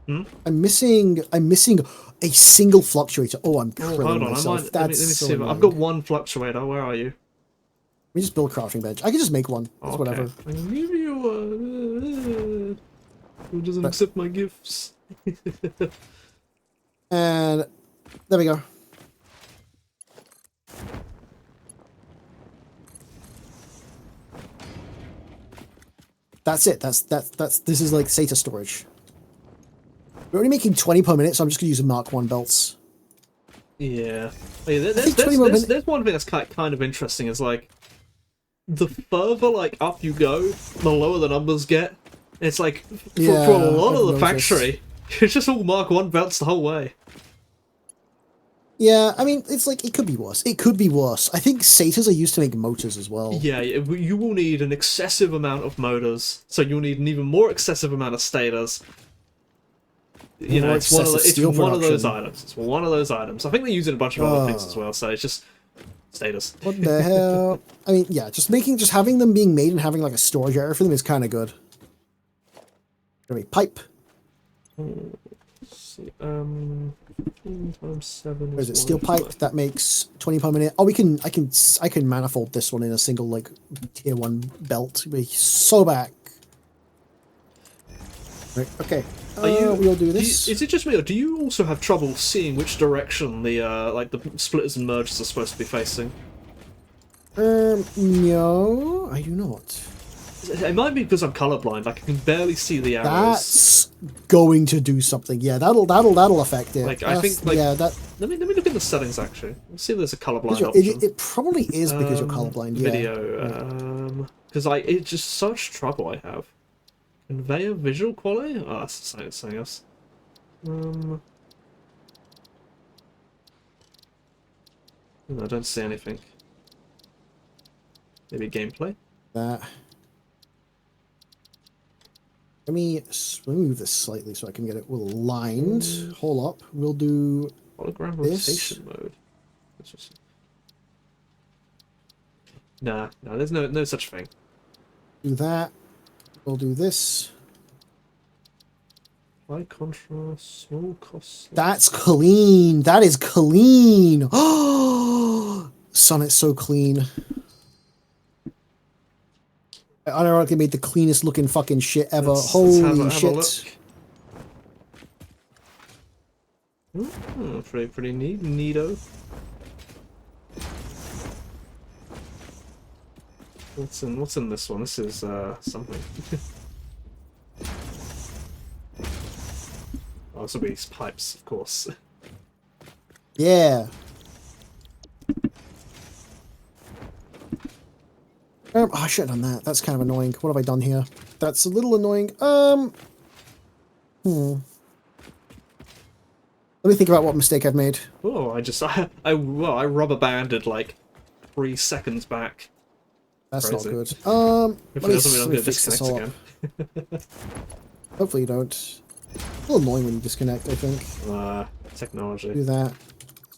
S2: Hmm?
S1: I'm missing a single fluctuator. Oh, I'm
S2: Oh,
S1: killing
S2: hold on.
S1: myself.
S2: Let me
S1: so
S2: see.
S1: annoying.
S2: I've got one fluctuator. Where are you?
S1: Let me just build a crafting bench. I can just make one. It's
S2: Okay.
S1: whatever.
S2: I can give you who doesn't accept my gifts?
S1: And there we go. That's it. This is like SATA storage. We're only making 20 per minute, so I'm just gonna use the Mark 1 belts.
S2: Yeah. There's one thing that's kind of interesting is like the further like up you go, the lower the numbers get. It's like for a lot of the factory, it's just all Mark 1 belts the whole way.
S1: Yeah, I mean, it's like, it could be worse. It could be worse. I think satyrs are used to make motors as well.
S2: Yeah, you will need an excessive amount of motors, so you'll need an even more excessive amount of stators. You know, it's one of those items. It's one of those items. I think they use it in a bunch of other things as well, so it's just status.
S1: What the hell? I mean, yeah, just having them being made and having like a storage area for them is kind of good. Gonna be pipe.
S2: Let's see, 15 times 7
S1: Where is it? Steel pipe. That makes 20 per minute. Oh, I can manifold this one in a single like tier 1 belt. We're so back. Right. Okay. We'll do this.
S2: Is it just me, or do you also have trouble seeing which direction the like the splitters and mergers are supposed to be facing?
S1: No, I do not.
S2: It might be because I'm colorblind. Like I can barely see the arrows.
S1: That's going to do something. Yeah, that'll affect it.
S2: Like I think, like,
S1: yeah, that.
S2: Let me look in the settings actually. Let's see if there's a colorblind option.
S1: It probably is because you're colorblind. Yeah.
S2: Video, because it's just such trouble I have. Conveyor visual quality? Oh, that's something else. No, I don't see anything. Maybe gameplay?
S1: That. Let me move this slightly so I can get it all aligned. Hold up. We'll do
S2: Hologram
S1: this.
S2: rotation mode. Nah, no, there's no such thing.
S1: Do that. We'll do this.
S2: High contrast, small cost.
S1: That's clean. That is clean. Oh, son, it's so clean. I unironically made the cleanest looking fucking shit ever. Holy shit.
S2: Pretty neat, neato. What's in this one? This is something. Oh, this will be pipes, of course.
S1: Yeah. I should have done that. That's kind of annoying. What have I done here? That's a little annoying. Let me think about what mistake I've made.
S2: Oh, I rubber banded like 3 seconds back.
S1: That's
S2: Crazy.
S1: not good.
S2: If it doesn't mean I'm going to disconnect again.
S1: Hopefully you don't. A little annoying when you disconnect, I think.
S2: Technology.
S1: Do that.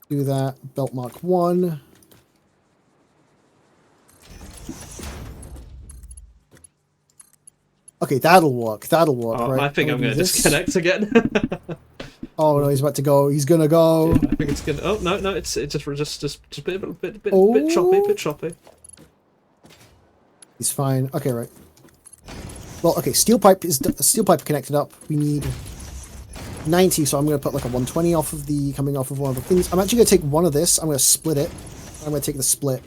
S1: Do that. Belt mark 1. Okay, that'll work. That'll work, right?
S2: I think I'm going to disconnect again.
S1: Oh no, he's about to go. He's gonna go.
S2: Yeah, I think it's gonna. Oh no, it's just a bit choppy.
S1: He's fine. Okay, right. Well, okay. Steel pipe connected up. We need 90, so I'm gonna put like a 120 off of the coming off of one of the things. I'm actually gonna take one of this. I'm gonna split it. I'm gonna take the split.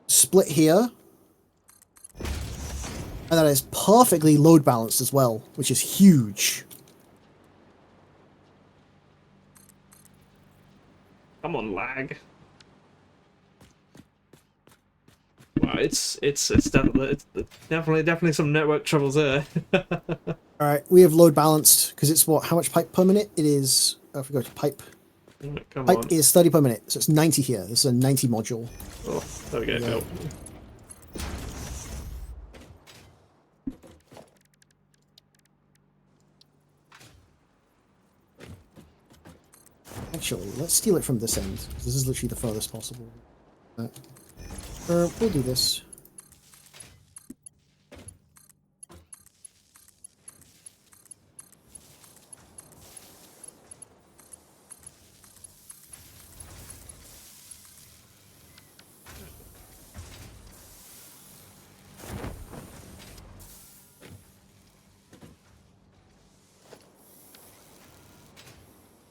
S1: Split here. And that is perfectly load balanced as well, which is huge.
S2: Come on, lag. Wow, it's definitely some network troubles there.
S1: Alright, we have load balanced, because it's what, how much pipe per minute? It is, if we go to pipe. Pipe is 30 per minute, so it's 90 here. This is a 90 module.
S2: Oh, there we go. Yeah.
S1: Actually, let's steal it from this end, because this is literally the furthest possible. We'll do this.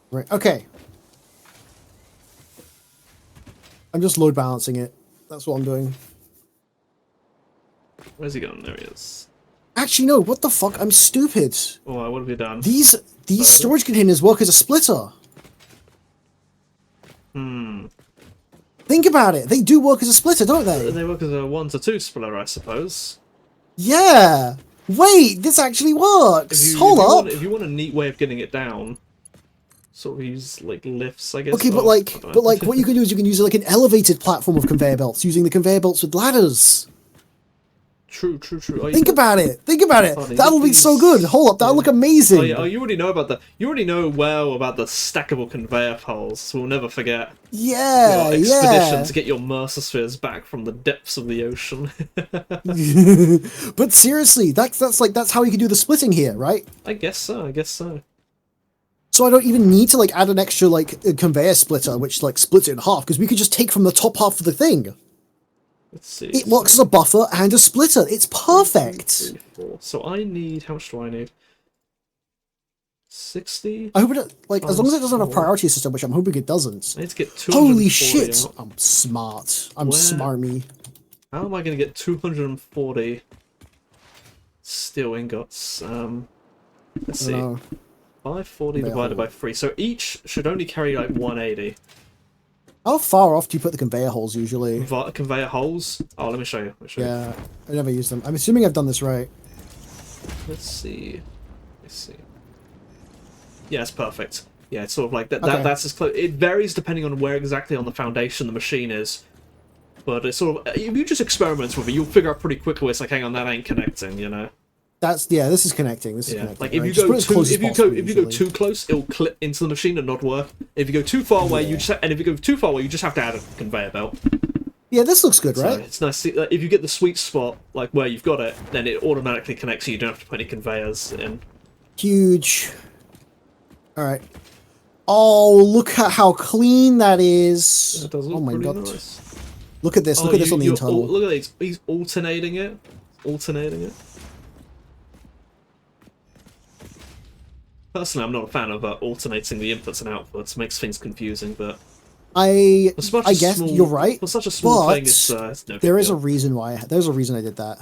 S1: Right, okay. I'm just load balancing it. That's what I'm doing.
S2: Where's he gone? There he is.
S1: Actually, no. What the fuck? I'm stupid.
S2: Oh, what have you done?
S1: These storage containers work as a splitter. Think about it. They do work as a splitter, don't they?
S2: They work as a 1 to 2 splitter, I suppose.
S1: Yeah. Wait, this actually works. Hold up.
S2: If you want a neat way of getting it down, sort of use like lifts, I guess.
S1: Okay, but like what you can do is you can use like an elevated platform of conveyor belts, using the conveyor belts with ladders.
S2: True. Oh,
S1: Think about it. That'll be so good. Hold up, that'll look amazing.
S2: Oh, yeah. Oh, you already know about You already know well about the stackable conveyor poles. So we'll never forget.
S1: Yeah,
S2: your expedition to get your mercer-spheres back from the depths of the ocean.
S1: But seriously, that's how you can do the splitting here, right?
S2: I guess so.
S1: So I don't even need to like add an extra like conveyor splitter, which like splits it in half, because we could just take from the top half of the thing.
S2: Let's see.
S1: It works as a buffer and a splitter. It's perfect.
S2: 2, 3, 4. So I need. How much do I need? 60.
S1: I hope it like as long as it doesn't have a priority system, which I'm hoping it doesn't.
S2: I need to get 240.
S1: Holy shit!
S2: Out.
S1: I'm smart. I'm smarmy.
S2: How am I going to get 240 steel ingots? Let's see. 540 divided by 3. So each should only carry like 180.
S1: How far off do you put the conveyor holes usually?
S2: Conveyor holes? Oh, let me show you.
S1: Yeah, I never use them. I'm assuming I've done this right.
S2: Let's see. Yeah, it's perfect. Yeah, it's sort of like that.
S1: Okay.
S2: That's as close. It varies depending on where exactly on the foundation the machine is. But it's sort of, if you just experiment with it, you'll figure out pretty quickly. It's like, hang on, that ain't connecting, you know.
S1: Yeah. This is connecting. This is
S2: Yeah,
S1: connecting.
S2: like if
S1: right?
S2: you
S1: Just
S2: go
S1: put it as
S2: too
S1: close as
S2: if you
S1: possible,
S2: go if you go
S1: usually.
S2: too close, it'll clip into the machine and not work. If you go too far away,
S1: Yeah.
S2: and if you go too far away, you just have to add a conveyor belt.
S1: Yeah, this looks good,
S2: So
S1: right?
S2: it's nice. If you get the sweet spot, like where you've got it, then it automatically connects. So you don't have to put any conveyors in.
S1: Huge. All right. Oh, look at how clean that is.
S2: That does
S1: Oh
S2: look
S1: my
S2: pretty
S1: god.
S2: nice.
S1: Look at this.
S2: Oh,
S1: Look at this on the internal.
S2: look at these. He's alternating it. Alternating it. Personally, I'm not a fan of alternating the inputs and outputs. It makes things confusing, but
S1: I guess
S2: small,
S1: you're right.
S2: for such a small
S1: But
S2: thing, it's no
S1: there
S2: big
S1: is a
S2: deal.
S1: reason why. There's a reason I did that.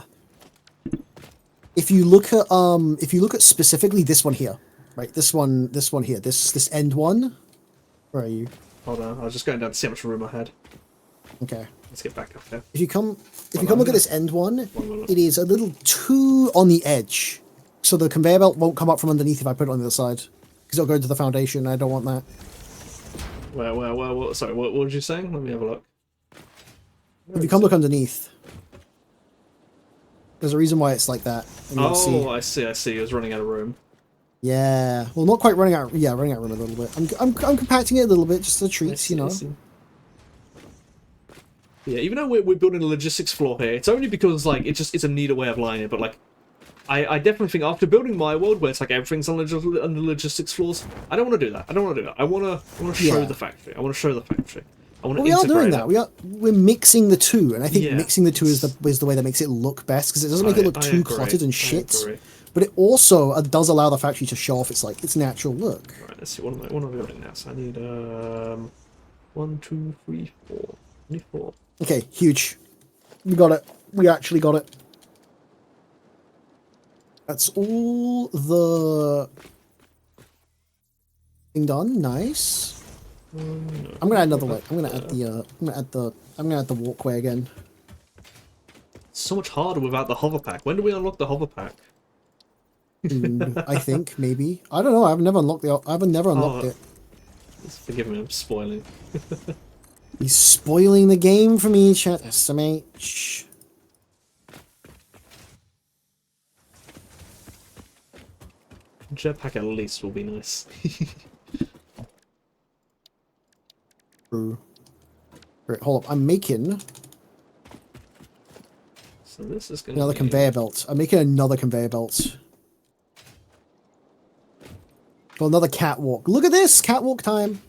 S1: If you look at specifically this one here, right? This one here. This end one. Where are you?
S2: Hold on, I was just going down to see how much room I had.
S1: Okay.
S2: Let's get back up here.
S1: If you come
S2: Well,
S1: look at this end one,
S2: moment.
S1: it is a little too on the edge. So the conveyor belt won't come up from underneath if I put it on the other side. Because it'll go into the foundation. I don't want that.
S2: Where, sorry, what were you saying? Let me have a look.
S1: If you come look underneath, there's a reason why it's like that. And you'll see.
S2: Oh, I see. I was running out of room.
S1: Yeah. Well, not quite running out. Yeah, running out of room a little bit. I'm compacting it a little bit, just the treats, you know.
S2: Yeah, even though we're building a logistics floor here, it's only because like it's a neater way of lining it. But like, I definitely think after building my world, where it's like everything's on the logistics floors, I don't want to do that. I want to show
S1: Yeah.
S2: the factory. I want to show the factory. I want to
S1: Well, we are doing
S2: integrate
S1: that.
S2: it.
S1: We're mixing the two, and I think
S2: Yeah.
S1: mixing the two is the way that makes it look best because it doesn't make it look
S2: I
S1: too
S2: agree.
S1: cluttered and
S2: I
S1: shit.
S2: agree.
S1: But it also does allow the factory to show off its natural look.
S2: Right, let's see. What am I building now? So I need 1, 2, 3, 4. I need 4.
S1: Okay, huge. We got it. We actually got it. That's all the thing done. Nice. I'm gonna add another way. I'm gonna add the walkway again.
S2: It's so much harder without the hover pack. When do we unlock the hover pack?
S1: I think maybe. I don't know. I've never unlocked it.
S2: Forgive me, I'm spoiling.
S1: He's spoiling the game for me, chat. SMH.
S2: Jetpack at least will be nice.
S1: True. Right, hold up. I'm making
S2: So this is gonna
S1: another
S2: be...
S1: conveyor belt. I'm making another conveyor belt. Well, another catwalk. Look at this! Catwalk time.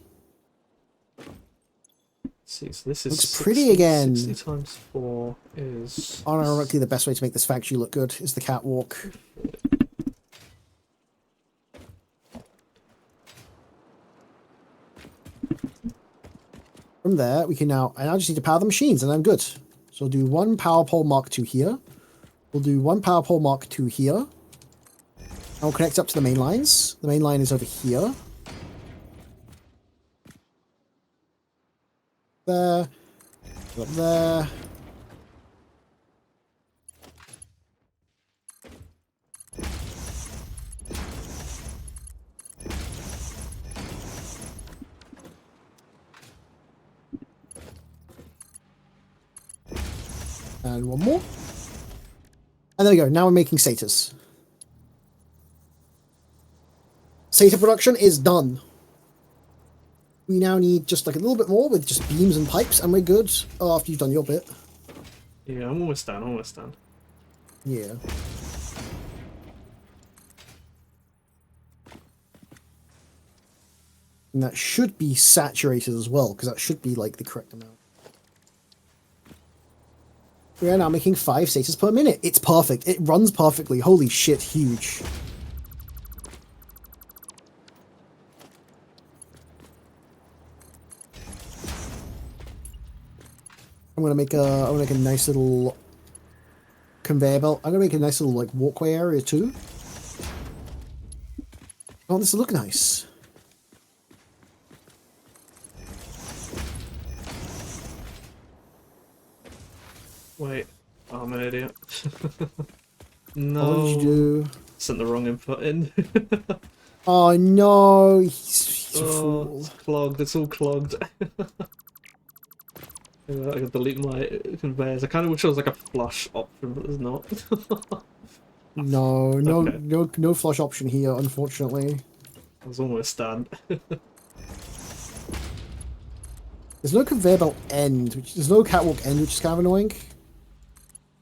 S2: See, so this is
S1: Looks
S2: 60,
S1: pretty again.
S2: 60 times 4 is...
S1: Ironically, the best way to make this factory look good is the catwalk. From there, we can now... I now just need to power the machines, and I'm good. So we'll do one power pole Mark II here. We'll do one power pole Mark II here. And we'll connect up to the main lines. The main line is over here. There. Up there. And one more. And there we go. Now we're making satyrs. Satyr production is done. We now need just like a little bit more with just beams and pipes, and we're good. Oh, after you've done your bit.
S2: Yeah, I'm almost done, almost done.
S1: Yeah. And that should be saturated as well, because that should be like the correct amount. We are now making 5 satyrs per minute. It's perfect. It runs perfectly. Holy shit, huge. I'm gonna make a nice little conveyor belt. I'm gonna make a nice little like walkway area too. Oh, this will look nice.
S2: Wait, oh, I'm an idiot.
S1: No. What did you do?
S2: Sent the wrong input in.
S1: Oh no, he's a fool.
S2: It's clogged, it's all clogged. I can delete my conveyors. I kind of wish there was like a flush option, but there's not.
S1: No, no,
S2: Okay.
S1: no flush option here, unfortunately.
S2: I was almost done.
S1: There's no conveyor belt end, there's no catwalk end, which is kind of annoying.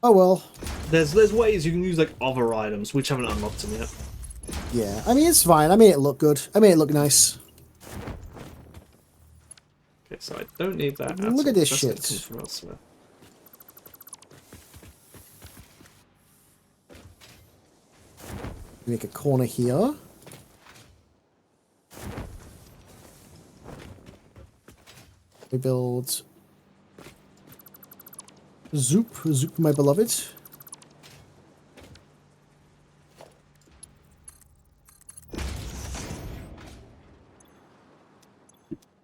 S1: Oh well.
S2: There's ways you can use like other items which haven't unlocked them yet.
S1: Yeah, I mean it's fine. I made it look good. I made it look nice.
S2: Okay, so I don't need that.
S1: Look at this
S2: That's
S1: shit.
S2: come from elsewhere.
S1: Make a corner here. We build Zoop, my beloved.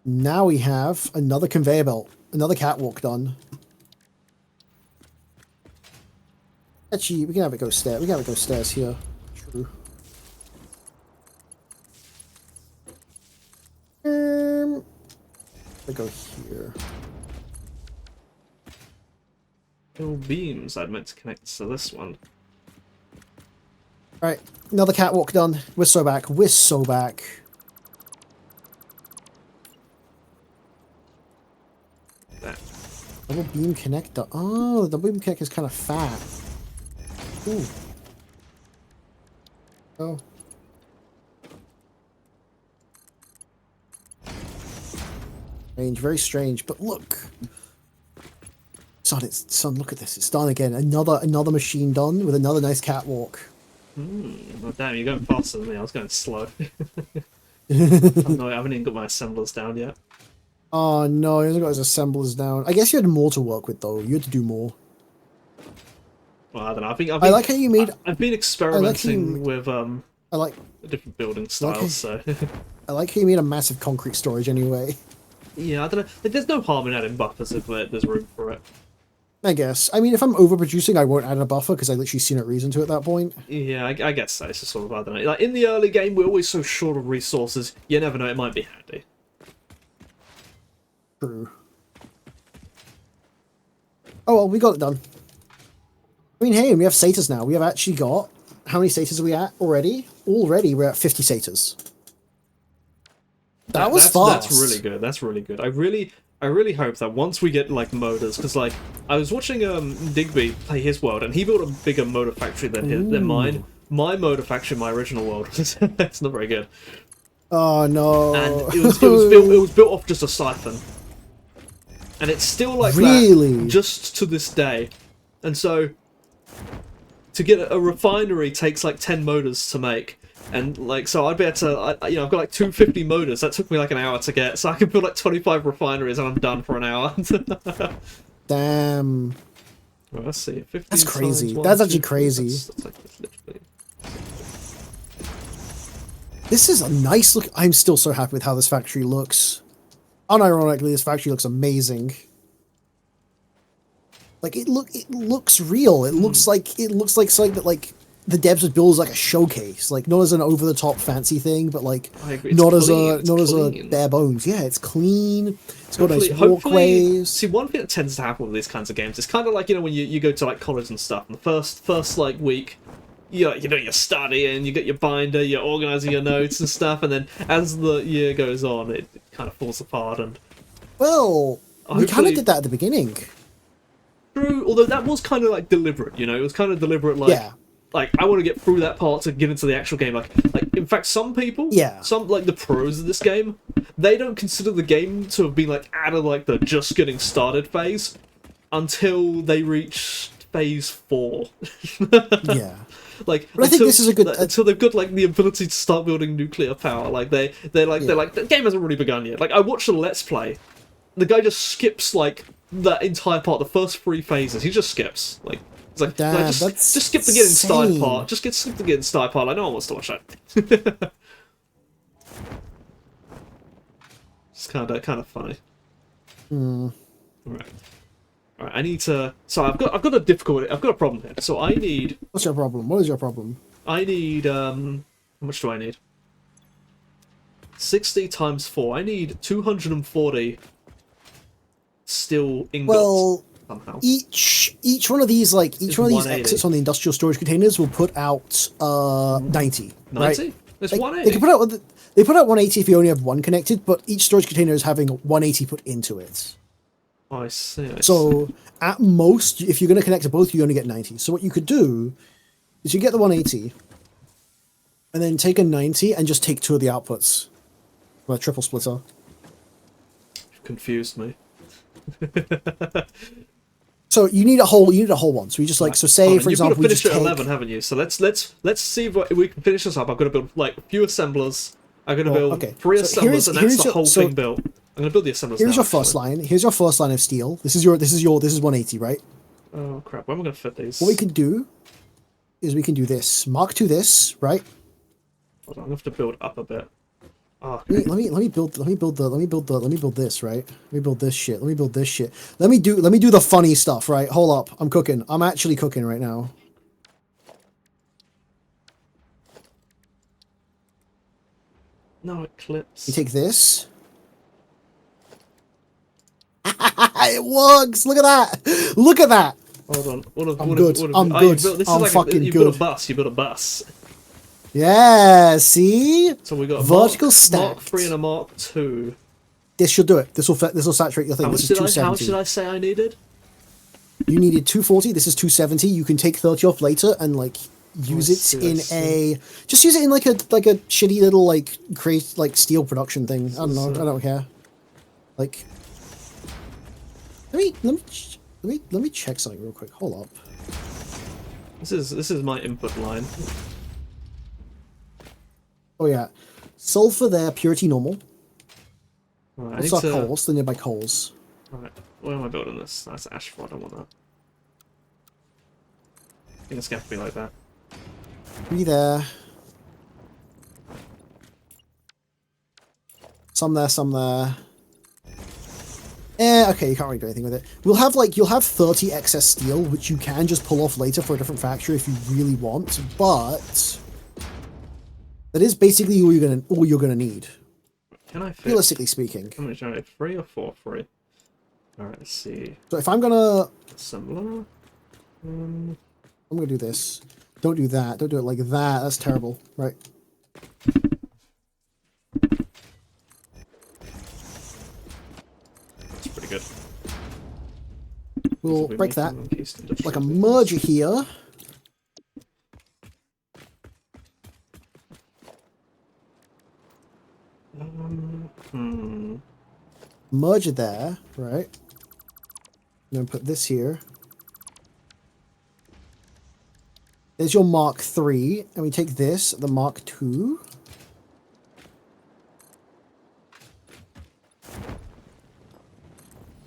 S1: Now we have another conveyor belt, another catwalk done. Actually, we can have it go stairs. We can have it go stairs here. True. I go here.
S2: No beams I'd meant to connect to this one.
S1: Alright, another catwalk done. We're so back. We're so back.
S2: That.
S1: Double beam connector. Oh, the double beam connector is kind of fat. Ooh. Oh. Strange, very strange. But look, son, look at this. It's done again. Another machine done with another nice catwalk.
S2: Well, damn, you're going faster than me. I was going slow. I haven't even got my assemblers down yet.
S1: Oh no, he hasn't got his assemblers down. I guess you had more to work with though. You had to do more.
S2: Well, I don't know.
S1: I like how you made.
S2: I've been experimenting with
S1: I like.
S2: different building styles. So
S1: I like how you made a massive concrete storage anyway.
S2: yeah, I don't know. There's no harm in adding buffers if there's room for it.
S1: I guess. I mean, if I'm overproducing, I won't add a buffer because I literally see no reason to at that point.
S2: Yeah, I guess so. It's just sort of, I don't know. Like in the early game, we're always so short of resources. You never know; it might be handy.
S1: True. Oh well, we got it done. I mean, hey, we have satyrs now. We have actually got... How many satyrs are we at already? Already, we're at 50 satyrs. That was fast.
S2: That's really good. That's really good. I really hope that once we get like moders, because like I was watching Digby play his world, and he built a bigger motor factory than mine. My motor factory, my original world, it's not very good.
S1: Oh no!
S2: And it was built off just a siphon, and it's still like that just to this day. And so to get a refinery takes like 10 motors to make. And like, so I'd be able to, I've got like 250 motors. That took me like an hour to get. So I can build like 25 refineries and I'm done for an hour.
S1: Damn.
S2: Well, let's see.
S1: That's crazy. That's actually crazy.
S2: That's like literally...
S1: This is a nice look. I'm still so happy with how this factory looks. Unironically, this factory looks amazing. Like it looks real. It looks like something that like the devs would build as like a showcase, like not as an over the top fancy thing, but like not as a bare bones. Yeah, it's clean. It's got nice walkways.
S2: See, one thing that tends to happen with these kinds of games, it's kind of like, you know, when you go to like college and stuff, and the first like week, you know, you're studying, you get your binder, you're organising your notes and stuff, and then as the year goes on, it kind of falls apart. And
S1: well, we kind of did that at the beginning.
S2: True, although that was kind of like deliberate, you know, it was kind of deliberate, like,
S1: yeah.
S2: Like, I want to get through that part to get into the actual game. Like, in fact, some people, some, like, the pros of this game, they don't consider the game to have been, like, out of, like, the just getting started phase until they reach phase 4.
S1: Yeah.
S2: Like,
S1: but I think this is a good...
S2: until they've got, like, the ability to start building nuclear power. Like, they're like, the game hasn't really begun yet. Like, I watched a Let's Play. The guy just skips, like, that entire part, the first 3 phases. He just skips. Like, it's like,
S1: damn,
S2: no, just skip the getting started part. Just skip the getting started part. Like, no one wants to watch that. It's kind of funny. Alright. Alright, I need to... So I've got a difficulty. I've got a problem here. So I need...
S1: What's your problem? What is your problem?
S2: I need, how much do I need? 60 times 4. I need 240 steel ingots.
S1: Well,
S2: somehow.
S1: Each one of these
S2: It's
S1: one of these
S2: 180.
S1: exits on the industrial storage containers will put out 90.
S2: 90?
S1: Right?
S2: It's
S1: They
S2: 180.
S1: they put out 180 if you only have one connected, but each storage container is having 180 put into it.
S2: Oh, I see. I see.
S1: So at most, if you're going to connect to both, you only get 90. So what you could do is you get the 180, and then take a 90 and just take two of the outputs from a triple splitter.
S2: You've confused me.
S1: So you need a whole one. So you just like, so say for example, we
S2: you've
S1: just
S2: got to finish
S1: take,
S2: at 11, haven't you? So let's see if we can finish this up. I've got to build like a few assemblers. I'm going to build
S1: okay.
S2: 3
S1: So
S2: assemblers, and that's the whole
S1: so
S2: thing built. I'm going to build the assemblers.
S1: Here's
S2: now,
S1: your first line. Here's your first line of steel. This is 180, right?
S2: Oh crap! Where am I going to fit these?
S1: What we can do is we can do this. Mark to this, right?
S2: Hold on, I'm going to have to build up a bit. Oh, okay.
S1: Let me build this, right? Let me build this shit. Let me build this shit. Let me do the funny stuff, right? Hold up. I'm cooking. I'm actually cooking right now.
S2: No eclipse.
S1: You take this. It works. Look at that. Look at that.
S2: Hold on.
S1: I'm good. I'm good. I'm fucking
S2: you
S1: good.
S2: built a bus. You built a bus.
S1: Yeah. See.
S2: So we got a
S1: vertical stack.
S2: Mark 3 and a Mark 2.
S1: This should do it. This will saturate your thing.
S2: How
S1: This
S2: much
S1: is
S2: did I? How
S1: 270.
S2: much did I say I needed?
S1: You needed 240. This is 270. You can take 30 off later and like use
S2: I
S1: it in
S2: see.
S1: just use it in like a shitty little like steel production thing. I don't know. I don't care. Like, let me check something real quick. Hold up.
S2: This is my input line.
S1: Oh yeah, sulfur there. Purity normal.
S2: Right, I
S1: What's
S2: need
S1: our
S2: to.
S1: coals? The nearby coals.
S2: Right, where am I building this? That's ashford. I don't want that. I think it's going to be like that.
S1: 3 there. Some there. Some there. Okay, you can't really do anything with it. You'll have 30 excess steel, which you can just pull off later for a different factory if you really want, but that is basically all you're gonna need.
S2: Can I fit?
S1: Realistically speaking.
S2: How many generate? 3 or 4? 3. Alright, let's see.
S1: So if I'm gonna
S2: Assembler.
S1: I'm gonna do this. Don't do that. Don't do it like that. That's terrible. Right.
S2: That's pretty good.
S1: We'll
S2: We
S1: break
S2: make
S1: that.
S2: them encased industrial
S1: Like a
S2: buildings.
S1: merger here. Merger there, right? And then put this here. There's your Mark 3, and we take this, the Mark 2.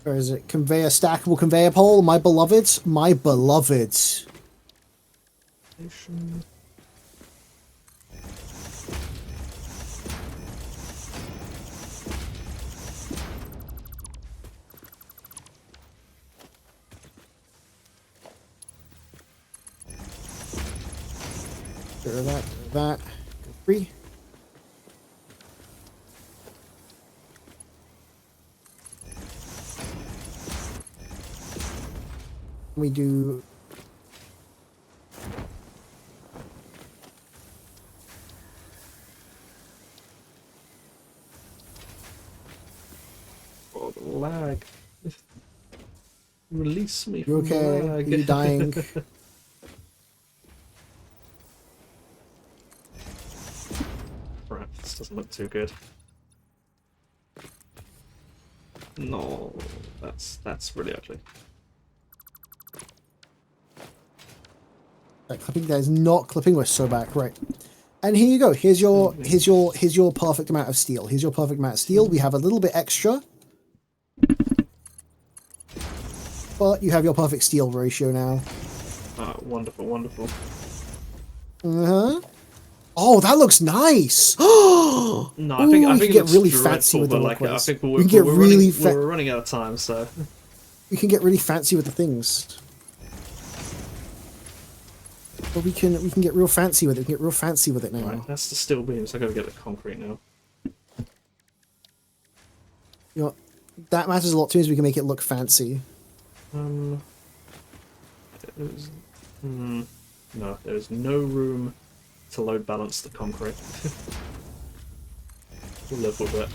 S1: Where is it? Conveyor, stackable conveyor pole, my beloveds. My beloveds. Get rid of that, get rid of that. 3. We do
S2: Oh, the lag. Release me
S1: you
S2: from the
S1: okay? Are
S2: lag.
S1: you dying?
S2: Right, this doesn't look too good. No, that's really ugly.
S1: That clipping there is not clipping. We're so back, right? And here you go. Here's your perfect amount of steel. Here's your perfect amount of steel. We have a little bit extra, but you have your perfect steel ratio now.
S2: Oh, wonderful, wonderful.
S1: Oh, that looks nice.
S2: No, I think
S1: we
S2: it
S1: can get
S2: looks
S1: really
S2: dreadful,
S1: fancy with the
S2: but like I
S1: liquids.
S2: think
S1: We can get really
S2: we're running out of time, so
S1: we can get really fancy with the things. But we can get real fancy with it. We can get real fancy with it now.
S2: right, that's the steel beams. I gotta get the concrete now.
S1: You know, that matters a lot to me, is we can make it look fancy.
S2: There's, no, there's no room to load balance the concrete. We'll live with it.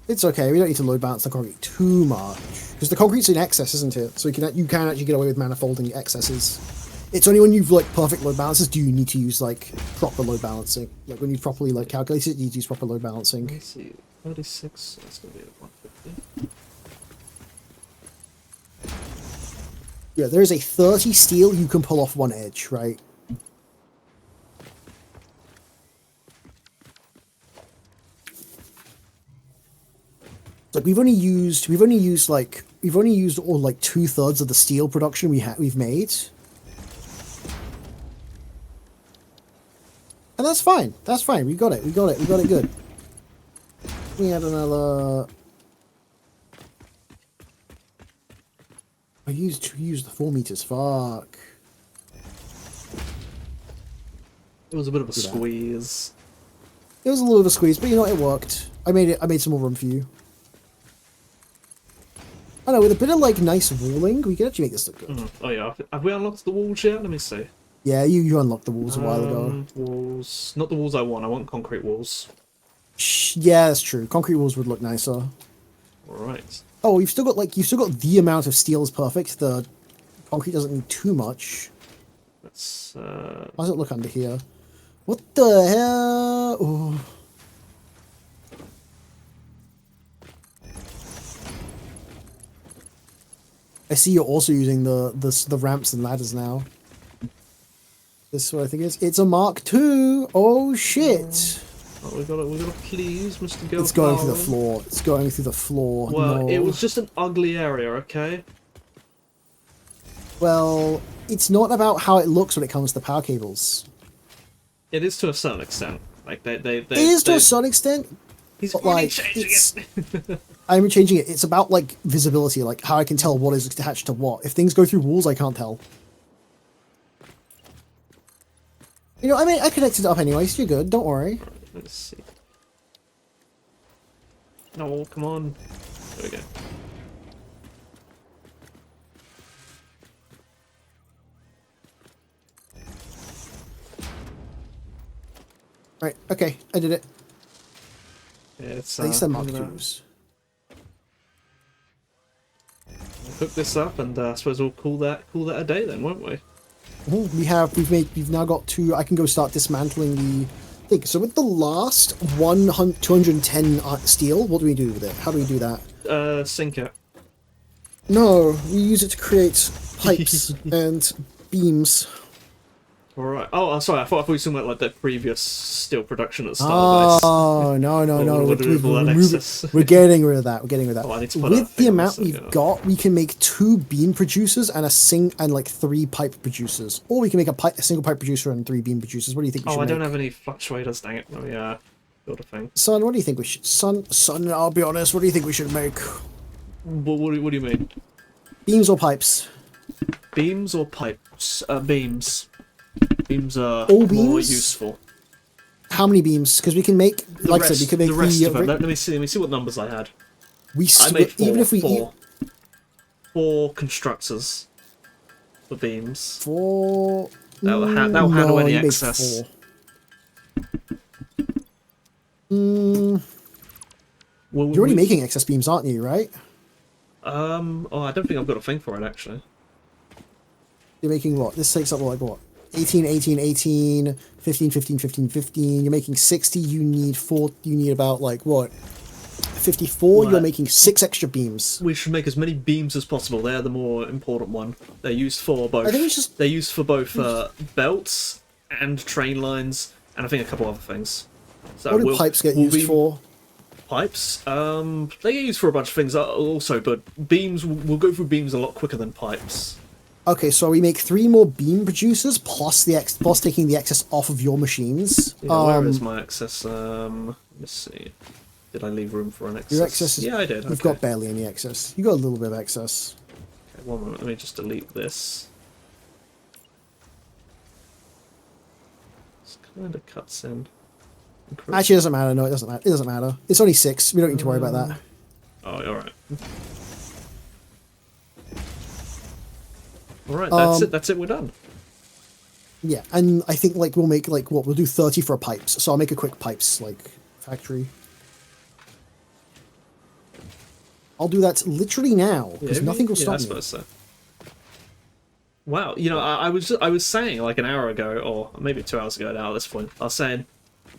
S1: It's okay. We don't need to load balance the concrete too much because the concrete's in excess, isn't it? So you can actually get away with manifolding excesses. It's only when you've like perfect load balances do you need to use like proper load balancing. Like when you properly like calculate it, you need to use proper load balancing.
S2: Let's see, 36. That's gonna be at 150.
S1: Yeah, there is a 30 steel you can pull off one edge, right? Like we've only used all like 2/3 of the steel production we've made. And that's fine. That's fine. We got it. We got it good. We had another. I used the 4 meters. Fuck.
S2: It was a bit of a squeeze.
S1: It was a little bit of a squeeze, but you know what? It worked. I made some more room for you. I know, with a bit of like nice walling, we can actually make this look good.
S2: Oh yeah, have we unlocked the walls yet? Let me see.
S1: Yeah, you unlocked the walls a while ago.
S2: Walls, not the walls I want concrete walls.
S1: Yeah, that's true. Concrete walls would look nicer.
S2: Alright.
S1: Oh, you've still got the amount of steel is perfect. The concrete doesn't need too much.
S2: Let's
S1: How does it look under here? What the hell? Oh. I see you're also using the ramps and ladders now. This is what I think it is. It's a Mark II. Oh shit!
S2: Oh, we gotta please, Mr. Go.
S1: It's going through the floor. It's going through the floor.
S2: Well,
S1: no.
S2: it was just an ugly area, okay?
S1: Well, it's not about how it looks when it comes to power cables.
S2: It is to a certain extent. Like they
S1: It is to a certain extent.
S2: He's
S1: but,
S2: really
S1: like,
S2: changing it.
S1: I'm changing it. It's about like visibility, like how I can tell what is attached to what. If things go through walls, I can't tell. You know, I mean, I connected it up anyways. You're good. Don't worry.
S2: Right, let's see. No, come on. There we go.
S1: Right. Okay. I did it.
S2: Yeah, it's
S1: At least the Mark
S2: I'm gonna
S1: IIs.
S2: hook this up, and I suppose we'll call that a day then, won't we?
S1: We've now got two. I can go start dismantling the thing. So with the last 210 steel, what do we do with it? How do we do that?
S2: Sink it.
S1: No, we use it to create pipes and beams.
S2: Alright. Oh, sorry, I thought we were talking about like the previous steel production at Starbase.
S1: Oh, no. We're getting rid of that. We're getting rid of that.
S2: Oh, I need to put
S1: With
S2: that
S1: the
S2: thing on
S1: amount
S2: this,
S1: we've
S2: yeah.
S1: got, we can make 2 beam producers and like 3 pipe producers. Or we can make a single pipe producer and 3 beam producers. What do you think we should
S2: Oh, I
S1: make?
S2: don't have any fluctuators, dang it. Let me build a thing.
S1: Son, what do you think we should... Son, I'll be honest, what do you think we should make?
S2: What do you mean?
S1: Beams or pipes?
S2: Beams or pipes? Beams. Beams are
S1: All
S2: more
S1: beams?
S2: useful.
S1: How many beams? Because we can make... Like I said, we can make
S2: the rest of it. Let me see what numbers I had. I made four constructors for beams.
S1: 4...
S2: That'll handle
S1: no,
S2: any
S1: you made
S2: excess.
S1: 4. You're already making excess beams, aren't you, right?
S2: Oh, I don't think I've got a thing for it, actually.
S1: You're making what? This takes up like what? 18, 18, 18, 15, 15, 15, 15. You're making 60. You need about like what? 54.
S2: Right.
S1: You're making 6 extra beams.
S2: We should make as many beams as possible. They're the more important one. They're used for both.
S1: I think it's just...
S2: They're used for both belts and train lines, and I think a couple other things. So
S1: What do pipes get used for?
S2: Pipes? They get used for a bunch of things also, but beams, we'll go through beams a lot quicker than pipes.
S1: Okay, so we make 3 more beam producers plus plus taking the excess off of your machines.
S2: Yeah, where is my excess? Let's see. Did I leave room for an excess?
S1: Your excess is...
S2: Yeah, I did.
S1: You've got barely any excess. You got a little bit of excess.
S2: Okay, one moment. Let me just delete this. This kind of cuts in.
S1: Actually, it doesn't matter. No, it doesn't matter. It doesn't matter. It's only 6. We don't need to worry about that.
S2: Oh, alright. All right, that's it. That's it. We're done.
S1: Yeah, and I think like we'll make like what we'll do 30 for pipes. So I'll make a quick pipes like factory. I'll do that literally now because nothing will stop
S2: I
S1: me.
S2: suppose so. Wow, you know, I was saying like an hour ago, or maybe 2 hours ago now at this point, I was saying,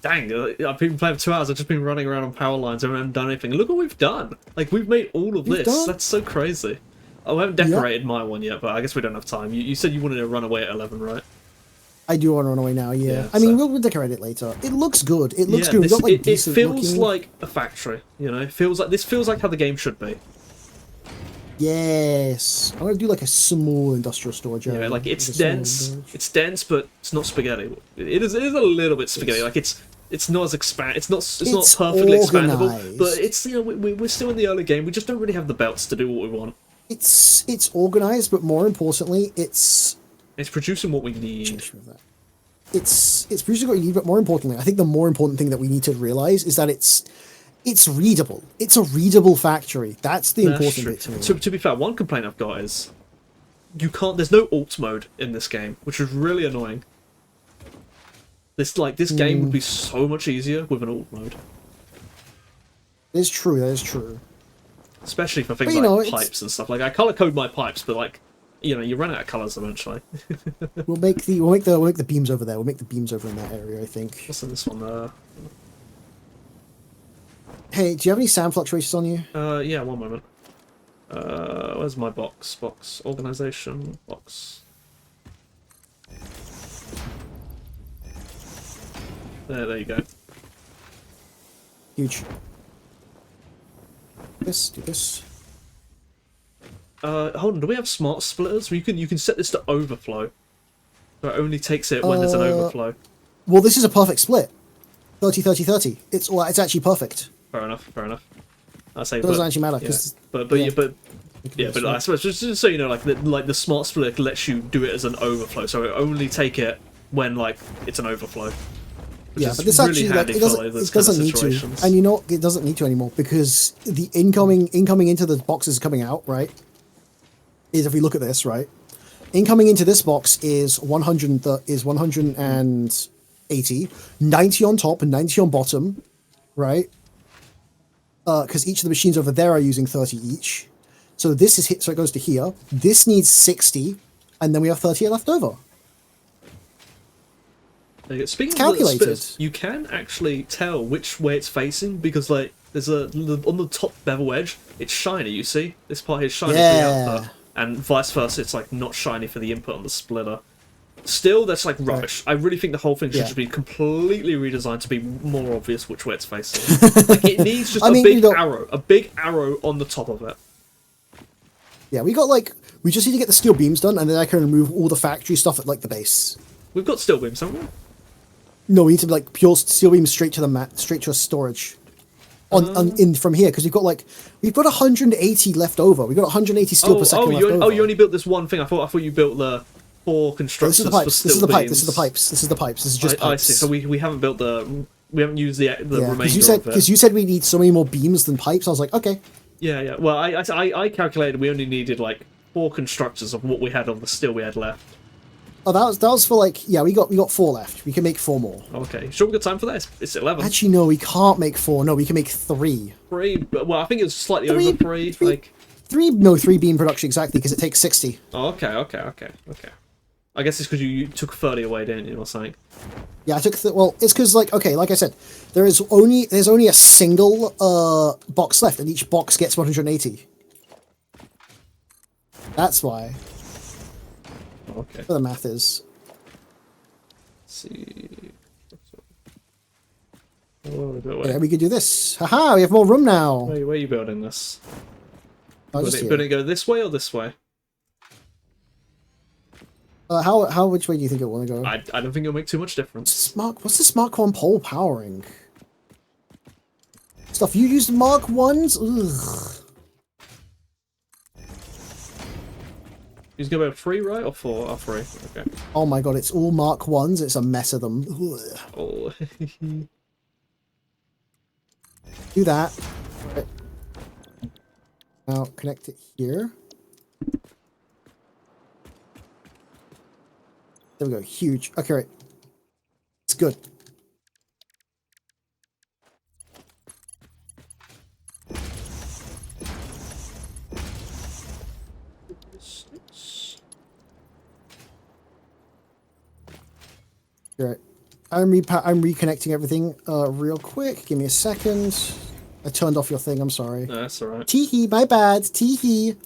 S2: dang, I've been playing for 2 hours, I've just been running around on power lines, I haven't done anything. Look what we've done! Like, we've made all of this. That's so crazy. Oh, I haven't decorated my one yet, but I guess we don't have time. You said you wanted to run away at 11, right?
S1: I do want to run away now, yeah. I
S2: so.
S1: mean, we'll decorate it later. It looks good. It looks good.
S2: This,
S1: we got, like,
S2: it feels
S1: looking...
S2: like a factory, you know? This feels like how the game should be.
S1: Yes. I'm going to do, like, a small industrial storage area.
S2: Yeah, like, it's dense, but it's not spaghetti. It is a little bit spaghetti. Like, it's not as it's not perfectly expandable, but it's, you know, we're still in the early game. We just don't really have the belts to do what we want.
S1: It's organized, but more importantly, it's
S2: producing what we need.
S1: It's producing what we need, but more importantly, I think the more important thing that we need to realize is that it's readable. It's a readable factory. That's the important bit to me.
S2: To be fair, one complaint I've got is there's no alt mode in this game, which is really annoying. This game would be so much easier with an alt mode.
S1: That is true.
S2: Especially for things like pipes and stuff. Like, I color code my pipes, but like, you know, you run out of colors eventually.
S1: we'll make the beams over there. We'll make the beams over in that area, I think.
S2: What's in this one?
S1: Hey, do you have any sound fluctuations on you?
S2: Yeah, one moment. Where's my box? Box. Organization. Box. There you go.
S1: Huge. Do this.
S2: Hold on, do we have smart splitters? You can set this to overflow. So it only takes it when there's an overflow.
S1: Well, this is a perfect split. 30-30-30. It's actually perfect.
S2: Fair enough. I say,
S1: it doesn't actually matter because.
S2: Yeah. But I suppose just so you know, like the smart split lets you do it as an overflow, so it only take it when like it's an overflow.
S1: Yeah, but this really actually it doesn't need to, and you know it doesn't need to anymore because the incoming into the boxes coming out, right? Is if we look at this, right? Incoming into this box is 180, 90 on top and 90 on bottom, right? Because each of the machines over there are using 30 each. So this is hit, so it goes to here. This needs 60, and then we have 30 left over.
S2: Speaking of the splitters, you can actually tell which way it's facing because, like, there's on the top bevel edge, it's shiny. You see, this part here is shiny for the output, and vice versa. It's like not shiny for the input on the splitter. Still, that's like rubbish. Right. I really think the whole thing should just be completely redesigned to be more obvious which way it's facing. Like, it needs just a big arrow on the top of it.
S1: Yeah, we just need to get the steel beams done, and then I can remove all the factory stuff at like the base.
S2: We've got steel beams, haven't we?
S1: No, we need to like pure steel beams straight to the mat, straight to a storage. From here, because we've got 180 left over. We've got 180 steel per second left over.
S2: Oh, you only built this one thing. I thought you built the 4 constructors.
S1: This is the pipes.
S2: This is the
S1: pipes. This is the pipes. This is just pipes.
S2: I see. So we haven't built we haven't used the remainder of it.
S1: Because you said we need so many more beams than pipes. I was like, okay.
S2: Yeah. Well, I calculated we only needed like 4 constructors of what we had of the steel we had left.
S1: Oh, that was for we got 4 left. We can make 4 more.
S2: Okay, sure, we got time for that. It's 11.
S1: Actually, no, we can't make 4. No, we can make 3.
S2: 3? Well, I think it's slightly over 3.
S1: 3 beam production exactly because it takes 60.
S2: Oh, okay. I guess it's because you took 30 away, didn't you, or something?
S1: Yeah, I took. It's because like I said, there's only a single box left, and each box gets 180. That's why.
S2: Okay.
S1: What the math is.
S2: Let's see.
S1: Yeah, we could do this. Haha, we have more room now.
S2: Where are you building this?
S1: Would
S2: it go this way or this way?
S1: Which way do you think it will go?
S2: I don't think it'll make too much difference.
S1: What's the Smart One pole powering? Stuff you used Mark 1s? Ugh.
S2: He's going to go 3, right? Or 4? Or 3? Okay.
S1: Oh my god, it's all Mark 1s. It's a mess of them. Ugh.
S2: Oh.
S1: Do that. Right. Now connect it here. There we go. Huge. Okay, right. It's good. Right. I'm reconnecting everything real quick. Give me a second. I turned off your thing. I'm sorry.
S2: No, that's alright.
S1: Teehee, my bad. Teehee.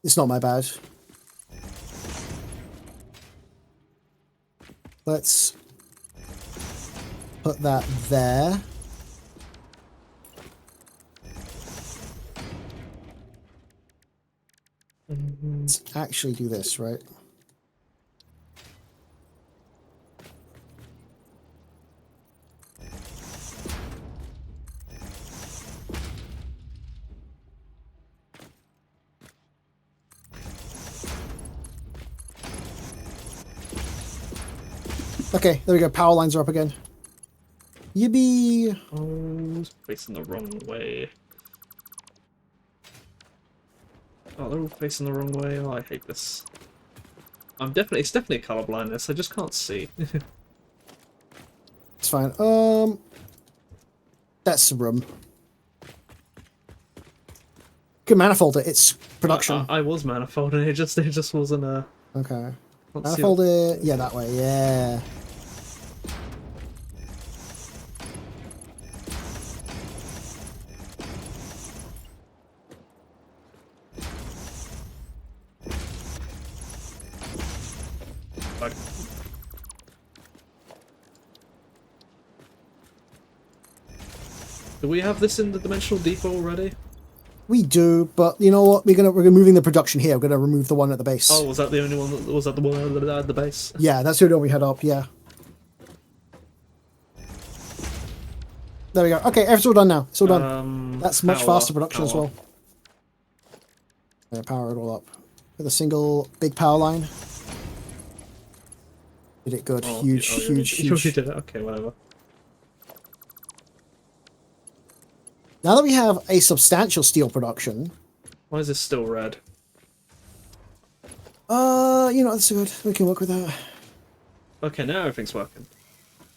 S1: It's not my bad. Let's put that there. Let's actually do this, right? Okay, there we go. Power lines are up again. Yippee!
S2: Oh, it's facing the wrong way. Oh, they're all facing the wrong way. Oh, I hate this. It's definitely color blindness. I just can't see.
S1: It's fine. That's the room. Can manifold it. It's production.
S2: I was manifolding. It just wasn't a.
S1: Okay. Manifold it. Yeah, that way. Yeah.
S2: Like, do we have this in the dimensional default already?
S1: We do, but you know what? We're moving the production here. We're gonna remove the one at the base.
S2: Oh, was that the only one? Was that the one at the base?
S1: Yeah, that's the only one we had up. Yeah. There we go. Okay, everything's all done now. It's all done. That's much faster production as well. Yeah, power it all up with a single big power line. Did it good.
S2: Oh,
S1: Huge.
S2: You did it. Okay, whatever.
S1: Now that we have a substantial steel production.
S2: Why is this still red?
S1: You know, that's good. We can work with that.
S2: Okay, now everything's working.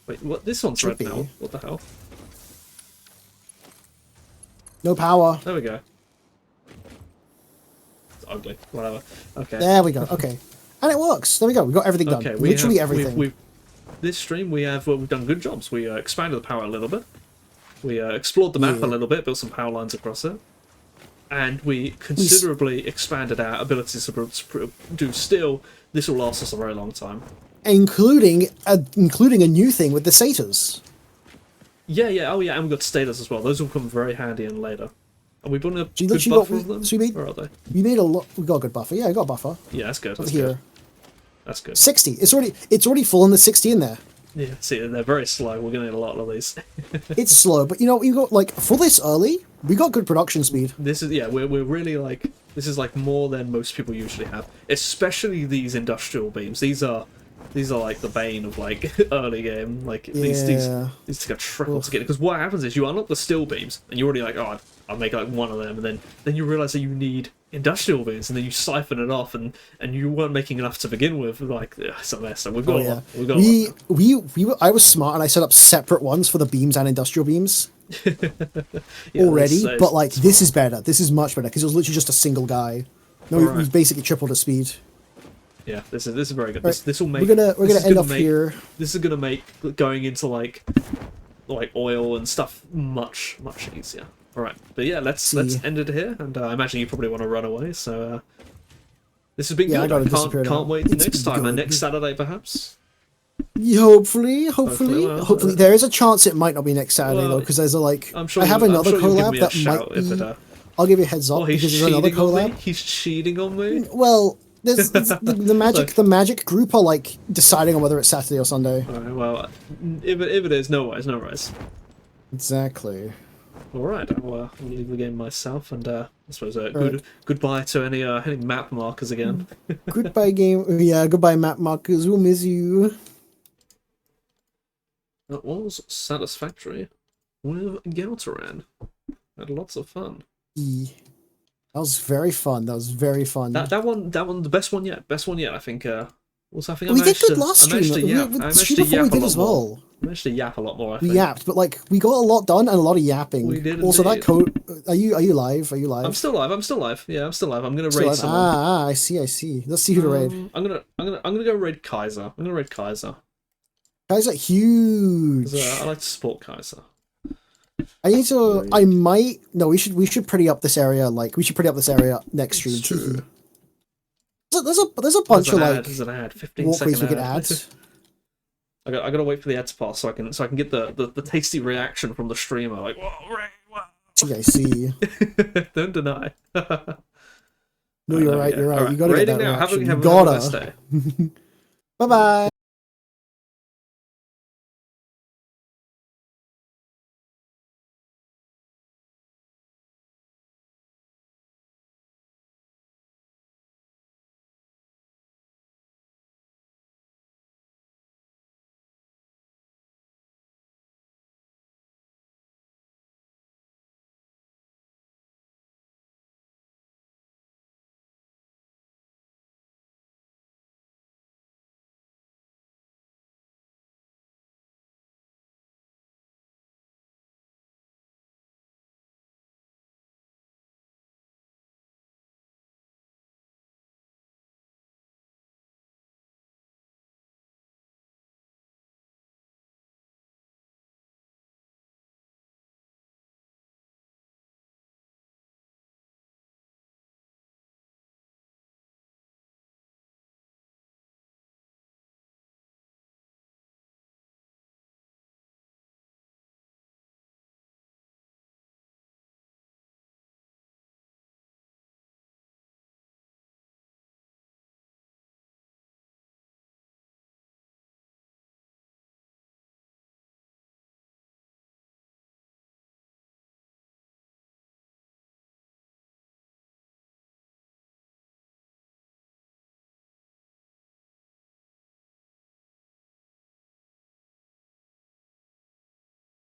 S2: Wait, what? This one's red now. What the hell?
S1: No power.
S2: There we go. It's ugly. Whatever. Okay.
S1: There we go. Okay. And it works. There we go. We got everything done.
S2: Okay,
S1: Literally everything.
S2: This stream we've done good jobs. We expanded the power a little bit. We explored the map a little bit, built some power lines across it, and we considerably expanded our abilities to do steel. This will last us a very long time,
S1: including a new thing with the satyrs.
S2: Yeah. Oh yeah, and we got status as well. Those will come very handy in later. And we brought a good
S1: buffer
S2: of them.
S1: So
S2: Where are they?
S1: We made a lot. We got a good buffer. Yeah, I got a buffer.
S2: Yeah, that's good. That's
S1: here.
S2: Good. That's good.
S1: 60. It's already full in the 60 in there.
S2: Yeah, see, they're very slow. We're gonna need a lot of these.
S1: It's slow, but you know, you got like for this early, we got good production speed.
S2: This is we're really like this is like more than most people usually have, especially these industrial beams. These are like the bane of like early game. Like these take a trickle to get it, because what happens is you unlock the steel beams and you're already like, oh, I'll make like one of them, and then you realize that you need industrial beams, and then you siphon it off, and you weren't making enough to begin with. Like, it's a mess. So we've got
S1: I was smart and I set up separate ones for the beams and industrial beams. Already, but like smart. This is better. This is much better because it was literally just a single guy. No, we've basically tripled his speed.
S2: Yeah, this is very good.
S1: Right.
S2: This will make.
S1: We're gonna end up here.
S2: This is gonna make going into like oil and stuff much easier. All right, but yeah, let's end it here. And I imagine you probably want to run away. So this has been good. I can't wait next time. And next Saturday, perhaps.
S1: Hopefully, there is a chance it might not be next Saturday though, because there's
S2: I'm sure
S1: I have another collab that might be. I'll give you a heads up because there's another collab.
S2: He's cheating on me.
S1: Well, there's the magic group are like deciding on whether it's Saturday or Sunday.
S2: All right, well, if it is, no worries.
S1: Exactly.
S2: All right, I'll leave the game myself, and I suppose goodbye to any map markers again.
S1: Goodbye game. Yeah, goodbye map markers. We'll miss you.
S2: That was Satisfactory with Gauteran. Had lots of fun.
S1: That was very fun. That one,
S2: the best one yet. I think Also, I think
S1: We did good last
S2: I managed
S1: stream.
S2: to yap. I
S1: The
S2: managed
S1: stream
S2: to
S1: before we
S2: yap a
S1: did
S2: lot
S1: as
S2: more.
S1: well.
S2: I managed to yap a lot more. I
S1: We
S2: think.
S1: yapped, but like we got a lot done and a lot of yapping.
S2: We did
S1: Also, that
S2: indeed.
S1: code. Are you live? Are you live?
S2: I'm still live. I'm still live. Yeah, I'm still live. I'm gonna
S1: Still
S2: raid
S1: live?
S2: someone.
S1: I see. I see. Let's see who to raid.
S2: I'm gonna go raid Kaiser. I'm gonna raid Kaiser.
S1: Guys are huge.
S2: I like to support Kaiser.
S1: I need to. I might. No, we should pretty up this area. Like we should pretty up this area next stream.
S2: It's true.
S1: There's a bunch of like
S2: There's an ad. 15
S1: walkways
S2: second
S1: we could
S2: ad.
S1: add.
S2: I gotta wait for the ad to pass so I can get the tasty reaction from the streamer. Like, whoa, Ray, wow.
S1: I see.
S2: Don't deny.
S1: No, you're right. You're right.
S2: All right.
S1: You gotta
S2: Rating
S1: get that
S2: now.
S1: reaction.
S2: Have
S1: You
S2: a nice
S1: gotta.
S2: day.
S1: Bye bye.